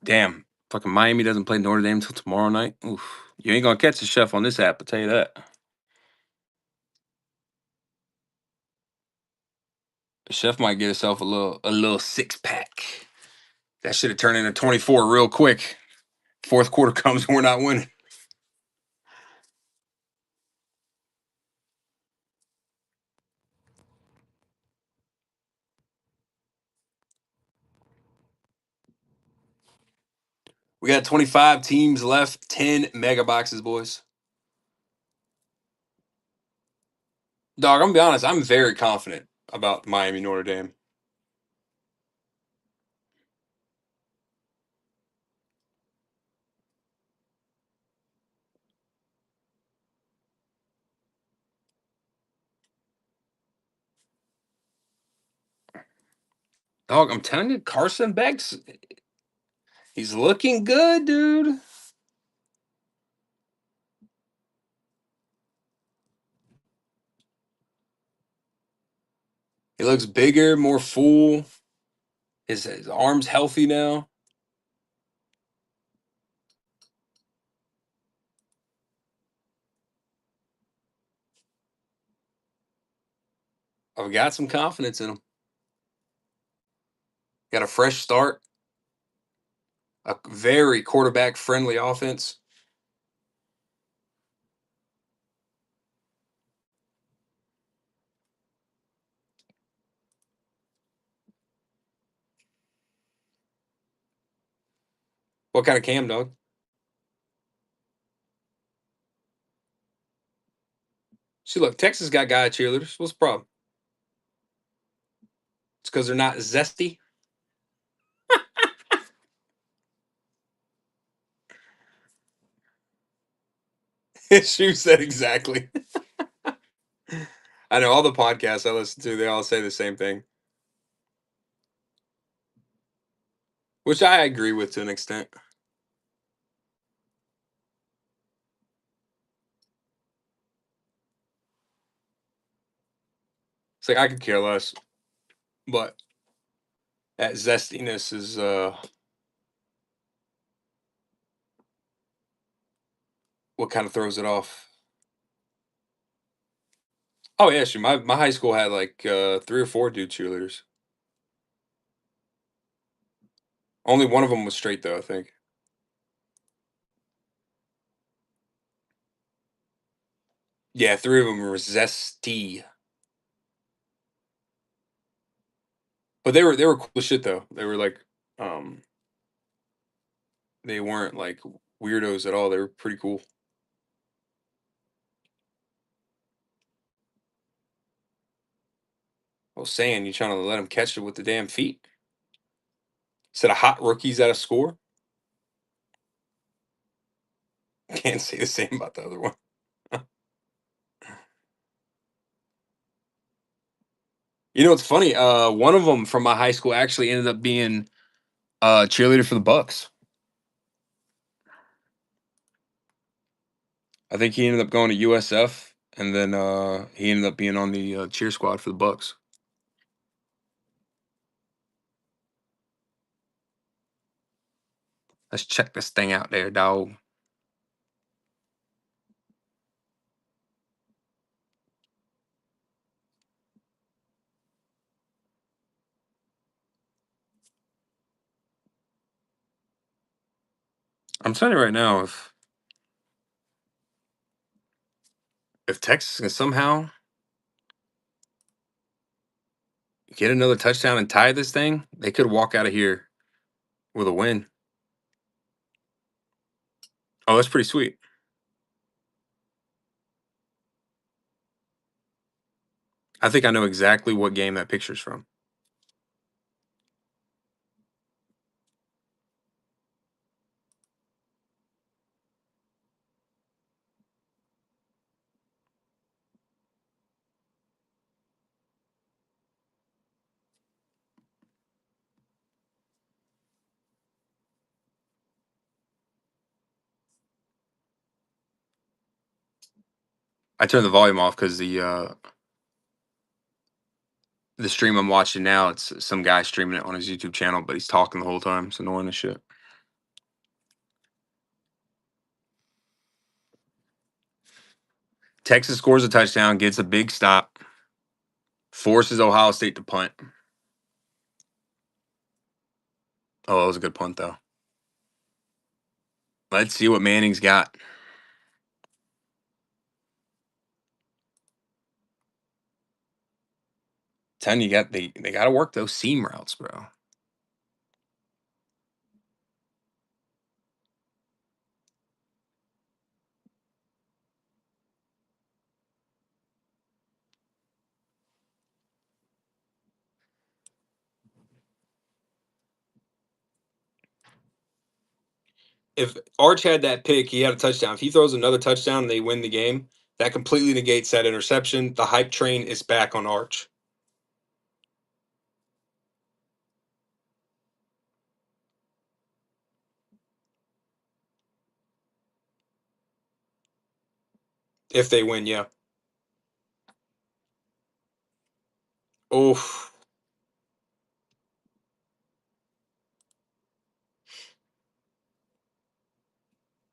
Damn. Fucking Miami doesn't play Notre Dame until tomorrow night. Oof. You ain't going to catch the chef on this app, I'll tell you that. The chef might get himself a little 6-pack. That should have turned into 24 real quick. Fourth quarter comes and we're not winning. We got 25 teams left, 10 mega boxes, boys. Dog, I'm gonna be honest, I'm very confident about Miami Notre Dame. Dog, I'm telling you, Carson Beck's he's looking good, dude. He looks bigger, more full. His arm's healthy now. I've got some confidence in him. Got a fresh start, a very quarterback friendly offense. What kind of cam, dog? See, look, Texas got guy cheerleaders. What's the problem? It's because they're not zesty. Shoe said exactly. I know all the podcasts I listen to, they all say the same thing. Which I agree with to an extent. It's like I could care less. But that zestiness is what kind of throws it off. Oh yeah, sure. My high school had like 3 or 4 dude cheerleaders. Only one of them was straight though, I think. Yeah, 3 of them were zesty. But they were cool as shit though. They were like they weren't like weirdos at all. They were pretty cool. I was saying, you trying to let them catch it with the damn feet. Instead of hot rookies at a score. Can't say the same about the other one. You know, it's funny. One of them from my high school actually ended up being a cheerleader for the Bucks. I think he ended up going to USF, and then he ended up being on the cheer squad for the Bucks. Let's check this thing out there, dog. I'm telling you right now, if Texas can somehow get another touchdown and tie this thing, they could walk out of here with a win. Oh, that's pretty sweet. I think I know exactly what game that picture's from. I turned the volume off because the stream I'm watching now, it's some guy streaming it on his YouTube channel, but he's talking the whole time. It's annoying as shit. Texas scores a touchdown, gets a big stop, forces Ohio State to punt. Oh, that was a good punt, though. Let's see what Manning's got. Telling you, they got to work those seam routes, bro. If Arch had that pick, he had a touchdown. If he throws another touchdown and they win the game, that completely negates that interception. The hype train is back on Arch. If they win, yeah. Oof.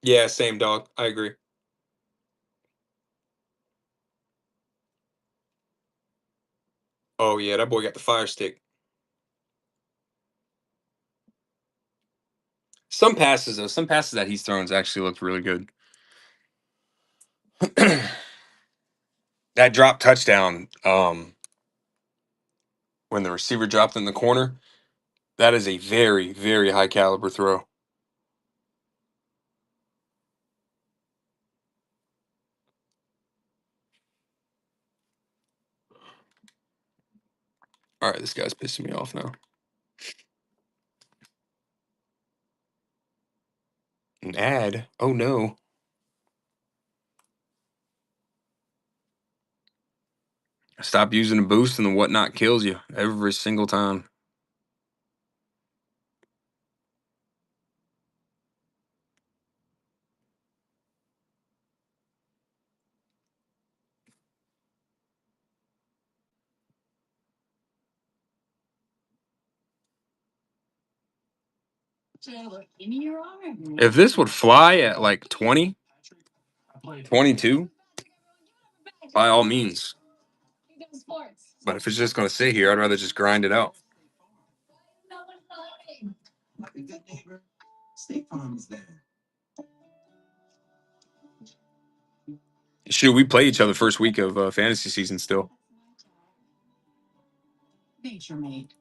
Yeah, same dog. I agree. Oh yeah, that boy got the fire stick. Some passes though, some passes that he's thrown actually looked really good. That drop touchdown, when the receiver dropped in the corner, that is a very, very high caliber throw. All right, this guy's pissing me off now. An ad? Oh no. Stop using a boost and the whatnot kills you every single time. If this would fly at like 20, 22, by all means. But if it's just going to sit here, I'd rather just grind it out. Like a good neighbor, State Farm is there. Shoot, we play each other first week of fantasy season still. Nature Made,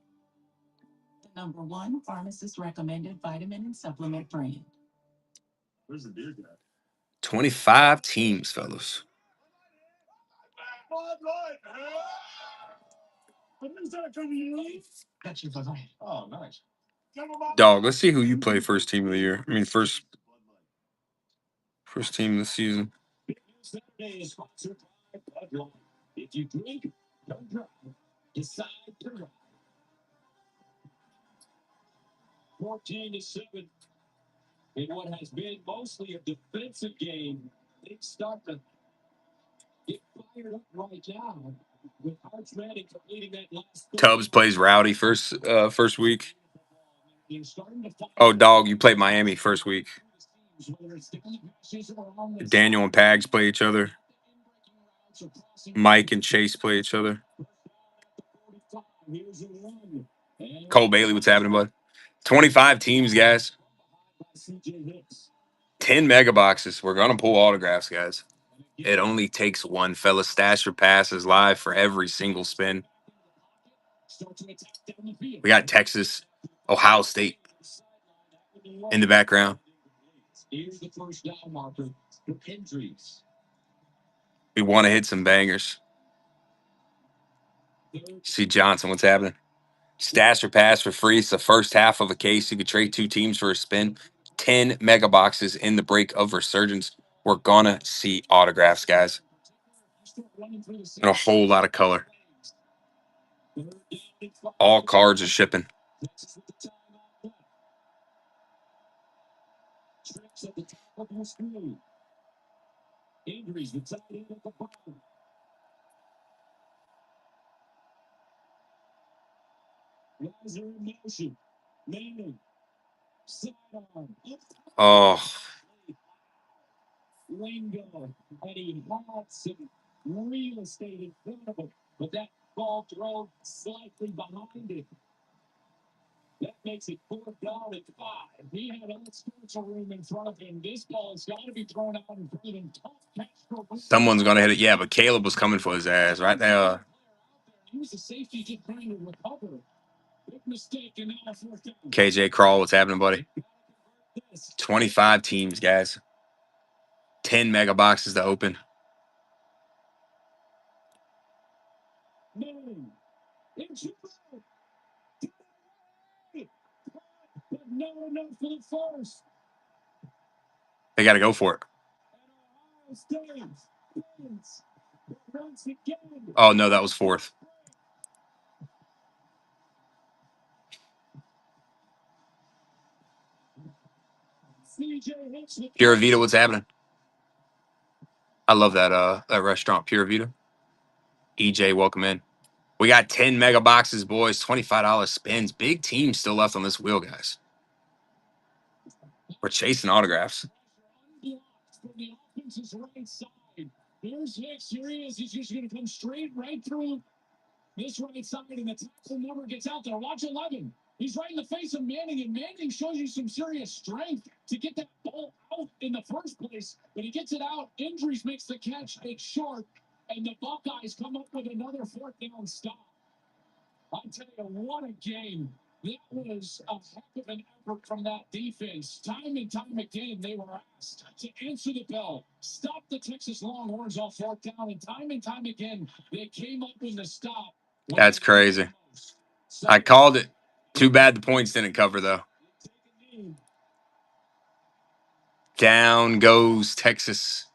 the #1 pharmacist recommended vitamin and supplement brand. 25 teams, fellas. Oh, nice. Dog, let's see who you play first team of the year. I mean, first team of the season. If you drink, don't drive. Decide to drive. 14-7 in what has been mostly a defensive game. They start to get fired up right now with Arch Manning completing that last. Tubbs plays Rowdy first week. Oh, dog, you played Miami first week. Daniel and Pags play each other. Mike and Chase play each other. Cole Bailey, what's happening, bud? 25 teams, guys. 10 mega boxes. We're going to pull autographs, guys. It only takes one, fella. Stash your passes live for every single spin. We got Texas, Ohio State in the background. We want to hit some bangers. See Johnson, what's happening? Stash or pass for free. It's the first half of a case. You could trade 2 teams for a spin. 10 mega boxes in the break of Resurgence. We're going to see autographs, guys. And a whole lot of color. All cards are shipping. Oh, Lingo, and he had some real estate in front of him, but that ball thrown slightly behind it. That makes it 4th down and 5. He had all sorts of room in front of him. This ball's got to be thrown out in front of him. Tough catch for someone's going to hit it. Yeah, but Caleb was coming for his ass right there. He was a safety just trying to recover. Big mistake, and now 4th down. KJ Crawl, what's happening, buddy? 25 teams, guys. 10 mega boxes to open. No enough for the first. They got to go for it. Oh, no, that was 4th. Pura Vida, what's happening? I love that restaurant, Pura Vida. EJ, welcome in. We got 10 mega boxes, boys. $25 spins. Big team still left on this wheel, guys. We're chasing autographs. Here's Hicks. Here he is. He's just going to come straight right through this right side, and the tackle never gets out there. Watch 11. He's right in the face of Manning, and Manning shows you some serious strength to get that ball out in the first place. But he gets it out. Injuries makes the catch. It's short, and the Buckeyes come up with another 4th down stop. I'll tell you, what a game. That was a heck of an effort from that defense. Time and time again, they were asked to answer the bell, stop the Texas Longhorns on 4th down, and time again, they came up with the stop. That's crazy. I called it. Too bad the points didn't cover, though. Down goes Texas.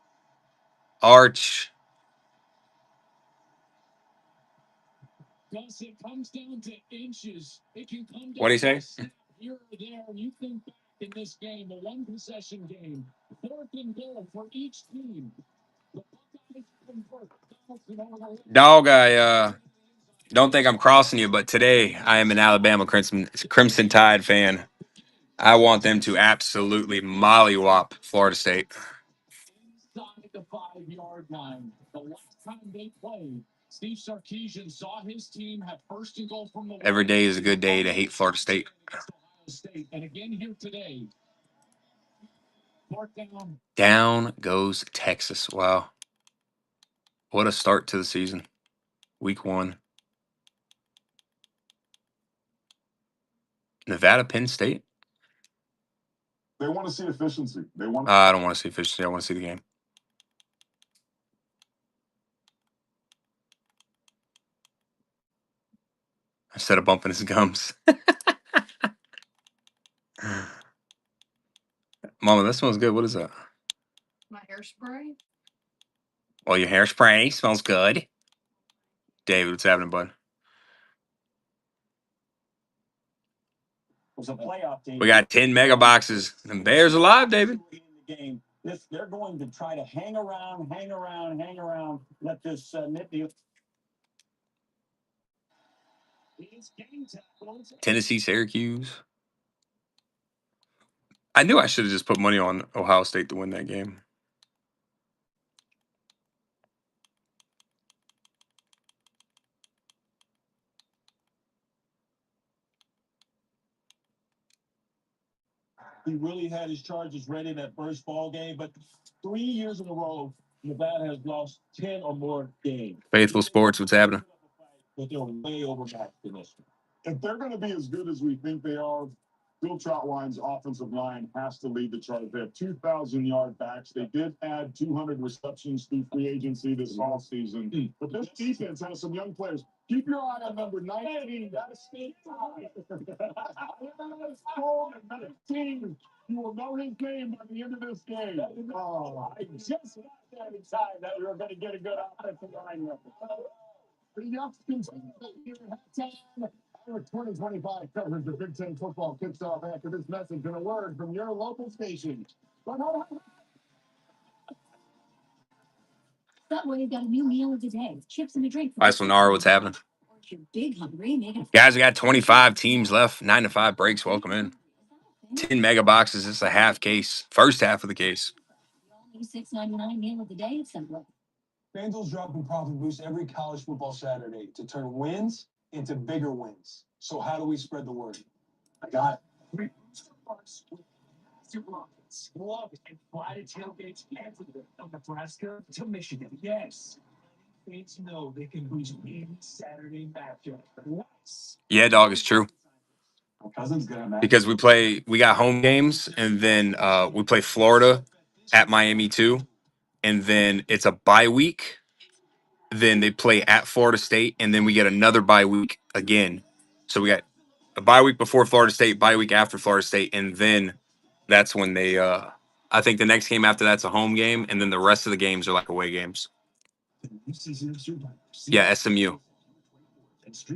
Arch. Gus, it comes down to inches. It can come down. What do you say? Here or there, and you think back in this game, a 1-possession game, 4th and goal for each team. The Buckeyes convert. Dog, I don't think I'm crossing you, but today I am an Alabama Crimson Tide fan. I want them to absolutely mollywop Florida State. Inside the 5-yard line. The last time they played, Steve Sarkisian saw his team have 1st and goal from the Every day is a good day to hate Florida State. And again here today. 4th down. Down goes Texas. Wow. What a start to the season. Week 1. Nevada, Penn State. They want to see efficiency. They want. I don't want to see efficiency. I want to see the game. Instead of bumping his gums. Mama, that smells good. What is that? My hairspray. Oh, your hairspray smells good. David, what's happening, bud? Was a playoff team. We got 10 mega boxes. And Bears alive, David. Game. They're going to try to hang around, let this nip. Tennessee, Syracuse. I knew I should have just put money on Ohio State to win that game. He really had his charges ready in that first ball game, but 3 years in a row, Nevada has lost 10 or more games. Faithful Sports, what's happening? But they're way overmatched in this one. If they're going to be as good as we think they are, Bill Troutline's offensive line has to lead the charge. They have 2,000-yard backs. They did add 200 receptions through free agency this offseason. But this defense has some young players. Keep your eye on number 19. You will know his name by the end of this game. Oh, I just got that excited that we were going to get a good offensive line here. The Yucks continue here at halftime. Our 2025 coverage of Big Ten football kicks off after this message and a word from your local station. Subway's got a new meal of the day. Chips and a drink. Ice Nara, what's happening? If you're big hungry, make it. Guys, we got 25 teams left. 9 to 5 breaks. Welcome in. 10 mega boxes. It's a half case. First half of the case. New $6.99 meal of the day at Subway. FanDuel's dropping profit boost every college football Saturday to turn wins into bigger wins. So how do we spread the word? I got it. Love it. And fly to tailgates everywhere from Nebraska to Michigan. Yes. Fans know they can lose any Saturday matchup. Nice. Yeah, dog, it's true. My cousin's gonna match. Because we got home games, and then we play Florida at Miami too. And then it's a bye week. Then they play at Florida State, and then we get another bye week again. So we got a bye week before Florida State, bye week after Florida State, and then that's when they I think the next game after that's a home game, and then the rest of the games are like away games. Yeah, SMU. This is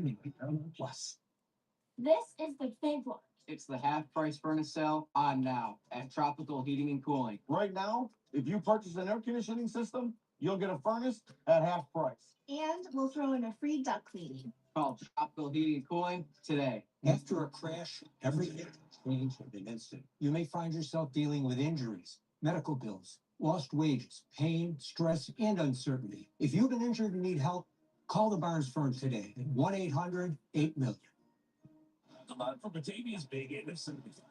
the big one. It's the half-price furnace sale on now at Tropical Heating and Cooling. Right now, if you purchase an air conditioning system, you'll get a furnace at half price. And we'll throw in a free duct cleaning. Call Tropical Heating and Cooling today. After a crash, everything changes in an instant. You may find yourself dealing with injuries, medical bills, lost wages, pain, stress, and uncertainty. If you've been injured and need help, call the Barnes firm today at 1-800-8-MILLION. A lot for Batavia's big end of 75.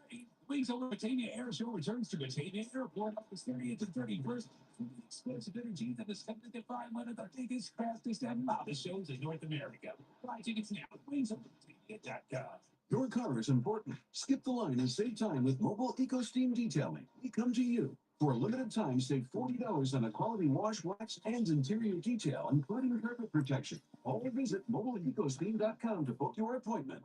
Wings over Batavia Air Show returns to Batavia Airport August 30th and 31st. Explosive energy that is coming to find one of the biggest, fastest, and loudest shows in North America. Buy tickets now at wingsoverbatavia.com. Your car is important. Skip the line and save time with mobile EcoSteam detailing. We come to you. For a limited time, save $40 on a quality wash, wax, and interior detail, including carpet protection. Or visit mobileecosteam.com to book your appointment.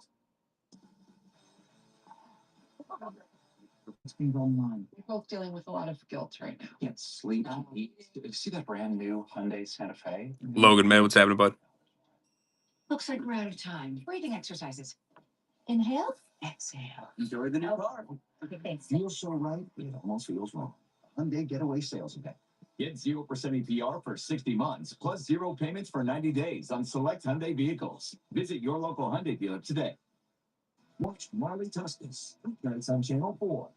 It's been going on. We're both dealing with a lot of guilt right now. Can't sleep, eat. See that brand new Hyundai Santa Fe? Logan, man, what's happening, bud? Looks like we're out of time. Breathing exercises. Inhale. Exhale. Enjoy the new car. Okay, thanks. Feels so right, but it almost feels wrong. Hyundai Getaway Sales Event. Get 0% APR for 60 months, plus 0 payments for 90 days on select Hyundai vehicles. Visit your local Hyundai dealer today. Watch Marley Tuscans. That's on Channel 4.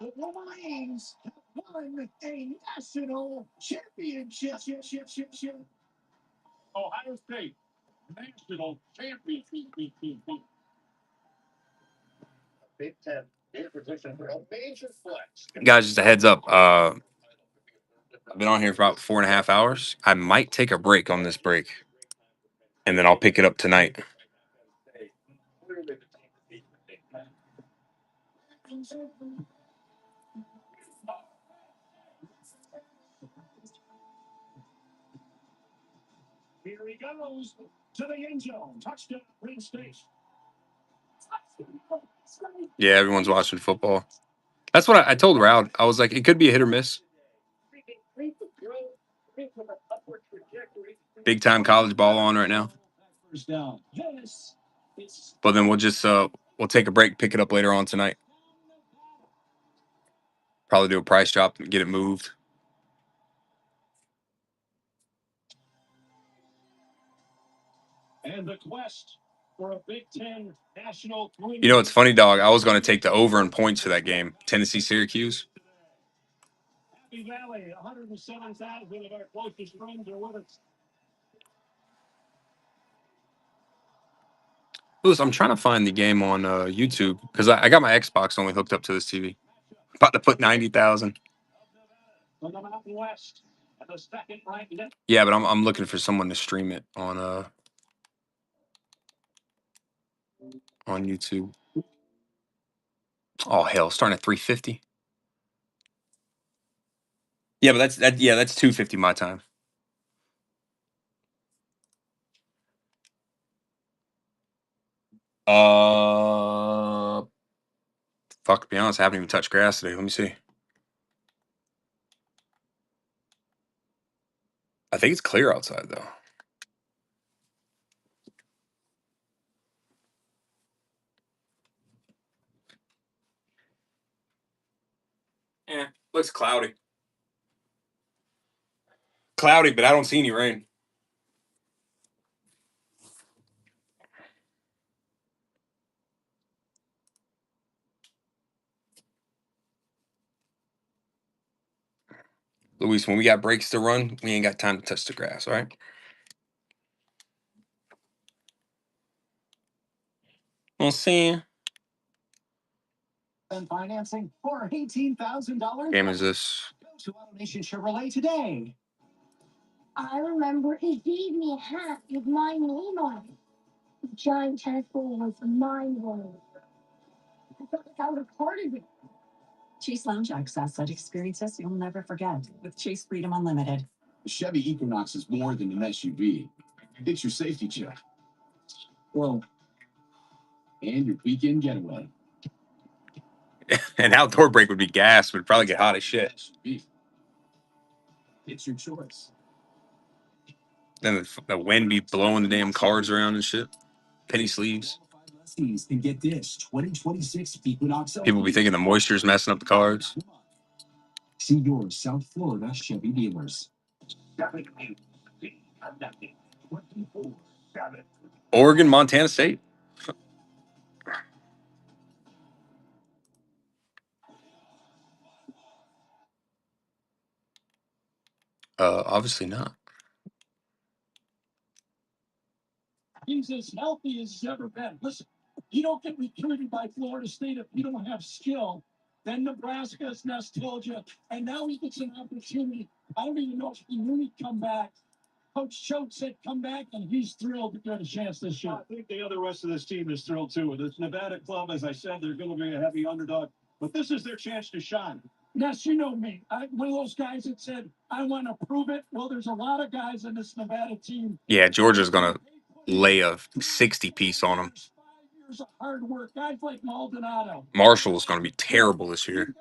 The Wolverines have won a national championship. Ohio State national championship. Big Ten in position for a major flex. Guys, just a heads up. I've been on here for about 4.5 hours. I might take a break on this break, and then I'll pick it up tonight. Here he goes to the end zone. Touchdown, Green State. Yeah, everyone's watching football. That's what I told Raul. I was like, it could be a hit or miss. Big time college ball on right now. First down. Yes. It's But then we'll take a break, pick it up later on tonight. Probably do a price drop and get it moved. and the quest for a Big Ten national. You know, it's funny, dog. I was going to take the over in points for that game. Tennessee, Syracuse. Happy Valley, 107,000 of our closest friends are with us. Lewis, I'm trying to find the game on YouTube because I got my Xbox only hooked up to this TV. About to put 90,000. From the Mountain West, and the second ranked. Yeah, but I'm looking for someone to stream it on YouTube. Oh hell, starting at 350. Yeah, but that's 250 my time. Fuck, to be honest, I haven't even touched grass today. Let me see. I think it's clear outside though. Yeah, looks cloudy. Cloudy, but I don't see any rain. Luis, when we got breaks to run, we ain't got time to touch the grass, all right? We'll see. And financing for $18,000. Game is this? Go to AutoNation Chevrolet today. I remember he gave me a hat with my name on it. The giant tennis ball was mine one. I felt like I was a part of it. Chase Lounge access at experiences you'll never forget with Chase Freedom Unlimited. The Chevy Equinox is more than an SUV. It's your safety check. Well, and your weekend getaway. An outdoor break would be gas, but it'd probably get hot as shit. It's your choice. Then the wind be blowing the damn cards around and shit. Penny sleeves. And get this 2026 Equinox. People be thinking the moisture's messing up the cards. See your South Florida Chevy dealers. Oregon, Montana State. Obviously not. He's as healthy as he's ever been. Listen, you don't get recruited by Florida State if you don't have skill. Then Nebraska, as Ness told you, and now he gets an opportunity. I don't even know if he knew he'd come back. Coach Choate said come back, and he's thrilled to get a chance this year. I think the other rest of this team is thrilled too. With this Nevada club, as I said, they're going to be a heavy underdog, but this is their chance to shine. Yes, you know me. I'm one of those guys that said, I want to prove it. Well, there's a lot of guys in this Nevada team. Yeah, Georgia's gonna lay a 60 piece on them. 5 years of hard work, guys like Maldonado. Marshall's gonna be terrible this year.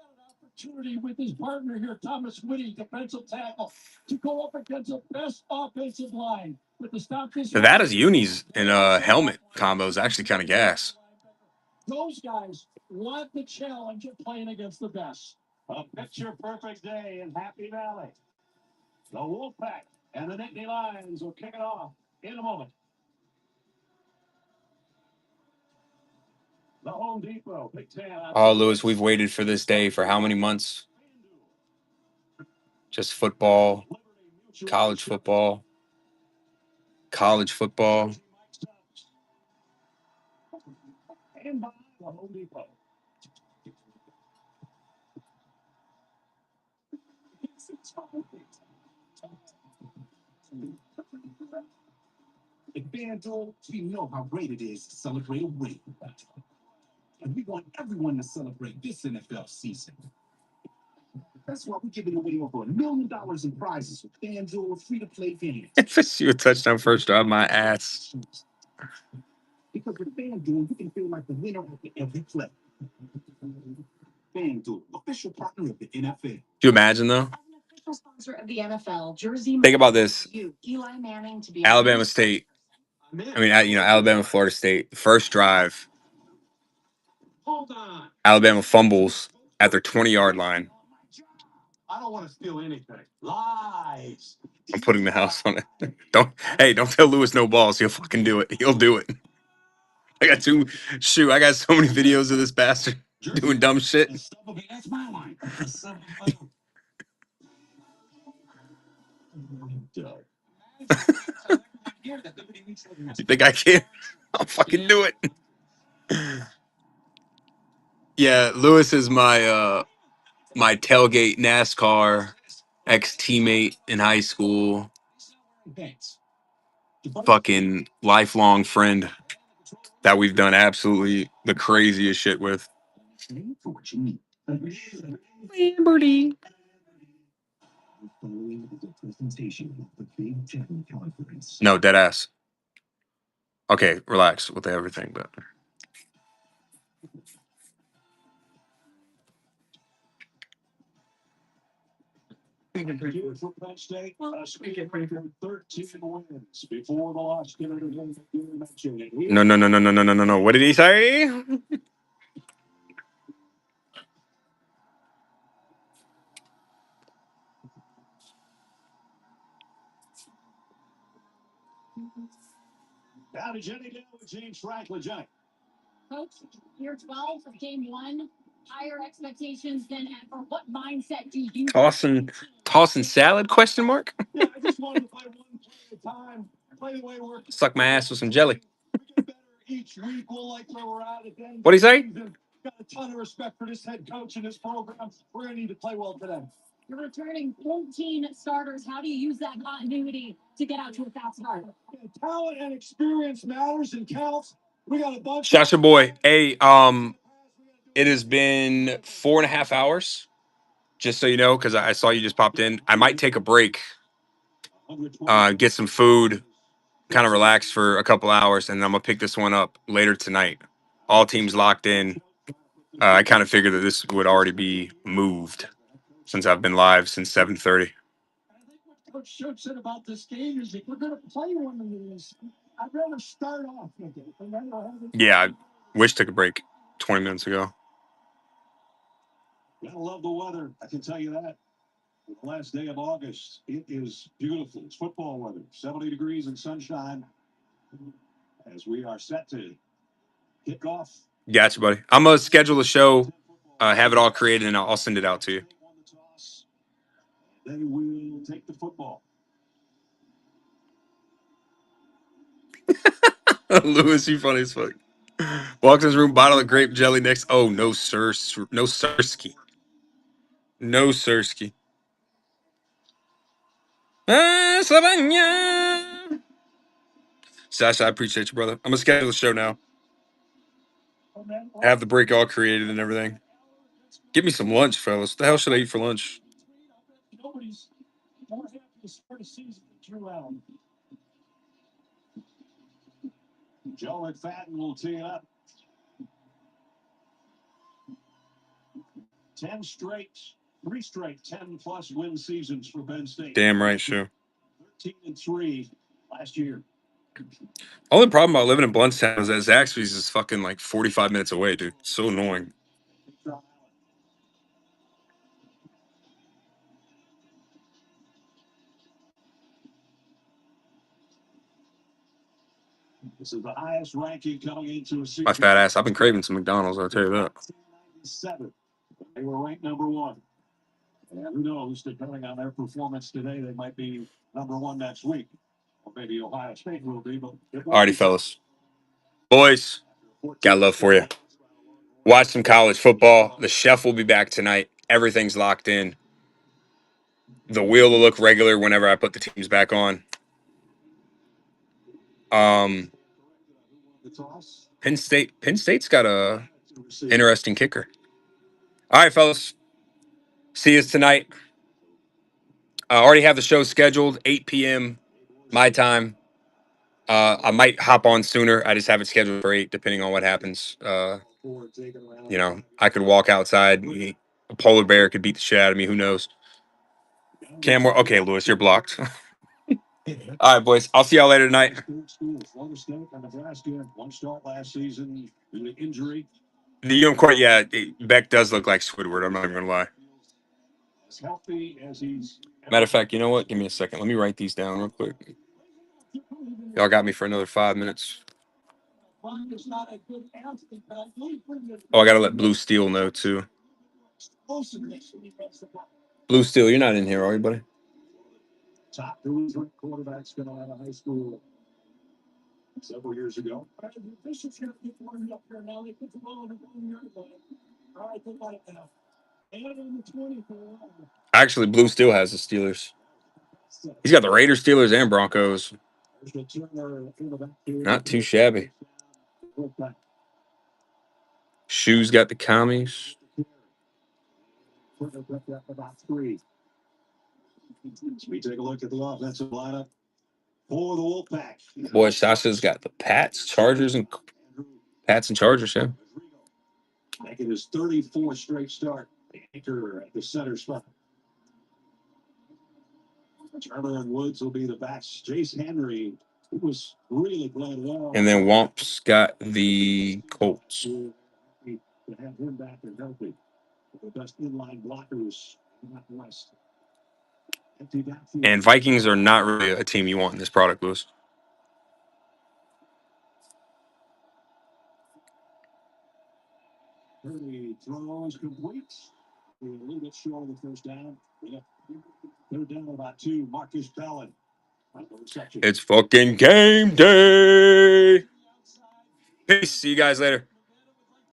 Opportunity with his partner here, Thomas Whitty, defensive tackle, to go up against the best offensive line with the stop this. Nevada's unis and helmet combo is actually kind of gas. Those guys want the challenge of playing against the best. A picture perfect day in Happy Valley. The Wolfpack and the Nittany Lions will kick it off in a moment. The Home Depot. Big Ten. Oh, Lewis, we've waited for this day for how many months? Just football, college football, college football. And by the Home Depot. At FanDuel, we know how great it is to celebrate a win. And we want everyone to celebrate this NFL season. That's why we're giving away over $1 million in prizes with FanDuel free-to-play games. FSU a touchdown first drive, my ass. Because with FanDuel, you can feel like the winner after every play. FanDuel, official partner of the NFL. Do you imagine, though? Official sponsor of the NFL, Jersey. Think about this. Eli Manning to be Alabama State. I mean, Alabama, Florida State. First drive. Hold on. Alabama fumbles at their 20-yard line. I don't want to steal anything. Lies. I'm putting the house on it. Don't tell Lewis no balls. He'll fucking do it. He'll do it. I got so many videos of this bastard doing dumb shit. That's my line. You think I can? I'll fucking do it. Yeah, Lewis is my tailgate NASCAR ex-teammate in high school. Fucking lifelong friend that we've done absolutely the craziest shit with. Liberty. No, dead ass. Okay, relax with everything, but Here for Penn State, speaking for 13 wins before the loss given to him that you mentioned. no. What did he say? Now to Jenny Dale with James Franklin. Jenny. Coach, year 12 of game one, higher expectations than ever. What mindset do you Tossing salad? Question mark. Yeah, I just wanted to play one play at a time. Play the way we're Suck my ass with some jelly. We get better each week. We'll like where we're at the end. What'd he say? Got a ton of respect for this head coach and this program. We're gonna need to play well today. You're returning 14 starters. How do you use that continuity to get out to a fast start? Yeah, talent and experience matters and counts. We got a bunch. Shasha boy. Hey, it has been 4.5 hours. Just so you know, because I saw you just popped in. I might take a break, get some food, kind of relax for a couple hours, and I'm gonna pick this one up later tonight. All teams locked in. I kind of figured that this would already be moved since I've been live since 7:30. I think what Coach Shook said about this game is if we're going to play one of these, I'd rather start off with it. Yeah, I wish took a break 20 minutes ago. Gotta love the weather. I can tell you that. The last day of August, it is beautiful. It's football weather, 70 degrees and sunshine. As we are set to kick off. Gotcha, buddy. I'm gonna schedule a show, have it all created, and I'll send it out to you. They will take the football. Lewis, you funny as fuck. Walks in his room, bottle of grape jelly next. Oh, no, sir. No, sirski. No, sirski. Savannah. Sasha, I appreciate you, brother. I'm going to schedule the show now. Have the break all created and everything. Give me some lunch, fellas. What the hell should I eat for lunch? Nobody's more happy to start a season than Drew Allen. Joe McFadden will tee it up. 3 straight 10-plus win seasons for Penn State. Damn right, sure. 13-3 last year. Only problem about living in Bluntstown is that Zaxby's is fucking like 45 minutes away, dude. So annoying. This is the highest ranking coming into a season. My fat ass. I've been craving some McDonald's, I'll tell you that. 7. They were ranked number 1. And who knows, depending on their performance today, they might be number 1 next week. Or maybe Ohio State will be. But Alrighty, fellas. Boys, got love for you. Watch some college football. The chef will be back tonight. Everything's locked in. The wheel will look regular whenever I put the teams back on. Penn State's got a interesting kicker. All right, fellas. See you tonight. I already have the show scheduled, 8 p.m. my time. I might hop on sooner. I just have it scheduled for 8, depending on what happens. I could walk outside. A polar bear could beat the shit out of me. Who knows? Cam, okay, Lewis, you're blocked. All right, boys. I'll see y'all later tonight. The unicorn, yeah, Beck does look like Squidward. I'm not even gonna lie. Matter of fact, you know what? Give me a second. Let me write these down real quick. Y'all got me for another 5 minutes. Oh, I gotta let Blue Steel know too. Blue Steel, you're not in here, are you, buddy? Top quarterbacks coming out of high school several years ago. Actually, Blue Steel has the Steelers. He's got the Raiders, Steelers, and Broncos. Not too shabby. Shoes got the commies. We take a look at the offensive lineup for the Wolfpack. Boy, Sasha's got the Pats, Chargers, and Chargers, yeah. Making his 34th straight start. Anchor at the center spot. Turner and Woods will be the backs. Jace Henry, who was really playing well. And then Womp's got the Colts. To have him back and healthy. The best inline blockers in the West. And Vikings are not really a team you want in this product, Lewis. Throws complete. A little bit short of the first down. They're down about 2. Marcus Bellin. It's fucking game day. Peace. See you guys later.